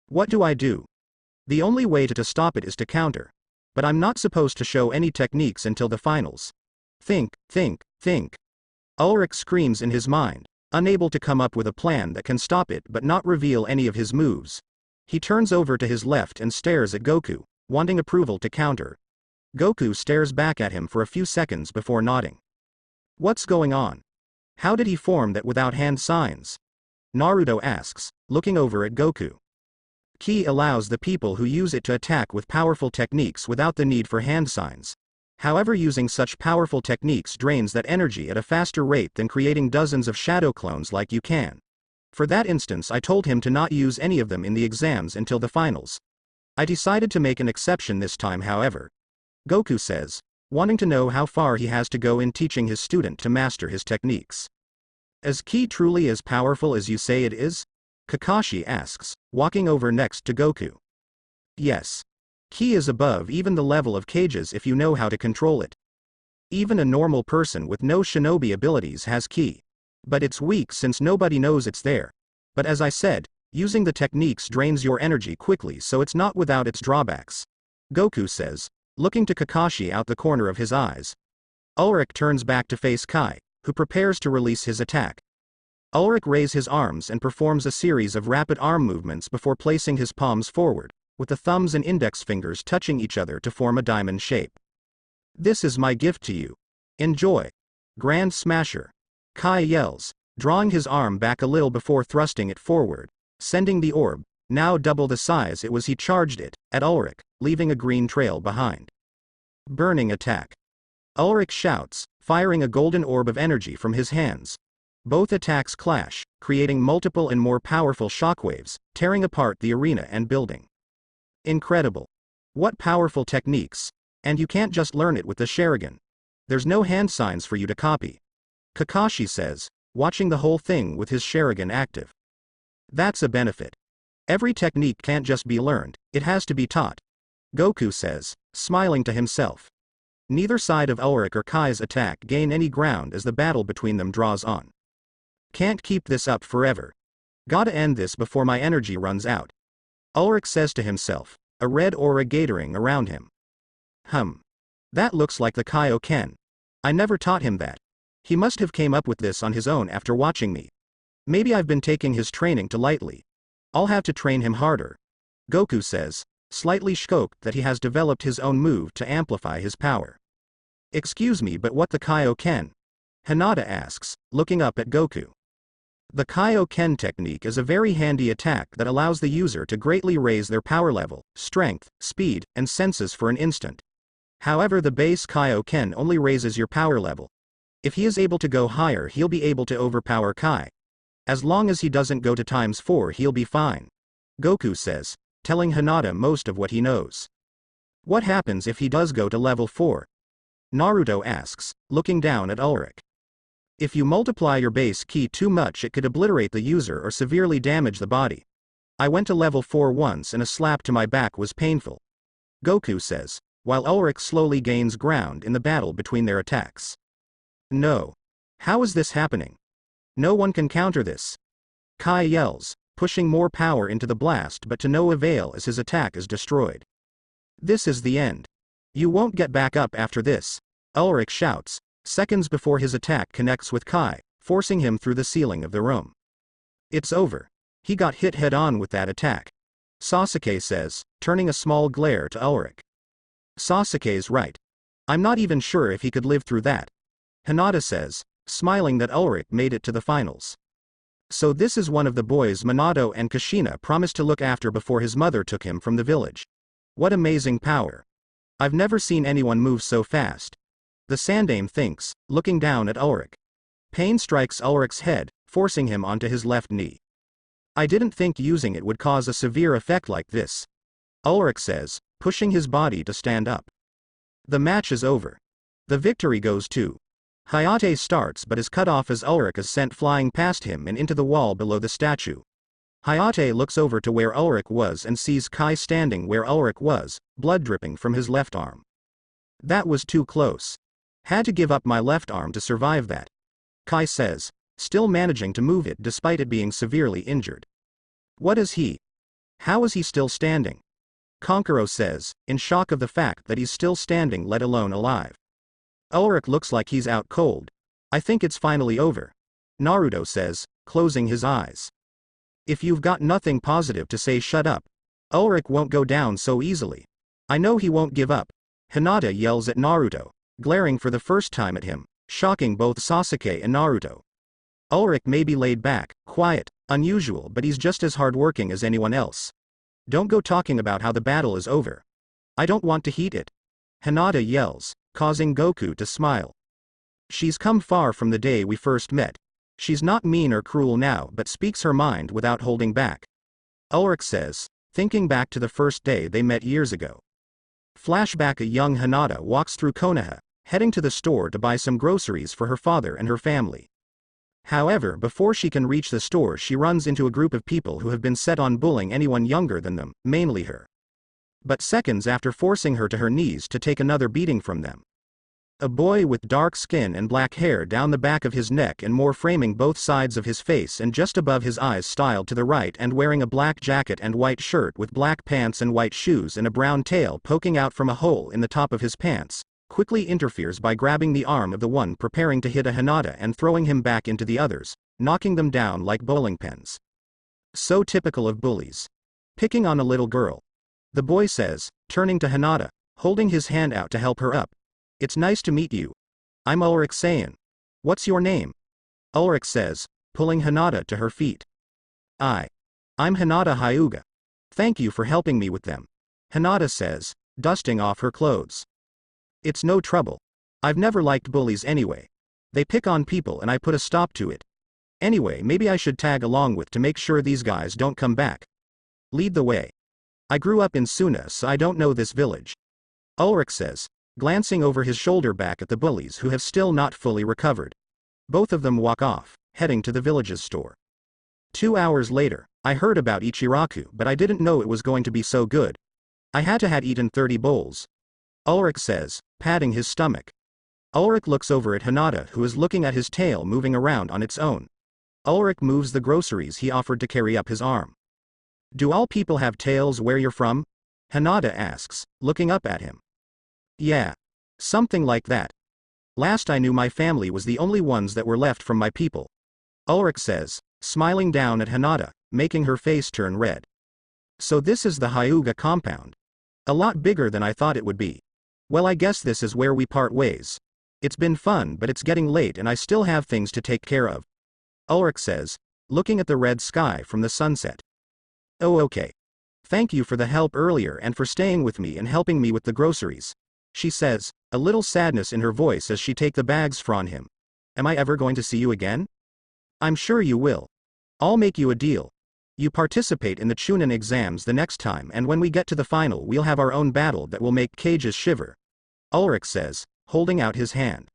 What do I do? The only way to stop it is to counter. But I'm not supposed to show any techniques until the finals. Think, think, think. Ulrich screams in his mind, unable to come up with a plan that can stop it but not reveal any of his moves. He turns over to his left and stares at Goku, wanting approval to counter. Goku stares back at him for a few seconds before nodding. What's going on? How did he form that without hand signs? Naruto asks, looking over at Goku. Ki allows the people who use it to attack with powerful techniques without the need for hand signs. However, using such powerful techniques drains that energy at a faster rate than creating dozens of shadow clones like you can. For that instance, I told him to not use any of them in the exams until the finals. I decided to make an exception this time, however. Goku says, wanting to know how far he has to go in teaching his student to master his techniques. Is Ki truly as powerful as you say it is? Kakashi asks, walking over next to Goku. Yes. Ki is above even the level of Kages if you know how to control it. Even a normal person with no shinobi abilities has Ki. But it's weak since nobody knows it's there. But as I said, using the techniques drains your energy quickly, so it's not without its drawbacks. Goku says, looking to Kakashi out the corner of his eyes. Ulrich turns back to face Kai, who prepares to release his attack. Ulrich raises his arms and performs a series of rapid arm movements before placing his palms forward, with the thumbs and index fingers touching each other to form a diamond shape. This is my gift to you. Enjoy. Grand Smasher. Kai yells, drawing his arm back a little before thrusting it forward, sending the orb, now double the size it was he charged it, at Ulrich, leaving a green trail behind. Burning attack. Ulrich shouts, firing a golden orb of energy from his hands. Both attacks clash, creating multiple and more powerful shockwaves, tearing apart the arena and building. Incredible. What powerful techniques. And you can't just learn it with the Sharingan. There's no hand signs for you to copy. Kakashi says, watching the whole thing with his Sharingan active. That's a benefit. Every technique can't just be learned, it has to be taught. Goku says, smiling to himself. Neither side of Ulrich or Kai's attack gain any ground as the battle between them draws on. Can't keep this up forever. Gotta end this before my energy runs out. Ulrich says to himself, a red aura gathering around him. That looks like the Kaioken. I never taught him that. He must have came up with this on his own after watching me. Maybe I've been taking his training too lightly. I'll have to train him harder. Goku says, slightly shocked that he has developed his own move to amplify his power. Excuse me, but what the Kaioken? Hinata asks, looking up at Goku. The Kaioken technique is a very handy attack that allows the user to greatly raise their power level, strength, speed, and senses for an instant. However, the base Kaioken only raises your power level. If he is able to go higher, he'll be able to overpower Kai. As long as he doesn't go to ×4, he'll be fine. Goku says, telling Hinata most of what he knows. What happens if he does go to level 4? Naruto asks, looking down at Ulrich. If you multiply your base ki too much, it could obliterate the user or severely damage the body. I went to level 4 once and a slap to my back was painful. Goku says, while Ulrich slowly gains ground in the battle between their attacks. No. How is this happening? No one can counter this. Kai yells, pushing more power into the blast but to no avail as his attack is destroyed. This is the end. You won't get back up after this. Ulrich shouts, seconds before his attack connects with Kai, forcing him through the ceiling of the room. It's over. He got hit head-on with that attack. Sasuke says, turning a small glare to Ulrich. Sasuke's right. I'm not even sure if he could live through that. Hinata says, smiling that Ulrich made it to the finals. So this is one of the boys Minato and Kushina promised to look after before his mother took him from the village. What amazing power. I've never seen anyone move so fast. The Sandaime thinks, looking down at Ulrich. Pain strikes Ulrich's head, forcing him onto his left knee. I didn't think using it would cause a severe effect like this. Ulrich says, pushing his body to stand up. The match is over. The victory goes to. Hayate starts but is cut off as Ulrich is sent flying past him and into the wall below the statue. Hayate looks over to where Ulrich was and sees Kai standing where Ulrich was, blood dripping from his left arm. That was too close. Had to give up my left arm to survive that. Kai says, still managing to move it despite it being severely injured. What is he? How is he still standing? Kankuro says, in shock of the fact that he's still standing let alone alive. Ulrich looks like he's out cold. I think it's finally over. Naruto says, closing his eyes. If you've got nothing positive to say, shut up. Ulrich won't go down so easily. I know he won't give up. Hinata yells at Naruto, glaring for the first time at him, shocking both Sasuke and Naruto. Ulrich may be laid back, quiet, unusual, but he's just as hardworking as anyone else. Don't go talking about how the battle is over. I don't want to heat it. Hinata yells, causing Goku to smile. She's come far from the day we first met. She's not mean or cruel now but speaks her mind without holding back. Ulrich says, thinking back to the first day they met years ago. Flashback: a young Hinata walks through Konoha, heading to the store to buy some groceries for her father and her family. However, before she can reach the store, she runs into a group of people who have been set on bullying anyone younger than them, mainly her. But seconds after forcing her to her knees to take another beating from them. A boy with dark skin and black hair down the back of his neck and more, framing both sides of his face and just above his eyes, styled to the right and wearing a black jacket and white shirt with black pants and white shoes and a brown tail poking out from a hole in the top of his pants, quickly interferes by grabbing the arm of the one preparing to hit a Hinata and throwing him back into the others, knocking them down like bowling pins. So typical of bullies. Picking on a little girl. The boy says, turning to Hinata, holding his hand out to help her up. It's nice to meet you. I'm Ulrich Saiyan. What's your name? Ulrich says, pulling Hinata to her feet. I'm Hinata Hyuga. Thank you for helping me with them. Hinata says, dusting off her clothes. It's no trouble. I've never liked bullies anyway. They pick on people and I put a stop to it. Anyway, maybe I should tag along with to make sure these guys don't come back. Lead the way. I grew up in Suna, so I don't know this village. Ulrich says, glancing over his shoulder back at the bullies who have still not fully recovered. Both of them walk off, heading to the village's store. 2 hours later, I heard about Ichiraku, but I didn't know it was going to be so good. I had eaten 30 bowls. Ulrich says, patting his stomach. Ulrich looks over at Hinata, who is looking at his tail moving around on its own. Ulrich moves the groceries he offered to carry up his arm. Do all people have tails where you're from? Hinata asks, looking up at him. Yeah. Something like that. Last I knew, my family was the only ones that were left from my people. Ulrich says, smiling down at Hinata, making her face turn red. So this is the Hyuga compound. A lot bigger than I thought it would be. Well, I guess this is where we part ways. It's been fun, but it's getting late and I still have things to take care of. Ulrich says, looking at the red sky from the sunset. Oh, okay. Thank you for the help earlier and for staying with me and helping me with the groceries. She says, a little sadness in her voice as she takes the bags from him. Am I ever going to see you again? I'm sure you will. I'll make you a deal. You participate in the Chunin exams the next time, and when we get to the final we'll have our own battle that will make cages shiver. Ulrich says, holding out his hand.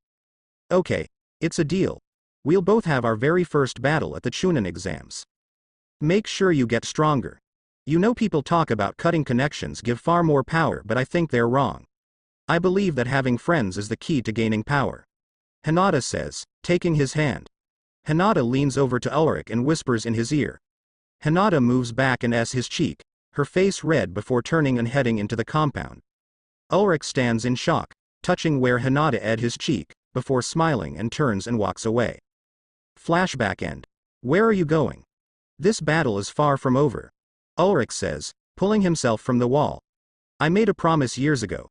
Okay. It's a deal. We'll both have our very first battle at the Chunin exams. Make sure you get stronger. You know, people talk about cutting connections give far more power, but I think they're wrong. I believe that having friends is the key to gaining power. Hinata says, taking his hand. Hinata leans over to Ulrich and whispers in his ear. Hinata moves back and his cheek, her face red before turning and heading into the compound. Ulrich stands in shock, touching where Hinata ed his cheek, before smiling and turns and walks away. Flashback end. Where are you going? This battle is far from over. Ulrich says, pulling himself from the wall. I made a promise years ago.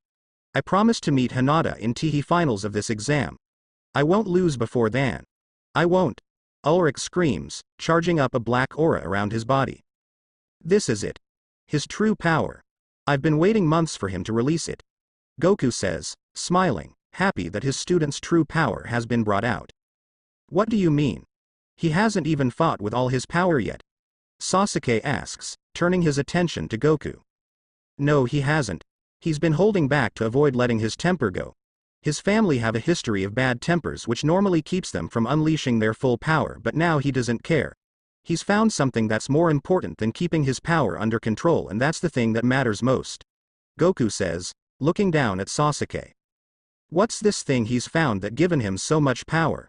I promised to meet Hinata in TE finals of this exam. I won't lose before then. I won't. Ulrich screams, charging up a black aura around his body. This is it. His true power. I've been waiting months for him to release it. Goku says, smiling, happy that his student's true power has been brought out. What do you mean? He hasn't even fought with all his power yet. Sasuke asks, turning his attention to Goku. No, he hasn't. He's been holding back to avoid letting his temper go. His family have a history of bad tempers which normally keeps them from unleashing their full power, but now he doesn't care. He's found something that's more important than keeping his power under control, and that's the thing that matters most. Goku says, looking down at Sasuke. What's this thing he's found that given him so much power?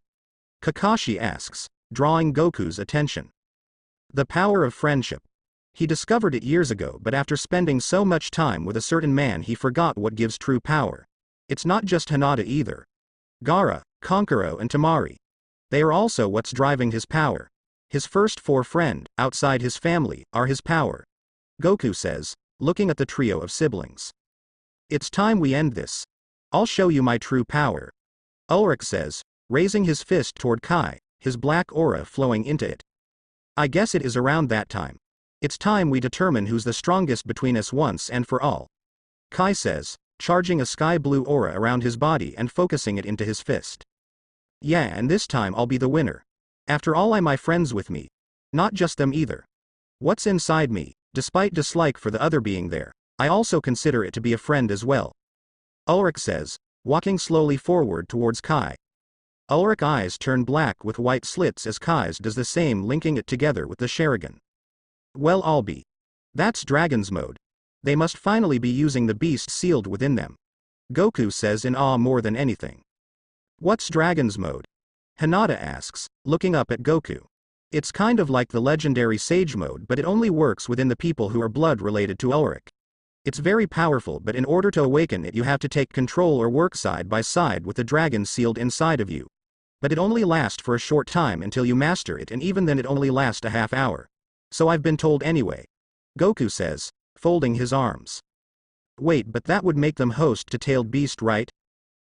Kakashi asks, drawing Goku's attention. The power of friendship. He discovered it years ago, but after spending so much time with a certain man he forgot what gives true power. It's not just Hinata either. Gaara, Kankuro and Temari. They are also what's driving his power. His first four friends, outside his family, are his power. Goku says, looking at the trio of siblings. It's time we end this. I'll show you my true power. Ulrich says, raising his fist toward Kai, his black aura flowing into it. I guess it is around that time. It's time we determine who's the strongest between us once and for all. Kai says, charging a sky blue aura around his body and focusing it into his fist. Yeah, and this time I'll be the winner. After all, I'm my friends with me. Not just them either. What's inside me, despite dislike for the other being there, I also consider it to be a friend as well. Ulrich says, walking slowly forward towards Kai. Ulrich's eyes turn black with white slits as Kai's does the same, linking it together with the Sharingan. Well, I'll be. That's Dragon's mode. They must finally be using the beast sealed within them. Goku says in awe more than anything. What's Dragon's mode? Hinata asks, looking up at Goku. It's kind of like the legendary Sage mode, but it only works within the people who are blood related to Ulrich. It's very powerful, but in order to awaken it you have to take control or work side by side with the dragon sealed inside of you. But it only lasts for a short time until you master it, and even then it only lasts a half hour. So I've been told anyway. Goku says, folding his arms. Wait, but that would make them host to Tailed Beast, right?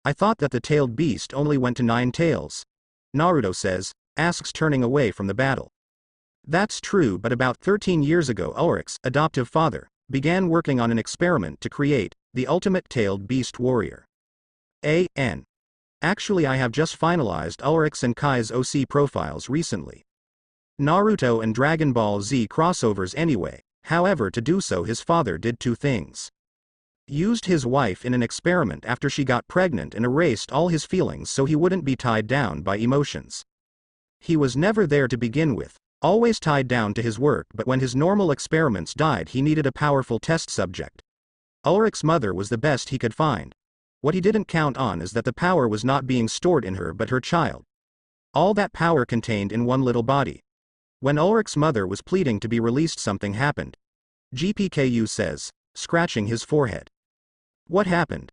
I thought that the Tailed Beast only went to 9 tails. Naruto says, asks turning away from the battle. That's true, but about 13 years ago Ulrich's adoptive father began working on an experiment to create the ultimate Tailed Beast warrior. Actually, I have just finalized Ulrich's and Kai's OC profiles recently. Naruto and Dragon Ball Z crossovers anyway. However, to do so his father did 2 things. Used his wife in an experiment after she got pregnant and erased all his feelings so he wouldn't be tied down by emotions. He was never there to begin with, always tied down to his work, but when his normal experiments died he needed a powerful test subject. Ulrich's mother was the best he could find. What he didn't count on is that the power was not being stored in her but her child. All that power contained in one little body. When Ulrich's mother was pleading to be released, something happened. GPKU says, scratching his forehead. What happened?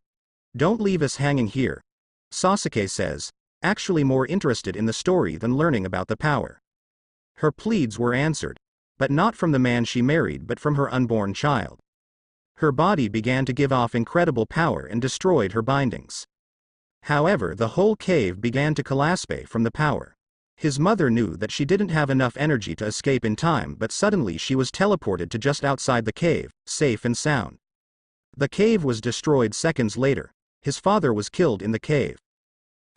Don't leave us hanging here. Sasuke says, actually more interested in the story than learning about the power. Her pleads were answered. But not from the man she married but from her unborn child. Her body began to give off incredible power and destroyed her bindings. However, the whole cave began to collapse from the power. His mother knew that she didn't have enough energy to escape in time, but suddenly she was teleported to just outside the cave, safe and sound. The cave was destroyed seconds later. His father was killed in the cave.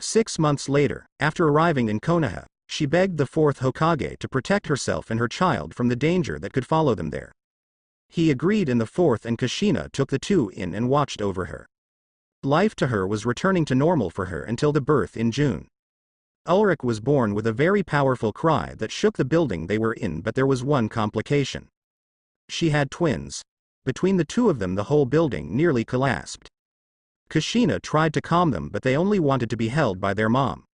6 months later, after arriving in Konoha, she begged the Fourth Hokage to protect herself and her child from the danger that could follow them there. He agreed, and the Fourth and Kushina took the 2 in and watched over her. Life to her was returning to normal for her until the birth in June. Ulrich was born with a very powerful cry that shook the building they were in, but there was one complication. She had twins. Between the 2 of them the whole building nearly collapsed. Kushina tried to calm them, but they only wanted to be held by their mom.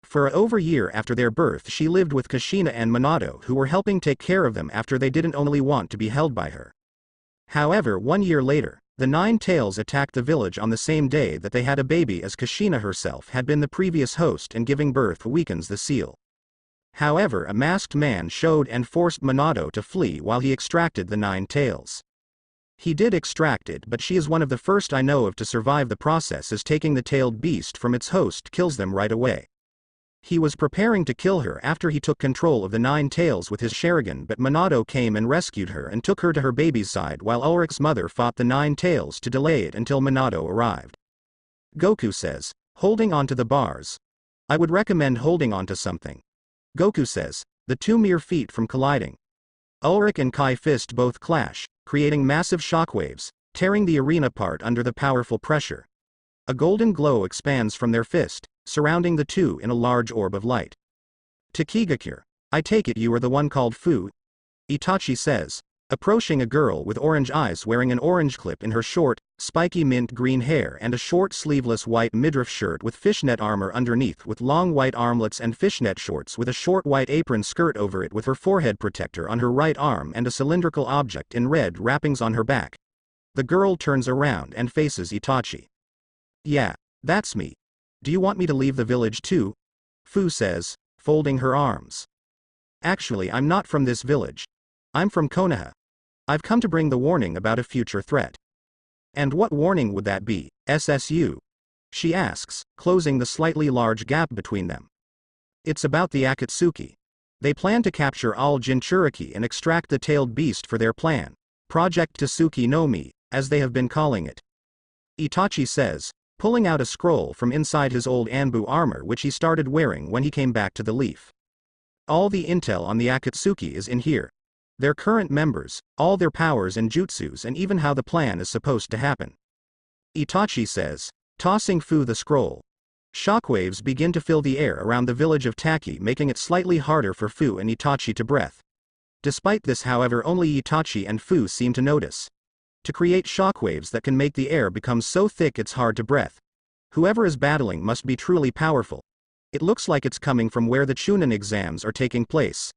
For over a year after their birth she lived with Kushina and Minato, who were helping take care of them after they didn't only want to be held by her. However, 1 year later, the 9 tails attacked the village on the same day that they had a baby, as Kushina herself had been the previous host, and giving birth weakens the seal. However, a masked man showed and forced Minato to flee while he extracted the 9 tails. He did extract it, but she is one of the first I know of to survive the process, as taking the tailed beast from its host kills them right away. He was preparing to kill her after he took control of the 9 tails with his Sharingan, but Minato came and rescued her and took her to her baby's side while Ulrich's mother fought the 9 tails to delay it until Minato arrived. Goku says, holding onto the bars. I would recommend holding onto something. Goku says, the 2 mere feet from colliding. Ulrich and Kai fist both clash, creating massive shockwaves, tearing the arena apart under the powerful pressure. A golden glow expands from their fist, surrounding the 2 in a large orb of light. To Kigakure, I take it you are the one called Fu? Itachi says, approaching a girl with orange eyes wearing an orange clip in her short, spiky mint green hair and a short sleeveless white midriff shirt with fishnet armor underneath with long white armlets and fishnet shorts with a short white apron skirt over it with her forehead protector on her right arm and a cylindrical object in red wrappings on her back. The girl turns around and faces Itachi. "Yeah, that's me. Do you want me to leave the village too?" Fu says, folding her arms. "Actually, I'm not from this village. I'm from Konoha. I've come to bring the warning about a future threat." "And what warning would that be, SSU?" she asks, closing the slightly large gap between them. "It's about the Akatsuki. They plan to capture all Jinchuriki and extract the tailed beast for their plan, Project Tasuki no Mi, as they have been calling it," Itachi says, pulling out a scroll from inside his old Anbu armor which he started wearing when he came back to the Leaf. "All the intel on the Akatsuki is in here. Their current members, all their powers and jutsus and even how the plan is supposed to happen," Itachi says, tossing Fu the scroll. Shockwaves begin to fill the air around the village of Taki, making it slightly harder for Fu and Itachi to breathe. Despite this, however, only Itachi and Fu seem to notice. To create shockwaves that can make the air become so thick it's hard to breathe. Whoever is battling must be truly powerful. It looks like it's coming from where the Chunin exams are taking place.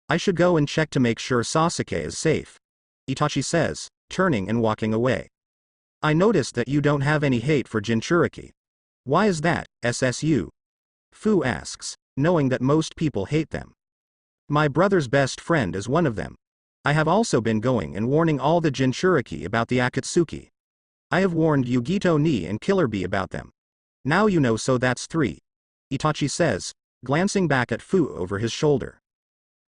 I should go and check to make sure Sasuke is safe, Itachi says, turning and walking away. "I noticed that you don't have any hate for Jinchuriki. Why is that, SSU?" Fu asks, knowing that most people hate them. "My brother's best friend is one of them. I have also been going and warning all the Jinchuriki about the Akatsuki. I have warned Yugito Ni and Killer Bee about them. Now you know, so that's 3. Itachi says, glancing back at Fu over his shoulder.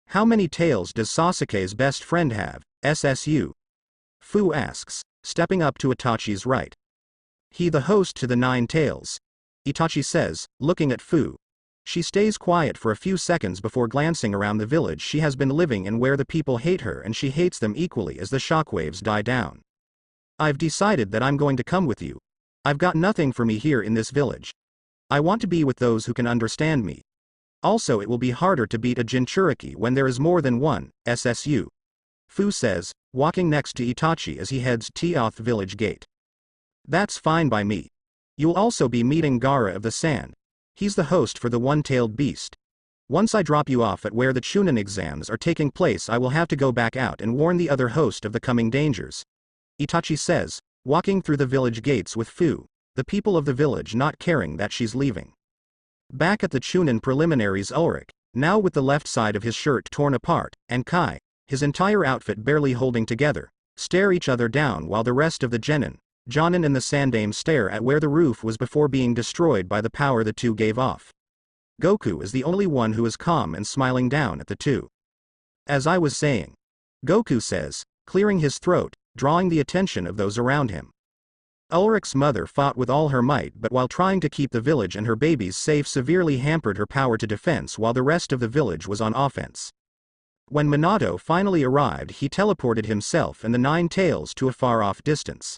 "How many tails does Sasuke's best friend have, SSU?" Fu asks, stepping up to Itachi's right. "He the host to the 9 tails," Itachi says, looking at Fu. She stays quiet for a few seconds before glancing around the village she has been living in where the people hate her and she hates them equally as the shockwaves die down. "I've decided that I'm going to come with you. I've got nothing for me here in this village. I want to be with those who can understand me. Also, it will be harder to beat a Jinchuriki when there is more than one, SSU," Fu says, walking next to Itachi as he heads Teoth village gate. "That's fine by me. You'll also be meeting Gaara of the Sand. He's the host for the one-tailed beast. Once I drop you off at where the Chunin exams are taking place, I will have to go back out and warn the other host of the coming dangers," Itachi says, walking through the village gates with Fu, the people of the village not caring that she's leaving. Back at the Chunin preliminaries, Ulrich, now with the left side of his shirt torn apart, and Kai, his entire outfit barely holding together, stare each other down while the rest of the genin, Jonin and the Sandame stare at where the roof was before being destroyed by the power the two gave off. Goku is the only one who is calm and smiling down at the two. "As I was saying," Goku says, clearing his throat, drawing the attention of those around him. Ulrich's mother fought with all her might, but while trying to keep the village and her babies safe severely hampered her power to defense while the rest of the village was on offense. When Minato finally arrived, he teleported himself and the 9 tails to a far-off distance.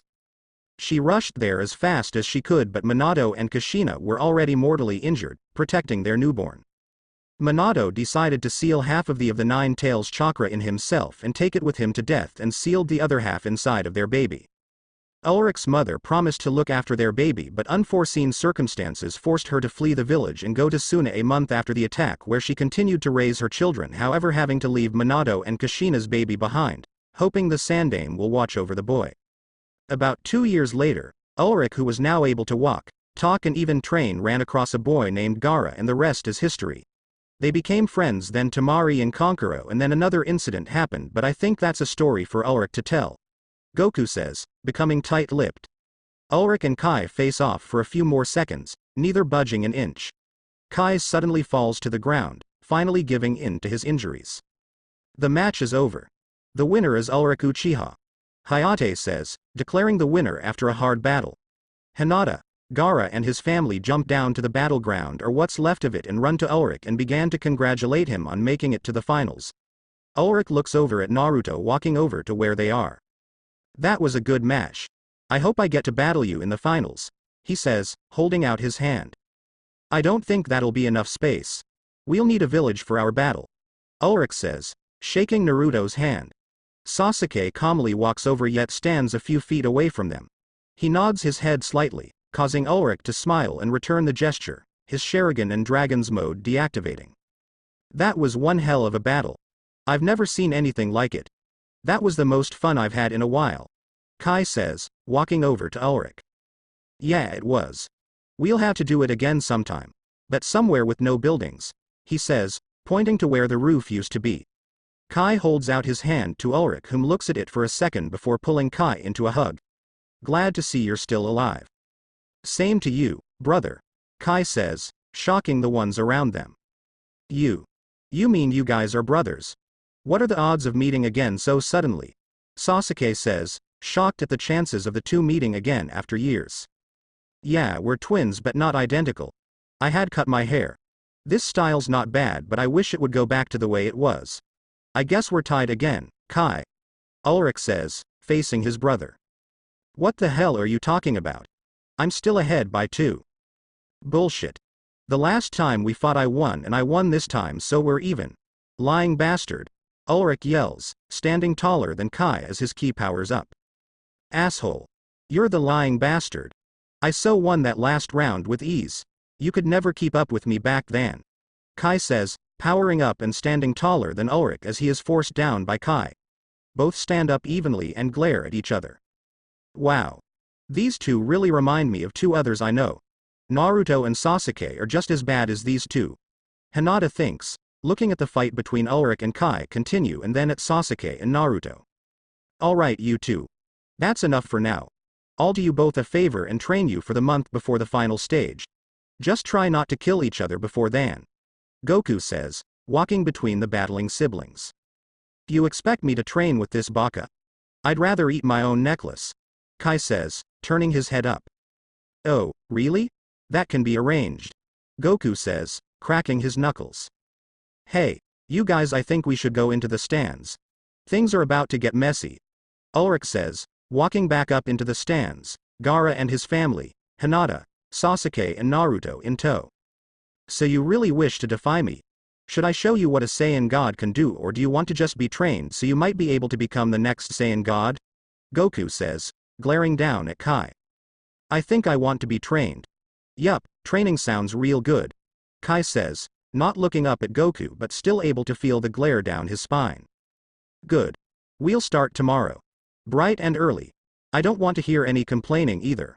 She rushed there as fast as she could, but Minato and Kushina were already mortally injured, protecting their newborn. Minato decided to seal half of the 9 tails chakra in himself and take it with him to death, and sealed the other half inside of their baby. Ulrich's mother promised to look after their baby, but unforeseen circumstances forced her to flee the village and go to Suna a month after the attack, where she continued to raise her children, however having to leave Minato and Kushina's baby behind, hoping the Sandame will watch over the boy. About 2 years later, Ulrich, who was now able to walk, talk and even train, ran across a boy named Gaara, and the rest is history. They became friends, then Tamari and Konkuro, and then another incident happened, but I think that's a story for Ulrich to tell, Goku says, becoming tight-lipped. Ulrich and Kai face off for a few more seconds, neither budging an inch. Kai suddenly falls to the ground, finally giving in to his injuries. The match is over. The winner is Ulrich Uchiha, Hayate says, declaring the winner after a hard battle. Hinata, Gaara and his family jump down to the battleground, or what's left of it, and run to Ulrich and began to congratulate him on making it to the finals. Ulrich looks over at Naruto walking over to where they are. "That was a good match. I hope I get to battle you in the finals," he says, holding out his hand. "I don't think that'll be enough space. We'll need a village for our battle," Ulrich says, shaking Naruto's hand. Sasuke calmly walks over yet stands a few feet away from them. He nods his head slightly, causing Ulrich to smile and return the gesture, his Sharingan and Dragon's mode deactivating. That was one hell of a battle. I've never seen anything like it. That was the most fun I've had in a while. Kai says, walking over to Ulrich. Yeah, it was. We'll have to do it again sometime. But somewhere with no buildings, he says, pointing to where the roof used to be. Kai holds out his hand to Ulrich, whom looks at it for a second before pulling Kai into a hug. Glad to see you're still alive. Same to you, brother. Kai says, shocking the ones around them. You mean you guys are brothers? What are the odds of meeting again so suddenly? Sasuke says, shocked at the chances of the two meeting again after years. Yeah, we're twins but not identical. I had cut my hair. This style's not bad but I wish it would go back to the way it was. I guess we're tied again, Kai. Ulrich says, facing his brother. What the hell are you talking about? I'm still ahead by 2. Bullshit. The last time we fought I won and I won this time so we're even. Lying bastard. Ulrich yells, standing taller than Kai as his ki powers up. Asshole. You're the lying bastard. I so won that last round with ease. You could never keep up with me back then. Kai says, powering up and standing taller than Ulrich as he is forced down by Kai. Both stand up evenly and glare at each other. Wow. These two really remind me of two others I know. Naruto and Sasuke are just as bad as these two. Hinata thinks, looking at the fight between Ulrich and Kai continue and then at Sasuke and Naruto. Alright you two. That's enough for now. I'll do you both a favor and train you for the month before the final stage. Just try not to kill each other before then. Goku says, walking between the battling siblings. You expect me to train with this baka? I'd rather eat my own necklace. Kai says, turning his head up. Oh, really? That can be arranged. Goku says, cracking his knuckles. Hey, you guys, I think we should go into the stands. Things are about to get messy. Ulrich says, walking back up into the stands, Gaara and his family, Hinata, Sasuke and Naruto in tow. So you really wish to defy me? Should I show you what a Saiyan God can do, or do you want to just be trained so you might be able to become the next Saiyan God? Goku says, glaring down at Kai. I think I want to be trained. Yup, training sounds real good. Kai says, not looking up at Goku but still able to feel the glare down his spine. Good. We'll start tomorrow. Bright and early. I don't want to hear any complaining either.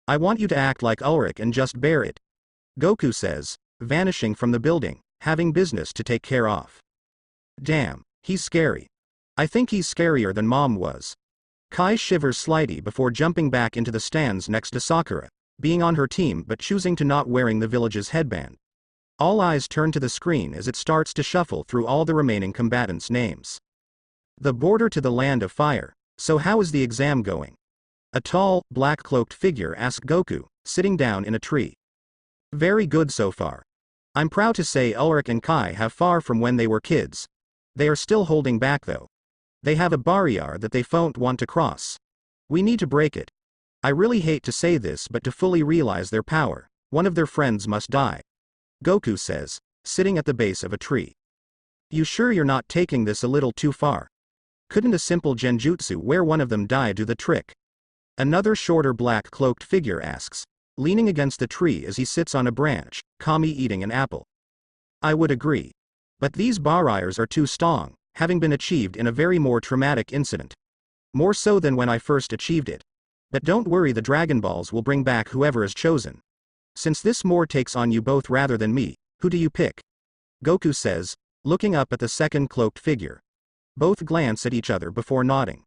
I want you to act like Ulrich and just bear it. Goku says, vanishing from the building, having business to take care of. Damn, he's scary. I think he's scarier than Mom was. Kai shivers slightly before jumping back into the stands next to Sakura, being on her team but choosing to not wearing the village's headband. All eyes turn to the screen as it starts to shuffle through all the remaining combatants' names. The border to the land of fire. So how is the exam going? A tall, black-cloaked figure asked Goku, sitting down in a tree. Very good so far. I'm proud to say Ulrich and Kai have far from when they were kids. They are still holding back though. They have a barrier that they don't want to cross. We need to break it. I really hate to say this but to fully realize their power, one of their friends must die. Goku says, sitting at the base of a tree. You sure you're not taking this a little too far? Couldn't a simple genjutsu where one of them die do the trick? Another shorter black-cloaked figure asks, leaning against the tree as he sits on a branch, calmly eating an apple. I would agree. But these barriers are too strong, having been achieved in a very more traumatic incident. More so than when I first achieved it. But don't worry, the Dragon Balls will bring back whoever is chosen. Since this more takes on you both rather than me, who do you pick? Goku says, looking up at the second cloaked figure. Both glance at each other before nodding.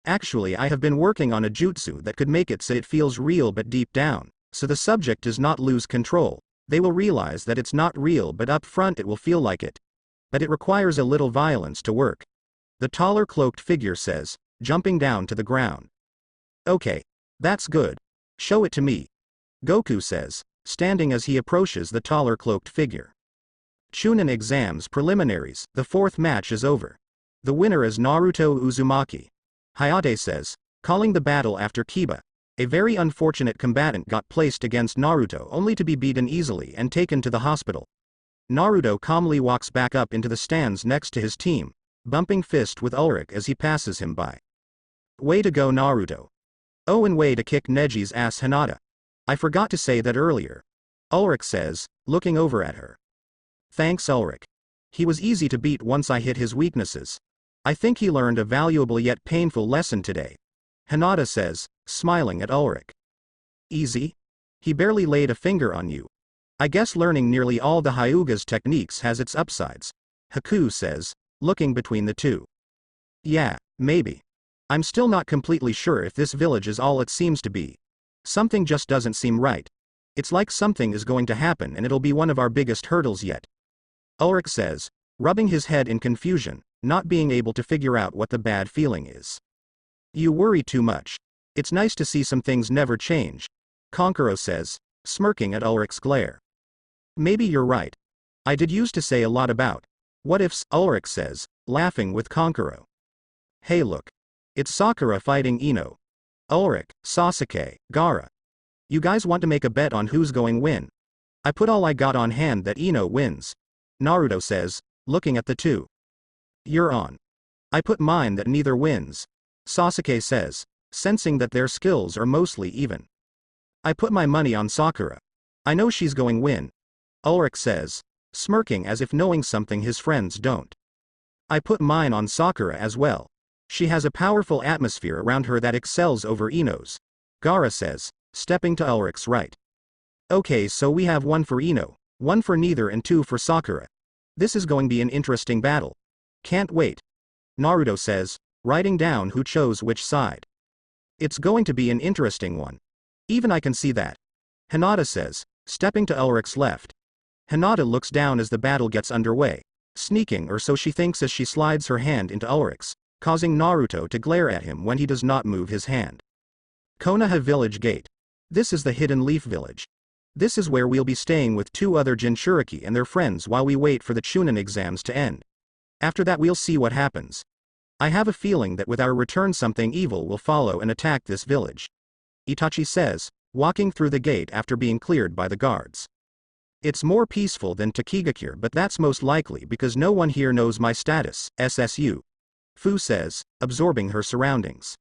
Actually, I have been working on a jutsu that could make it so it feels real but deep down, so the subject does not lose control. They will realize that it's not real but up front it will feel like it. But it requires a little violence to work. The taller cloaked figure says, jumping down to the ground. Okay. That's good. Show it to me. Goku says, standing as he approaches the taller cloaked figure. Chunin exams preliminaries, the fourth match is over. The winner is Naruto Uzumaki. Hayate says, calling the battle after Kiba. A very unfortunate combatant got placed against Naruto only to be beaten easily and taken to the hospital. Naruto calmly walks back up into the stands next to his team, bumping fist with Ulrich as he passes him by. Way to go, Naruto. Oh, and way to kick Neji's ass, Hinata. I forgot to say that earlier. Ulrich says, looking over at her. Thanks, Ulrich. He was easy to beat once I hit his weaknesses. I think he learned a valuable yet painful lesson today. Hinata says, smiling at Ulrich. Easy? He barely laid a finger on you. I guess learning nearly all the Hyuga's techniques has its upsides. Haku says, looking between the two. Yeah, maybe. I'm still not completely sure if this village is all it seems to be. Something just doesn't seem right. It's like something is going to happen and it'll be one of our biggest hurdles yet. Ulrich says, rubbing his head in confusion, not being able to figure out what the bad feeling is. You worry too much. It's nice to see some things never change. Konkuro says, smirking at Ulrich's glare. Maybe you're right. I did used to say a lot about what ifs, Ulrich says, laughing with Konkuro. Hey look. It's Sakura fighting Ino. Ulrich, Sasuke, Gaara. You guys want to make a bet on who's going win? I put all I got on hand that Ino wins. Naruto says, looking at the two. You're on. I put mine that neither wins. Sasuke says, sensing that their skills are mostly even. I put my money on Sakura. I know she's going win. Ulrich says, smirking as if knowing something his friends don't. I put mine on Sakura as well. She has a powerful atmosphere around her that excels over Ino's. Gaara says, stepping to Ulrich's right. Okay, so we have one for Ino, one for neither and two for Sakura. This is going to be an interesting battle. Can't wait. Naruto says, writing down who chose which side. It's going to be an interesting one. Even I can see that. Hinata says, stepping to Ulrich's left. Hinata looks down as the battle gets underway, sneaking or so she thinks as she slides her hand into Ulrich's, causing Naruto to glare at him when he does not move his hand. Konoha Village Gate. This is the Hidden Leaf Village. This is where we'll be staying with two other Jinchuriki and their friends while we wait for the Chunin exams to end. After that we'll see what happens. I have a feeling that with our return something evil will follow and attack this village. Itachi says, walking through the gate after being cleared by the guards. It's more peaceful than Takigakure, but that's most likely because no one here knows my status, SSU. Fu says, absorbing her surroundings.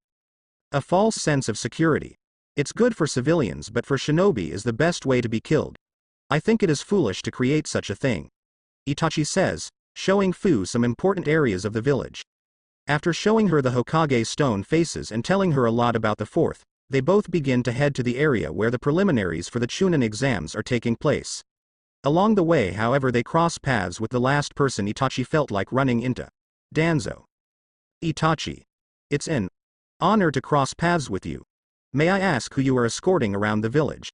A false sense of security. It's good for civilians but for shinobi is the best way to be killed. I think it is foolish to create such a thing. Itachi says, showing Fu some important areas of the village. After showing her the Hokage stone faces and telling her a lot about the fourth, they both begin to head to the area where the preliminaries for the Chunin exams are taking place. Along the way, however, they cross paths with the last person Itachi felt like running into. Danzo. Itachi. It's an honor to cross paths with you. May I ask who you are escorting around the village?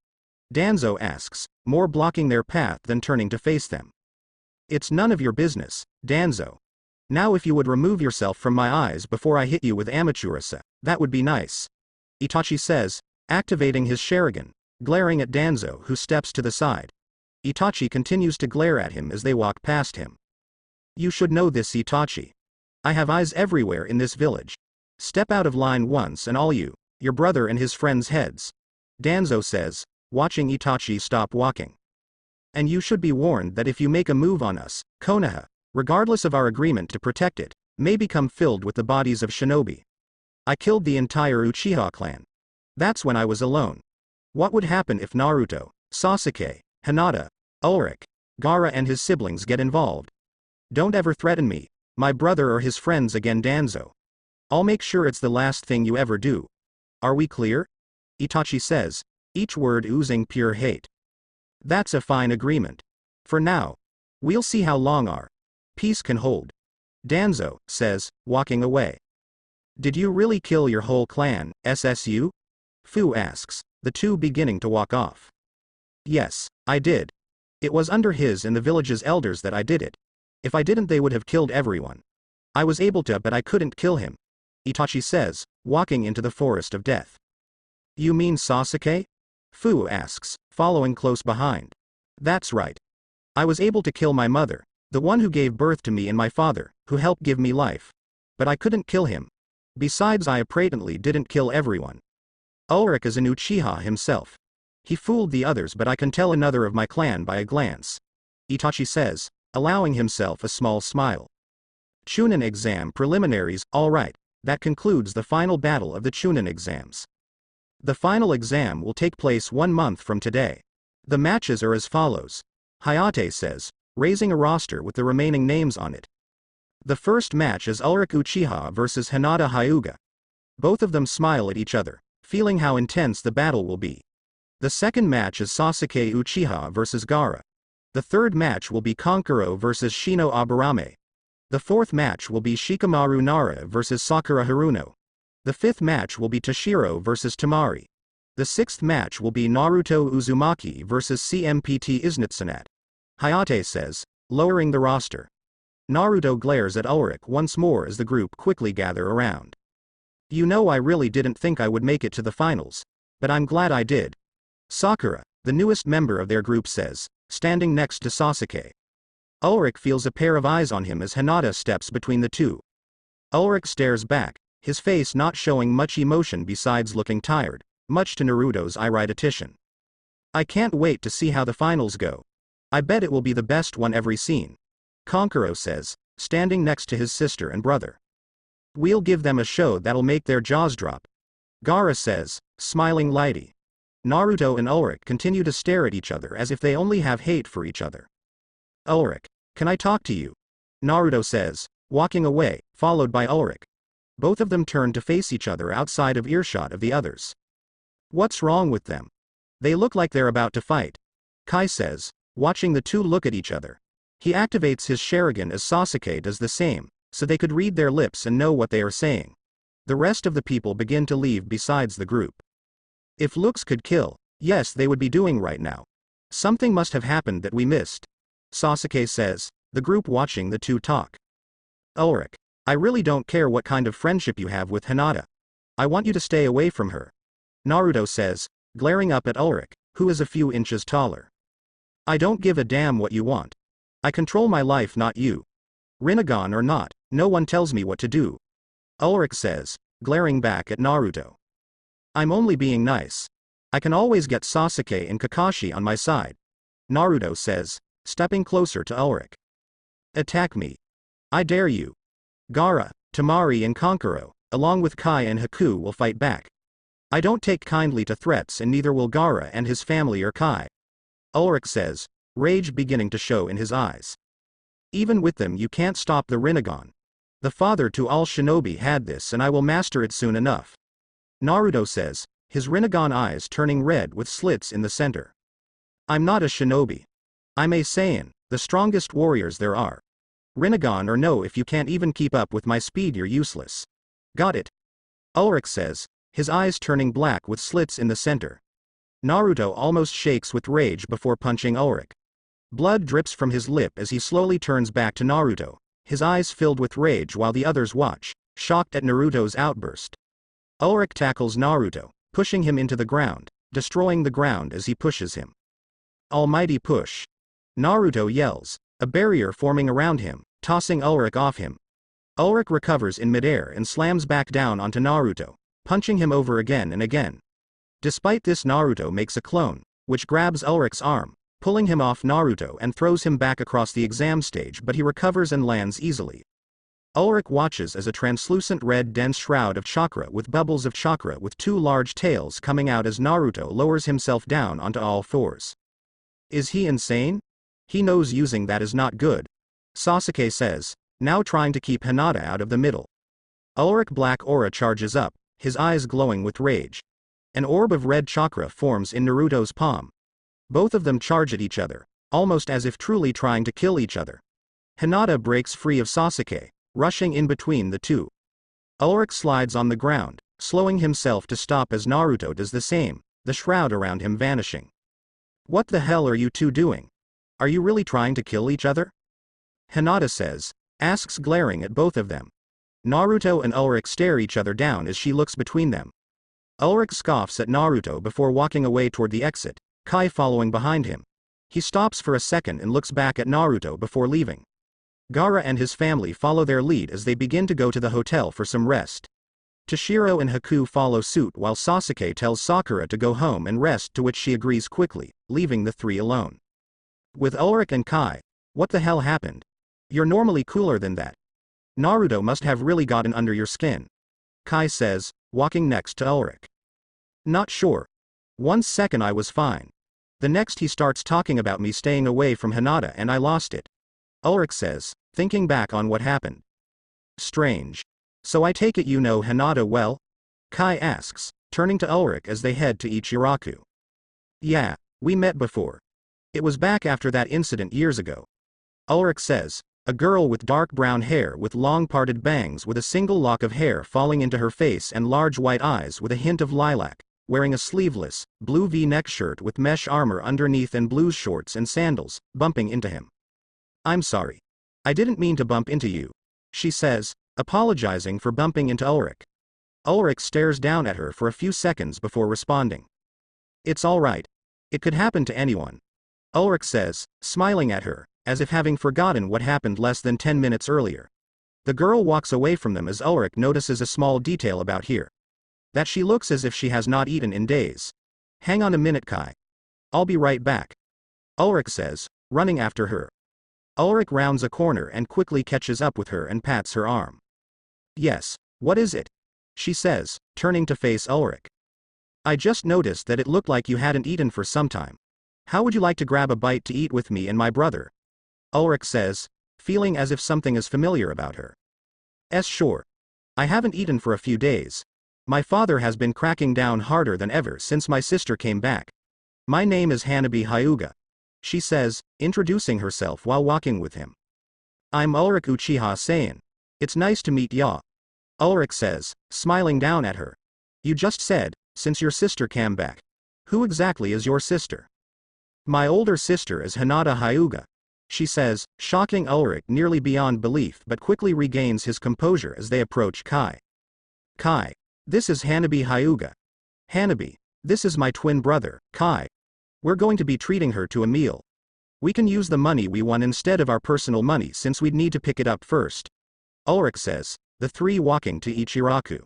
Danzo asks, more blocking their path than turning to face them. It's none of your business, Danzo. Now if you would remove yourself from my eyes before I hit you with Amateurasa, that would be nice. Itachi says, activating his Sharingan, glaring at Danzo who steps to the side. Itachi continues to glare at him as they walk past him. You should know this, Itachi. I have eyes everywhere in this village. Step out of line once and all you, your brother and his friends' heads. Danzo says, watching Itachi stop walking. And you should be warned that if you make a move on us, Konoha, regardless of our agreement to protect it, may become filled with the bodies of shinobi. I killed the entire Uchiha clan. That's when I was alone. What would happen if Naruto, Sasuke, Hinata, Ulrich, Gaara and his siblings get involved? Don't ever threaten me, my brother or his friends again, Danzo. I'll make sure it's the last thing you ever do. Are we clear? Itachi says, each word oozing pure hate. That's a fine agreement. For now. We'll see how long our peace can hold. Danzo says, walking away. Did you really kill your whole clan, SSU? Fu asks, the two beginning to walk off. Yes, I did. It was under his and the village's elders that I did it. If I didn't, they would have killed everyone. I was able to, but I couldn't kill him. Itachi says, walking into the forest of death. You mean Sasuke? Fu asks, following close behind. That's right. I was able to kill my mother, the one who gave birth to me, and my father, who helped give me life. But I couldn't kill him. Besides, I apparently didn't kill everyone. Ulrich is an Uchiha himself. He fooled the others, but I can tell another of my clan by a glance. Itachi says, allowing himself a small smile. Chunin exam preliminaries, alright, that concludes the final battle of the Chunin exams. The final exam will take place 1 month from today. The matches are as follows. Hinata says, raising a roster with the remaining names on it. The first match is Ulrich Uchiha versus Hinata Hyuga. Both of them smile at each other, feeling how intense the battle will be. The second match is Sasuke Uchiha versus Gaara. The third match will be Kankuro versus Shino Aburame. The fourth match will be Shikamaru Nara versus Sakura Haruno. The fifth match will be Toshiro versus Tamari. The sixth match will be Naruto Uzumaki versus CMPT Iznatsanat. Hinata says, lowering the roster. Naruto glares at Ulrich once more as the group quickly gather around. You know, I really didn't think I would make it to the finals, but I'm glad I did. Sakura, the newest member of their group, says, standing next to Sasuke. Ulrich feels a pair of eyes on him as Hinata steps between the two. Ulrich stares back, his face not showing much emotion besides looking tired, much to Naruto's irritation. I can't wait to see how the finals go. I bet it will be the best one ever seen. Kankuro says, standing next to his sister and brother. We'll give them a show that'll make their jaws drop. Gaara says, smiling lightly. Naruto and Ulrich continue to stare at each other as if they only have hate for each other. Ulrich, can I talk to you? Naruto says, walking away, followed by Ulrich. Both of them turn to face each other outside of earshot of the others. What's wrong with them? They look like they're about to fight. Kai says, watching the two look at each other. He activates his Sharingan as Sasuke does the same, so they could read their lips and know what they are saying. The rest of the people begin to leave besides the group. If looks could kill, yes, they would be doing right now. Something must have happened that we missed. Sasuke says, the group watching the two talk. Ulrich, I really don't care what kind of friendship you have with Hinata. I want you to stay away from her. Naruto says, glaring up at Ulrich, who is a few inches taller. I don't give a damn what you want. I control my life, not you. Rinnegan or not, no one tells me what to do. Ulrich says, glaring back at Naruto. I'm only being nice. I can always get Sasuke and Kakashi on my side. Naruto says, stepping closer to Ulrich. Attack me. I dare you. Gaara, Tamari and Kankuro, along with Kai and Haku, will fight back. I don't take kindly to threats, and neither will Gaara and his family or Kai. Ulrich says, rage beginning to show in his eyes. Even with them you can't stop the Rinnegan. The father to all shinobi had this, and I will master it soon enough. Naruto says, his Rinnegan eyes turning red with slits in the center. I'm not a shinobi. I'm a Saiyan, the strongest warriors there are. Rinnegan or no, if you can't even keep up with my speed, you're useless. Got it? Ulrich says, his eyes turning black with slits in the center. Naruto almost shakes with rage before punching Ulrich. Blood drips from his lip as he slowly turns back to Naruto, his eyes filled with rage while the others watch, shocked at Naruto's outburst. Ulrich tackles Naruto, pushing him into the ground, destroying the ground as he pushes him. Almighty push. Naruto yells, a barrier forming around him, tossing Ulrich off him. Ulrich recovers in midair and slams back down onto Naruto, punching him over again and again. Despite this, Naruto makes a clone, which grabs Ulrich's arm, pulling him off Naruto and throws him back across the exam stage, but he recovers and lands easily. Ulrich watches as a translucent red dense shroud of chakra with bubbles of chakra with two large tails coming out as Naruto lowers himself down onto all fours. Is he insane? He knows using that is not good. Sasuke says, now trying to keep Hinata out of the middle. Ulrich black aura charges up, his eyes glowing with rage. An orb of red chakra forms in Naruto's palm. Both of them charge at each other, almost as if truly trying to kill each other. Hinata breaks free of Sasuke, rushing in between the two. Ulrich slides on the ground, slowing himself to stop as Naruto does the same, the shroud around him vanishing. What the hell are you two doing? Are you really trying to kill each other? Hinata says, asks glaring at both of them. Naruto and Ulrich stare each other down as she looks between them. Ulrich scoffs at Naruto before walking away toward the exit, Kai following behind him. He stops for a second and looks back at Naruto before leaving. Gaara and his family follow their lead as they begin to go to the hotel for some rest. Toshiro and Haku follow suit while Sasuke tells Sakura to go home and rest, to which she agrees quickly, leaving the three alone. With Ulrich and Kai, what the hell happened? You're normally cooler than that. Naruto must have really gotten under your skin. Kai says, walking next to Ulrich. Not sure. One second I was fine. The next he starts talking about me staying away from Hinata and I lost it. Ulrich says, thinking back on what happened. Strange. So I take it you know Hinata well? Kai asks, turning to Ulrich as they head to Ichiraku. Yeah, we met before. It was back after that incident years ago. Ulrich says, a girl with dark brown hair with long parted bangs with a single lock of hair falling into her face and large white eyes with a hint of lilac, wearing a sleeveless, blue V-neck shirt with mesh armor underneath and blues shorts and sandals, bumping into him. I'm sorry. I didn't mean to bump into you, she says, apologizing for bumping into Ulrich. Ulrich stares down at her for a few seconds before responding. It's all right. It could happen to anyone. Ulrich says, smiling at her, as if having forgotten what happened less than 10 minutes earlier. The girl walks away from them as Ulrich notices a small detail about her. That she looks as if she has not eaten in days. Hang on a minute, Kai. I'll be right back. Ulrich says, running after her. Ulrich rounds a corner and quickly catches up with her and pats her arm. Yes, what is it? She says, turning to face Ulrich. I just noticed that it looked like you hadn't eaten for some time. How would you like to grab a bite to eat with me and my brother? Ulrich says, feeling as if something is familiar about her. Sure. I haven't eaten for a few days. My father has been cracking down harder than ever since my sister came back. My name is Hanabi Hyuga. She says, introducing herself while walking with him. I'm Ulrich Uchiha Saiyan. It's nice to meet ya. Ulrich says, smiling down at her. You just said, since your sister came back. Who exactly is your sister? My older sister is Hinata Hyuga. She says, shocking Ulrich nearly beyond belief but quickly regains his composure as they approach Kai. Kai. This is Hanabi Hyuga. Hanabi. This is my twin brother, Kai. We're going to be treating her to a meal. We can use the money we won instead of our personal money since we'd need to pick it up first. Ulrich says, the three walking to Ichiraku.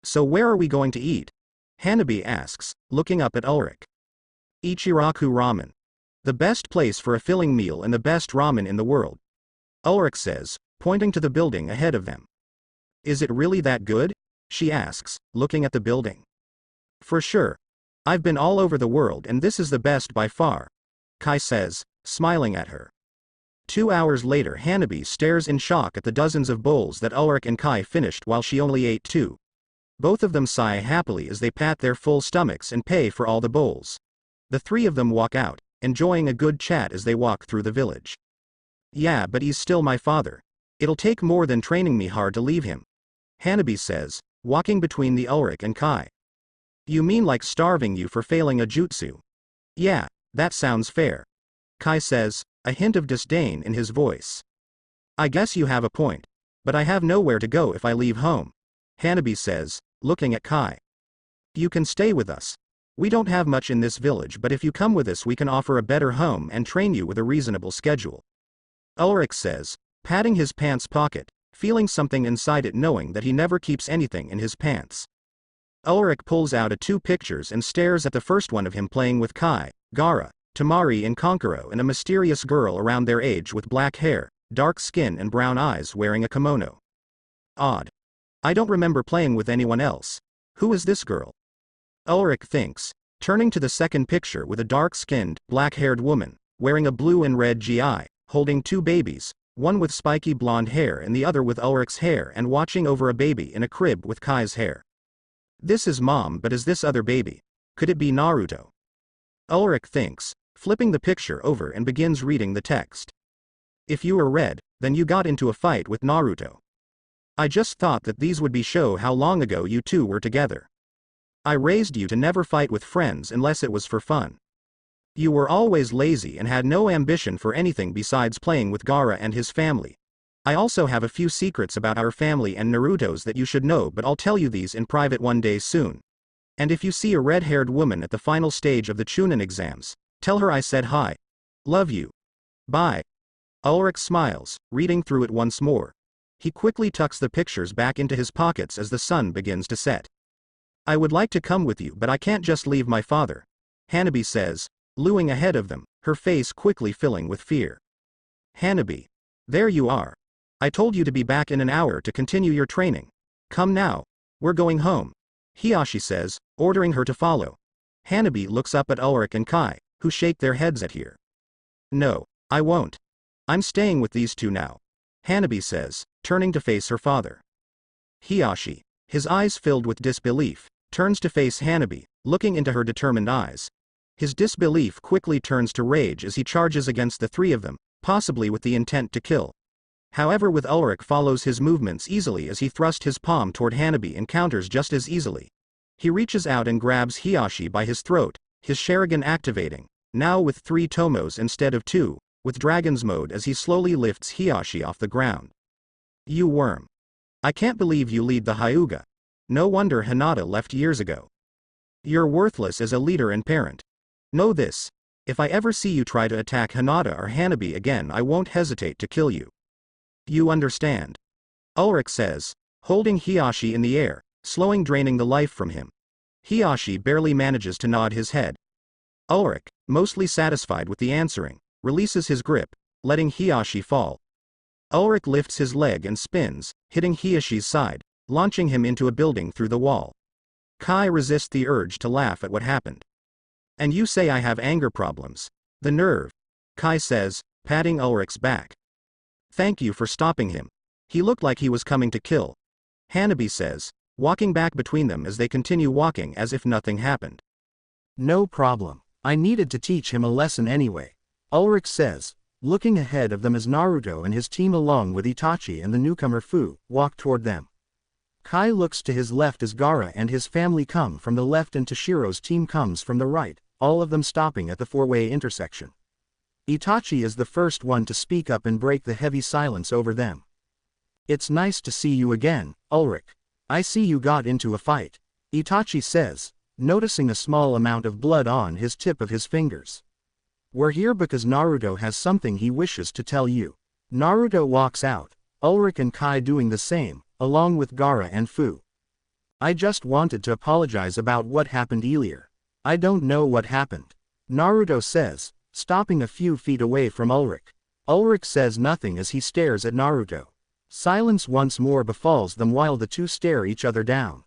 So where are we going to eat? Hanabi asks, looking up at Ulrich. Ichiraku Ramen. The best place for a filling meal and the best ramen in the world. Ulrich says, pointing to the building ahead of them. Is it really that good? She asks, looking at the building. For sure. I've been all over the world and this is the best by far. Kai says, smiling at her. 2 hours later Hanabi stares in shock at the dozens of bowls that Ulrich and Kai finished while she only ate 2. Both of them sigh happily as they pat their full stomachs and pay for all the bowls. The three of them walk out, enjoying a good chat as they walk through the village. Yeah, but he's still my father. It'll take more than training me hard to leave him. Hanabi says, walking between the Ulrich and Kai. You mean like starving you for failing a jutsu? Yeah, that sounds fair. Kai says, a hint of disdain in his voice. I guess you have a point. But I have nowhere to go if I leave home. Hanabi says, looking at Kai. You can stay with us. We don't have much in this village but if you come with us we can offer a better home and train you with a reasonable schedule. Ulrich says, patting his pants pocket, feeling something inside it knowing that he never keeps anything in his pants. Ulrich pulls out 2 pictures and stares at the first one of him playing with Kai, Gaara, Tamari and Konkuro and a mysterious girl around their age with black hair, dark skin and brown eyes wearing a kimono. Odd. I don't remember playing with anyone else. Who is this girl? Ulrich thinks, turning to the second picture with a dark-skinned, black-haired woman, wearing a blue and red GI, holding 2 babies, one with spiky blonde hair and the other with Ulrich's hair and watching over a baby in a crib with Kai's hair. This is mom but is this other baby? Could it be Naruto? Ulrich thinks, flipping the picture over and begins reading the text. If you were red, then you got into a fight with Naruto. I just thought that these would be show how long ago you two were together. I raised you to never fight with friends unless it was for fun. You were always lazy and had no ambition for anything besides playing with Gaara and his family. I also have a few secrets about our family and Naruto's that you should know but I'll tell you these in private one day soon. And if you see a red-haired woman at the final stage of the Chunin exams, tell her I said hi. Love you. Bye. Ulrich smiles, reading through it once more. He quickly tucks the pictures back into his pockets as the sun begins to set. I would like to come with you but I can't just leave my father. Hanabi says, looing ahead of them, her face quickly filling with fear. Hanabi. There you are. I told you to be back in an hour to continue your training. Come now. We're going home. Hiashi says, ordering her to follow. Hanabi looks up at Ulrich and Kai, who shake their heads at her. No, I won't. I'm staying with these two now. Hanabi says, turning to face her father. Hiashi, his eyes filled with disbelief, turns to face Hanabi, looking into her determined eyes. His disbelief quickly turns to rage as he charges against the three of them, possibly with the intent to kill. However, with Ulrich follows his movements easily as he thrusts his palm toward Hanabi and counters just as easily. He reaches out and grabs Hiashi by his throat, his Sharingan activating, now with 3 tomos instead of 2, with Dragon's Mode as he slowly lifts Hiashi off the ground. You worm. I can't believe you lead the Hyuga. No wonder Hinata left years ago. You're worthless as a leader and parent. Know this. If I ever see you try to attack Hinata or Hanabi again, I won't hesitate to kill you. You understand? Ulrich says, holding Hiashi in the air, slowing draining the life from him. Hiashi barely manages to nod his head. Ulrich, mostly satisfied with the answering, releases his grip, letting Hiashi fall. Ulrich lifts his leg and spins, hitting Hiashi's side, launching him into a building through the wall. Kai resists the urge to laugh at what happened. And you say I have anger problems. The nerve. Kai says, patting Ulrich's back. Thank you for stopping him. He looked like he was coming to kill. Hanabi says, walking back between them as they continue walking as if nothing happened. No problem. I needed to teach him a lesson anyway. Ulrich says, looking ahead of them as Naruto and his team along with Itachi and the newcomer Fu walk toward them. Kai looks to his left as Gaara and his family come from the left and Toshiro's team comes from the right, all of them stopping at the 4-way intersection. Itachi is the first one to speak up and break the heavy silence over them. It's nice to see you again, Ulrich. I see you got into a fight. Itachi says, noticing a small amount of blood on his tip of his fingers. We're here because Naruto has something he wishes to tell you. Naruto walks out, Ulrich and Kai doing the same, along with Gaara and Fu. I just wanted to apologize about what happened earlier. I don't know what happened. Naruto says, stopping a few feet away from Ulrich. Ulrich says nothing as he stares at Naruto. Silence once more befalls them while the two stare each other down.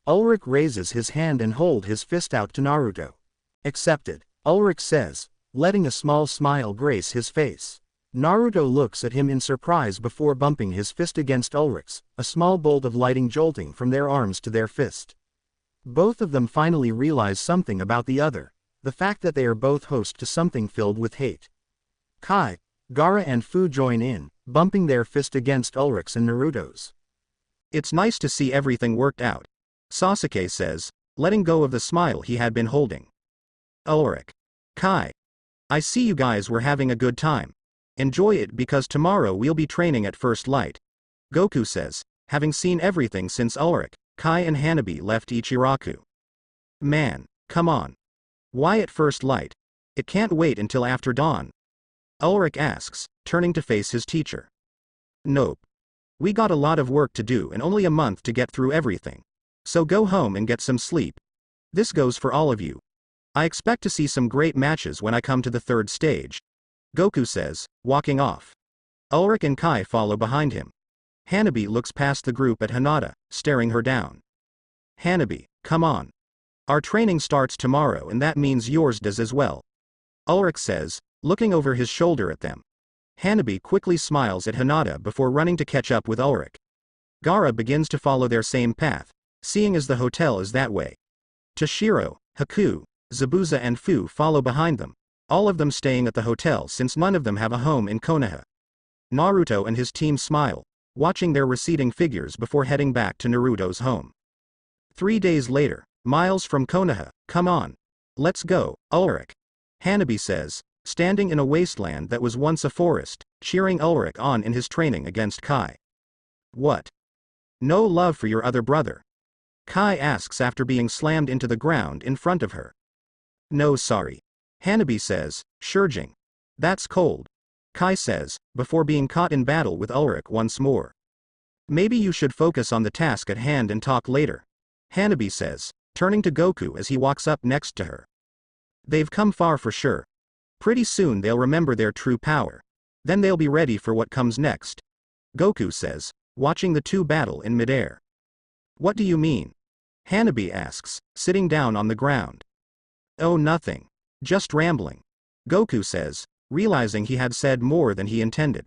Ulrich raises his hand and holds his fist out to Naruto. Accepted, Ulrich says, letting a small smile grace his face. Naruto looks at him in surprise before bumping his fist against Ulrich's, a small bolt of lighting jolting from their arms to their fist. Both of them finally realize something about the other, the fact that they are both host to something filled with hate. Kai, Gaara and Fu join in, bumping their fist against Ulrich's and Naruto's. It's nice to see everything worked out, Sasuke says, letting go of the smile he had been holding. Ulrich. Kai. I see you guys were having a good time. Enjoy it because tomorrow we'll be training at first light. Goku says, having seen everything since Ulrich, Kai and Hanabi left Ichiraku. Man, come on. Why at first light? It can't wait until after dawn. Ulrich asks, turning to face his teacher. Nope. We got a lot of work to do and only a month to get through everything. So go home and get some sleep. This goes for all of you. I expect to see some great matches when I come to the 3rd stage. Goku says, walking off. Ulrich and Kai follow behind him. Hanabi looks past the group at Hinata, staring her down. Hanabi, come on. Our training starts tomorrow and that means yours does as well. Ulrich says, looking over his shoulder at them. Hanabi quickly smiles at Hinata before running to catch up with Ulrich. Gaara begins to follow their same path, seeing as the hotel is that way. Toshiro, Haku, Zabuza and Fu follow behind them, all of them staying at the hotel since none of them have a home in Konoha. Naruto and his team smile, watching their receding figures before heading back to Naruto's home. 3 days later, miles from Konoha, come on. Let's go, Ulrich. Hanabi says, standing in a wasteland that was once a forest, cheering Ulrich on in his training against Kai. What? No love for your other brother? Kai asks after being slammed into the ground in front of her. No sorry. Hanabi says, shurging. That's cold. Kai says, before being caught in battle with Ulrich once more. Maybe you should focus on the task at hand and talk later. Hanabi says, turning to Goku as he walks up next to her. They've come far for sure. Pretty soon they'll remember their true power. Then they'll be ready for what comes next. Goku says, watching the two battle in midair. What do you mean? Hanabi asks, sitting down on the ground. Oh, nothing. Just rambling. Goku says, realizing he had said more than he intended.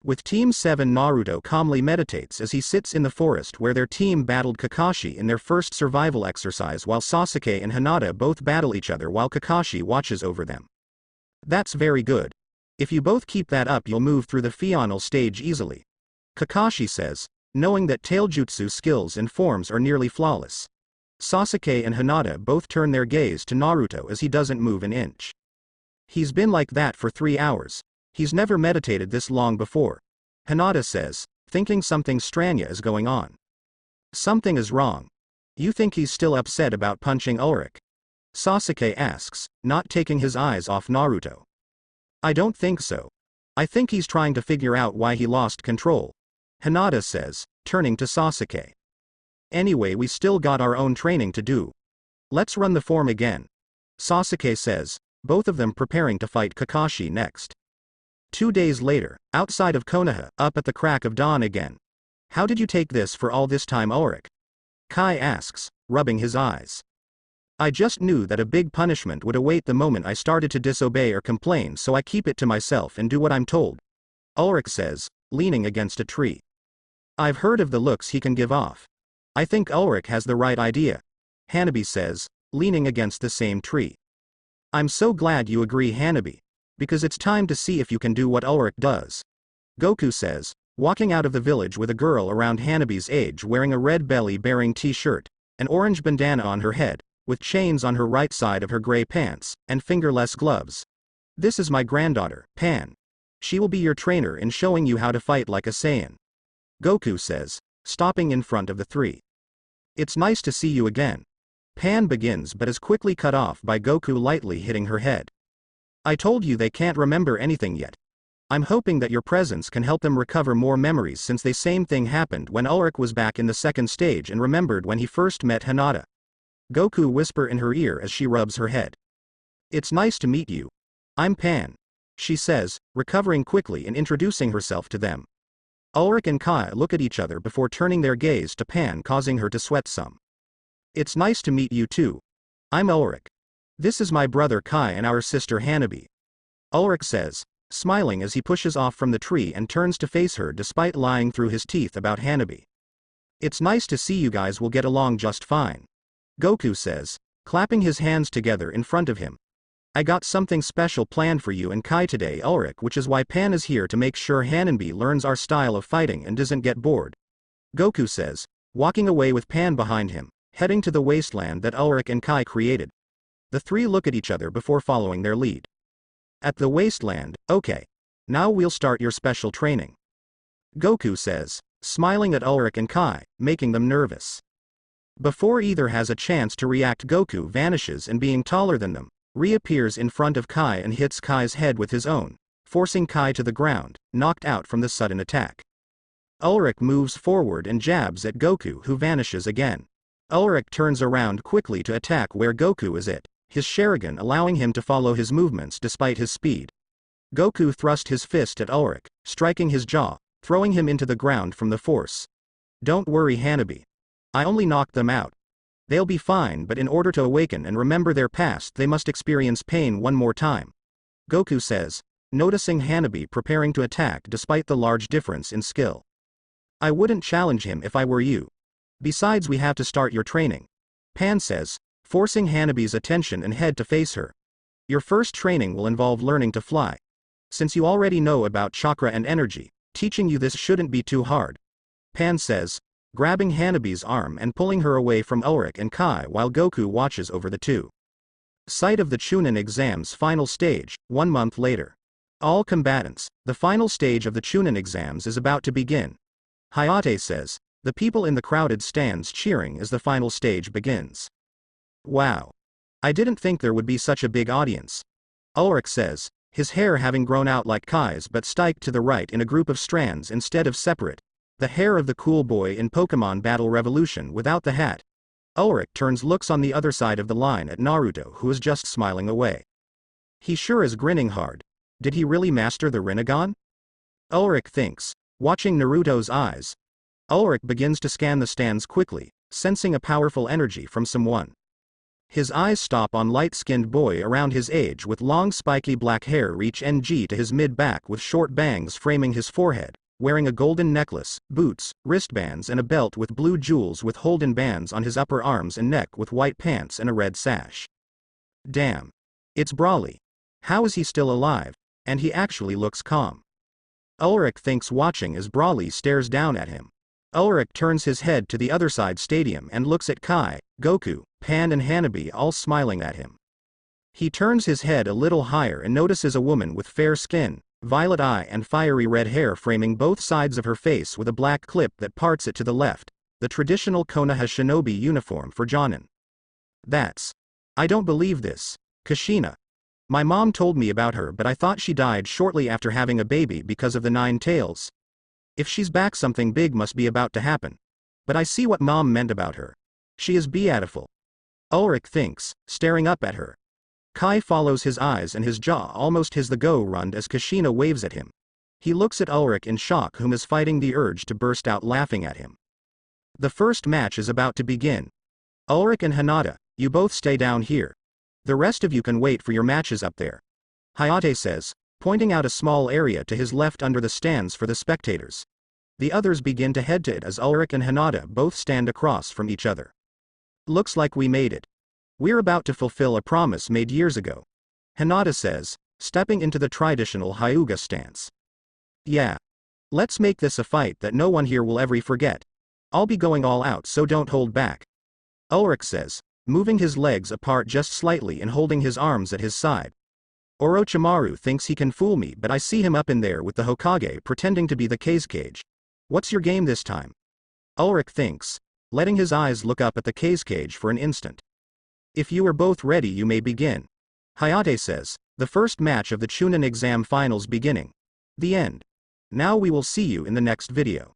With Team 7, Naruto calmly meditates as he sits in the forest where their team battled Kakashi in their first survival exercise, while Sasuke and Hinata both battle each other while Kakashi watches over them. That's very good. If you both keep that up, you'll move through the final stage easily. Kakashi says, knowing that taijutsu skills and forms are nearly flawless. Sasuke and Hinata both turn their gaze to Naruto as he doesn't move an inch. He's been like that for 3 hours. He's never meditated this long before. Hinata says, thinking something strange is going on. Something is wrong. You think he's still upset about punching Ulrich? Sasuke asks, not taking his eyes off Naruto. I don't think so. I think he's trying to figure out why he lost control. Hinata says, turning to Sasuke. Anyway, we still got our own training to do. Let's run the form again. Sasuke says, both of them preparing to fight Kakashi next. 2 days later, outside of Konoha, up at the crack of dawn again. How did you take this for all this time, Ulrich? Kai asks, rubbing his eyes. I just knew that a big punishment would await the moment I started to disobey or complain, so I keep it to myself and do what I'm told. Ulrich says, leaning against a tree. I've heard of the looks he can give off. I think Ulrich has the right idea. Hanabi says, leaning against the same tree. I'm so glad you agree, Hanabi. Because it's time to see if you can do what Ulrich does. Goku says, walking out of the village with a girl around Hanabi's age wearing a red belly-bearing t-shirt, an orange bandana on her head, with chains on her right side of her gray pants, and fingerless gloves. This is my granddaughter, Pan. She will be your trainer in showing you how to fight like a Saiyan. Goku says, stopping in front of the three. It's nice to see you again. Pan begins but is quickly cut off by Goku lightly hitting her head. I told you they can't remember anything yet. I'm hoping that your presence can help them recover more memories, since the same thing happened when Ulrich was back in the second stage and remembered when he first met Hinata. Goku whisper in her ear as she rubs her head. It's nice to meet you. I'm Pan. She says, recovering quickly and introducing herself to them. Ulrich and Kai look at each other before turning their gaze to Pan, causing her to sweat some. It's nice to meet you too. I'm Ulrich. This is my brother Kai and our sister Hanabi. Ulrich says, smiling as he pushes off from the tree and turns to face her despite lying through his teeth about Hanabi. It's nice to see you guys will get along just fine. Goku says, clapping his hands together in front of him. I got something special planned for you and Kai today, Ulrich, which is why Pan is here to make sure Hanabi learns our style of fighting and doesn't get bored. Goku says, walking away with Pan behind him, heading to the wasteland that Ulrich and Kai created. The three look at each other before following their lead. At the wasteland, okay. Now we'll start your special training. Goku says, smiling at Ulrich and Kai, making them nervous. Before either has a chance to react, Goku vanishes and, being taller than them, reappears in front of Kai and hits Kai's head with his own, forcing Kai to the ground, knocked out from the sudden attack. Ulrich moves forward and jabs at Goku, who vanishes again. Ulrich turns around quickly to attack where Goku is at, his Sharingan allowing him to follow his movements despite his speed. Goku thrust his fist at Ulrich, striking his jaw, throwing him into the ground from the force. Don't worry, Hanabi. I only knocked them out. They'll be fine, but in order to awaken and remember their past, they must experience pain one more time. Goku says, noticing Hanabi preparing to attack despite the large difference in skill. I wouldn't challenge him if I were you. Besides, we have to start your training. Pan says, forcing Hanabi's attention and head to face her. Your first training will involve learning to fly. Since you already know about chakra and energy, teaching you this shouldn't be too hard. Pan says, grabbing Hanabi's arm and pulling her away from Ulrich and Kai while Goku watches over the two. Site of the Chunin exams final stage, 1 month later. All combatants, the final stage of the Chunin exams is about to begin. Hayate says, the people in the crowded stands cheering as the final stage begins. Wow. I didn't think there would be such a big audience. Ulrich says, his hair having grown out like Kai's but stiked to the right in a group of strands instead of separate. The hair of the cool boy in Pokemon Battle Revolution without the hat. Ulrich turns looks on the other side of the line at Naruto, who is just smiling away. He sure is grinning hard. Did he really master the Rinnegan? Ulrich thinks, Watching Naruto's eyes, Ulrich begins to scan the stands quickly, sensing a powerful energy from someone. His eyes stop on light-skinned boy around his age with long spiky black hair reach NG to his mid-back with short bangs framing his forehead, wearing a golden necklace, boots, wristbands and a belt with blue jewels with Holden bands on his upper arms and neck with white pants and a red sash. Damn. It's Brawly. How is he still alive? And he actually looks calm. Ulrich thinks watching as Brawly stares down at him. Ulrich turns his head to the other side stadium and looks at Kai, Goku, Pan and Hanabi all smiling at him. He turns his head a little higher and notices a woman with fair skin, violet eye and fiery red hair framing both sides of her face with a black clip that parts it to the left, the traditional Konoha shinobi uniform for Jonin. That's... I don't believe this. Kushina. My mom told me about her but I thought she died shortly after having a baby because of the 9 tails. If she's back something big must be about to happen. But I see what mom meant about her. She is beautiful. Ulrich thinks, staring up at her. Kai follows his eyes and his jaw almost hits the go-round as Kushina waves at him. He looks at Ulrich in shock whom is fighting the urge to burst out laughing at him. The first match is about to begin. Ulrich and Hinata, you both stay down here. The rest of you can wait for your matches up there. Hayate says, pointing out a small area to his left under the stands for the spectators. The others begin to head to it as Ulrich and Hinata both stand across from each other. Looks like we made it. We're about to fulfill a promise made years ago. Hinata says, stepping into the traditional Hyuga stance. Yeah. Let's make this a fight that no one here will ever forget. I'll be going all out so don't hold back. Ulrich says, moving his legs apart just slightly and holding his arms at his side. Orochimaru thinks he can fool me but I see him up in there with the Hokage pretending to be the Kazekage. What's your game this time? Ulrich thinks, letting his eyes look up at the Kazekage for an instant. If you are both ready you may begin. Hayate says, the first match of the Chunin exam finals beginning. The end. Now we will see you in the next video.